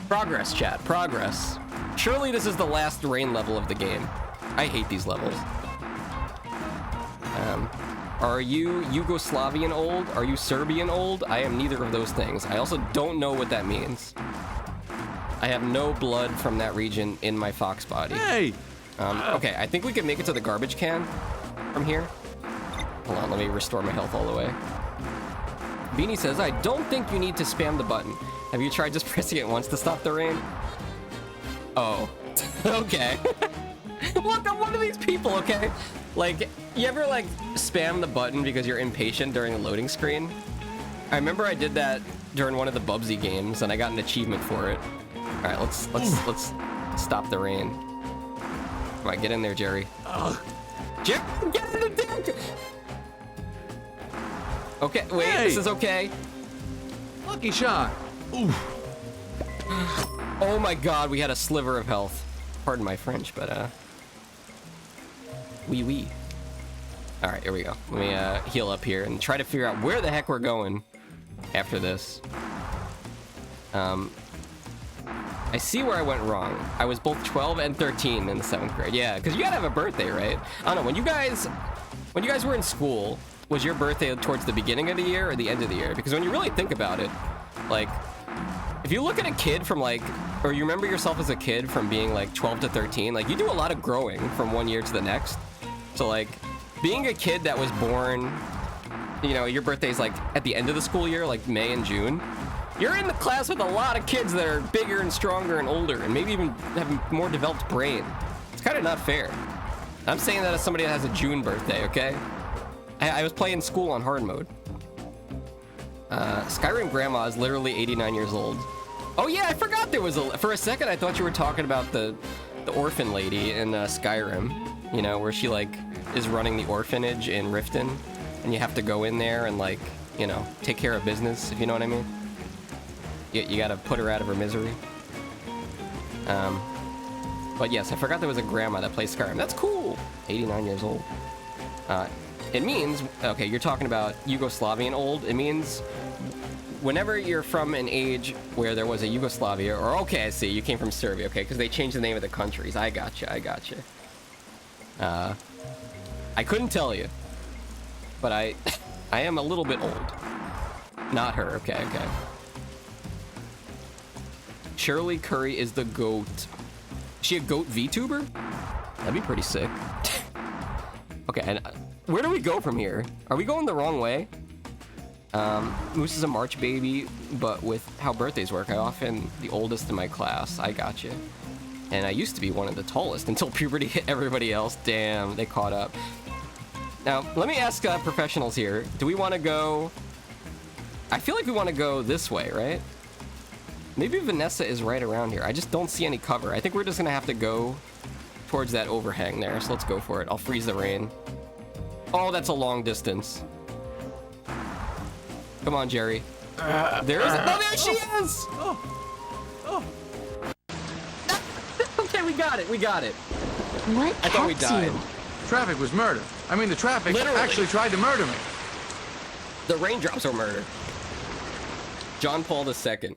Progress, chat. Progress. Surely this is the last rain level of the game. I hate these levels. Are you Yugoslavian old? Are you Serbian old? I am neither of those things. I also don't know what that means. I have no blood from that region in my fox body. Hey! Okay, I think we can make it to the garbage can from here. Hold on, let me restore my health all the way. Beanie says, I don't think you need to spam the button. Have you tried just pressing it once to stop the rain? Oh, okay. Look, I'm one of these people, okay? Like, you ever, like, spam the button because you're impatient during the loading screen? I remember I did that during one of the Bubsy games, and I got an achievement for it. All right, let's stop the rain. Come on, get in there, Jerry. Jerry, get in the dick! Okay, wait, this is okay. Lucky shot. Ooh. Oh my god, we had a sliver of health. Pardon my French, but wee. All right, here we go. Let me heal up here and try to figure out where the heck we're going after this. I see where I went wrong. I was both 12 and 13 in the 7th grade. Yeah, because you gotta have a birthday, right? I don't know, when you guys were in school, was your birthday towards the beginning of the year or the end of the year? Because when you really think about it, like, if you look at a kid from like, or you remember yourself as a kid from being like 12 to 13, like you do a lot of growing from one year to the next. So like, being a kid that was born, you know, your birthday's like at the end of the school year, like May and June. You're in the class with a lot of kids that are bigger and stronger and older and maybe even have a more developed brain. It's kind of not fair. I'm saying that as somebody that has a June birthday, okay? I was playing school on hard mode. Skyrim Grandma is literally 89 years old. Oh yeah, I forgot there was for a second I thought you were talking about the orphan lady in Skyrim. You know, where she like is running the orphanage in Riften and you have to go in there and like, you know, take care of business, if you know what I mean. You gotta put her out of her misery. But yes, I forgot there was a grandma that plays Skyrim. That's cool. 89 years old. It means, okay, you're talking about Yugoslavian old. It means whenever you're from an age where there was a Yugoslavia, or okay, I see, you came from Serbia, okay, because they changed the name of the countries. I gotcha. I couldn't tell you, but I am a little bit old. Not her, okay. Shirley Curry is the goat. Is she a goat VTuber? That'd be pretty sick. Okay, and where do we go from here? Are we going the wrong way? Moose is a March baby, but with how birthdays work, I often the oldest in my class. I gotcha. And I used to be one of the tallest until puberty hit everybody else. Damn, they caught up. Now, let me ask professionals here. Do we want to go... I feel like we want to go this way, right? Maybe Vanessa is right around here. I just don't see any cover. I think we're just going to have to go towards that overhang there. So let's go for it. I'll freeze the rain. Oh, that's a long distance. Come on, Jerry. There is... Oh, there she is! got it. We got it. What I thought we kept died. you? Traffic was murder. I mean, the traffic Literally. actually tried to murder me. The raindrops are murder. John Paul II.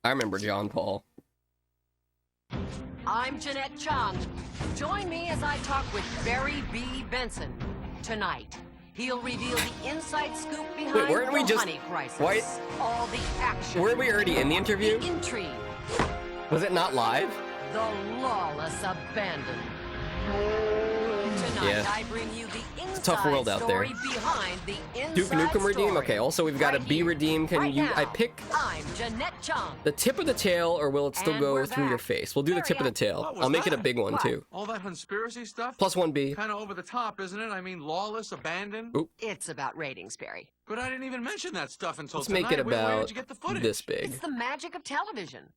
I remember John Paul. I'm Jeanette Chung. Join me as I talk with Barry B. Benson. Tonight, he'll reveal the inside scoop behind weren't we the just- honey crisis. why- All the action. Weren't we already in the interview? The intrigue. Was it not live? The lawless abandon. Tonight, Yeah. I bring you the inside tough world out there. story behind the inside Duke Nukem redeem? story. Okay, also we've got a B redeem. Can you, I pick I'm Jeanette Chung. the tip of the tail or will it still And go we're through your back. face? We'll do the tip of the tail. What was I'll make it a that? big one What? too. All that conspiracy stuff? Plus 1B. Kind of over the top, isn't it? I mean, lawless, abandoned. Oop. It's about ratings, Barry. But I didn't even mention that stuff until Let's tonight. make it Where about did you get the footage? this big. It's the magic of television.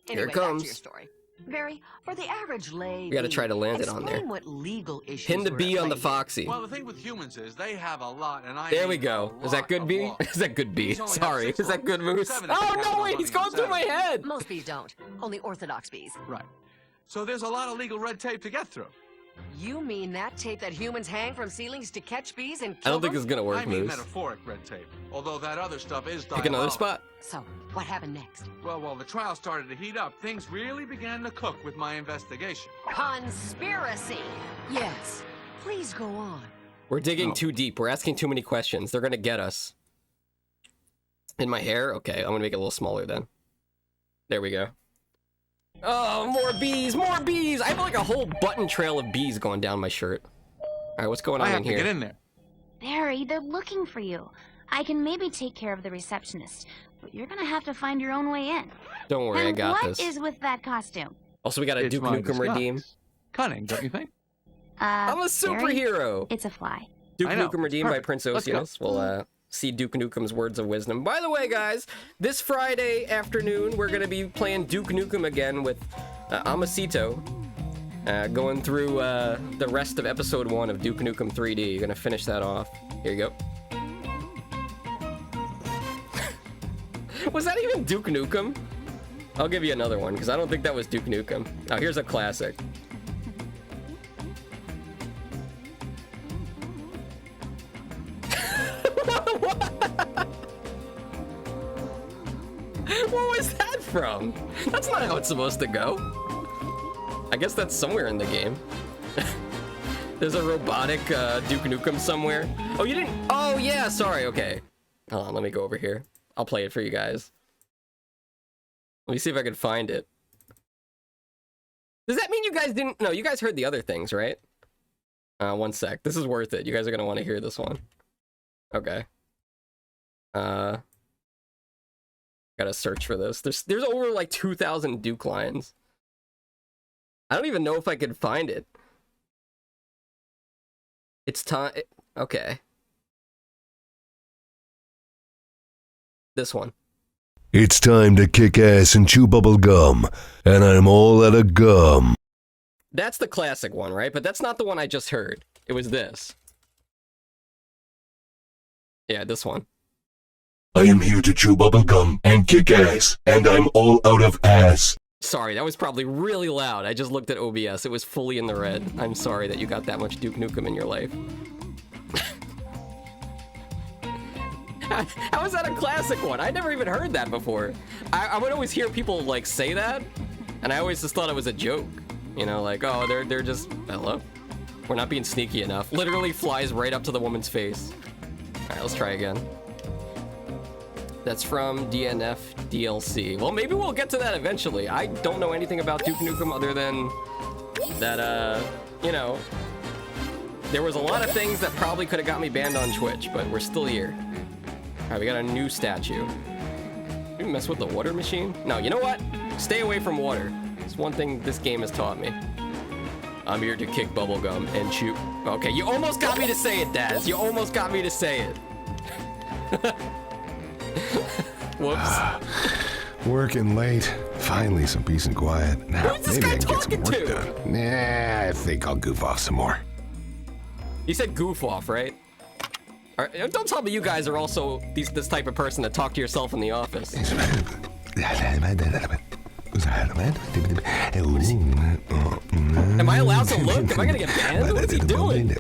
Here Anyway, it back comes. to your story. Barry, for the average lay, We gotta try to land it on there. explain what legal issues Pin the were B at on the play. Foxy. Well, the thing with humans is they have a lot, and I There we mean go. a Is that lot good of B? law. Is that good B? These only have Sorry. 6 Is that good Moose? 7 if you Oh count no, the wait, money he's on going through my Saturday. head. Most bees don't. Only orthodox bees. Right. So there's a lot of legal red tape to get through. You mean that tape that humans hang from ceilings to catch bees and I kill don't think them? it's gonna work, I mean Moose. metaphoric red tape. Although that other stuff is Pick another diabolical. spot. So, what happened next? Well, while the trial started to heat up, things really began to cook with my investigation. Conspiracy. Yes. Please go on. We're digging too deep. We're asking too many questions. They're gonna get us. In my hair? Okay, I'm gonna make it a little smaller then. There we go. Oh, more bees! More bees! I have like a whole button trail of bees going down my shirt. Alright, what's going on I have in to here? get in there. Barry, they're looking for you. I can maybe take care of the receptionist, but you're gonna have to find your own way in. Don't worry, I And got what this. is with that costume? Also, we got a It's Duke my Nukem disguise. redeem. Cunning, don't you think? I'm a Barry, superhero! it's a fly. Duke I know. Nukem redeemed by Perfect. Prince Let's go. Oceanus. We'll see Duke Nukem's words of wisdom. By the way, guys, this Friday afternoon, we're going to be playing Duke Nukem again with Amasito. Going through the rest of episode 1 of Duke Nukem 3D. You're going to finish that off. Here you go. Was that even Duke Nukem? I'll give you another one, because I don't think that was Duke Nukem. Now, here's a classic. What was that from? That's not how it's supposed to go. I guess that's somewhere in the game. There's a robotic Duke Nukem somewhere. Oh, you didn't? Oh, yeah, sorry, okay. Hold on, let me go over here. I'll play it for you guys. Let me see if I can find it. Does that mean you guys didn't? No, you guys heard the other things, right? One sec. This is worth it. You guys are gonna want to hear this one. Okay. Gotta search for this. There's over like 2,000 Duke lines. I don't even know if I could find it. It's time. Okay. This one. It's time to kick ass and chew bubble gum, and I'm all out of gum. That's the classic one, right? But that's not the one I just heard. It was this. Yeah, this one. I am here to chew bubble gum and kick ass, and I'm all out of ass. Sorry, that was probably really loud. I just looked at OBS. It was fully in the red. I'm sorry that you got that much Duke Nukem in your life. How is that a classic one? I never even heard that before. I would always hear people like say that, and I always just thought it was a joke. You know, like, oh, they're just, hello? We're not being sneaky enough. Literally flies right up to the woman's face. All right, let's try again. That's from DNF DLC. Well, maybe we'll get to that eventually. I don't know anything about Duke Nukem other than that, you know, there was a lot of things that probably could have got me banned on Twitch, but we're still here. All right, we got a new statue. You mess with the water machine? No, you know what? Stay away from water. It's one thing this game has taught me. I'm here to kick bubblegum and chew. Okay, you almost got me to say it, Daz. You almost got me to say it. Whoops. Working late. Finally, some peace and quiet. Now, Who's this maybe guy I can get some talking work to? done. Nah, I think I'll goof off some more. You said goof off, right? All right, don't tell me you guys are also this type of person that talk to yourself in the office. Am I allowed to look? Am I gonna get banned? What is he doing?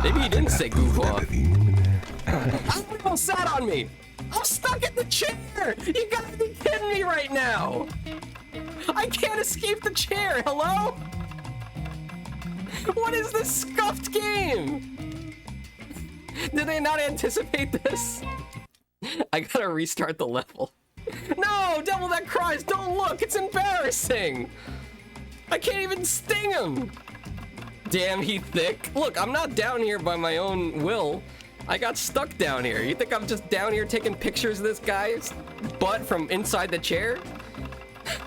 Maybe he didn't say goof off. Oh, sat on me! I'm stuck in the chair! You gotta be kidding me right now! I can't escape the chair, hello? What is this scuffed game? Did they not anticipate this? I gotta restart the level. No, Devil That Cries, don't look, it's embarrassing! I can't even sting him! Damn, he thick. Look, I'm not down here by my own will. I got stuck down here. You think I'm just down here taking pictures of this guy's butt from inside the chair?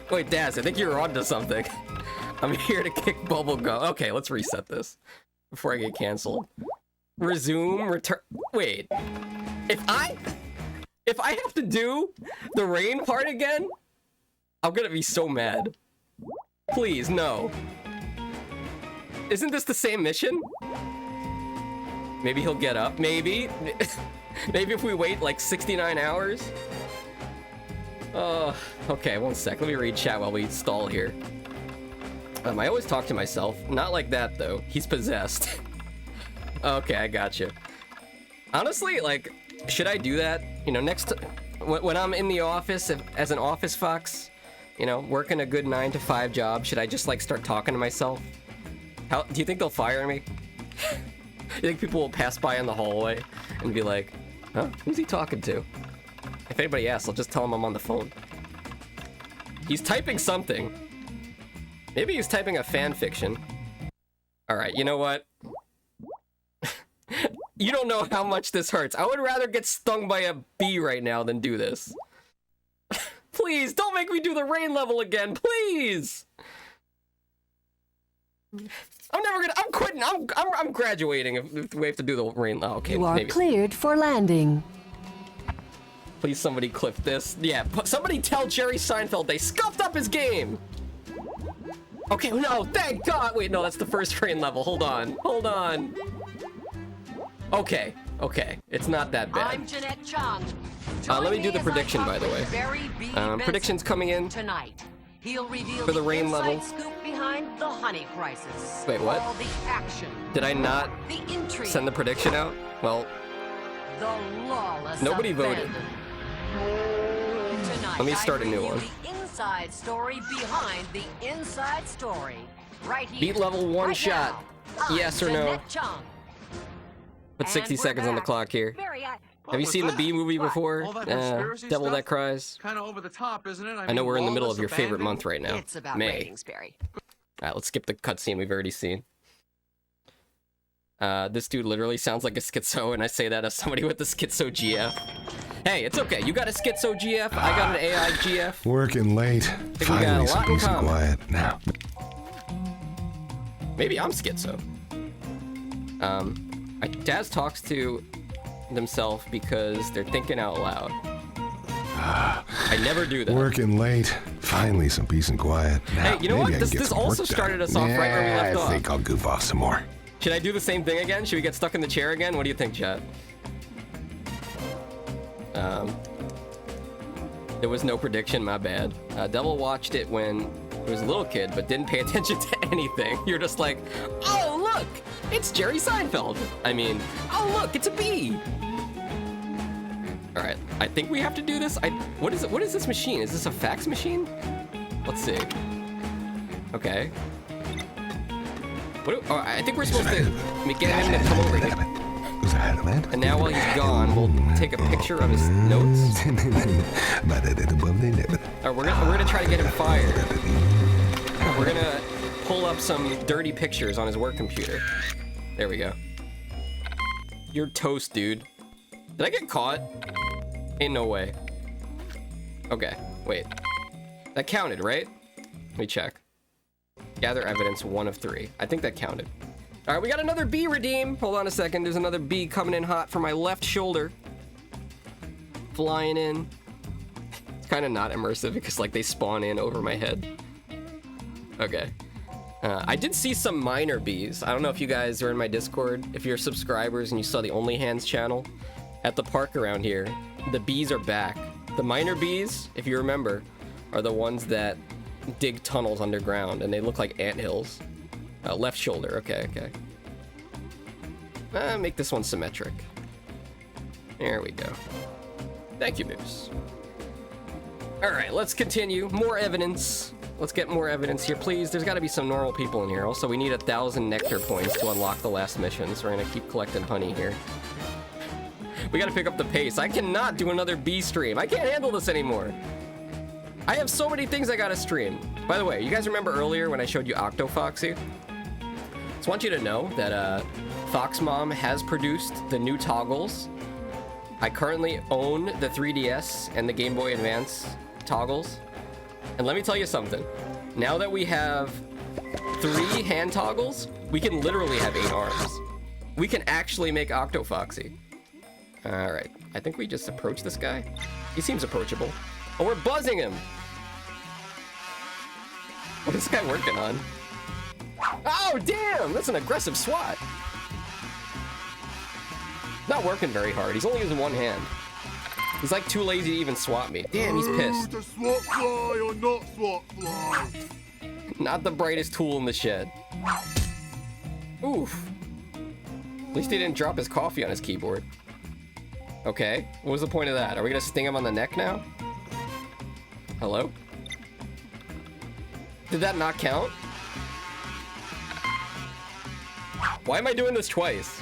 Wait, Daz, I think you're onto something. I'm here to kick bubblegum. Okay, let's reset this before I get canceled. Resume, return. Wait. If I have to do the rain part again, I'm gonna be so mad. Please, no. Isn't this the same mission? Maybe he'll get up. Maybe. Maybe if we wait like 69 hours. Okay, one sec. Let me read chat while we stall here. I always talk to myself. Not like that, though. He's possessed. Okay, I gotcha. Honestly, like, should I do that? You know, when I'm in the office as an office fox, you know, working a good 9-to-5 job, should I just, like, start talking to myself? Do you think they'll fire me? You think people will pass by in the hallway and be like, huh? Who's he talking to? If anybody asks, I'll just tell him I'm on the phone. He's typing something. Maybe he's typing a fan fiction. Alright, you know what? You don't know how much this hurts. I would rather get stung by a bee right now than do this. Please, don't make me do the rain level again, please! I'm quitting. I'm graduating if we have to do the rain. Oh, okay. You are cleared for landing. Please, somebody clip this. Yeah, somebody tell Jerry Seinfeld they scuffed up his game. Okay, no, thank God. Wait, no, that's the first rain level. Hold on. Okay, it's not that bad. I'm Jeanette Chung. Let me do the prediction, by the way. Predictions coming in tonight. He'll reveal for the rain level. Scoop behind the honey crisis. Wait, what? All the action. Did I not send the prediction out? Well, the lawless nobody voted. Tonight, Let me start a new one. The inside story behind the inside story. Right here. Beat level one shot. Yes or no? Put 60 seconds on the clock here. Have you seen the Bee movie before? Devil That Cries. Kind of over the top, isn't it? I know we're in the middle of your favorite month right now. It's about May. ratings, Barry. Alright, let's skip the cutscene we've already seen. This dude literally sounds like a schizo, and I say that as somebody with a schizo GF. Hey, it's okay. You got a schizo GF. I got an AI GF. Working late. Finally, some peace and quiet now. Maybe I'm schizo. Daz talks to themselves because they're thinking out loud. I never do that. Working late. Finally, some peace and quiet. Now, hey, you know what? This also started us off right where we left off. I think I'll goof off some more. Should I do the same thing again? Should we get stuck in the chair again? What do you think, chat? There was no prediction, my bad. Devil watched it when he was a little kid, but didn't pay attention to anything. You're just like, oh, look, it's Jerry Seinfeld. I mean, oh, look, it's a bee. All right, I think we have to do this. What is it? What is this machine? Is this a fax machine? Let's see. Okay. I think we're supposed to get him to come over here. And now while he's gone, we'll take a picture of his notes. Or we're gonna try to get him fired. We're gonna pull up some dirty pictures on his work computer. There we go. You're toast, dude. Did I get caught? Ain't no way. Okay, wait. That counted, right? Let me check. Gather evidence 1 of 3. I think that counted. All right, we got another bee redeem. Hold on a second. There's another bee coming in hot for my left shoulder. Flying in. It's kind of not immersive because like they spawn in over my head. Okay. I did see some minor bees. I don't know if you guys are in my Discord. If you're subscribers and you saw the Only Hands channel at the park around here, the bees are back. The minor bees, if you remember, are the ones that dig tunnels underground, and they look like anthills. Left shoulder. Okay, okay. Make this one symmetric. There we go. Thank you, Moose. All right, let's continue. More evidence. Let's get more evidence here, please. There's got to be some normal people in here. Also, we need 1,000 nectar points to unlock the last mission, so we're gonna keep collecting honey here. We gotta pick up the pace. I cannot do another bee stream. I can't handle this anymore. I have so many things I gotta stream. By the way, you guys remember earlier when I showed you Foxxy? Just want you to know that Fox Mom has produced the new toggles. I currently own the 3DS and the Game Boy Advance toggles. And let me tell you something. Now that we have 3 hand toggles, we can literally have 8 arms. We can actually make Foxxy. All right, I think we just approach this guy. He seems approachable. Oh, we're buzzing him. What is this guy working on? Oh, damn, that's an aggressive swat. Not working very hard. He's only using one hand. He's like too lazy to even swat me. Damn, he's pissed. To swat fly or not swat fly? Not the brightest tool in the shed. Oof. At least he didn't drop his coffee on his keyboard. Okay, what was the point of that? Are we gonna sting him on the neck now? Hello? Did that not count? Why am I doing this twice?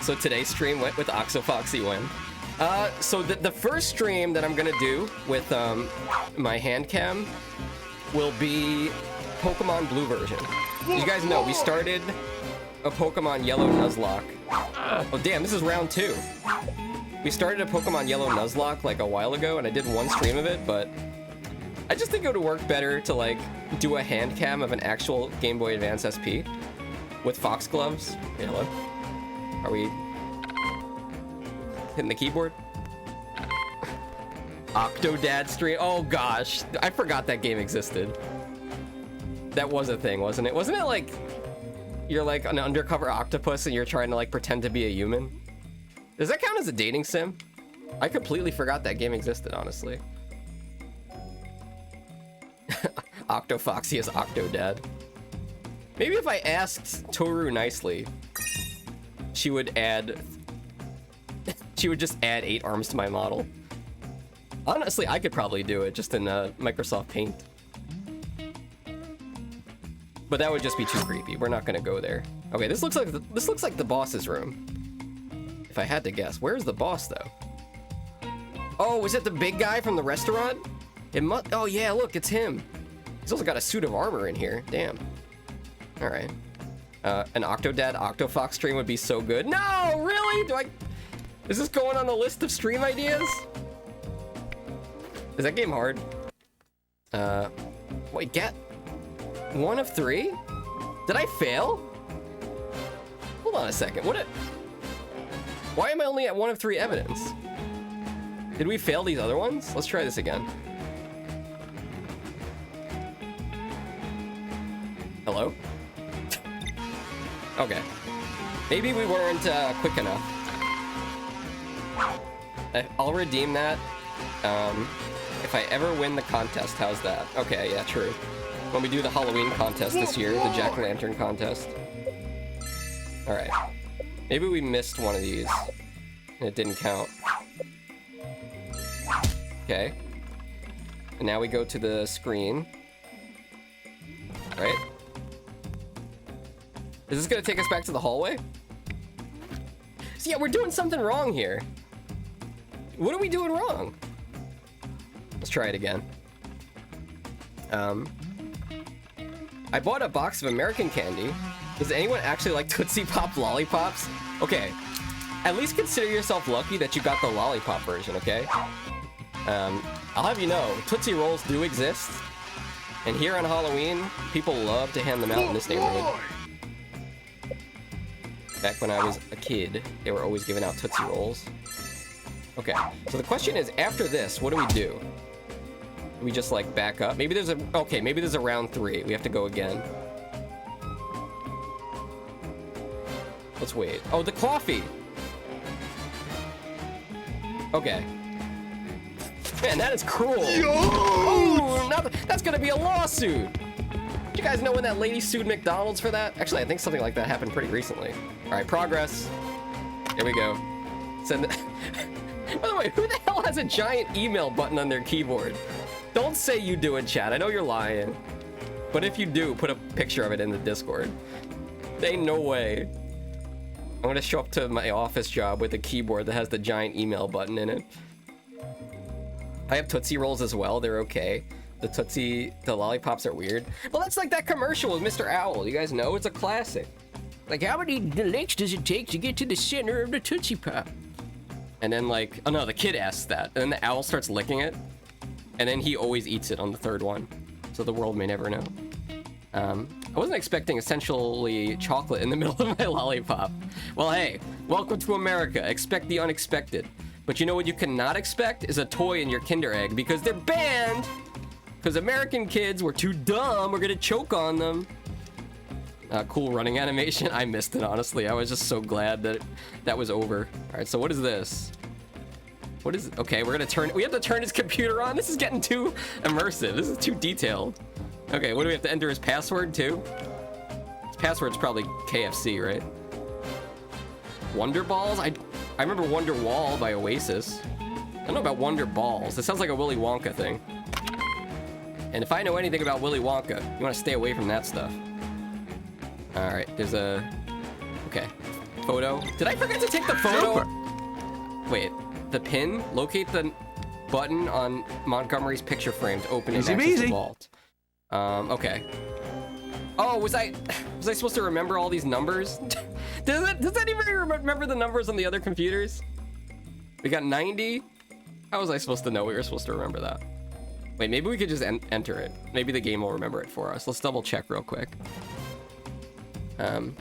So today's stream went with Foxxy when? So the first stream that I'm gonna do with my hand cam will be Pokemon Blue version. As you guys know, we started a Pokemon Yellow Nuzlocke. Oh damn, this is round 2. We started a Pokemon Yellow Nuzlocke like a while ago, and I did one stream of it, but I just think it would work better to like do a hand cam of an actual Game Boy Advance SP with Foxgloves. Hey, hello. Are we hitting the keyboard? Octodad stream. Oh gosh, I forgot that game existed. That was a thing, wasn't it? Wasn't it like you're like an undercover octopus and you're trying to like pretend to be a human? Does that count as a dating sim? I completely forgot that game existed, honestly. Foxxy is Octodad. Maybe if I asked Toru nicely, she would just add 8 arms to my model. Honestly, I could probably do it just in Microsoft Paint. But that would just be too creepy. We're not gonna go there. Okay, this looks like the boss's room. If I had to guess, where's the boss though? Oh, is it the big guy from the restaurant? It must. Oh yeah, look, it's him. He's also got a suit of armor in here. Damn. All right. An Octodad Octofox stream would be so good. No, really? Is this going on the list of stream ideas? Is that game hard? Wait, get 1 of 3? Did I fail? Hold on a second. Why am I only at 1 of 3 evidence? Did we fail these other ones? Let's try this again. Hello? Okay. Maybe we weren't quick enough. I'll redeem that. If I ever win the contest, how's that? Okay, yeah, true. When we do the Halloween contest this year, the Jack-o'-lantern contest. Alright. Maybe we missed one of these, and it didn't count. Okay. And now we go to the screen. Right? Is this gonna take us back to the hallway? So yeah, we're doing something wrong here. What are we doing wrong? Let's try it again. I bought a box of American candy. Does anyone actually like Tootsie Pop lollipops? Okay, at least consider yourself lucky that you got the lollipop version, okay? I'll have you know, Tootsie Rolls do exist. And here on Halloween, people love to hand them out in this neighborhood. Back when I was a kid, they were always giving out Tootsie Rolls. Okay, so the question is, after this, what do we do? Do we just like back up? Maybe there's a round 3. We have to go again. Let's wait. Oh, the coffee! Okay. Man, that is cruel. Oh, now that's gonna be a lawsuit. Did you guys know when that lady sued McDonald's for that? Actually, I think something like that happened pretty recently. All right, progress. Here we go. Send. By the way, who the hell has a giant email button on their keyboard? Don't say you do it, chat. I know you're lying. But if you do, put a picture of it in the Discord. There ain't no way. I'm gonna show up to my office job with a keyboard that has the giant email button in it. I have Tootsie Rolls as well. They're okay. The lollipops are weird. Well, that's like that commercial with Mr. Owl. You guys know? It's a classic. Like, how many licks does it take to get to the center of the Tootsie Pop? And then like, oh no, the kid asks that. And then the owl starts licking it. And then he always eats it on the third one. So the world may never know. I wasn't expecting essentially chocolate in the middle of my lollipop. Well, hey, welcome to America. Expect the unexpected. But you know what you cannot expect is a toy in your Kinder Egg because they're banned. Because American kids were too dumb. We're gonna choke on them. Cool running animation. I missed it, honestly. I was just so glad that that was over. All right, so what is this? What is it? Okay, we're gonna turn. We have to turn his computer on. This is getting too immersive. This is too detailed. Okay, what do we have to enter his password too? His password's probably KFC, right? Wonder Balls? I remember Wonder Wall by Oasis. I don't know about Wonder Balls. It sounds like a Willy Wonka thing. And if I know anything about Willy Wonka, you want to stay away from that stuff. All right, there's a... Okay. Photo. Did I forget to take the photo? Wait, the pin? Locate the button on Montgomery's picture frame to open and access the vault. Okay. Oh, was I supposed to remember all these numbers? Does anybody remember the numbers on the other computers? We got 90? How was I supposed to know we were supposed to remember that? Wait, maybe we could just enter it. Maybe the game will remember it for us. Let's double check real quick.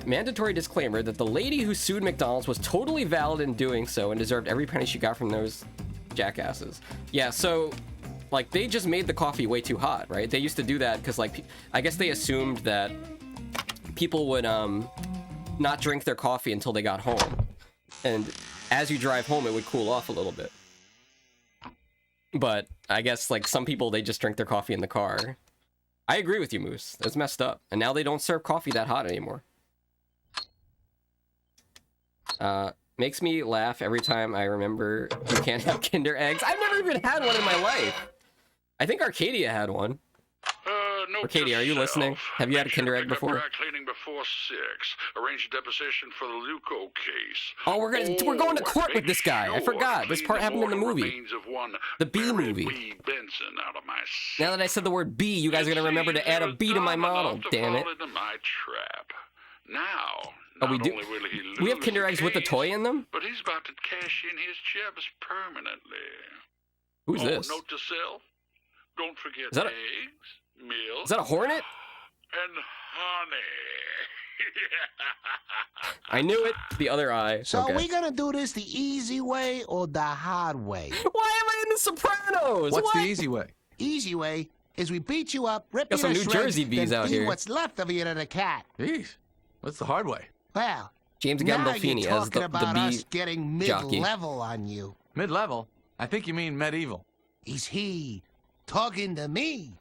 Mandatory disclaimer that the lady who sued McDonald's was totally valid in doing so and deserved every penny she got from those jackasses. Yeah, so, like, they just made the coffee way too hot, right? They used to do that because, like, I guess they assumed that people would, not drink their coffee until they got home. And as you drive home, it would cool off a little bit. But I guess, like, some people, they just drink their coffee in the car. I agree with you, Moose. That's messed up. And now they don't serve coffee that hot anymore. Makes me laugh every time I remember you can't have Kinder Eggs. I've never even had one in my life. I think Arcadia had one. Arcadia, are you listening? Have you had a Kinder Egg before? Dry cleaning before 6. Arrange a deposition for the Leuco case. Oh, we're going to court with this guy. I forgot. This part happened in the movie. The B movie. Benson out of my now that I said the word B, you guys are gonna remember to add a B to my model. Damn it. My trap. Now, oh, we do. We have Kinder Eggs with the toy in them. But he's about to cash in his chips permanently. Who's this? Note to self: don't forget Is that a- eggs, milk. Is that a hornet? And honey. I knew it. The other eye. So okay. are we gonna do this the easy way or the hard way? Why am I in The Sopranos? What's the easy way? Easy way is we beat you up, rip Got you some to New shreds, Jersey bees then out eat here. what's left of you to the cat. Jeez. What's the hard way? Well, James now Gandolfini you're as talking the about bee us getting jockey. mid-level on you. Mid-level? I think you mean medieval. Is he talking to me?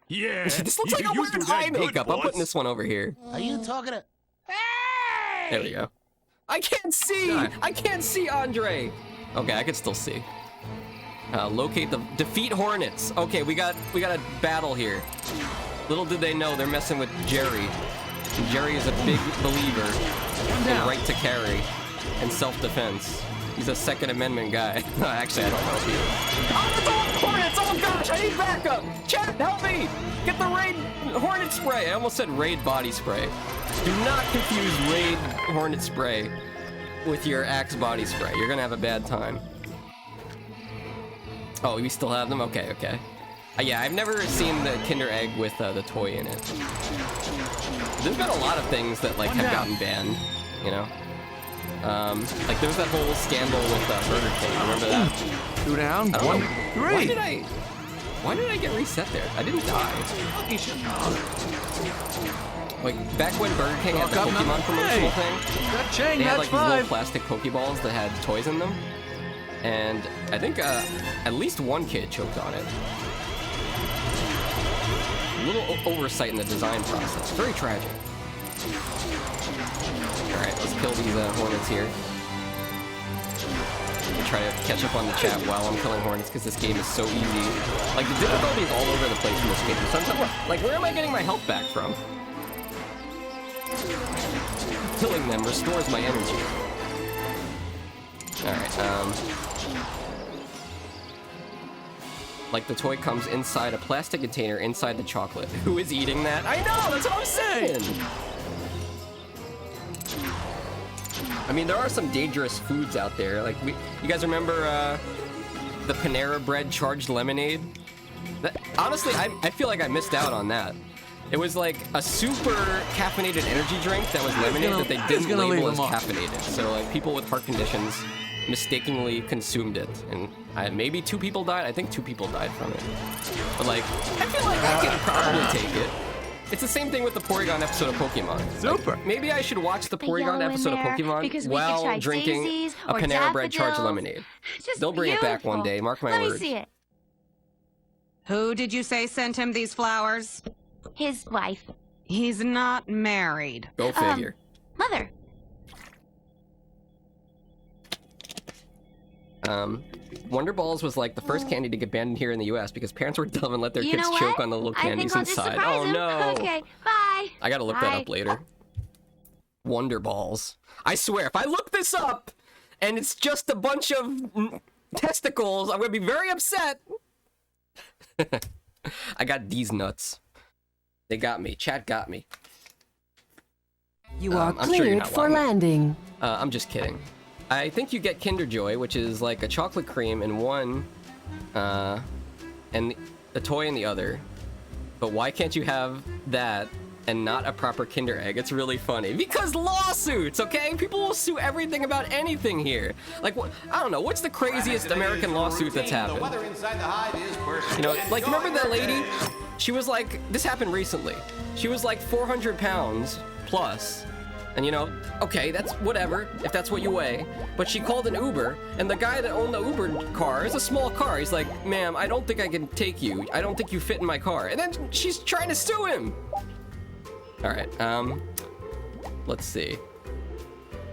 Yeah. This looks like I'm wearing eye makeup. I'm putting this one over here. Are you talking to... There we go. I can't see! I can't see Andre! Okay, I can still see. Locate the... Defeat Hornets. Okay, we got a battle here. Little did they know, they're messing with Jerry. And Jerry is a big believer in right to carry and self-defense. He's a Second Amendment guy. Actually, I don't know if he is. Oh, it's all Hornets! Oh gosh, I need backup! Chat, help me! Get the Raid Hornet Spray! I almost said Raid Body Spray. Do not confuse Raid Hornet Spray with your Axe Body Spray. You're gonna have a bad time. Oh, we still have them? Okay, okay. Yeah, I've never seen the Kinder Egg with the toy in it. There's been a lot of things that like have gotten banned, you know? Like there was that whole scandal with Burger King. Remember that? 2 down, 1. Great. Why did I get reset there? I didn't die. Like back when Burger King had the Pokemon promotional thing, That chain, they had that's like these 5. little plastic Pokeballs that had toys in them. And I think at least one kid choked on it. A little oversight in the design process. Very tragic. Alright, let's kill these hornets here. And try to catch up on the chat while I'm killing hornets, because this game is so easy. Like, the difficulty is all over the place in this game. Sometimes, like, where am I getting my health back from? Killing them restores my energy. Alright, like the toy comes inside a plastic container inside the chocolate. Who is eating that? I know, that's what I'm saying! I mean, there are some dangerous foods out there. Like, you guys remember the Panera Bread charged lemonade? Honestly, I feel like I missed out on that. It was like a super caffeinated energy drink that was lemonade that they didn't label as caffeinated. So like people with heart conditions mistakenly consumed it, and maybe 2 people died. I think 2 people died from it. But like, I feel like I can probably take it. It's the same thing with the Porygon episode of Pokemon. Super. Like, maybe I should watch the Porygon episode of Pokemon while drinking a Panera Bread charged lemonade. They'll bring it back one day. Mark my words. Let me see it. Who did you say sent him these flowers? His wife. He's not married. Go figure. Mother. Wonder Balls was like the first candy to get banned here in the US because parents were dumb and let their kids choke on the little candies inside. Oh no! Okay, bye. I gotta look that up later. Wonder Balls. I swear, if I look this up and it's just a bunch of testicles, I'm gonna be very upset. I got these nuts. They got me. Chat got me. You are cleared for landing. I'm just kidding. I think you get Kinder Joy, which is like a chocolate cream in one, and a toy in the other. But why can't you have that and not a proper Kinder Egg? It's really funny. Because lawsuits, okay? People will sue everything about anything here. Like, I don't know, what's the craziest American lawsuit that's happened? You know, like, remember that lady? She was like, this happened recently. She was like 400 pounds plus. And you know, okay, that's whatever, if that's what you weigh. But she called an Uber, and the guy that owned the Uber car is a small car. He's like, ma'am, I don't think I can take you. I don't think you fit in my car. And then she's trying to sue him. All right, let's see.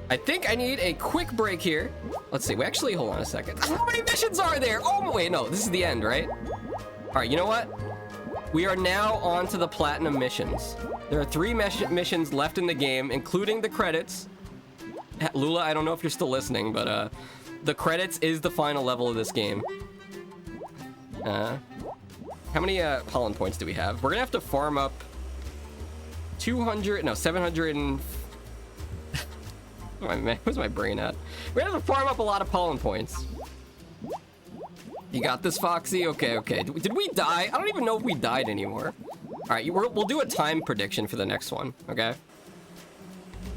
I think I need a quick break here. Let's see, actually, hold on a second. How many missions are there? Oh, wait, no, this is the end, right? All right, you know what? We are now on to the Platinum missions. There are 3 missions left in the game, including the credits. Lula, I don't know if you're still listening, but the credits is the final level of this game. How many pollen points do we have? We're gonna have to farm up 700 and... Where's my brain at? We're gonna have to farm up a lot of pollen points. You got this, Foxy? Okay, okay. Did we die? I don't even know if we died anymore. All right, we'll do a time prediction for the next one, okay?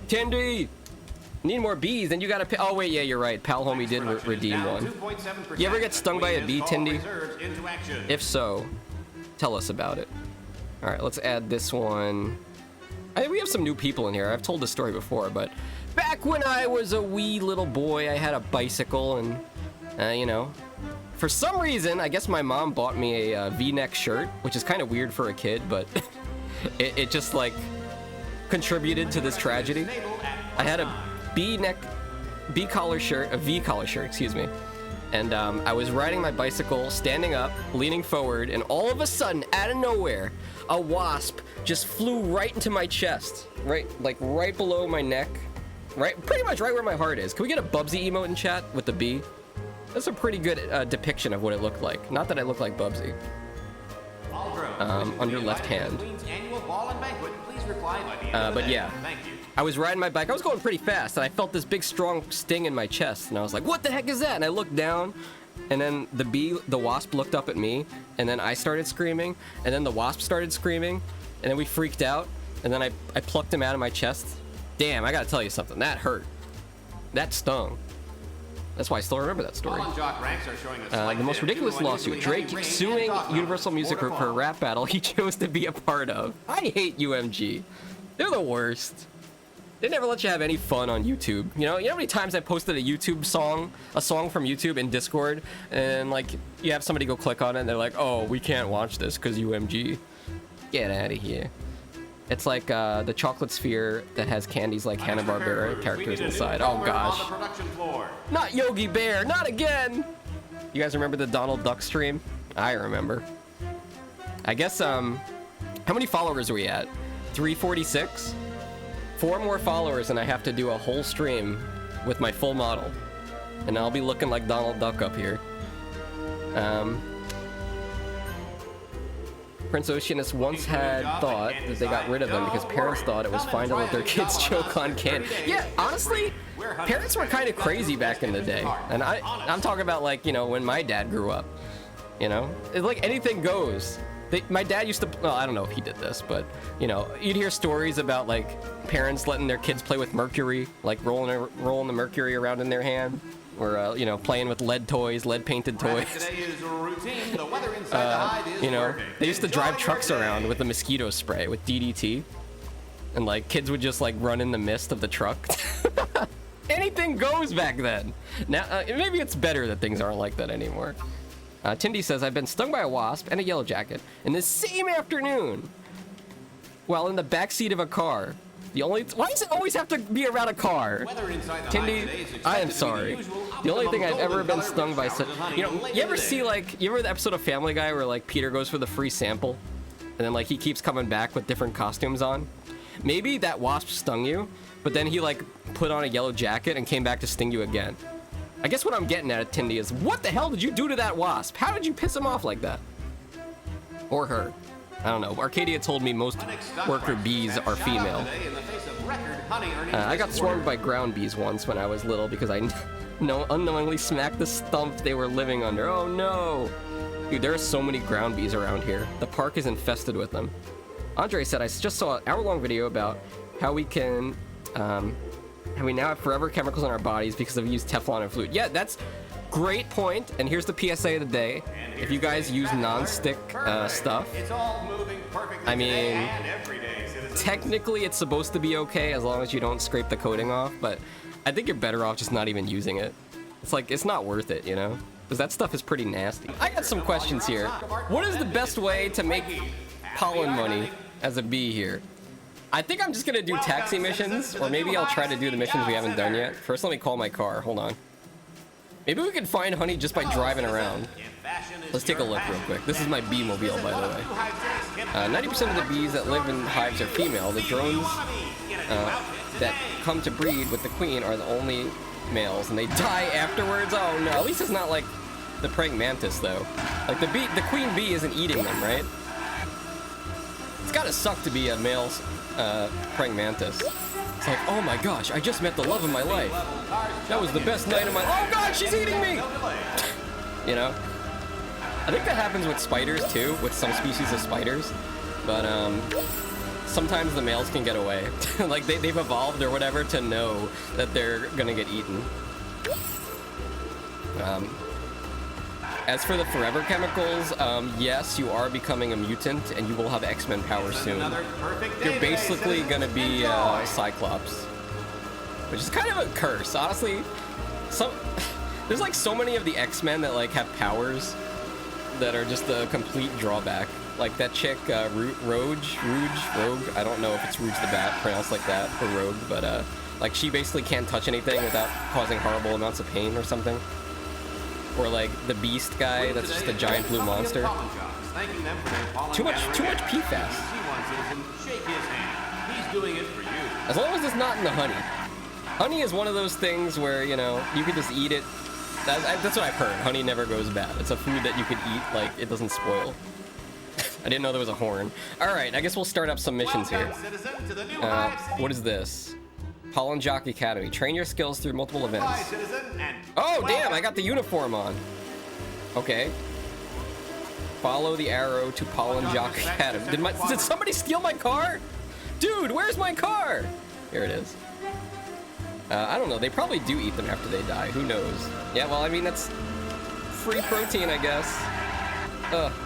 Tindy! Need more bees, then you gotta pay. Oh, wait, yeah, you're right. Pal Homie did redeem one. You ever get stung by a bee, Tindy? If so, tell us about it. All right, let's add this one. We have some new people in here. I've told this story before, but back when I was a wee little boy, I had a bicycle and, you know, for some reason, I guess my mom bought me a V-neck shirt, which is kind of weird for a kid, but it just, like, contributed to this tragedy. I had a V-collar shirt, excuse me. And I was riding my bicycle, standing up, leaning forward, and all of a sudden, out of nowhere, a wasp just flew right into my chest. Right below my neck. Pretty much right where my heart is. Can we get a Bubsy emote in chat with the bee? That's a pretty good depiction of what it looked like. Not that I look like Bubsy. Under left hand. But yeah, I was riding my bike. I was going pretty fast, and I felt this big, strong sting in my chest. And I was like, what the heck is that? And I looked down, and then the wasp looked up at me, and then I started screaming, and then the wasp started screaming, and then we freaked out, and then I plucked him out of my chest. Damn, I gotta tell you something. That hurt. That stung. That's why I still remember that story. The most ridiculous lawsuit. Drake suing Universal Music Group for a rap battle he chose to be a part of. I hate UMG. They're the worst. They never let you have any fun on YouTube. You know how many times I posted a YouTube song, a song from YouTube in Discord, and like you have somebody go click on it and they're like, oh, we can't watch this because UMG. Get out of here. It's like the chocolate sphere that has candies like Hanna-Barbera characters inside. Oh gosh. Not Yogi Bear, not again! You guys remember the Donald Duck stream? I remember. I guess, how many followers are we at? 346? 4 more followers and I have to do a whole stream with my full model. And I'll be looking like Donald Duck up here. Prince Oceanus once had thought that they got rid of them because parents thought it was fine to let their kids choke on candy. Yeah, honestly, parents were kind of crazy back in the day. And I'm talking about like, you know, when my dad grew up. You know? It's like anything goes. My dad used to, well, I don't know if he did this, but, you know, you'd hear stories about, like, parents letting their kids play with mercury, like rolling the mercury around in their hand, or, you know, playing with lead toys, lead-painted toys. You know, they used to drive trucks around with the mosquito spray, with DDT, and, like, kids would just, like, run in the mist of the truck. Anything goes back then. Now, maybe it's better that things aren't like that anymore. Tindy says, I've been stung by a wasp and a yellow jacket in the same afternoon while in the backseat of a car. Why does it always have to be around a car? Tindy, I am sorry. The only thing I've ever been stung by such, you know, you ever remember the episode of Family Guy where like Peter goes for the free sample and then like he keeps coming back with different costumes on? Maybe that wasp stung you, but then he like put on a yellow jacket and came back to sting you again. I guess what I'm getting at, Tindy, is what the hell did you do to that wasp? How did you piss him off like that? Or her. I don't know. Arcadia told me most worker bees are female. I got swarmed by ground bees once when I was little because I unknowingly smacked the stump they were living under. Oh no! Dude, there are so many ground bees around here. The park is infested with them. Andre said, I just saw an hour-long video about how we can... and we now have forever chemicals in our bodies because of used Teflon and flute. Yeah, that's great point. And here's the PSA of the day. If you guys use non-stick stuff, I mean, technically it's supposed to be okay as long as you don't scrape the coating off, but I think you're better off just not even using it. It's like, it's not worth it, you know? Because that stuff is pretty nasty. I got some questions here. What is the best way to make pollen money as a bee here? I think I'm just gonna do taxi missions, or maybe I'll try to do the missions we haven't done yet. First, let me call my car. Hold on. Maybe we can find honey just by driving around. Let's take a look real quick. This is my bee mobile, by the way. 90% of the bees that live in hives are female. The drones that come to breed with the queen are the only males, and they die afterwards. Oh no! At least it's not like the praying mantis, though. Like the queen bee isn't eating them, right? It's gotta suck to be a male praying mantis. It's like, oh my gosh, I just met the love of my life. That was the best night of my life. Oh god, she's eating me! You know? I think that happens with spiders too, with some species of spiders. But sometimes the males can get away. Like they've evolved or whatever to know that they're gonna get eaten. As for the forever chemicals, yes, you are becoming a mutant and you will have X-Men powers soon. You're basically gonna be Cyclops, which is kind of a curse, honestly. There's like so many of the X-Men that like have powers that are just a complete drawback. Like that chick, Rogue, I don't know if it's Rouge the Bat pronounced like that, or Rogue, but like she basically can't touch anything without causing horrible amounts of pain or something. Or like the Beast guy, that's just a giant blue monster. Too much PFAS. As long as it's not in the honey. Honey is one of those things where, you know, you could just eat it. That's what I've heard. Honey never goes bad. It's a food that you could eat, like, it doesn't spoil. I didn't know there was a horn. Alright, I guess we'll start up some missions here. What is this? Pollen Jock Academy. Train your skills through multiple events. Oh, damn, I got the uniform on. Okay. Follow the arrow to Pollen Jock Academy. Did somebody steal my car? Dude, where's my car? Here it is. I don't know. They probably do eat them after they die. Who knows? Yeah, well, I mean, that's free protein, I guess.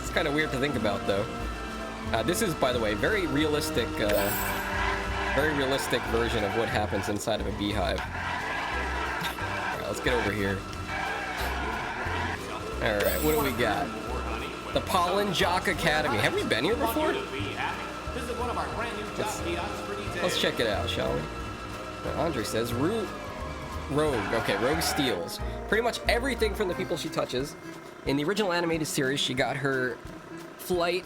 It's kind of weird to think about, though. This is, by the way, very realistic Very realistic version of what happens inside of a beehive. Alright, let's get over here. Alright, what do we got? The Pollen Jock Academy. Have we been here before? Let's check it out, shall we? Andre says, Rogue. Okay, Rogue steals pretty much everything from the people she touches. In the original animated series, she got her flight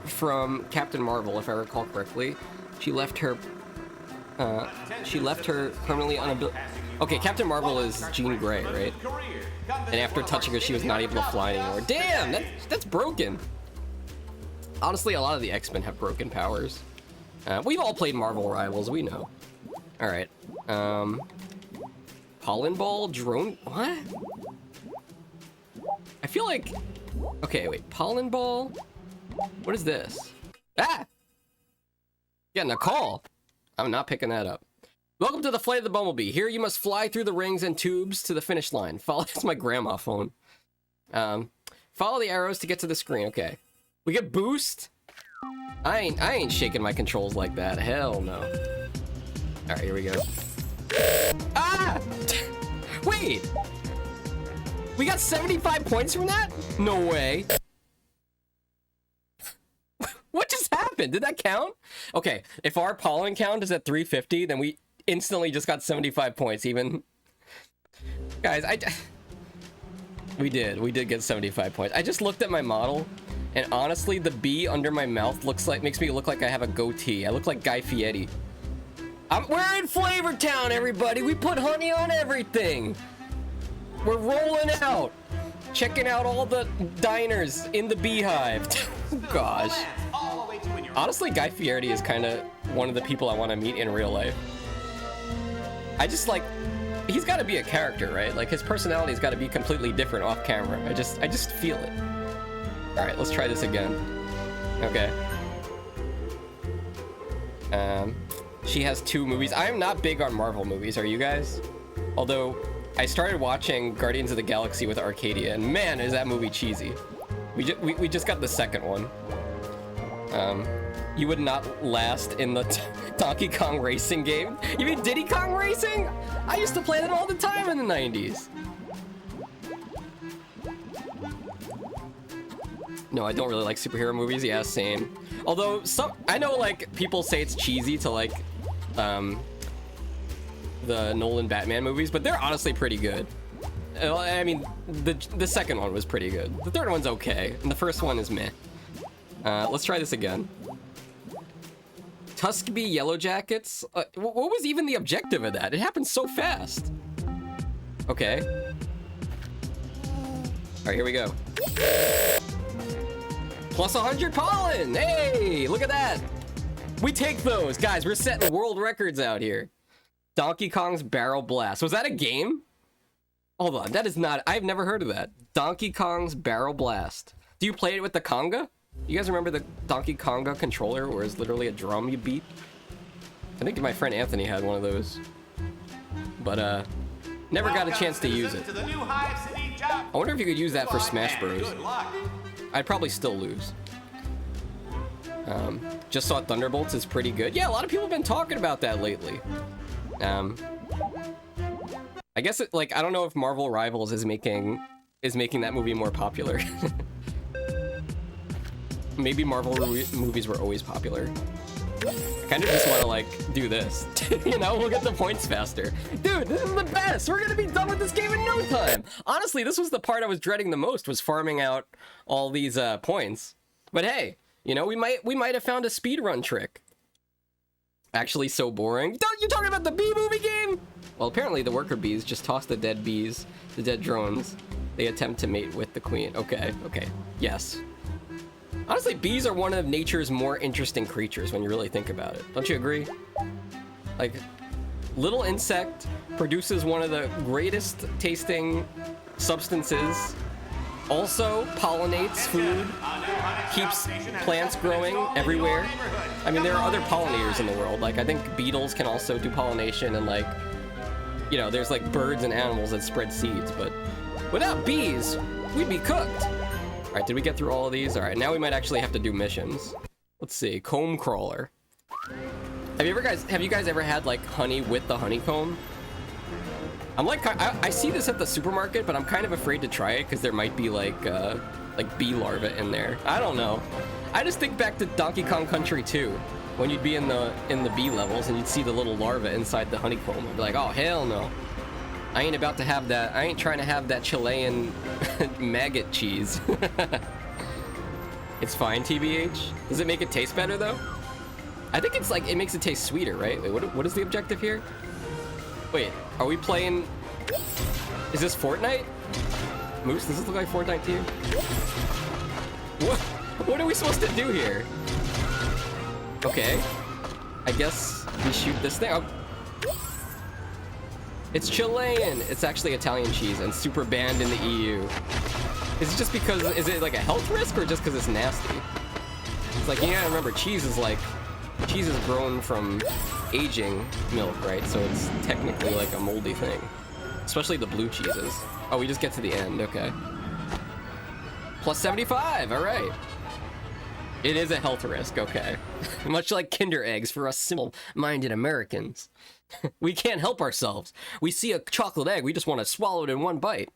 from Captain Marvel, if I recall correctly. She left her permanently unable. Okay, Captain Marvel is Jean Grey, right? And after touching her, she was not able to fly anymore. Damn, that's broken. Honestly, a lot of the X-Men have broken powers. We've all played Marvel Rivals, we know. All right. Pollen Ball, drone. What? I feel like. Okay, wait. Pollen Ball. What is this? Ah! Getting a call. I'm not picking that up. Welcome to the flight of the Bumblebee. Here you must fly through the rings and tubes to the finish line. Follow. That's my grandma phone. Follow the arrows to get to the screen. Okay. We get boost. I ain't shaking my controls like that. Hell no. All right, here we go. Ah! Wait. We got 75 points from that? No way. What just happened? Did that count? Okay, if our pollen count is at 350, then we instantly just got 75 points even. Guys, we did get 75 points. I just looked at my model, and honestly, the bee under my mouth makes me look like I have a goatee. I look like Guy Fieri. We're in Flavor Town, everybody. We put honey on everything. We're rolling out. Checking out all the diners in the beehive. Gosh. Honestly, Guy Fieri is kind of one of the people I want to meet in real life. I just like, he's got to be a character, right? Like his personality's got to be completely different off camera. I just feel it. All right, let's try this again. Okay. She has 2 movies. I am not big on Marvel movies. Are you guys? Although I started watching Guardians of the Galaxy with Arcadia, and man, is that movie cheesy. We just got the second one. You would not last in the Donkey Kong racing game. You mean Diddy Kong Racing? I used to play that all the time in the 90s. No, I don't really like superhero movies. Yeah, same. Although I know like people say it's cheesy to like the Nolan Batman movies, but they're honestly pretty good. I mean, the second one was pretty good. The third one's okay, and the first one is meh. Let's try this again. Tuskegee Yellow Jackets? What was even the objective of that? It happened so fast. Okay. All right, here we go. Plus 100 pollen! Hey, look at that! We take those! Guys, we're setting world records out here. Donkey Kong's Barrel Blast. Was that a game? Hold on, that is not... I've never heard of that. Donkey Kong's Barrel Blast. Do you play it with the conga? You guys remember the Donkey Konga controller where it's literally a drum you beat? I think my friend Anthony had one of those. But, never got a chance to use it. I wonder if you could use that for Smash Bros. I'd probably still lose. Just saw Thunderbolts is pretty good. Yeah, a lot of people have been talking about that lately. I guess it, like, I don't know if Marvel Rivals is making that movie more popular. Maybe Marvel movies were always popular. I kind of just want to like do this. You know, we'll get the points faster. Dude, this is the best. We're gonna be done with this game in no time. Honestly, this was the part I was dreading the most, was farming out all these points. But hey, you know, we might have found a speedrun trick. Actually, so boring. Don't you talking about the bee movie game? Well, apparently the worker bees just toss the dead bees, the dead drones. They attempt to mate with the queen. Okay, yes. Honestly, bees are one of nature's more interesting creatures when you really think about it. Don't you agree? Like, little insect produces one of the greatest tasting substances, also pollinates food, keeps plants growing everywhere. I mean, there are other pollinators in the world. Like, I think beetles can also do pollination, and like, you know, there's like birds and animals that spread seeds, but without bees, we'd be cooked. All right, did we get through all of these? All right, now we might actually have to do missions. Let's see, comb crawler. Have you guys ever had like honey with the honeycomb? I'm like, I see this at the supermarket, but I'm kind of afraid to try it because there might be like bee larvae in there. I don't know. I just think back to Donkey Kong Country 2, when you'd be in the bee levels and you'd see the little larvae inside the honeycomb. I'd be like, oh hell no, I ain't about to have that. I ain't trying to have that Chilean maggot cheese. It's fine, TBH. Does it make it taste better though? I think it's like it makes it taste sweeter, right? Wait, what is the objective here? Wait, are we playing? Is this Fortnite? Moose, does this look like Fortnite to you? What are we supposed to do here? Okay, I guess we shoot this thing. Oh. It's Chilean. It's actually Italian cheese and super banned in the EU. Is it just because? Is it like a health risk or just because it's nasty? It's like, you gotta remember, cheese is grown from aging milk, right? So it's technically like a moldy thing. Especially the blue cheeses. Oh, we just get to the end, okay. Plus 75, all right. It is a health risk, okay. Much like Kinder Eggs for us simple-minded Americans. We can't help ourselves. We see a chocolate egg, we just want to swallow it in one bite.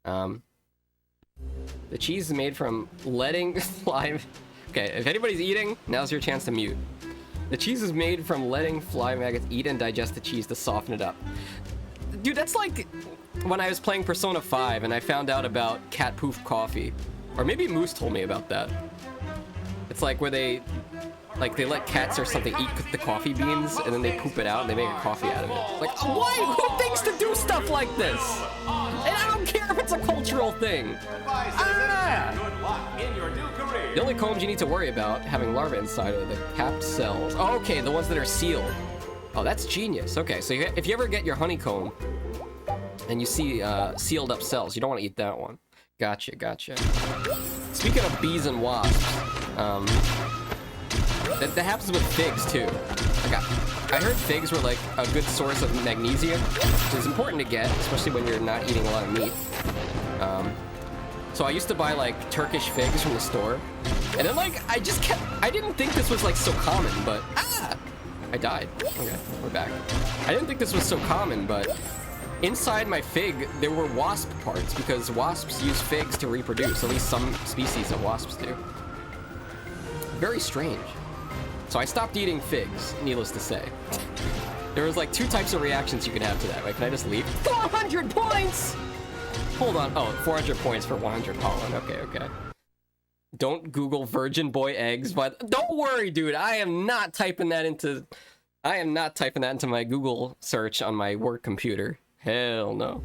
The cheese is made from letting fly... Okay, if anybody's eating, now's your chance to mute. The cheese is made from letting fly maggots eat and digest the cheese to soften it up. Dude, that's like when I was playing Persona 5 and I found out about cat poof coffee. Or maybe Moose told me about that. It's like where they let cats or something eat the coffee beans and then they poop it out and they make a coffee out of it. Like, why? Who thinks to do stuff like this? And I don't care if it's a cultural thing. The only combs you need to worry about having larvae inside are the capped cells. Oh, okay, the ones that are sealed. Oh, that's genius. Okay, so if you ever get your honeycomb and you see sealed up cells, you don't want to eat that one. Gotcha. Speaking of bees and wasps, that happens with figs too. I heard figs were like a good source of magnesium, which is important to get, especially when you're not eating a lot of meat. So I used to buy like Turkish figs from the store, and then like I didn't think this was like so common, but I died. Okay, we're back. I didn't think this was so common, but inside my fig there were wasp parts because wasps use figs to reproduce. At least some species of wasps do. Very strange. So I stopped eating figs, needless to say. There was like 2 types of reactions you can have to that. Right? Can I just leave? 400 points! Hold on. Oh, 400 points for 100 pollen. Okay. Don't Google virgin boy eggs, but don't worry, dude. I am not typing that into my Google search on my work computer. Hell no.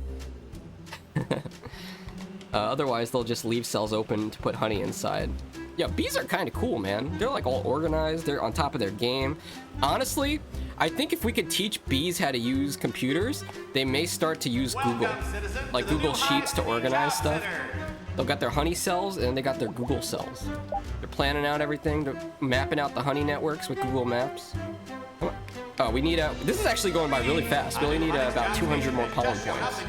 Otherwise, they'll just leave cells open to put honey inside. Yeah, bees are kind of cool, man. They're like all organized. They're on top of their game. Honestly, I think if we could teach bees how to use computers, they may start to use Google. Like Google Sheets to organize stuff. They've got their honey cells and they got their Google cells. They're planning out everything. They're mapping out the honey networks with Google Maps. Oh, we need this is actually going by really fast. We only need about 200 more pollen points.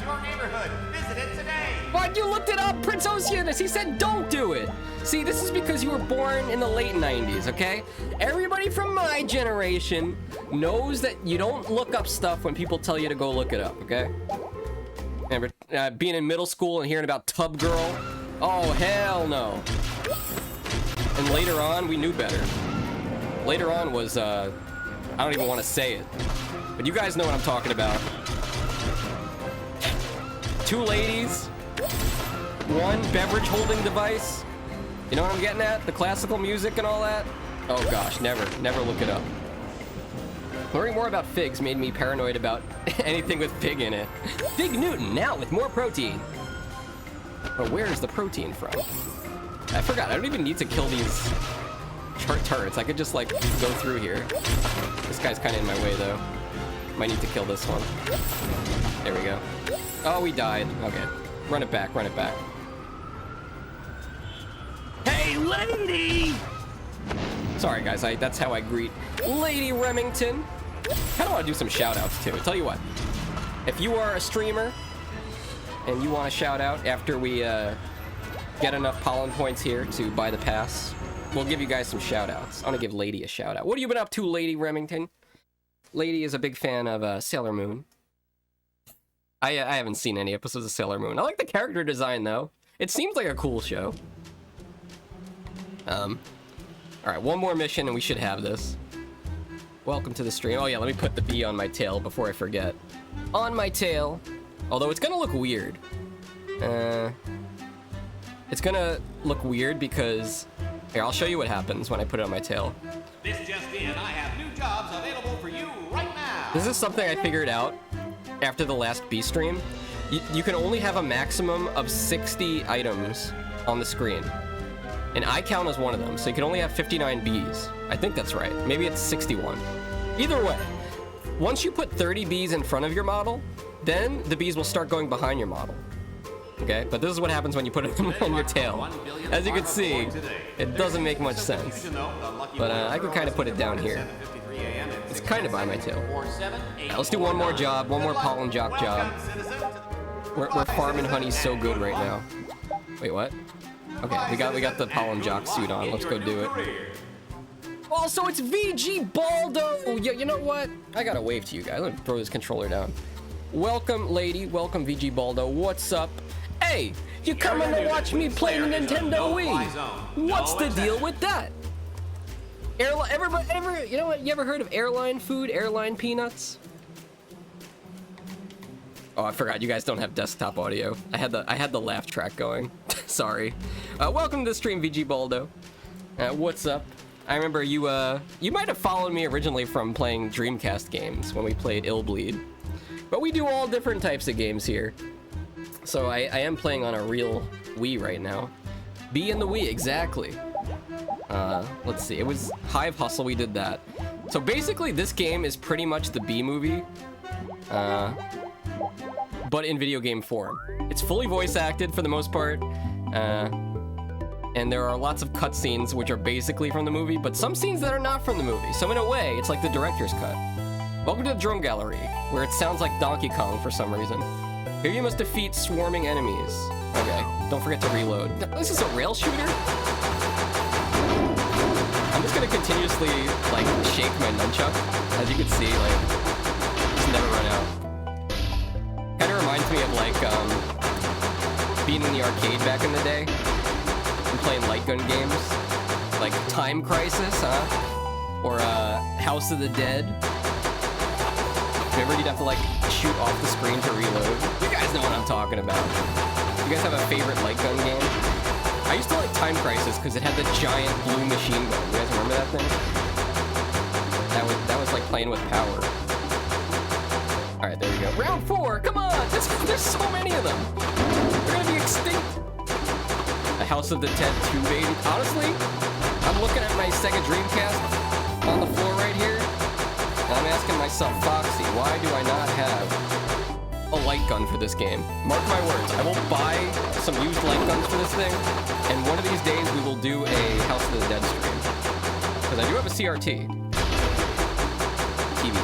But you looked it up, Prince Oceanus. He said don't do it. See, this is because you were born in the late 90s, okay? Everybody from my generation knows that you don't look up stuff when people tell you to go look it up, okay? Remember being in middle school and hearing about Tub Girl? Oh, hell no. And later on, we knew better. Later on was, I don't even want to say it. But you guys know what I'm talking about. 2 ladies, 1 beverage holding device. You know what I'm getting at? The classical music and all that? Oh gosh, never look it up. Learning more about figs made me paranoid about anything with fig in it. Fig Newton, now with more protein. But where is the protein from? I forgot, I don't even need to kill these turrets. I could just like go through here. This guy's kind of in my way though. Might need to kill this one. There we go. Oh, we died. Okay. Run it back. Hey, lady! Sorry, guys. That's how I greet Lady Remington. Kind of want to do some shout-outs, too. I'll tell you what. If you are a streamer and you want a shout-out after we get enough pollen points here to buy the pass, we'll give you guys some shout-outs. I want to give Lady a shout-out. What have you been up to, Lady Remington? Lady is a big fan of Sailor Moon. I haven't seen any episodes of Sailor Moon. I like the character design, though. It seems like a cool show. Alright, one more mission and we should have this. Welcome to the stream. Oh yeah, let me put the bee on my tail before I forget. On my tail. Although it's gonna look weird. It's gonna look weird because... Here, I'll show you what happens when I put it on my tail. This just in, I have new jobs available for you right now. This is something I figured out after the last bee stream. You can only have a maximum of 60 items on the screen. And eye count is one of them, so you can only have 59 bees. I think that's right. Maybe it's 61. Either way, once you put 30 bees in front of your model, then the bees will start going behind your model. Okay, but this is what happens when you put it on your tail. As you can see, it doesn't make much sense. But I can kind of put it down here. It's kind of by my tail. Right, let's do one more job, one more pollen jock job. We're farming honey so good right now. Wait, what? Okay, we got the pollen jock suit on. Let's go do it. Also, it's VG Baldo! You know what? I gotta wave to you guys. Let me throw this controller down. Welcome, Lady. Welcome, VG Baldo. What's up? Hey, you coming to watch me play the Nintendo Wii? What's the deal with that? Everybody, you know what? You ever heard of airline food, airline peanuts? Oh, I forgot. You guys don't have desktop audio. I had the laugh track going. Sorry. Welcome to the stream, VG Baldo. What's up? I remember you might have followed me originally from playing Dreamcast games when we played Illbleed. But we do all different types of games here. So I am playing on a real Wii right now. Bee in the Wii, exactly. Let's see. It was Hive Hustle, we did that. So basically this game is pretty much the Bee movie. But in video game form. It's fully voice acted for the most part. And there are lots of cutscenes which are basically from the movie, but some scenes that are not from the movie. So in a way, it's like the director's cut. Welcome to the Drone Gallery, where it sounds like Donkey Kong for some reason. Here you must defeat swarming enemies. Okay, don't forget to reload. This is a rail shooter? I'm just gonna continuously, like, shake my nunchuck. As you can see, like, just never run out. Kinda reminds me of, like, being in the arcade back in the day. And playing light gun games. Like Time Crisis, huh? Or, House of the Dead. Remember, you'd have to, like, shoot off the screen to reload. You guys know what I'm talking about. You guys have a favorite light gun game? I used to like Time Crisis because it had the giant blue machine gun. You guys remember that thing? That was like playing with power. All right, there we go. Round 4, come on! There's so many of them. They're gonna be extinct. The House of the Dead 2, baby. Honestly, I'm looking at my Sega Dreamcast on the floor right here. And I'm asking myself, Foxy, why do I not have a light gun for this game? Mark my words, I will buy some used light guns for this thing, and one of these days we will do a House of the Dead stream. Because I do have a CRT. TV.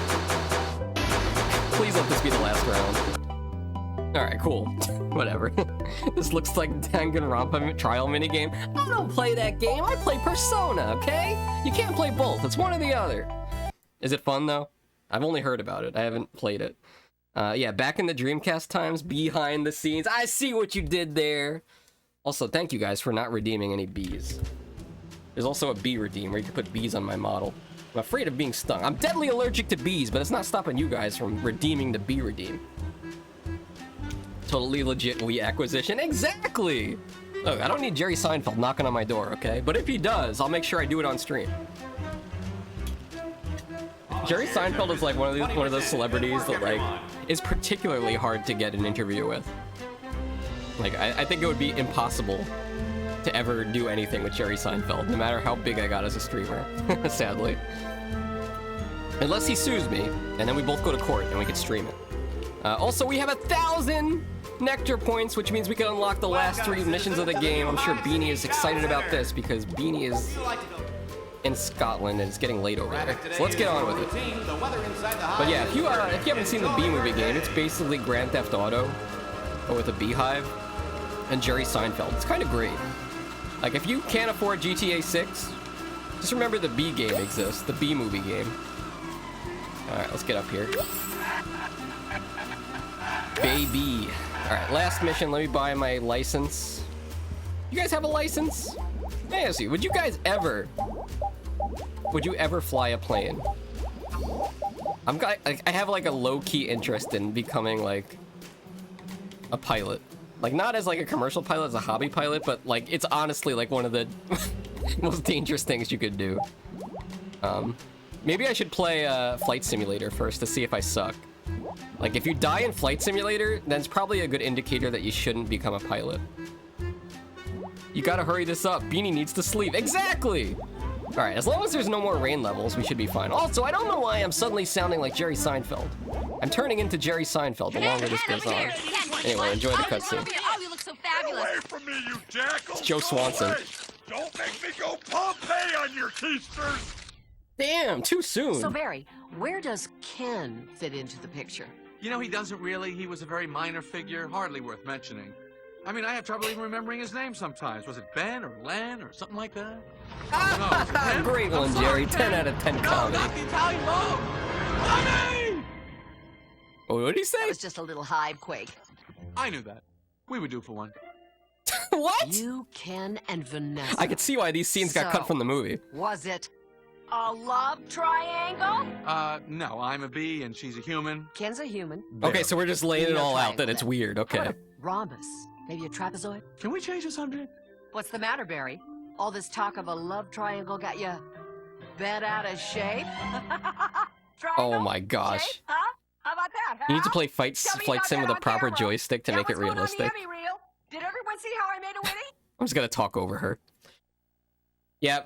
Please let this be the last round. Alright, cool. Whatever. This looks like Danganronpa trial minigame. I don't play that game, I play Persona, okay? You can't play both, it's one or the other. Is it fun, though? I've only heard about it. I haven't played it. Yeah, back in the Dreamcast times, behind the scenes. I see what you did there. Also, thank you guys for not redeeming any bees. There's also a bee redeem where you can put bees on my model. I'm afraid of being stung. I'm deadly allergic to bees, but it's not stopping you guys from redeeming the bee redeem. Totally legit Wii acquisition. Exactly! Look, I don't need Jerry Seinfeld knocking on my door, okay? But if he does, I'll make sure I do it on stream. Jerry Seinfeld is like one of those celebrities that like is particularly hard to get an interview with. Like I think it would be impossible to ever do anything with Jerry Seinfeld, no matter how big I got as a streamer, sadly. Unless he sues me, and then we both go to court and we can stream it. Also, we have 1,000 Nectar points, which means we can unlock the last 3 missions of the game. I'm sure Beanie is excited about this because Beanie is in Scotland and it's getting late over there. So let's get on with it. But yeah, if you haven't seen the Bee movie game, it's basically Grand Theft Auto, but with a beehive and Jerry Seinfeld. It's kind of great. Like if you can't afford GTA 6 Just remember the B game exists, the B movie game. Alright, let's get up here. Baby. Alright, last mission, let me buy my license. You guys have a license? Let me ask you, would you ever fly a plane? I have like a low-key interest in becoming like a pilot. Like not as like a commercial pilot, as a hobby pilot, but like it's honestly like one of the most dangerous things you could do. Maybe I should play Flight Simulator first to see if I suck. Like if you die in Flight Simulator, then it's probably a good indicator that you shouldn't become a pilot. You gotta hurry this up. Beanie needs to sleep. Exactly! Alright, as long as there's no more rain levels, we should be fine. Also, I don't know why I'm suddenly sounding like Jerry Seinfeld. I'm turning into Jerry Seinfeld the longer this goes on. Anyway, enjoy the cutscene. Oh, you look so fabulous. Away from me, you jackal! It's Joe Swanson. Don't make me go Pompeii on your keisters! Damn, too soon. So, Barry, where does Ken fit into the picture? You know, he doesn't really. He was a very minor figure, hardly worth mentioning. I mean, I have trouble even remembering his name sometimes. Was it Ben or Len or something like that? No, great one, Jerry. 10 out of 10 comedy. Not the Italian mob! Mommy! What did he say? That was just a little hive quake. I knew that. We would do for one. What? You, Ken, and Vanessa. I could see why these scenes got cut from the movie. Was it a love triangle? No, I'm a bee and she's a human. Ken's a human. Okay, so we're just laying it all out that it's weird, okay. Rhombus. Maybe a trapezoid? Can we change the subject? What's the matter, Barry? All this talk of a love triangle got you bent out of shape? Oh my gosh. Shape, huh? How about that, huh? You need to play Flight Sim with a proper joystick to make it what's going on realistic. the Emmy reel? Did everyone see how I made a witty? I'm just gonna talk over her. Yeah,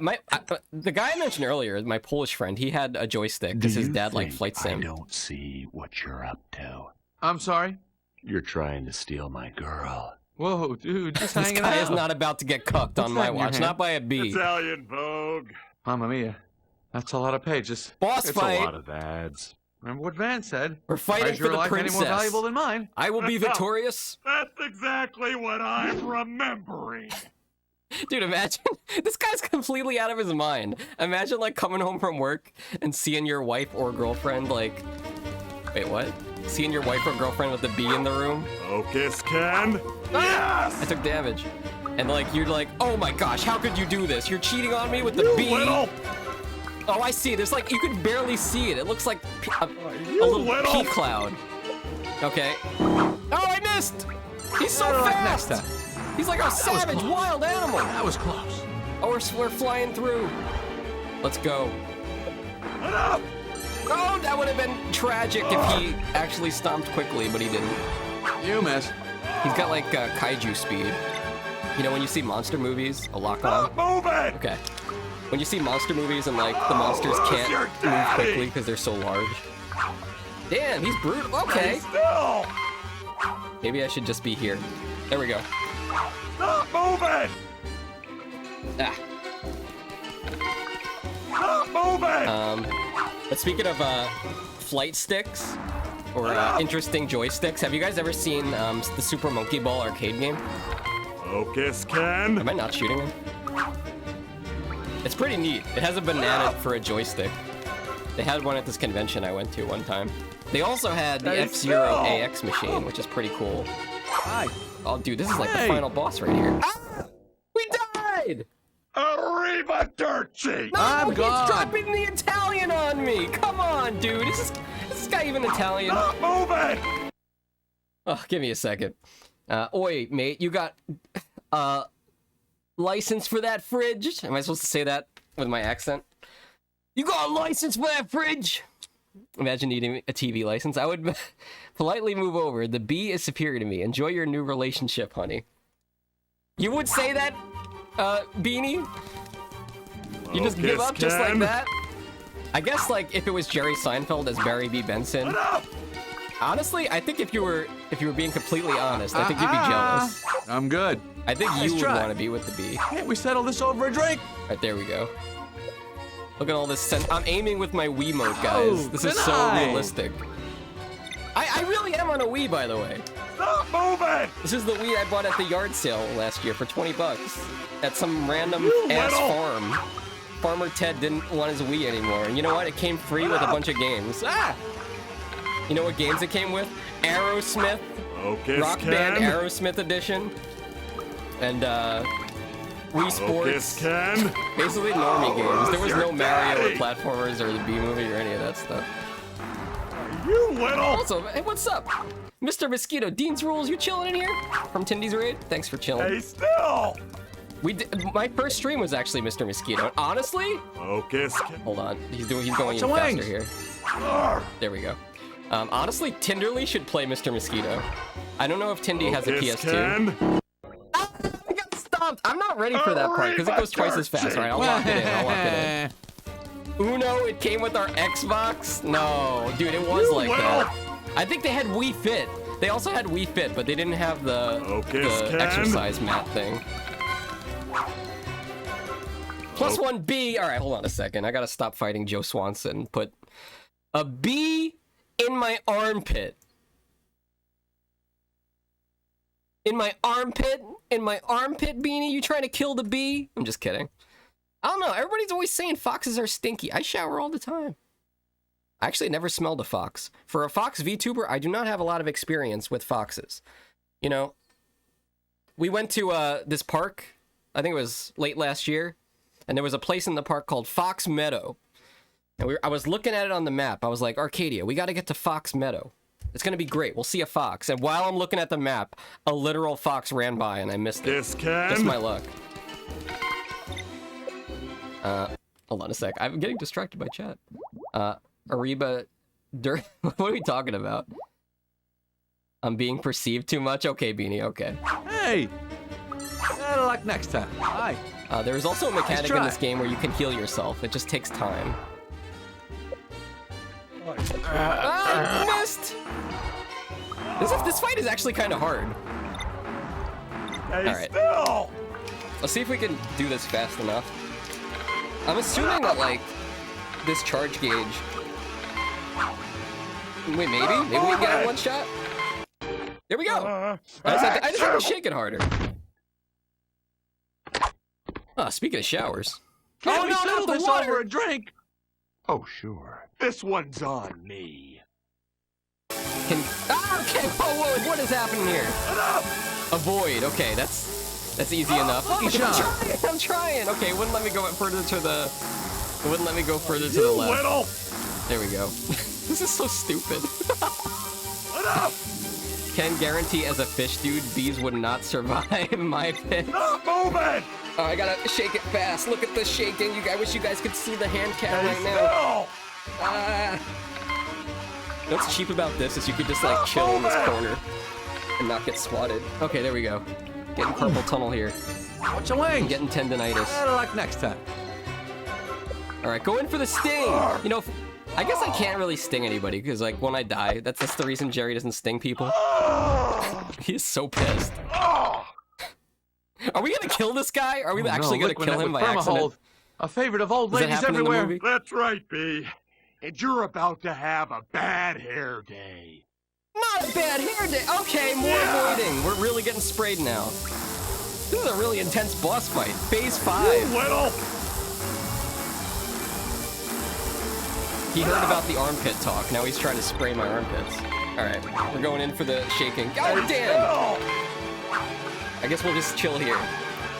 the guy I mentioned earlier, my Polish friend, he had a joystick because his dad liked Flight Sim. I don't see what you're up to. I'm sorry? You're trying to steal my girl. Whoa, dude, just This hanging guy out. is not about to get cucked on my watch, not by a bee. Italian Vogue. Mamma mia. That's a lot of pages. Boss It's fight. a lot of ads. Remember what Van said? We're fighting Is for your the life any more princess. valuable than mine? I will be victorious. That's exactly what I'm remembering. Dude, imagine, this guy's completely out of his mind. Imagine, like, coming home from work and seeing your wife or girlfriend, like... Wait, what? Seeing your wife or girlfriend with the bee in the room? Focus, Ken. Yes! I took damage. And, like, you're like, oh my gosh, how could you do this? You're cheating on me with the bee? Little. Oh, I see. There's, like, you can barely see it. It looks like a little pea cloud. Okay. Oh, I missed! He's so fast! He's like a savage, wild animal. That was close. Oh, we're flying through. Let's go. Enough! Oh, that would have been tragic if he actually stomped quickly, but he didn't. You missed. He's got like kaiju speed. You know when you see monster movies, a lock on. Stop moving! Okay. When you see monster movies and like the monsters can't move quickly because they're so large. Damn, he's brutal. Okay. Still! Maybe I should just be here. There we go. Stop moving! Ah. Stop moving! But speaking of flight sticks or interesting joysticks, have you guys ever seen the Super Monkey Ball arcade game? Focus, Ken. Am I not shooting him? It's pretty neat. It has a banana for a joystick. They had one at this convention I went to one time. They also had the F-Zero AX machine, which is pretty cool. Hi. Oh, dude, this is like the final boss right here. Ah! We died! Arrivederci! No, I'm he's gone. dropping the Italian on me! Come on, dude! Is this guy even Italian? Stop moving! Oh, give me a second. Oi, mate, you got license for that fridge? Am I supposed to say that with my accent? You got a license for that fridge? Imagine needing a TV license. I would politely move over. The bee is superior to me. Enjoy your new relationship, honey. You would say that, Beanie? You just give up just like that? I guess, like, if it was Jerry Seinfeld as Barry B. Benson. Honestly, I think if you were being completely honest, I think you'd be jealous. I'm good. I think Nice you would try. want to be with the bee. Can't we settle this over a drink? Right, there we go. Look at all this I'm aiming with my Wiimote, guys. This is so realistic. I really am on a Wii, by the way. Stop moving! This is the Wii I bought at the yard sale last year for 20 bucks. At some random ass farm. Farmer Ted didn't want his Wii anymore. And you know what? It came free with a bunch of games. Ah! You know what games it came with? Aerosmith. Rock Band Aerosmith Edition. And, Wii Sports. Basically normie games. There was no Mario or platformers or the B movie or any of that stuff. You little! Also, hey, what's up? Mr. Mosquito, Dean's Rules, you chilling in here? From Tindy's Raid? Thanks for chilling. Hey, still! My first stream was actually Mr. Mosquito. Honestly? Hold on. He's going even faster here. There we go. Honestly, Tinderly should play Mr. Mosquito. I don't know if Tindy has a PS2. I got stomped! I'm not ready for that part, because it goes twice as fast. Alright, I'll lock it in. Uno, it came with our Xbox? No, dude, it was like that. I think they had Wii Fit. They also had Wii Fit, but they didn't have the exercise mat thing. Plus 1B. All right, hold on a second. I gotta stop fighting Joe Swanson. Put a B in my armpit. In my armpit? In my armpit, Beanie? You trying to kill the bee? I'm just kidding. I don't know. Everybody's always saying foxes are stinky. I shower all the time. I actually never smelled a fox. For a fox VTuber, I do not have a lot of experience with foxes. You know, we went to this park, I think it was late last year, and there was a place in the park called Fox Meadow. And I was looking at it on the map. I was like, Arcadia, we got to get to Fox Meadow. It's going to be great. We'll see a fox. And while I'm looking at the map, a literal fox ran by and I missed it. Just my luck. Hold on a sec. I'm getting distracted by chat. Ariba, what are we talking about? I'm being perceived too much? Okay, Beanie, okay. Hey! Better luck next time. Bye. There's also a mechanic in this game where you can heal yourself. It just takes time. I missed! This fight is actually kind of hard. Alright. Let's see if we can do this fast enough. I'm assuming that, like, this charge gauge... Wait, maybe? Maybe we can get it one shot? There we go! I just have to shake it harder. Ah, speaking of showers. Can we settle this over a drink? Oh, sure. This one's on me. Okay, whoa, what is happening here? Avoid, okay, that's easy enough. I'm trying. Okay, it wouldn't let me go further to the... It wouldn't let me go further to the left. There we go. This is so stupid. Can guarantee as a fish dude, bees would not survive my pit. Not moving! Oh, I gotta shake it fast. Look at the shaking. I wish you guys could see the hand cam right now. What's cheap about this is you could just like chill in this corner and not get swatted. Okay, there we go. Getting carpal tunnel here. What's your wings? Getting tendinitis. Better luck next time. All right, go in for the sting. You know, I guess I can't really sting anybody because like when I die, that's the reason Jerry doesn't sting people. He is so pissed. Are we gonna kill this guy? Are we actually gonna kill him by accident? A favorite of old ladies everywhere. That's right, B. And you're about to have a bad hair day. Not a bad hair day. Okay, more avoiding. We're really getting sprayed now. This is a really intense boss fight. Phase 5. He heard about the armpit talk. Now he's trying to spray my armpits. All right, we're going in for the shaking. God damn! I guess we'll just chill here.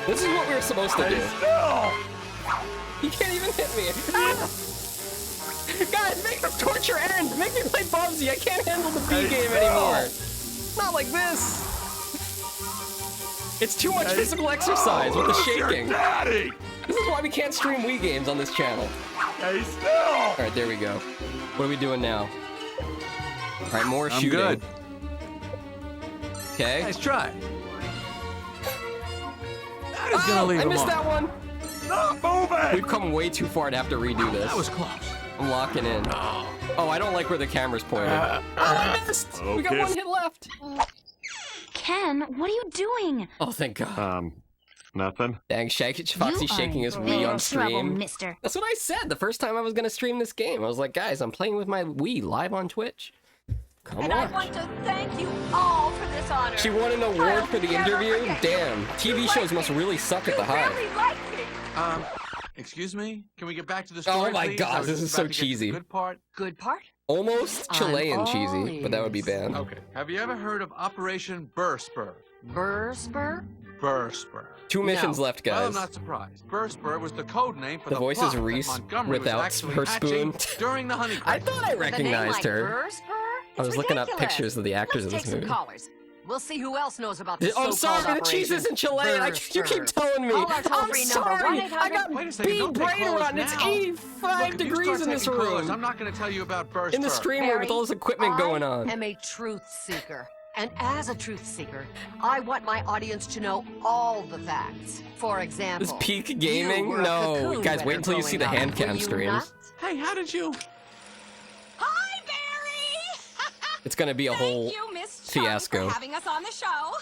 This is what we were supposed to do. He can't even hit me. Ah! Guys, make the torture end. Make me play Bubsy. I can't handle the B game anymore. Not like this. It's too much physical exercise with the shaking. This is why we can't stream Wii games on this channel. All right, there we go. What are we doing now? All right, more shooting. Good. Okay. Nice try. That is gonna leave I him missed on. that one. Not moving! We've come way too far to have to redo this. That was close. I'm locking in. Oh, I don't like where the camera's pointed. I missed! We got one hit left. Ken, what are you doing? Oh, thank God. Nothing. Dang, Foxy shaking his Wii on stream. Trouble, mister. That's what I said the first time I was going to stream this game. I was like, guys, I'm playing with my Wii live on Twitch. Come on. And I want to thank you all for this honor. She won an award for the interview? Damn, TV shows must really suck at the Hive. Excuse me? Can we get back to the Oh story, my please? I god, was this just is so about to get to the cheesy. Good part. Good part? Almost Chilean cheesy, but that would be banned. Okay. Have you ever heard of Operation Burspur? Burspur? Burspur. 2 missions left, guys. Well, I'm not surprised. Burspur was the code name for The the voice plot is Reese that Montgomery was without actually her hatching spoon. during the honey I crisis. thought I recognized her. I was looking up ridiculous. pictures of the actors Let's of take this some movie. callers. We'll see who else knows about this I'm so-called sorry, the cheese isn't Chilean. You keep telling me. Call our I'm toll-free number, sorry. I got Wait a second, big don't take brain callers rot. It's now. 85 Look, if you degrees start in this taking callers, room. I'm not going to tell you about Burspur. In the stream room with all this equipment going on. I am a truth seeker. And as a truth seeker, I want my audience to know all the facts. For example, This peak you gaming? were a No. cocoon Guys, wait winner until you see the growing hand up. cam Were you streams. not? Hey, how did you... It's gonna be a whole You, Miss Chung, fiasco. for having us on the show.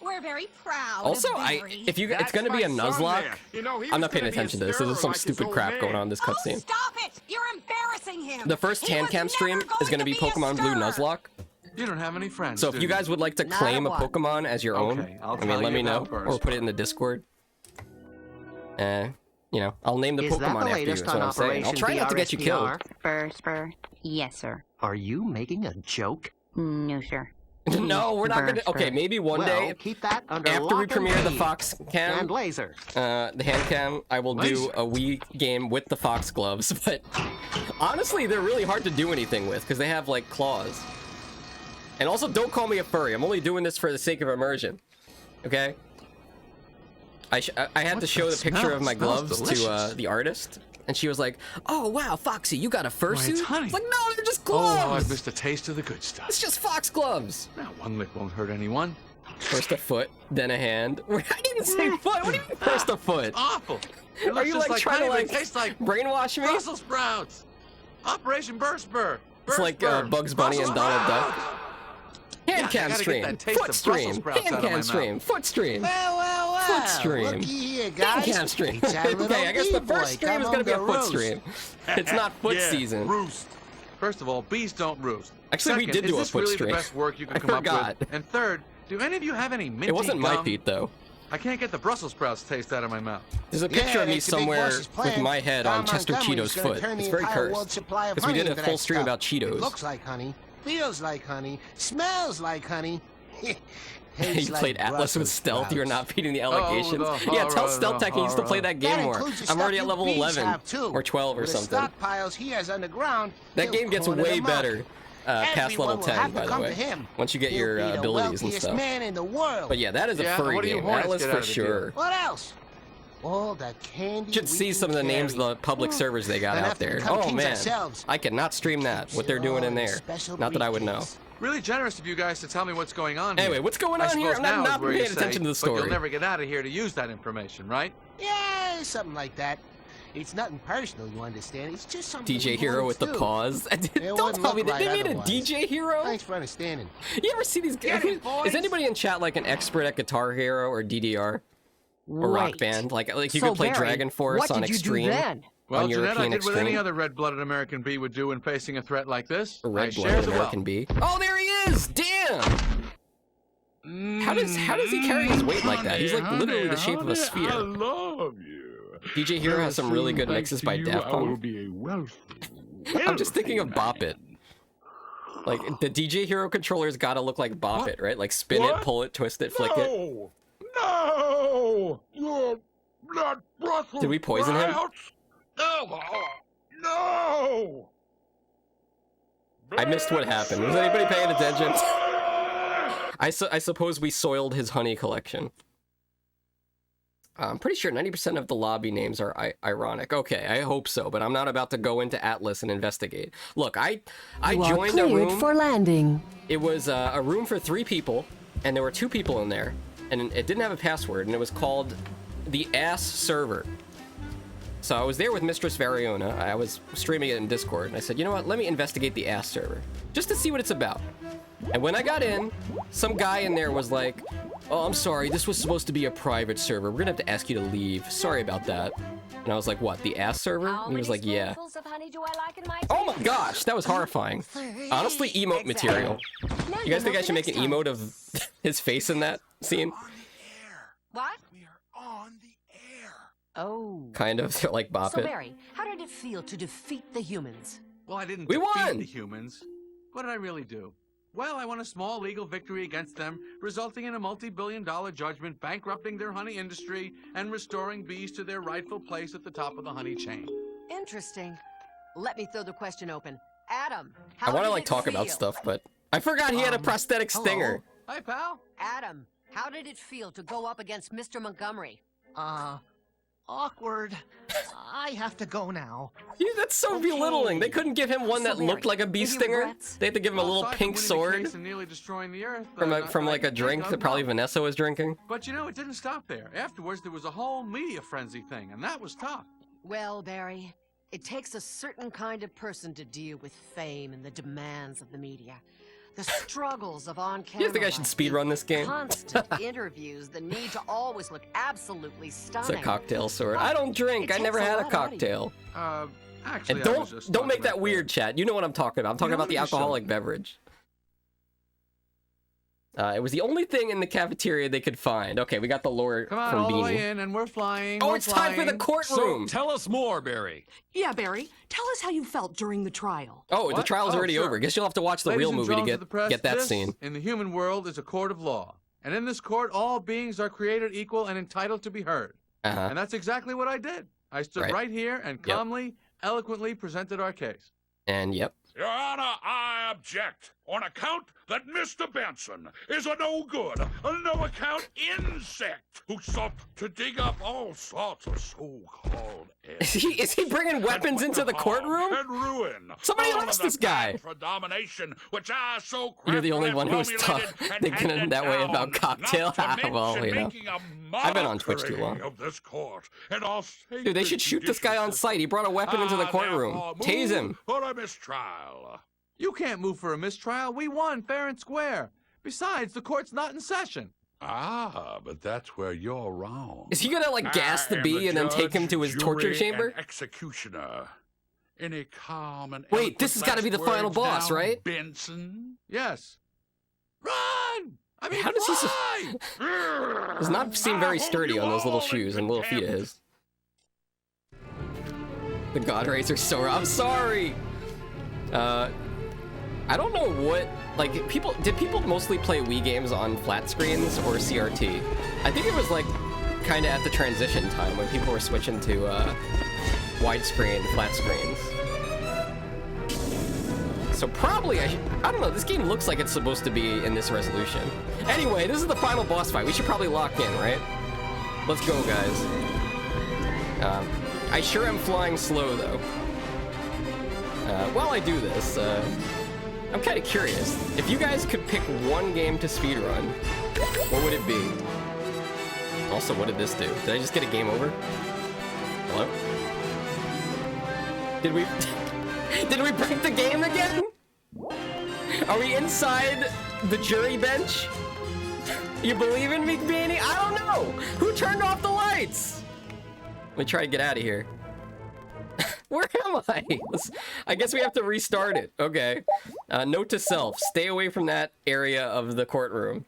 We're very proud. Also, of Barry. it's gonna be a Nuzlocke. You know, he I'm was not paying gonna be a attention to this. This is stirrer some like his stupid old crap man. going on in this cutscene. Stop it! You're embarrassing him. The first He was Handcam stream never is gonna be going to Pokemon Blue stirrer. Nuzlocke. You don't have any friends, So if do you guys would like to Not claim a one. Pokemon as your own, Okay, I'll I mean, tell let you me know, about or put it in the Discord. You know, I'll name the Is that Pokemon the after you. latest That's what on I'm saying. I'll Operation try not to get you killed. BRSPR? Spur. Yes, sir. Are you making a joke? No, sir. No, we're not gonna. Okay, maybe one day Well, keep that under after we lock and premiere the key. Fox Cam, And laser. the hand cam, I will do a Wii game with the Fox gloves. But honestly, they're really hard to do anything with because they have like claws. And also, don't call me a furry. I'm only doing this for the sake of immersion. Okay. I had to show the picture of my gloves to the artist, and she was like, "Oh wow, Foxy, you got a fursuit?" it's honey. It's like, no, they're just Oh, I've gloves. missed a taste of the good stuff. It's just Fox gloves. Now, one lick won't hurt anyone. First a foot, then a hand. I didn't say foot. What do you mean first a foot? Awful. It Are looks you just like trying to honey, like but it tastes like brainwash me? Brussels sprouts. Operation Burspur. It's like Bugs Bunny and Donald Duck. Hand cam stream, foot stream, hand cam stream, foot stream, foot stream, Looky here, hand guys. cam stream. It's our little Okay, I guess the bee-boy first stream come is gonna be a home foot to roost. stream. It's not foot Yeah, season. Roost. First of all, bees don't roost. Actually, we Second, did do is a this foot really stream. the best work you can I come forgot. up with? And third, do any of you have any minty It wasn't my gum? feet though. I can't get the Brussels sprouts taste out of my mouth. There's a picture of me somewhere with my head on Chester Cheeto's foot. It's very cursed. Because we did a full stream about It Cheetos. looks like honey, feels like honey, smells like honey. You played Atlas with stealth, you're not beating the allegations. the Yeah, tell horror, Stealth Tech he needs to play that game That more. includes the I'm already at stuff level you bees 11 have, too. or 12 or With something. The stockpiles he has underground. That he'll game gets corner way them up. better past Everyone level will 10, have to by the come way. to him. Once you get He'll your be the abilities and wealthiest stuff. man in the world. But yeah, that is a Yeah, furry what do you game. hornets Atlas get out for of the sure. What else? All that candy. Should see some of the names of the public servers they got Then out have to there. become Oh kings man, ourselves. I cannot stream that. What they're doing in there. Not that I would know. Really generous of you guys to tell me what's going on Anyway, here. wto going I on here? suppose I'm now not is where you paying attention say, to the But story. you'll never get out of here to use that information, right? Yeah, something like that. It's nothing personal, you understand. It's just something. DJ we Hero with the always do. paws. It Don't wouldn't tell me look they right made a otherwise. DJ Hero. Thanks for understanding. You ever see these guys? Is anybody in chat like an expert at Guitar Hero or DDR or Rock Right. Band? Like you So, could play Barry, Dragon Force what on did you do Extreme. then? Well, on Jeanette, I European did what any Extreme. other red-blooded American bee would do when facing a threat like this. A I red-blooded shared the American wealth. bee. Oh, there he is! Damn! How does he carry his weight like that? He's like literally the shape of a I sphere. love you. DJ Hero has some really good mixes by Daft I will Punk. be a wealthy, I'm just thinking of Bop It. Like the DJ Hero controller's gotta look like Bop It, right? Like spin it, pull it, twist it, flick it. No! You're not Brussels Did we poison him? sprouts. No! I missed what happened. Was anybody paying attention? I suppose we soiled his honey collection. I'm pretty sure 90% of the lobby names are ironic. Okay, I hope so, but I'm not about to go into Atlas and investigate. Look, I You are joined a cleared room. for landing. It was a room for 3 people, and there were 2 people in there, and it didn't have a password, and it was called the Ass Server. So I was there with Mistress Variona. I was streaming it in Discord, and I said, you know what, let me investigate the Ass Server, just to see what it's about. And when I got in, some guy in there was like, oh, I'm sorry, this was supposed to be a private server. We're gonna have to ask you to leave. Sorry about that. And I was like, what, the Ass Server? And he was like, yeah. Oh my gosh, that was horrifying. Honestly, emote material. You guys think I should make an emote of his face in that scene? What? Oh. Kind of. They're like bop So, it. Barry, how did it feel to defeat the humans? Well, I didn't We defeat won! the humans. What did I really do? Well, I won a small legal victory against them, resulting in a multi-billion-dollar judgment bankrupting their honey industry and restoring bees to their rightful place at the top of the honey chain. Interesting. Let me throw the question open. Adam, I how want to did like it talk about feel? stuff, but I forgot he had a prosthetic hello. stinger. Hi, pal. Adam, how did it feel to go up against Mr. Montgomery? Awkward. I have to go now. Yeah, that's so belittling. They couldn't give him one that looked like a bee stinger. They had to give him a little Aside from pink winning the sword case and nearly destroying the Earth, from like a drink that probably Vanessa was drinking. But you know, it didn't stop there. Afterwards, there was a whole media frenzy thing, and that was tough. Well, Barry, it takes a certain kind of person to deal with fame and the demands of the media. The struggles of on-camera. You think I should speedrun this game? Constant interviews, the need to always look absolutely stunning. It's a cocktail sword. I don't drink. I never had a cocktail. Actually, And I was just don't make talking that about weird, chat. You know what I'm talking about. I'm talking about the let me show alcoholic you. beverage. It was the only thing in the cafeteria they could find. Okay, we got the lore Come on, from all the way Beanie. in, and we're flying. Oh, we're it's time for the flying. courtroom. So, tell us more, Barry. Yeah, Barry, tell us how you felt during the trial. Oh, the What? trial's Oh, already sure. over. Guess you'll have to watch the Ladies real and movie to drones of the press, get that this, scene. In the human world is a court of law. And in this court, all beings are created equal and entitled to be heard. Uh-huh. And that's exactly what I did. I stood right here and Yep. calmly, eloquently presented our case. And yep. Your Honor, I object on account that Mr. Benson is a no-good, a no-account insect who sought to dig up all sorts of so-called Is he bringing weapons into the courtroom? and ruin. Somebody all arrest of the this guy. plan for domination, which I so You're the only craftily one who was formulated and thinking in handed that way down, about cocktail. not to Well, mention you know. making a I've been on Twitch too mockery long. of this court and all Dude, they should shoot this guy on sight. He brought a weapon into the courtroom. Tase him. For a mistrial. You can't move for a mistrial. We won fair and square. Besides, the court's not in session. Ah, but that's where you're wrong. Is he gonna like gas the bee and then take him to his torture chamber? And executioner. In a calm and Wait, this has got to be the final boss, right? Benson. Yes. Run! I mean, How does he? fly! Does not seem very sturdy on those little shoes and little feet of his. The God Rays are so. I'm sorry. I don't know what. Like, did people mostly play Wii games on flat screens or CRT? I think it was like kind of at the transition time when people were switching to widescreen, flat screens. So probably, I don't know, this game looks like it's supposed to be in this resolution. Anyway, this is the final boss fight. We should probably lock in, right? Let's go, guys. I sure am flying slow, though. While I do this, I'm kind of curious. If you guys could pick one game to speedrun, what would it be? Also, what did this do? Did I just get a game over? Hello? Did we... Did we break the game again? Are we inside the jury bench? You believe in me, Beanie? I don't know! Who turned off the lights? Let me try to get out of here. Where am I? I guess we have to restart it. Okay. Note to self. Stay away from that area of the courtroom.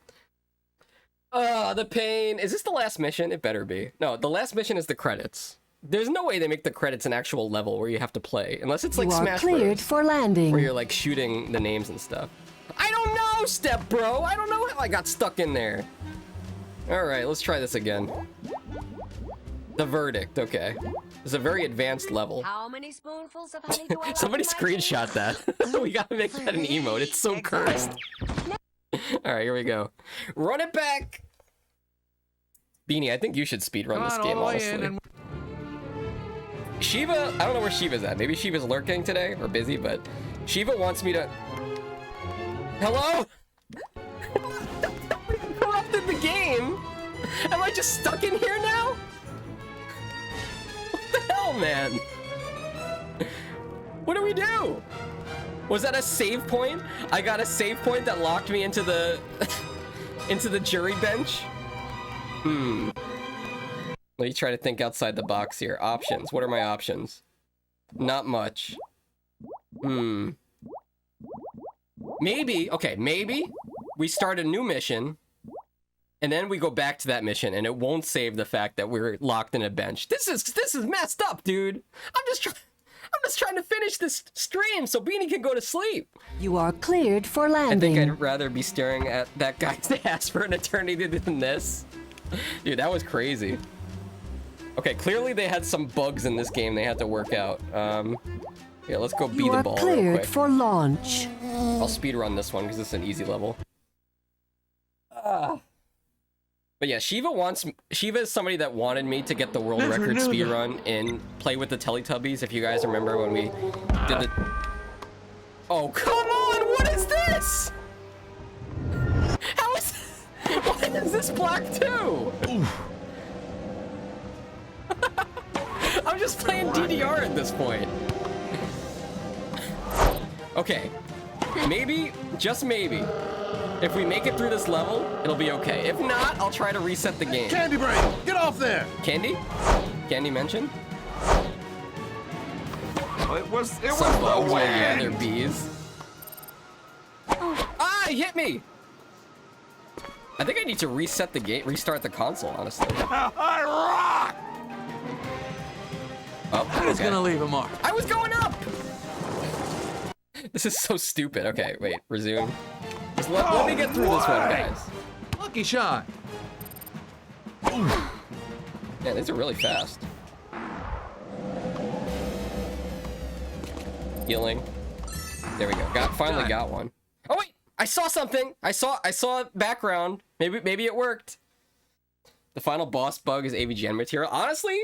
The pain. Is this the last mission? It better be. No, the last mission is the credits. There's no way they make the credits an actual level where you have to play. Unless it's like You are Smash cleared Bros. for landing. Where you're like shooting the names and stuff. I don't know, Step Bro! I don't know how I got stuck in there. Alright, let's try this again. The verdict, okay. It's a very advanced level. How many spoonfuls of honey do I like Somebody in my screenshot that. We gotta make that an emote. It's so cursed. Alright, here we go. Run it back! Beanie, I think you should speedrun this game, honestly. Shiva, I don't know where Shiva's at. Maybe Shiva's lurking today, or busy, but Shiva wants me to... Hello? Corrupted the game? Am I just stuck in here now? What the hell, man? What do we do? Was that a save point? I got a save point that locked me into the... into the jury bench? Let me try to think outside the box here. Options. What are my options? Not much. Maybe, okay, maybe we start a new mission And then we go back to that mission, and it won't save the fact that we're locked in a bench. This is messed up, dude. I'm just trying to finish this stream so Beanie can go to sleep. You are cleared for I landing. think I'd rather be staring at that guy's ass for an eternity than this. Dude, that was crazy. Okay, clearly they had some bugs in this game they had to work out. Yeah, let's go beat the ball real cleared quick. for launch. I'll speedrun this one because it's an easy level. But yeah, Shiva is somebody that wanted me to get the world record speedrun in Play with the Teletubbies. If you guys remember when we did the... Oh, come on! What is this? How is... Why is this black too? I'm just playing DDR at this point. Okay. Maybe, just maybe, if we make it through this level, it'll be okay. If not, I'll try to reset the game. Candy Brain, get off there! Candy? Candy mentioned? It was Some the bugs, wind. yeah, they're bees. Ah, he hit me! I think I need to reset the game, restart the console, honestly. I rock! Oh, That is gonna leave a mark. I was going up! This is so stupid. Okay, wait, resume. Just let me get through this one, guys. Lucky shot. Man, these are really fast. Healing. There we go. Finally got one. Oh wait, I saw something. I saw background. Maybe it worked. The final boss bug is AVGN material. Honestly,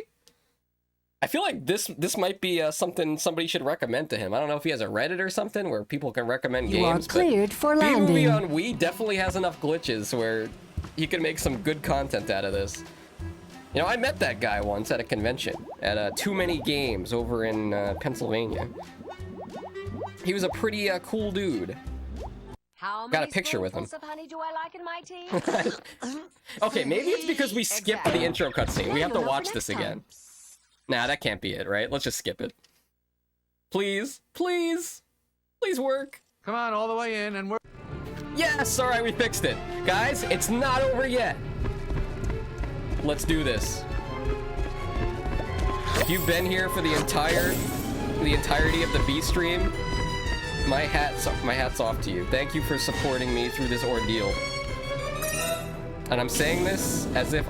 I feel like this might be something somebody should recommend to him. I don't know if he has a Reddit or something where people can recommend games. You are cleared for landing. B-Movie on Wii definitely has enough glitches where he can make some good content out of this. You know, I met that guy once at a convention at Too Many Games over in Pennsylvania. He was a pretty cool dude. Got a picture with him. Of honey do I like in my tea? Okay, maybe it's because we skipped the intro cutscene. We have to watch this again. Nah, that can't be it, right? Let's just skip it. Please, please, please work. Come on, all the way in, and we're... Yes, all right, we fixed it. Guys, it's not over yet. Let's do this. If you've been here for the entirety of the B stream, my hat's off to you. Thank you for supporting me through this ordeal. And I'm saying this as if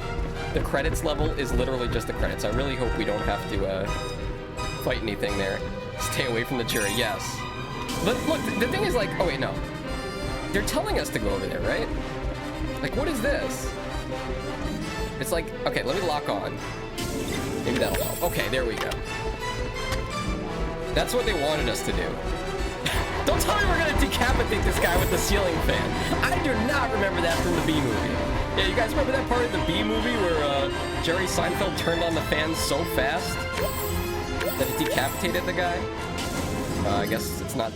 the credits level is literally just the credits. I really hope we don't have to fight anything there. Stay away from the jury, yes. But look, the thing is like, oh wait, no. They're telling us to go over there, right? Like, what is this? It's like, okay, let me lock on. Maybe that'll help. Okay, there we go. That's what they wanted us to do. Don't tell me we're gonna decapitate this guy with the ceiling fan. I do not remember that from the B movie. Yeah, you guys remember that part of the B movie where Jerry Seinfeld turned on the fan so fast that it decapitated the guy? I guess it's not.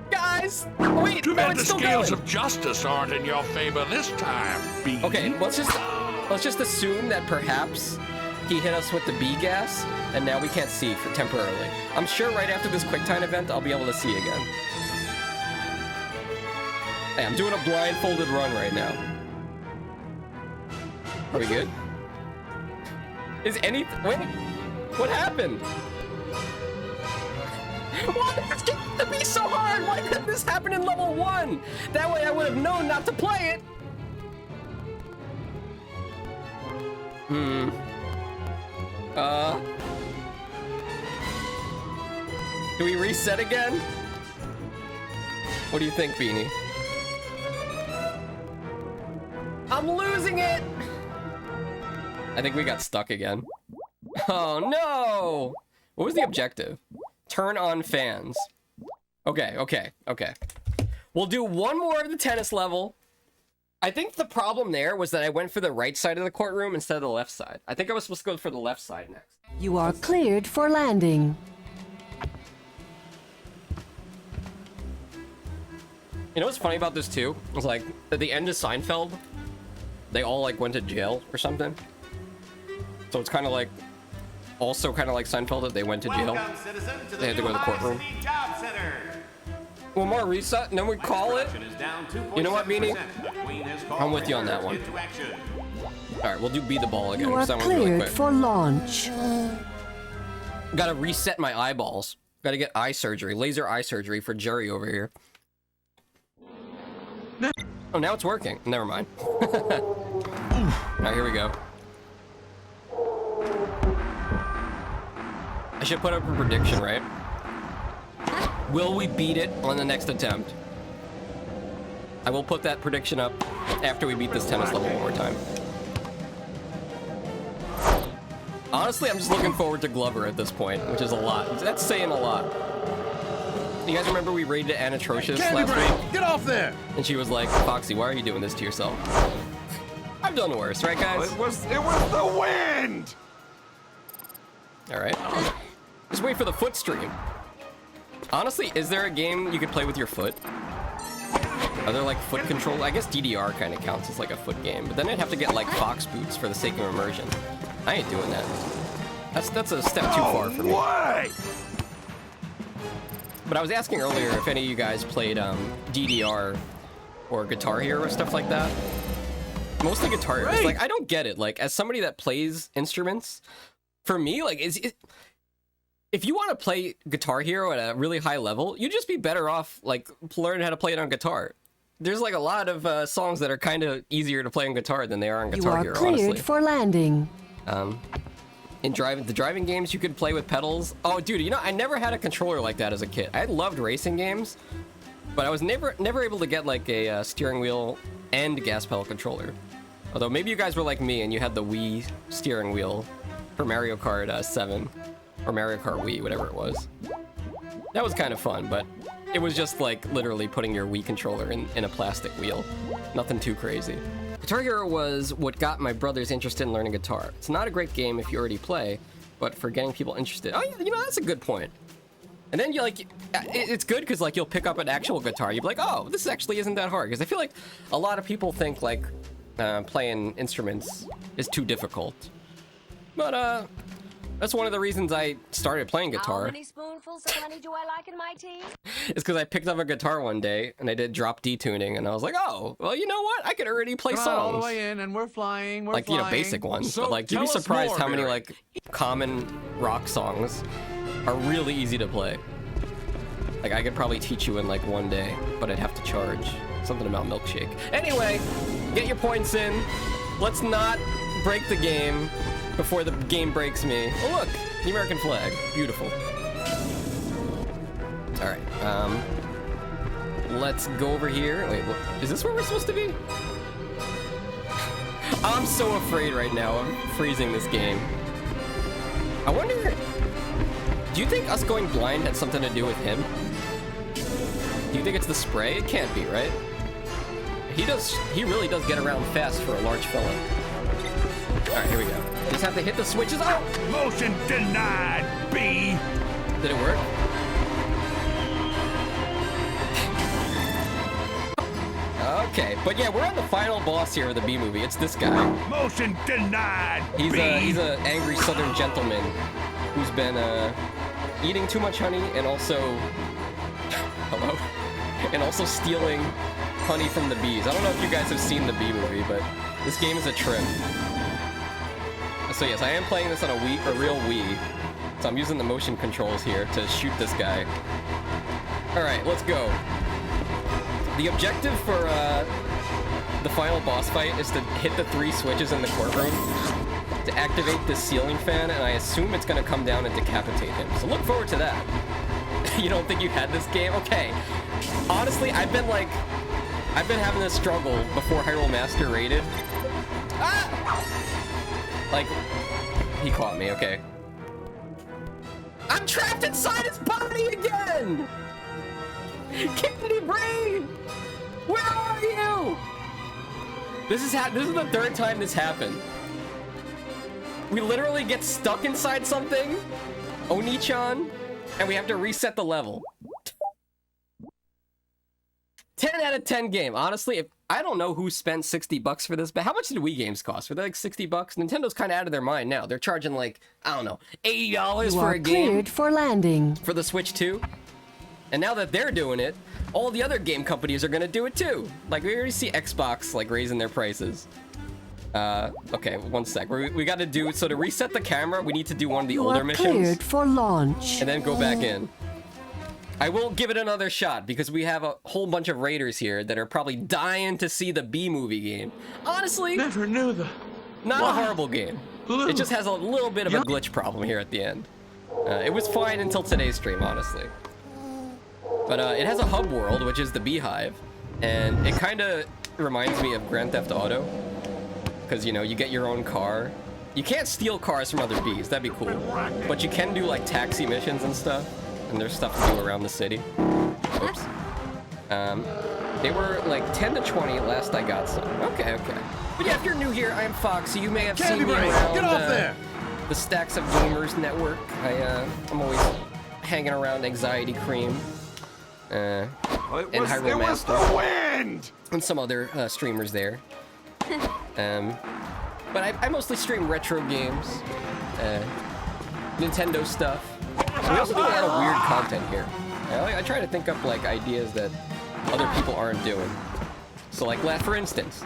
Guys! Wait, Too bad it's the still scales going. of justice aren't in your favor this time, B. Okay, let's just assume that perhaps he hit us with the B gas, and now we can't see for temporarily. I'm sure right after this QuickTime event, I'll be able to see again. Hey, I'm doing a blindfolded run right now. Are we good? Is any... Wait, what happened? Why did this get to be so hard? Why couldn't this happen in level 1? That way I would have known not to play it. Do we reset again? What do you think, Beanie? I'm losing it! I think we got stuck again. Oh no! What was the objective? Turn on fans. Okay. We'll do one more of the tennis level. I think the problem there was that I went for the right side of the courtroom instead of the left side. I think I was supposed to go for the left side next. You are cleared for landing. You know what's funny about this too? It's like at the end of Seinfeld, they all like went to jail or something. So it's kind of like, also kind of like Seinfeld that they went to jail. Welcome, citizen, to the They had to go to the courtroom. Job Center. One more reset, and then we call it. You know what, Beanie? I'm with you on that one. All right, we'll do be the ball again. You are cleared for launch. Gotta reset my eyeballs. Gotta get eye surgery, laser eye surgery for Jerry over here. Oh, now it's working. Never mind. All right, here we go. I should put up a prediction, right? Will we beat it on the next attempt? I will put that prediction up after we beat this tennis level one more time. Honestly, I'm just looking forward to Glover at this point, which is a lot. That's saying a lot. You guys remember we raided Anatrocious last week? Get off there! And she was like, Foxy, why are you doing this to yourself? I've done worse, right, guys? It was the wind! All right. Just wait for the foot stream. Honestly, is there a game you could play with your foot? Are there like foot control? I guess DDR kind of counts as like a foot game, but then I'd have to get like Fox boots for the sake of immersion. I ain't doing that. That's a step too far for me. Why? But I was asking earlier if any of you guys played DDR or Guitar Hero or stuff like that. Mostly Guitar Hero. It's like, I don't get it. Like, as somebody that plays instruments, for me, like, if you want to play Guitar Hero at a really high level, you'd just be better off, like, learning how to play it on guitar. There's, like, a lot of songs that are kind of easier to play on guitar than they are on Guitar Hero, honestly. You are cleared for landing. In the driving games, you could play with pedals. Oh, dude, you know, I never had a controller like that as a kid. I loved racing games, but I was never able to get, like, a steering wheel and gas pedal controller. Although, maybe you guys were like me and you had the Wii steering wheel for Mario Kart 7. Or Mario Kart Wii, whatever it was. That was kind of fun, but it was just like literally putting your Wii controller in a plastic wheel. Nothing too crazy. Guitar Hero was what got my brothers interested in learning guitar. It's not a great game if you already play, but for getting people interested. Oh, you know, that's a good point. And then you like, it's good because like you'll pick up an actual guitar. You'll be like, oh, this actually isn't that hard. Because I feel like a lot of people think like playing instruments is too difficult. But that's one of the reasons I started playing guitar. How many spoonfuls of honey do I like in my tea? It's because I picked up a guitar one day and I did drop D tuning and I was like, oh, well, you know what? I could already play songs. All the way in and we're flying. We're like, flying. You know, basic ones. So but like, you'd be surprised how many like common rock songs are really easy to play. Like, I could probably teach you in like one day, but I'd have to charge. Something about Milkshake. Anyway, get your points in. Let's not break the game before the game breaks me. Oh, look, the American flag. Beautiful. All right, let's go over here. Wait, what, is this where we're supposed to be? I'm so afraid right now of freezing this game. I wonder, do you think us going blind had something to do with him? Do you think it's the spray? It can't be, right? He really does get around fast for a large fella. All right, here we go. Just have to hit the switches. Oh! Motion denied, B. Did it work? Okay, but yeah, we're on the final boss here of the B movie. It's this guy. Motion denied, he's a angry Southern gentleman who's been eating too much honey and also hello, and also stealing honey from the bees. I don't know if you guys have seen the B movie, but this game is a trip. So yes, I am playing this on a real Wii. So I'm using the motion controls here to shoot this guy. All right, let's go. The objective for the final boss fight is to hit the 3 switches in the courtroom to activate the ceiling fan, and I assume it's gonna come down and decapitate him. So look forward to that. You don't think you had this game? Okay. Honestly, I've been having this struggle before Hyrule Master raided. Ah! Like, he caught me, okay. I'm trapped inside his body again! Candy Brain! Where are you? This is the 3rd time this happened. We literally get stuck inside something, Oni-chan, and we have to reset the level. 10 out of 10 game. Honestly, I don't know who spent $60 for this, but how much did Wii games cost? Were they like $60? Nintendo's kind of out of their mind now. They're charging like, I don't know, $80 for a game. Cleared for landing. For the Switch 2. And now that they're doing it, all the other game companies are gonna do it too. Like, we already see Xbox, like, raising their prices. Okay, one sec. We gotta do, so to reset the camera, we need to do one of the You older are missions. cleared for launch. And then go back in. I will give it another shot, because we have a whole bunch of raiders here that are probably dying to see the B-movie game. Honestly, Never knew the... not a horrible game. It just has a little bit of a glitch problem here at the end. It was fine until today's stream, honestly. But it has a hub world, which is the Beehive. And it kind of reminds me of Grand Theft Auto. Because, you know, you get your own car. You can't steal cars from other bees. That'd be cool. But you can do, like, taxi missions and stuff. And there's stuff to do around the city. Oops. They were, like, 10 to 20 last I got some. Okay. But yeah, if you're new here, I am Foxxy. You may have seen me around Get off there! The Stacks of Gamers Network. I'm always hanging around Anxiety Cream. And Hyrule Master. The wind! And some other streamers there. But I mostly stream retro games, Nintendo stuff. So we also do a lot of weird content here. I try to think up like ideas that other people aren't doing. So like, for instance,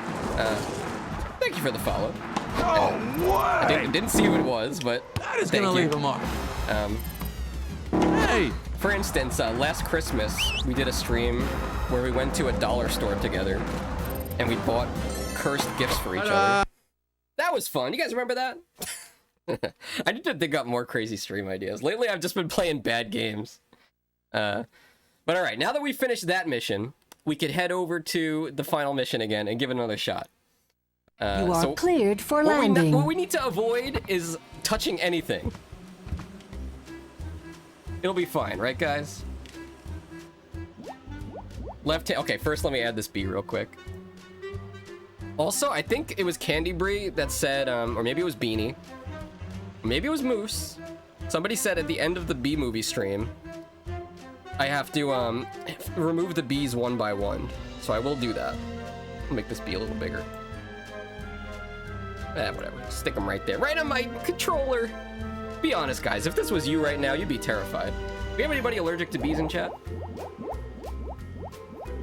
thank you for the follow. I didn't see who it was, but that is gonna leave a mark. Hey! For instance, last Christmas, we did a stream where we went to a dollar store together and we bought cursed gifts for each other. That was fun. You guys remember that? I need to think up more crazy stream ideas. Lately, I've just been playing bad games. But all right, now that we finished that mission, we could head over to the final mission again and give it another shot. You are cleared for landing. What we need to avoid is touching anything. It'll be fine, right, guys? Left hand. Okay, first let me add this B real quick. Also, I think it was Candy Brie that said, or maybe it was Beanie. Maybe it was Moose. Somebody said at the end of the B movie stream, I have to remove the bees one by one. So I will do that. I'll make this bee a little bigger. Whatever. Stick them right there. Right on my controller. Be honest, guys. If this was you right now, you'd be terrified. Do we have anybody allergic to bees in chat?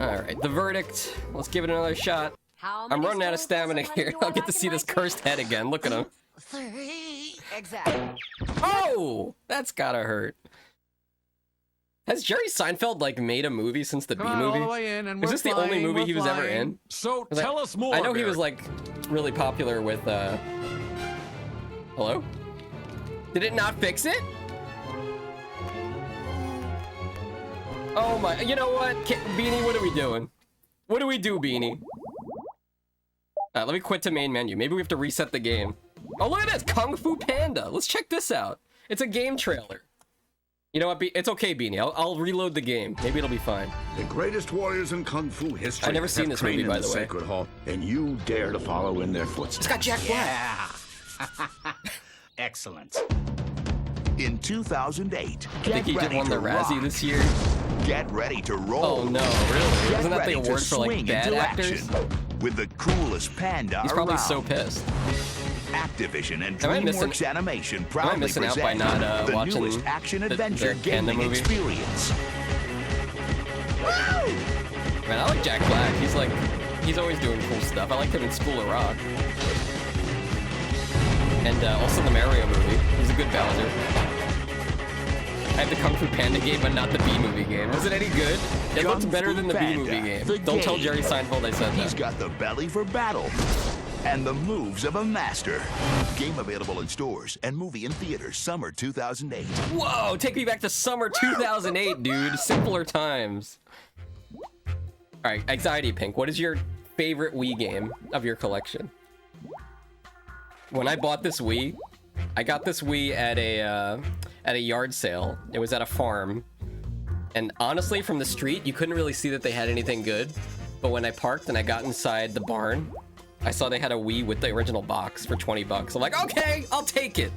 Alright, the verdict. Let's give it another shot. I'm running out of stamina here. I'll get to see this cursed head again. Look at him. 3. Exactly. Oh! That's gotta hurt. Has Jerry Seinfeld, like, made a movie since the B movie? All the way in, and Is this the only movie he was ever flying. in? So tell us more. I know he was, like, really popular with, Hello? Did it not fix it? Oh my, you know what? Beanie, what are we doing? What do we do, Beanie? Let me quit to main menu. Maybe we have to reset the game. Oh, look at this! Kung Fu Panda! Let's check this out. It's a game trailer. You know what? It's okay, Beanie. I'll reload the game. Maybe it'll be fine. The greatest warriors in Kung Fu history. I've never seen this movie, by the way. Sacred Hall, and you dare to follow in their footsteps. It's got Jack Black. Yeah. Excellent. In 2008, I think he won the Razzie this year. Get ready to roll. Oh no, really? Get Isn't that the ready to award for like swing bad into actors? action with the coolest panda He's probably around. so pissed. Activision and Am I DreamWorks Animation proudly missing out present by not the watching newest action-adventure their Panda gaming movie? experience. Man, I like Jack Black. He's always doing cool stuff. I like him in School of Rock. And also the Mario movie. He's a good Bowser. I have the Kung Fu Panda game, but not the B movie game. Was it any good? It looked better than the B movie game. Don't tell Jerry Seinfeld I said that. He's got the belly for battle and the moves of a master. Game available in stores and movie in theaters summer 2008. Whoa, take me back to summer 2008, dude. Simpler times. All right, Anxiety Pink, what is your favorite Wii game of your collection? When I bought this Wii, I got this Wii at a yard sale. It was at a farm. And honestly, from the street, you couldn't really see that they had anything good. But when I parked and I got inside the barn, I saw they had a Wii with the original box for 20 bucks. I'm like, okay, I'll take it.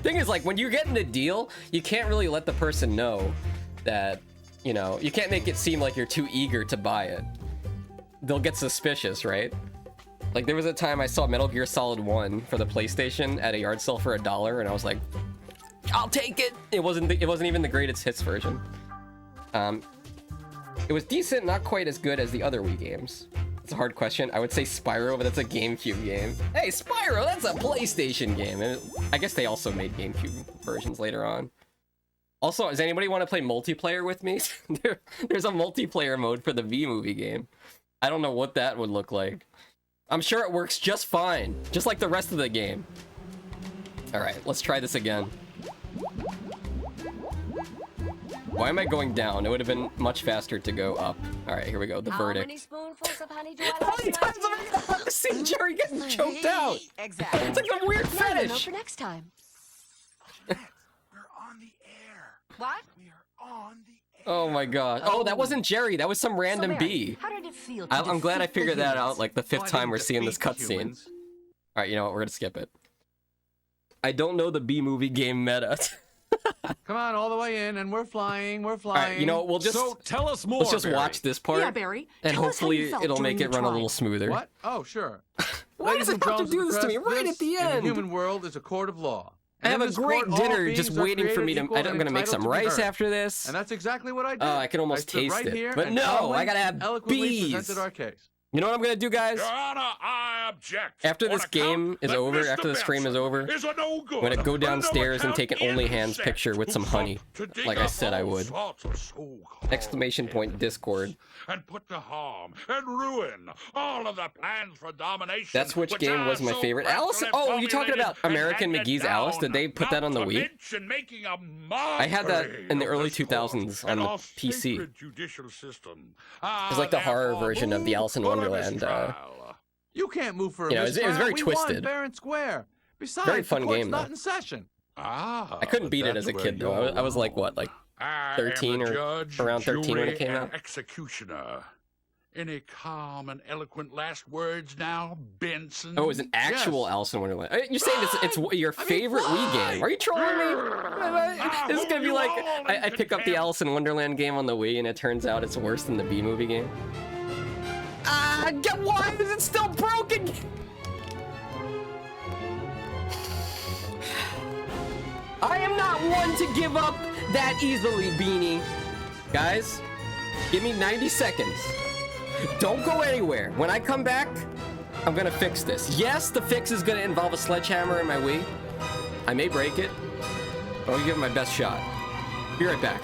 Thing is, like, when you're getting a deal, you can't really let the person know that, you know, you can't make it seem like you're too eager to buy it. They'll get suspicious, right? Like, there was a time I saw Metal Gear Solid 1 for the PlayStation at a yard sale for $1, and I was like, I'll take it! It wasn't even the greatest hits version. It was decent, not quite as good as the other Wii games. It's a hard question. I would say Spyro, but that's a GameCube game. Hey, Spyro, that's a PlayStation game. And I guess they also made GameCube versions later on. Also, does anybody want to play multiplayer with me? There's a multiplayer mode for the V-Movie game. I don't know what that would look like. I'm sure it works just fine, just like the rest of the game. All right, let's try this again. Why am I going down? It would have been much faster to go up. All right, here we go. The verdict. How many spoonfuls of honey do I How many times have I seen Jerry getting choked out? Exactly. It's like a weird Now you know fetish. for next time. What? Oh my god. Oh, that wasn't Jerry. That was some random So, Mary, bee. how did it feel to I'm glad I defeat the figured that humans? out like the fifth Well, I time didn't we're seeing this defeat cutscene. humans. All right, you know what? We're gonna skip it. I don't know the B-Movie game meta. Come on, all the way in, and we're flying. We're All flying. right, you know what? We'll just So tell us more, let's just Barry. watch this part. Yeah, Barry. And Tell us how you hopefully felt it'll during make it the run a little trial. smoother. What? Oh, sure. Why Ladies does it and have to gentlemen do of this to me press, right this at the in end? the human world is a court of law. I have And a in this great court, all dinner beings just are waiting for me created to. equal I'm and gonna make some entitled to be rice heard. after this. And that's exactly what I did. I can almost stood taste right it. here But and no, calmly, I gotta have eloquently bees. presented our case. You know what I'm gonna do, guys? Your Honor, I object. After this On account game is that over, Mr. after the stream is Benson over, is a no-good, I'm gonna go and no downstairs and take an account only hands insect picture with who some honey, sought to dig like I up said I all would. sorts of so-called Exclamation point Discord. and put to harm and ruin all of the plans for domination. That's which game was my favorite. Alice? Oh, you talking about American McGee's Alice? Did they put that on the Wii? I had that in the early 2000s on the PC. It's like the horror version of the Alice in Wonderland. You can't move for a You know, it was very we twisted. won fair and square. Besides, Very fun the court's game, not though. in session. Ah, I couldn't beat it as a kid though. I was like what, like 13 or around 13 when it came out. Executioner. Any calm and eloquent last words now, Benson? Oh, it was an actual Alice in Wonderland. You're saying it's your favorite Wii game? Are you trolling me? This is gonna be like I pick up the Alice in Wonderland game on the Wii and it turns out it's worse than the B-Movie game. Why is it still broken? I am not one to give up that easily, Beanie. Guys, give me 90 seconds. Don't go anywhere. When I come back, I'm gonna fix this. Yes, the fix is gonna involve a sledgehammer in my Wii. I may break it, but I'll give it my best shot. Be right back.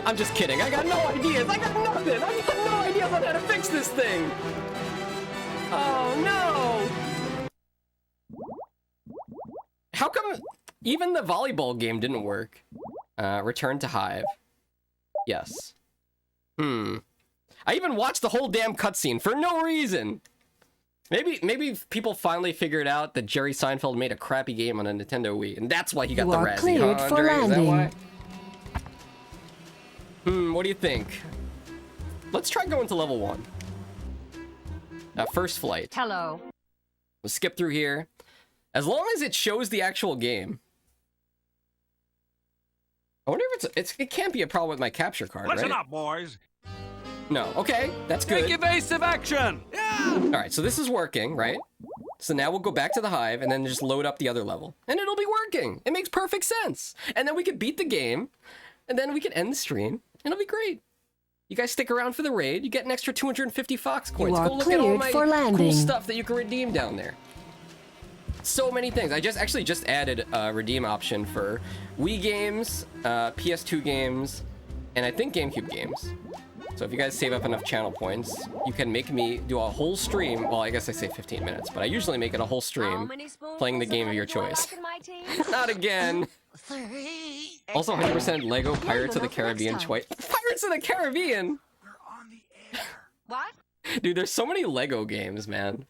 I'm just kidding. I got no ideas. I got nothing. I got no idea on how to fix this thing. Oh no. How come even the volleyball game didn't work? Return to Hive. Yes. I even watched the whole damn cutscene for no reason. Maybe people finally figured out that Jerry Seinfeld made a crappy game on a Nintendo Wii, and that's why he got You the are Razzie. cleared Huh, for Andre? Is that landing. why? What do you think? Let's try going to level 1. First flight. Hello. We'll skip through here. As long as it shows the actual game. I wonder if it can't be a problem with my capture card, Listen right? up, boys. No. Okay, that's good. Take evasive action. Yeah. All right, so this is working, right? So now we'll go back to the Hive and then just load up the other level. And it'll be working. It makes perfect sense. And then we could beat the game. And then we can end the stream. And it'll be great. You guys stick around for the raid. You get an extra 250 Fox coins. are Go look at all cleared my for cool landing. stuff that you can redeem down there. So many things. I just added a redeem option for Wii games, PS2 games, and I think GameCube games. So if you guys save up enough channel points, you can make me do a whole stream. Well, I guess I say 15 minutes, but I usually make it a whole stream playing the game of your choice. Not again. Also 100% Lego Pirates of the Caribbean choice. Pirates of the Caribbean? What? Dude, there's so many Lego games, man.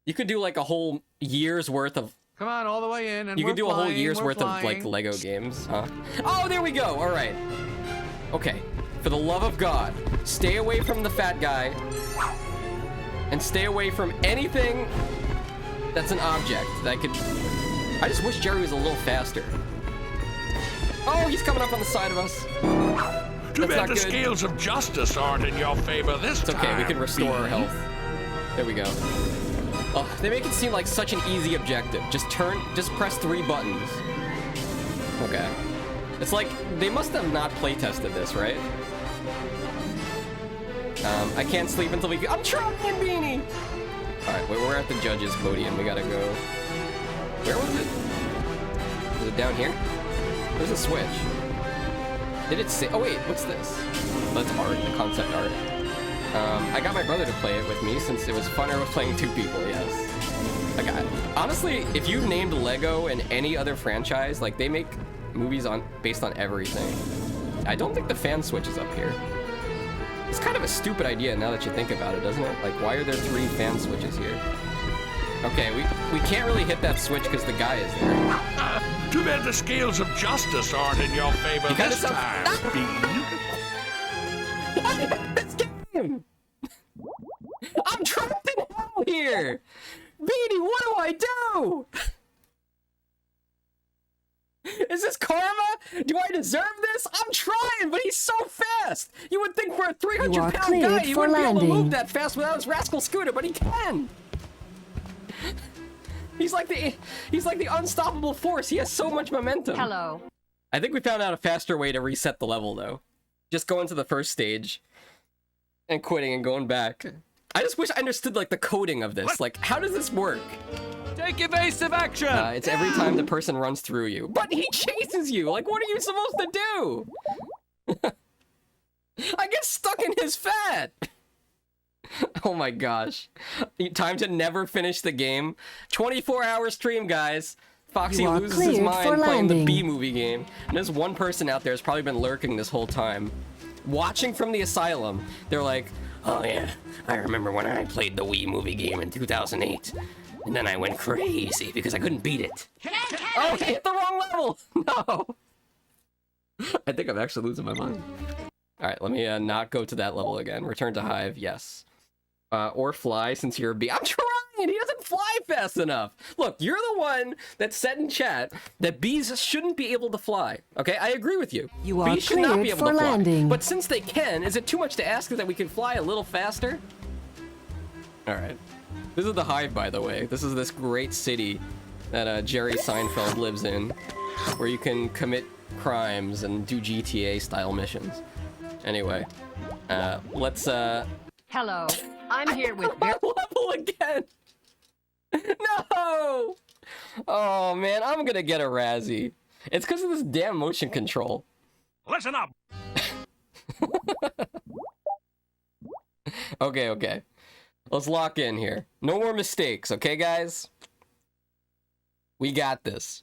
You could do like a whole year's worth of... Come on, all the way in, and You could do a whole year's worth of flying. like Lego games, huh? Oh, there we go. All right. Okay. For the love of God, stay away from the fat guy, and stay away from anything that's an object that could. I just wish Jerry was a little faster. Oh, he's coming up on the side of us. Too That's bad not the good. scales of justice aren't in your favor this It's time. okay. We can restore our health. There we go. Oh, they make it seem like such an easy objective. Just press 3 buttons. Okay. It's like, they must have not playtested this, right? I can't sleep until we... I'm trying, Beanie! Alright, we're at the judges' podium. We gotta go... Where was it? Was it down here? There's a switch. Did it say... Oh wait, what's this? That's art, the concept art. I got my brother to play it with me since it was funner with playing 2 people, yes. Like, honestly, if you named Lego and any other franchise, like, they make movies based on everything. I don't think the fan switch is up here. It's kind of a stupid idea now that you think about it, doesn't it? Like, why are there 3 fan switches here? Okay, we can't really hit that switch because the guy is there. Too bad the scales of justice aren't in your favor this time, This game! I'm trapped in hell here! Beanie, what do I do? Is this karma? Do I deserve this? I'm trying, but he's so fast! You would think for a 300-pound guy, he wouldn't be able to move that fast without his rascal scooter, but he can! He's like the unstoppable force. He has so much momentum. Hello. I think we found out a faster way to reset the level, though. Just going to the first stage and quitting and going back. I just wish I understood, like, the coding of this. Like, how does this work? Take evasive action! It's every time the person runs through you. But he chases you! Like, what are you supposed to do? I get stuck in his fat! Oh my gosh. Time to never finish the game. 24-hour stream, guys. Foxy loses his mind playing the B-movie game. And there's one person out there who's probably been lurking this whole time. Watching from the asylum. They're like, oh yeah, I remember when I played the Wii movie game in 2008. And then I went crazy because I couldn't beat it. Oh, I hit the wrong level! No! I think I'm actually losing my mind. Alright, let me not go to that level again. Return to Hive, yes. Or fly since you're a bee. I'm trying! He doesn't fly fast enough! Look, you're the one that said in chat that bees shouldn't be able to fly. Okay, I agree with you. Bees should not be able to fly. But since they can, is it too much to ask that we can fly a little faster? Alright. This is the Hive, by the way. This is this great city that Jerry Seinfeld lives in, where you can commit crimes and do GTA-style missions. Anyway, let's, Hello. I'm here with... level again! No! Oh, man, I'm gonna get a Razzie. It's because of this damn motion control. Listen up! Okay. Let's lock in here. No more mistakes, okay, guys? We got this.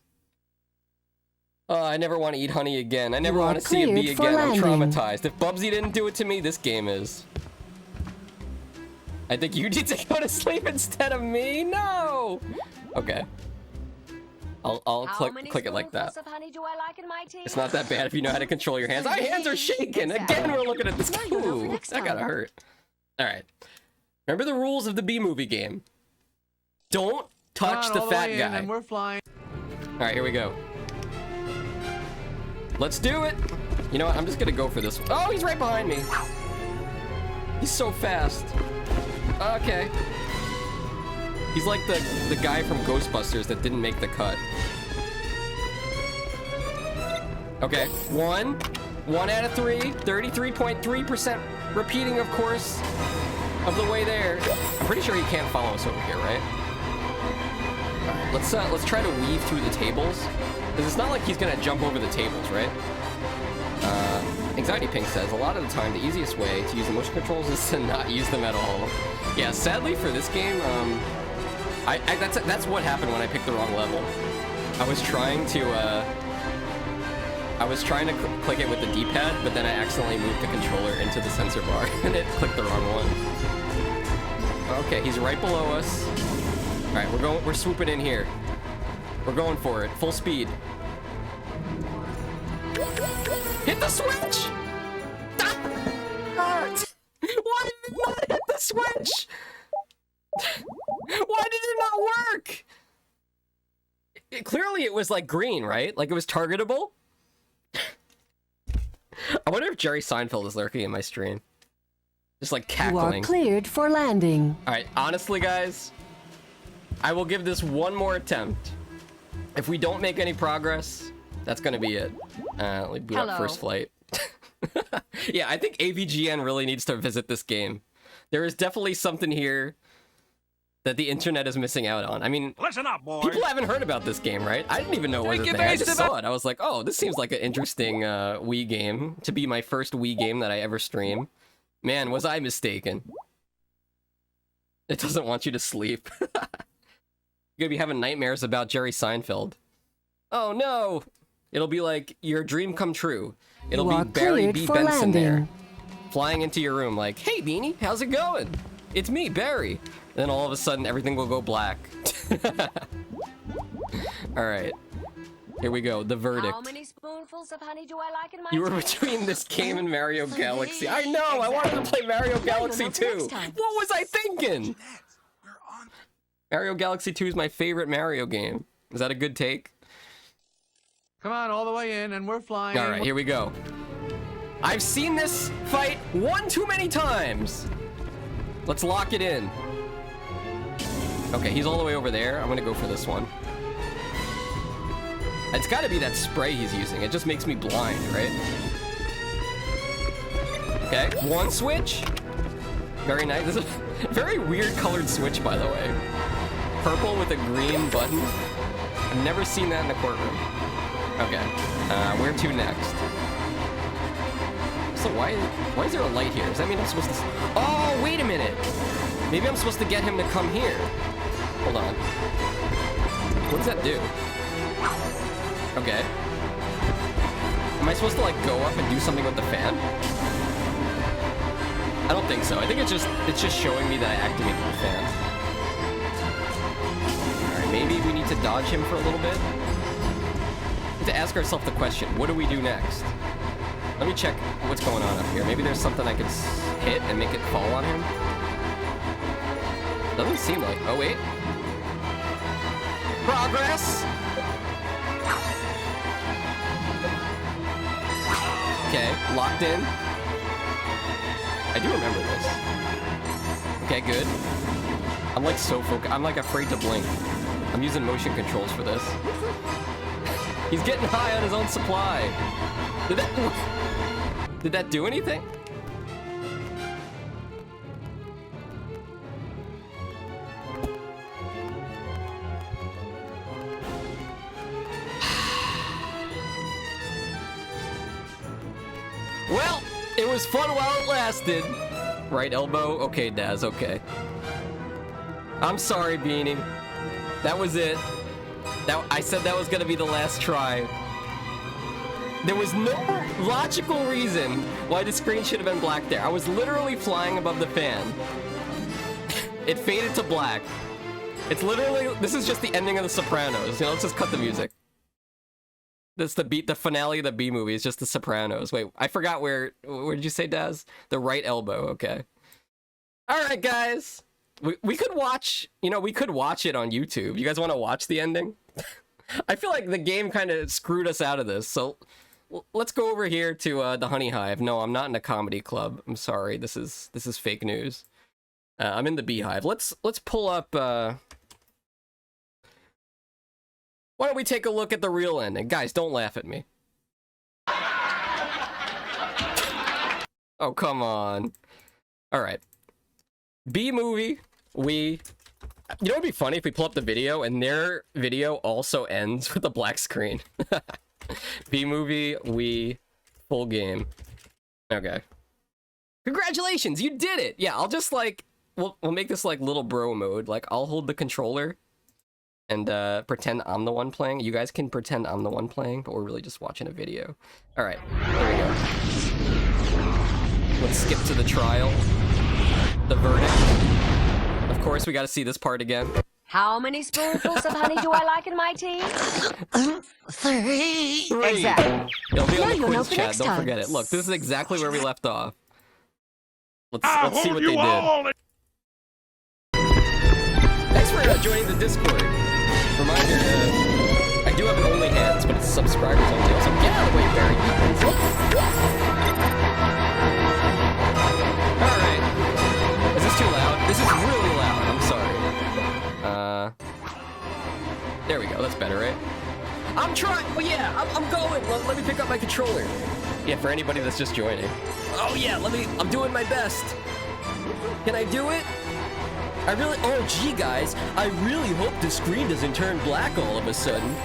Oh, I never want to eat honey again. I never want to see a bee again. I'm traumatized. If Bubsy didn't do it to me, this game is. I think you need to go to sleep instead of me. No! Okay. I'll click it like that. It's not that bad if you know how to control your hands. Our hands are shaking! Again, we're looking at this. Ooh, that gotta hurt. Alright. Remember the rules of the B-movie game. Don't touch the fat guy. And we're flying. Alright, here we go. Let's do it! You know what? I'm just gonna go for this one. Oh, he's right behind me. He's so fast. Okay. He's like the guy from Ghostbusters that didn't make the cut. Okay, one out of 3, 33.3% repeating, of course, of the way there. I'm pretty sure he can't follow us over here, right? Alright, let's try to weave through the tables. Because it's not like he's gonna jump over the tables, right? Anxiety Pink says, a lot of the time, the easiest way to use the motion controls is to not use them at all. Yeah, sadly for this game, that's what happened when I picked the wrong level. I was trying to click it with the D-pad, but then I accidentally moved the controller into the sensor bar, and it clicked the wrong one. Okay, he's right below us. All right, we're swooping in here. We're going for it, full speed. Hit the switch! Why did it not hit the switch? Why did it not work? Clearly it was like green, right? Like it was targetable? I wonder if Jerry Seinfeld is lurking in my stream. Just like You cackling. are cleared for landing. Alright, honestly, guys, I will give this one more attempt. If we don't make any progress, that's gonna be it. Let me boot up first flight. Yeah, I think AVGN really needs to visit this game. There is definitely something here that the internet is missing out on. I mean, listen up, boys. People haven't heard about this game, right? I didn't even know it was a thing. I just saw it. I was like, oh, this seems like an interesting Wii game to be my first Wii game that I ever stream. Man, was I mistaken. It doesn't want you to sleep. You're gonna be having nightmares about Jerry Seinfeld. Oh no! It'll be like your dream come true. It'll be Barry B. Benson there, flying into your room like, hey Beanie, how's it going? It's me, Barry. Then all of a sudden, everything will go black. Alright. Here we go, the verdict. How many spoonfuls of honey do I like in my You were tea? between this game and Mario Galaxy. I know, I wanted to play Mario Galaxy 2. What was I thinking? Mario Galaxy 2 is my favorite Mario game. Is that a good take? Come on, all the way in, and we're flying. All right, here we go. I've seen this fight one too many times. Let's lock it in. Okay, he's all the way over there. I'm gonna go for this one. It's gotta be that spray he's using. It just makes me blind, right? Okay, one switch. Very nice. This is a very weird colored switch, by the way. Purple with a green button. I've never seen that in a courtroom. Okay, where to next? So why is there a light here? Does that mean I'm supposed to... Oh, wait a minute! Maybe I'm supposed to get him to come here. Hold on. What does that do? Okay. Am I supposed to, like, go up and do something with the fan? I don't think so. I think it's just showing me that I activated the fan. Alright, maybe we need to dodge him for a little bit. To ask ourselves the question, what do we do next? Let me check what's going on up here. Maybe there's something I could hit and make it fall on him. Doesn't seem like... Oh, wait. Progress! Okay, locked in. I do remember this. Okay, good. I'm like so focused. I'm like afraid to blink. I'm using motion controls for this. He's getting high on his own supply. Did that do anything? Well, it was fun while it lasted. Right elbow? Okay, Daz, okay. I'm sorry, Beanie. That was it. I said that was gonna be the last try. There was no logical reason why the screen should have been black there. I was literally flying above the fan. It faded to black. It's literally, this is just the ending of The Sopranos. You know, let's just cut the music. That's the finale of the B movie. It's just The Sopranos. Wait, I forgot where did you say, Daz? The right elbow, okay. All right, guys. We could watch, you know, we could watch it on YouTube. You guys want to watch the ending? I feel like the game kind of screwed us out of this, so let's go over here to the Honey Hive. No, I'm not in a comedy club. I'm sorry. This is fake news. I'm in the Beehive. Let's pull up. Why don't we take a look at the real ending, guys? Don't laugh at me. Oh, come on. All right. B movie. You know what'd be funny if we pull up the video and their video also ends with a black screen. B movie, Wii, full game. Okay. Congratulations, you did it! Yeah, I'll just like, we'll make this like little bro mode. Like, I'll hold the controller and pretend I'm the one playing. You guys can pretend I'm the one playing, but we're really just watching a video. Alright, here we go. Let's skip to the trial. The verdict. Of course, we gotta see this part again. How many spoonfuls of honey do I like in my tea? 3. Exactly. It'll be on the quiz chat, don't forget it. Look, this is exactly where we left off. Let's see what they did. Thanks for joining the Discord. Reminder, I do have an OnlyHands, but it's subscribers only. So get out of the way, Barry. Alright. There we go. That's better, right? I'm trying. Well, yeah, I'm going. Let me pick up my controller. Yeah, for anybody that's just joining. Oh yeah, I'm doing my best. Can I do it? I really, oh gee guys, I really hope the screen doesn't turn black all of a sudden.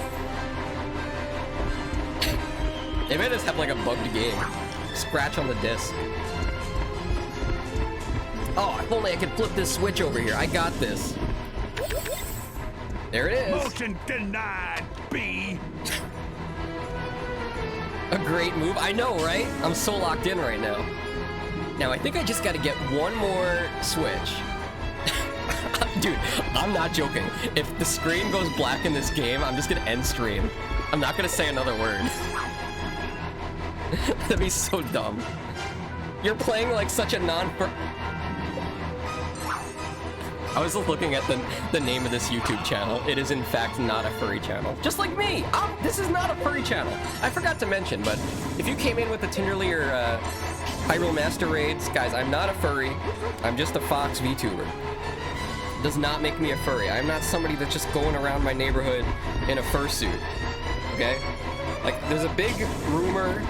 They might just have like a bugged game. Scratch on the disc. Oh, if only I could flip this switch over here. I got this. There it is. Motion denied, B. A great move. I know, right? I'm so locked in right now. Now, I think I just got to get one more switch. Dude, I'm not joking. If the screen goes black in this game, I'm just going to end stream. I'm not going to say another word. That'd be so dumb. You're playing like such a I was just looking at the name of this YouTube channel. It is in fact not a furry channel. Just like me! This is not a furry channel. I forgot to mention, but if you came in with the Tinderly or Hyrule Master Raids, guys, I'm not a furry. I'm just a Fox Vtuber. Does not make me a furry. I'm not somebody that's just going around my neighborhood in a fursuit. Okay? Like, there's a big rumor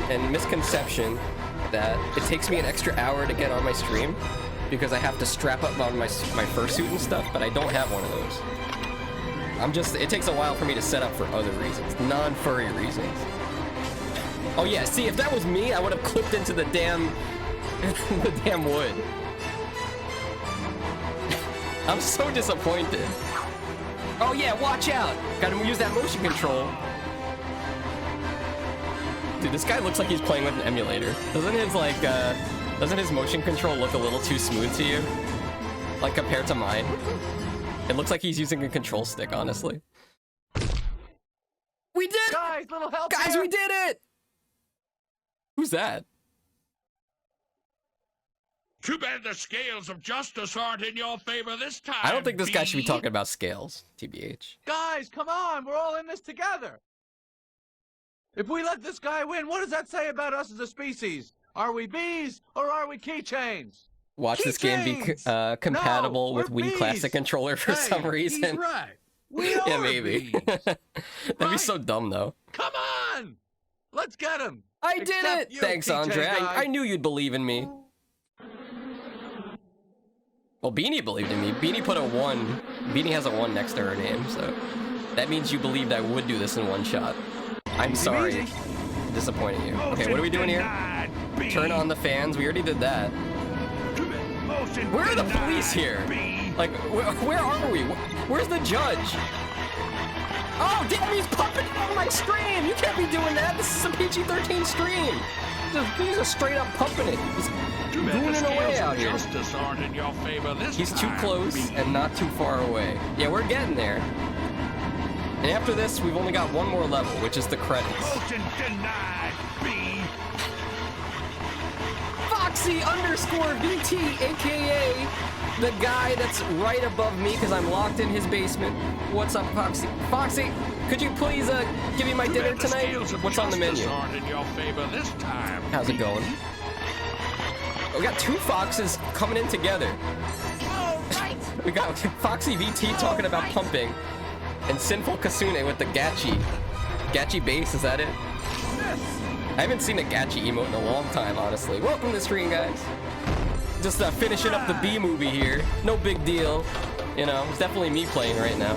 and misconception that it takes me an extra hour to get on my stream because I have to strap up on my fursuit and stuff, but I don't have one of those. It takes a while for me to set up for other reasons, non-furry reasons. Oh yeah, see, if that was me, I would have clipped into the damn wood. I'm so disappointed. Oh yeah, watch out! Gotta use that motion control. Dude, this guy looks like he's playing with an emulator. Doesn't his motion control look a little too smooth to you? Like, compared to mine? It looks like he's using a control stick, honestly. We did it! Guys, little help Guys, here. we did it! Who's that? Too bad the scales of justice aren't in your favor this time. I don't think this guy should be talking about scales, TBH. Guys, come on, we're all in this together. If we let this guy win, what does that say about us as a species? Are we bees or are we keychains? Watch this game be compatible with Wii Classic Controller for some reason. He's right. We Yeah, are maybe. bees. That'd be so dumb, though. Come on! Let's get him! I did Except it! you, Thanks, keychain Andre. guy. I knew you'd believe in me. Well, Beanie believed in me. Beanie put a 1. Beanie has a 1 next to her name, so that means you believed I would do this in one shot. I'm sorry. Disappointing you. Okay, what are we doing here? Turn on the fans. We already did that. Where are the police here? Like, where are we? Where's the judge? Oh, damn, he's pumping on my stream! You can't be doing that! This is a PG-13 stream! He's just straight up pumping it. He's doing it away out here. Justice aren't in your favor this He's too time, close B. and not too far away. Yeah, we're getting there. And after this, we've only got one more level, which is the credits. Motion denied, B. Foxxy _ VT, aka the guy that's right above me because I'm locked in his basement. What's up, Foxxy? Foxxy, could you please give me my dinner tonight? What's on the menu? Aren't in your favor this time. How's it going? We got 2 Foxes coming in together. We got Foxxy VT talking about pumping, and Sinful Kasune with the Gachi. Gachi bass, is that it? I haven't seen a Gachi emote in a long time, honestly. Welcome to the stream, guys. Just finishing up the B movie here. No big deal. You know, it's definitely me playing right now.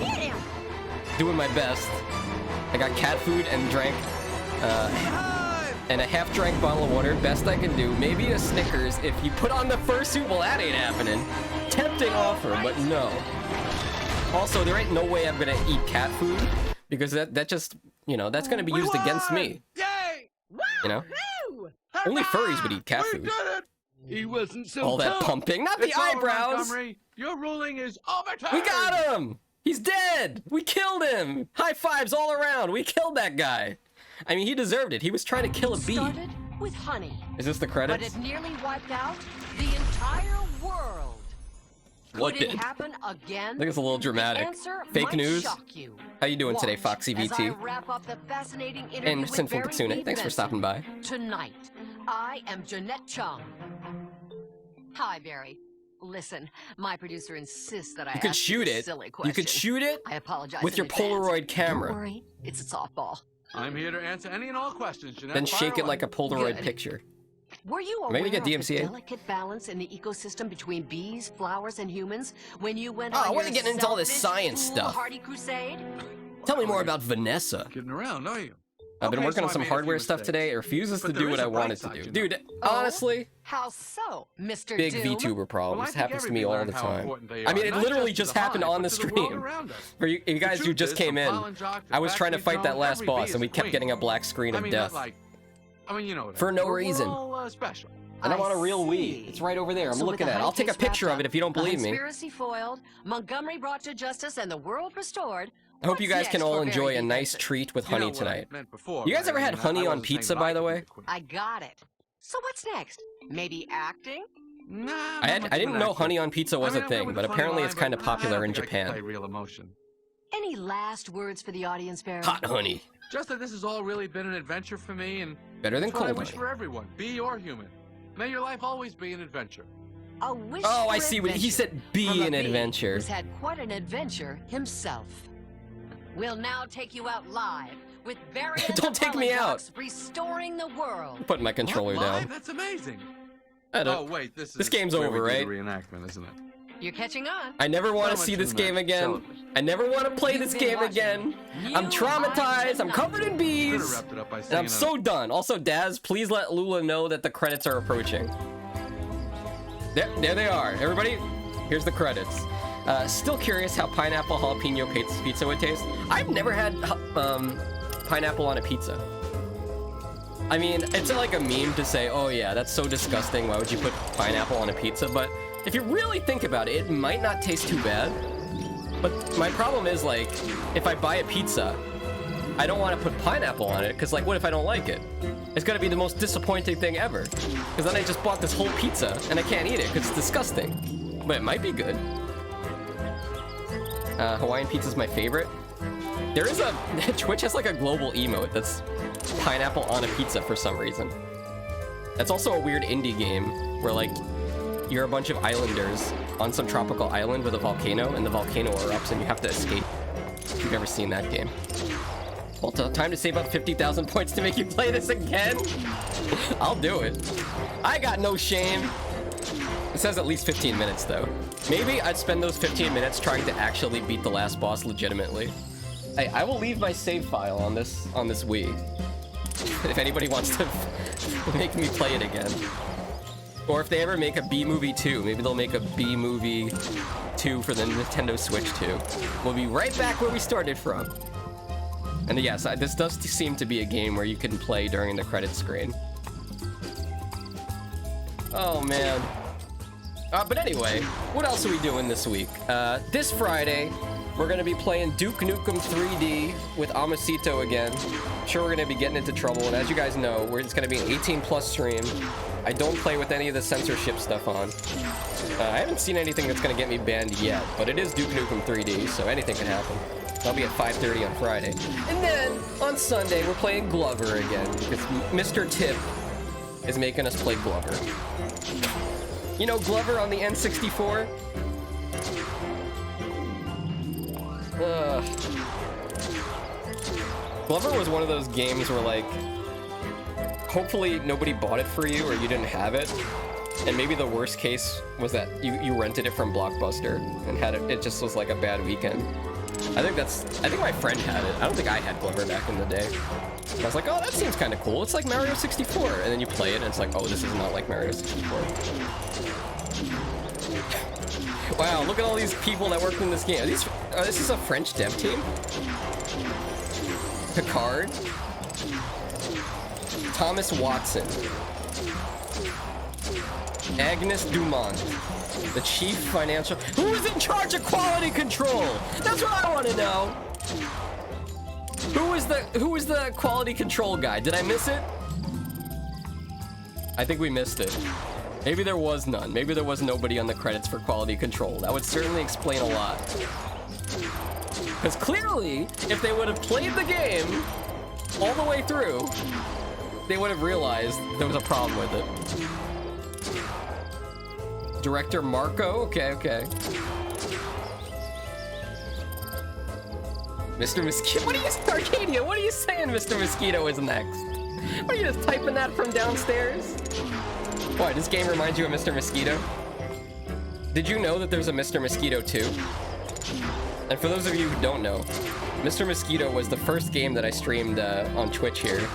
Doing my best. I got cat food and drank, and a half-drank bottle of water. Best I can do. Maybe a Snickers if you put on the fursuit. Well, that ain't happening. Tempting offer, but no. Also, there ain't no way I'm gonna eat cat food because that just, you know, that's gonna be used against me. Yay! You know? Only furries would eat cat food. He wasn't so All that tough. pumping, not the It's over, eyebrows. Montgomery. Your ruling is overturned. We got him! He's dead! We killed him! High fives all around! We killed that guy! I mean, he deserved it. He was trying to kill a bee. Started with honey. Is this the But credits? it nearly wiped out the entire world. What Could it did? happen again? I think it's a little dramatic. The answer Fake might news? shock you. How you doing today, Watch Foxy as I VT? wrap up the fascinating interview And with Sinful Barry Katsune, B. thanks for Benson. stopping by. Tonight, I am Jeanette Chung. Hi, Barry. Listen, my producer insists that I You could ask shoot you a it. silly You question. could shoot it I apologize with in your advance. Polaroid camera. Don't worry, it's a softball. I'm here to answer any and all questions, Jeanette. Then Fire shake it away. like a Polaroid Good. picture. Were you Am I aware gonna get of the DMCA? delicate balance in the ecosystem between bees, flowers, and humans when you went Oh, on why are your you getting into all this selfish, science stuff? foolhardy crusade? Tell me more about Vanessa. Kidding around, are you? I've been Okay, working so on I some made a few hardware stuff mistakes. today. It refuses But to there do is what a I bright want it to side, do. you know. Dude, honestly, How so, Mr. big Doom? VTuber problems. Well, I This think happens to me everybody all learned the how time. important they I mean, are, it not literally just to just the happened hive, on but the to the world stream. around us. For you guys The who truth just is, came from in, pollen jock to I was trying to factory fight that drone, last every boss, bee and we is a kept queen. getting a black screen I of mean, death. not like, I mean, you know what I For mean. no We're reason. all, special. And I'm on a I real Wii. see. It's right over there. I'm So with looking the at it. I'll take a high case picture of wrapped it if you don't up, believe me. Conspiracy foiled, Montgomery brought to justice, and the world restored. I hope you What's guys can next all for enjoy Barry a nice Benson? treat with You know honey what I tonight. meant before, You guys but ever I had mean, honey I on wasn't saying pizza, bye by to the the way? queen. I got it. So what's next? Maybe acting? Nah, I didn't know honey on pizza was a thing, but apparently it's kind of popular in Play Japan. real emotion. Any last words for the audience, Barry? Hot honey. Just that this has all really been an adventure for me, and Better than that's what I cold wish honey. for everyone, bee or human. May your life always be an adventure. A wish Oh, for I see what he adventure said. Be from a an bee adventure. Who's had quite an adventure himself. We'll now take you out live with Barry and Don't the take me out. Pollyjocks restoring the world. Putting my controller What, live? down. That's amazing. I Oh don't. wait, this game's where over, we do right? the reenactment, isn't it? You're catching on. I never want to So see much this in the game match. again. Celebrate. I never want to play You've this been game watching. again. You I'm traumatized. I'm are covered in Could bees. have wrapped it up by And singing I'm so done. Also, Daz, please let Lula know that the credits are approaching. There they are. Everybody, here's the credits. Still curious how pineapple jalapeno pizza would taste. I've never had pineapple on a pizza. I mean, it's like a meme to say, oh yeah, that's so disgusting. Why would you put pineapple on a pizza? But if you really think about it, it might not taste too bad. But my problem is, like, if I buy a pizza, I don't want to put pineapple on it, because, like, what if I don't like it? It's gonna be the most disappointing thing ever. Because then I just bought this whole pizza, and I can't eat it, because it's disgusting. But it might be good. Hawaiian pizza's my favorite. There is a... Twitch has, like, a global emote that's pineapple on a pizza for some reason. That's also a weird indie game, where, like, you're a bunch of islanders on some tropical island with a volcano, and the volcano erupts, and you have to escape. If you've ever seen that game. Well, time to save up 50,000 points to make you play this again? I'll do it. I got no shame. It says at least 15 minutes, though. Maybe I'd spend those 15 minutes trying to actually beat the last boss legitimately. Hey, I will leave my save file on this Wii. If anybody wants to make me play it again. Or if they ever make a B-Movie 2, maybe they'll make a B-Movie 2 for the Nintendo Switch 2. We'll be right back where we started from. And yes, this does seem to be a game where you can play during the credit screen. Oh, man. But anyway, what else are we doing this week? This Friday, we're going to be playing Duke Nukem 3D with Amasito again. I'm sure we're going to be getting into trouble, and as you guys know, it's going to be an 18+ stream. I don't play with any of the censorship stuff on. I haven't seen anything that's going to get me banned yet, but it is Duke Nukem 3D, so anything can happen. I'll be at 5:30 on Friday. And then, on Sunday, we're playing Glover again, because Mr. Tip is making us play Glover. You know Glover on the N64? Glover was one of those games where, like, hopefully nobody bought it for you or you didn't have it. And maybe the worst case was that you rented it from Blockbuster and had it just was like a bad weekend. I think my friend had it. I don't think I had Glover back in the day. I was like, oh, that seems kind of cool. It's like Mario 64. And then you play it and it's like, oh, this is not like Mario 64. Wow, look at all these people that worked in this game. This is a French dev team? Picard? Thomas Watson. Agnes Dumont. The chief financial... Who is in charge of quality control? That's what I want to know. Who is the quality control guy? Did I miss it? I think we missed it. Maybe there was none. Maybe there was nobody on the credits for quality control. That would certainly explain a lot. Because clearly, if they would have played the game all the way through, they would have realized there was a problem with it. Director Marco. Okay, okay. Mr. Mosquito. What are you, Arcadia? What are you saying? Mr. Mosquito is next. Are you just typing that from downstairs? What? This game reminds you of Mr. Mosquito? Did you know that there's a Mr. Mosquito 2? And for those of you who don't know, Mr. Mosquito was the first game that I streamed on Twitch here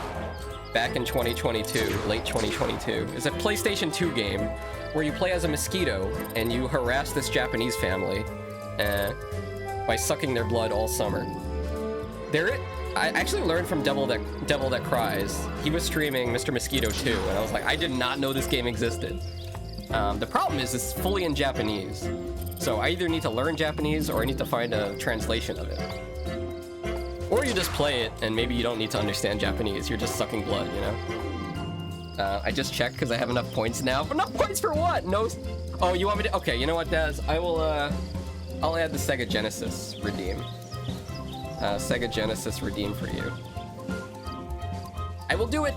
back in 2022, late 2022. It's a PlayStation 2 game where you play as a mosquito and you harass this Japanese family by sucking their blood all summer. I actually learned from Devil That Cries. He was streaming Mr. Mosquito 2, and I was like, I did not know this game existed. The problem is it's fully in Japanese. So I either need to learn Japanese or I need to find a translation of it. Or you just play it and maybe you don't need to understand Japanese. You're just sucking blood, you know? I just checked because I have enough points now. Enough points for what? No. Oh, you want me to? Okay, you know what, Daz? I'll add the Sega Genesis redeem. Sega Genesis redeem for you. I will do it!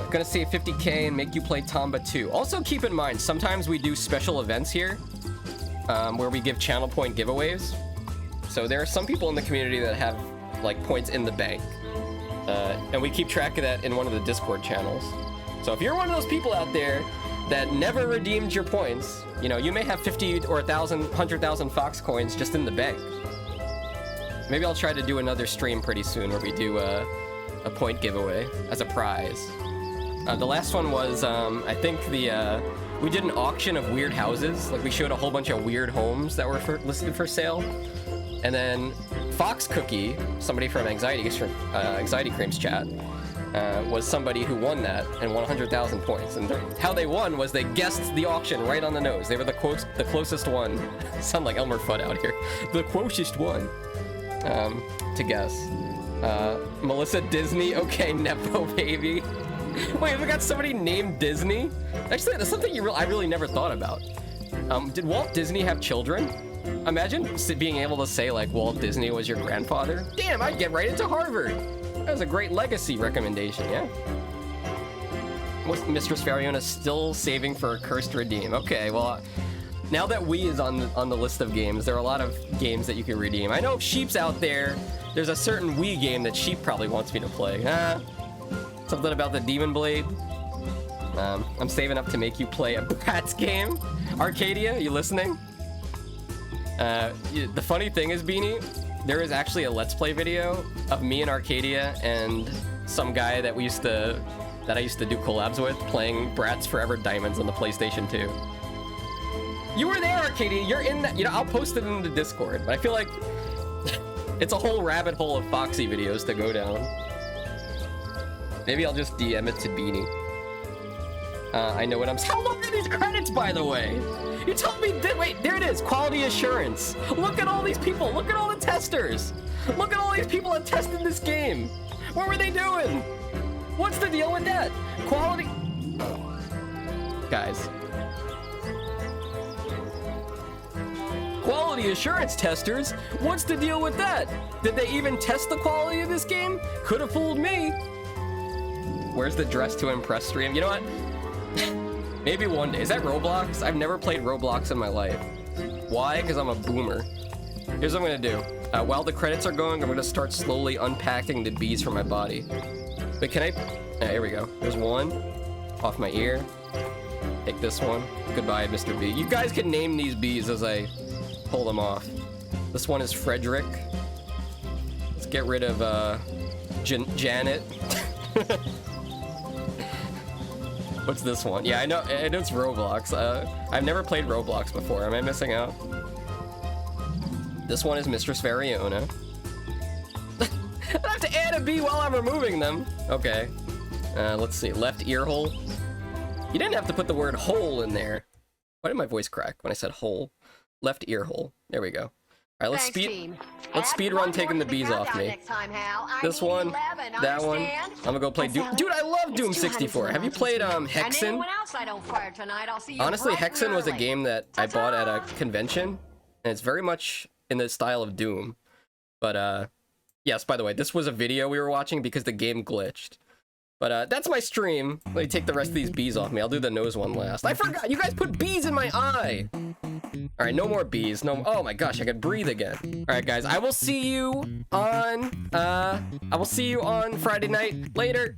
Gonna save 50k and make you play Tomba 2. Also keep in mind, sometimes we do special events here, where we give channel point giveaways. So there are some people in the community that have, like, points in the bank. And we keep track of that in one of the Discord channels. So if you're one of those people out there that never redeemed your points, you know, you may have 50 or 1,000, 100,000 Fox coins just in the bank. Maybe I'll try to do another stream pretty soon where we do a point giveaway as a prize. The last one was, I think we did an auction of weird houses. Like, we showed a whole bunch of weird homes that were listed for sale. And then Fox Cookie, somebody from Anxiety Cream's chat, was somebody who won that and won 100,000 points. And how they won was they guessed the auction right on the nose. They were the closest one. Sound like Elmer Fudd out here. The closest one to guess. Melissa Disney. Okay, Nepo baby. Wait, we got somebody named Disney? Actually, that's something I really never thought about. Did Walt Disney have children? Imagine being able to say, like, Walt Disney was your grandfather. Damn, I'd get right into Harvard. That was a great legacy recommendation, yeah? Was Mistress Fariona still saving for a cursed redeem? Okay, well, now that Wii is on the list of games, there are a lot of games that you can redeem. I know if Sheep's out there, there's a certain Wii game that Sheep probably wants me to play. Something about the Demon Blade. I'm saving up to make you play a Bratz game. Arcadia, you listening? The funny thing is, Beanie, there is actually a Let's Play video of me and Arcadia and some guy that I used to do collabs with playing Bratz Forever Diamonds on the PlayStation 2. You were there, Arcadia. You're in that. You know, I'll post it in the Discord, but I feel like it's a whole rabbit hole of Foxxy videos to go down. Maybe I'll just DM it to Beanie. I know what I'm saying. How long are these credits, by the way? You told me, wait, there it is, quality assurance. Look at all these people, look at all the testers. Look at all these people that tested this game. What were they doing? What's the deal with that? Quality, guys. Quality assurance testers, what's the deal with that? Did they even test the quality of this game? Could have fooled me. Where's the dress to impress stream? You know what? Maybe one day. Is that Roblox? I've never played Roblox in my life. Why? Because I'm a boomer. Here's what I'm gonna do. While the credits are going, I'm gonna start slowly unpacking the bees from my body. But can I? Here we go. There's one. Off my ear. Take this one. Goodbye, Mr. B. You guys can name these bees as I pull them off. This one is Frederick. Let's get rid of Janet. What's this one? Yeah, I know it's Roblox. I've never played Roblox before. Am I missing out? This one is Mistress Fariona. I have to add a bee while I'm removing them. Okay. Let's see. Left ear hole. You didn't have to put the word hole in there. Why did my voice crack when I said hole? Left ear hole. There we go. All right, let's speed run taking the bees off me. This one, that one. I'm gonna go play Doom. Dude, I love Doom 64. Have you played Hexen? Honestly, Hexen was a game that I bought at a convention, and it's very much in the style of Doom. But yes, by the way, this was a video we were watching because the game glitched. But that's my stream. Let me take the rest of these bees off me. I'll do the nose one last. I forgot, you guys put bees in my eye. All right, no more bees. No. Oh my gosh, I could breathe again. All right, guys, I will see you on Friday night. Later.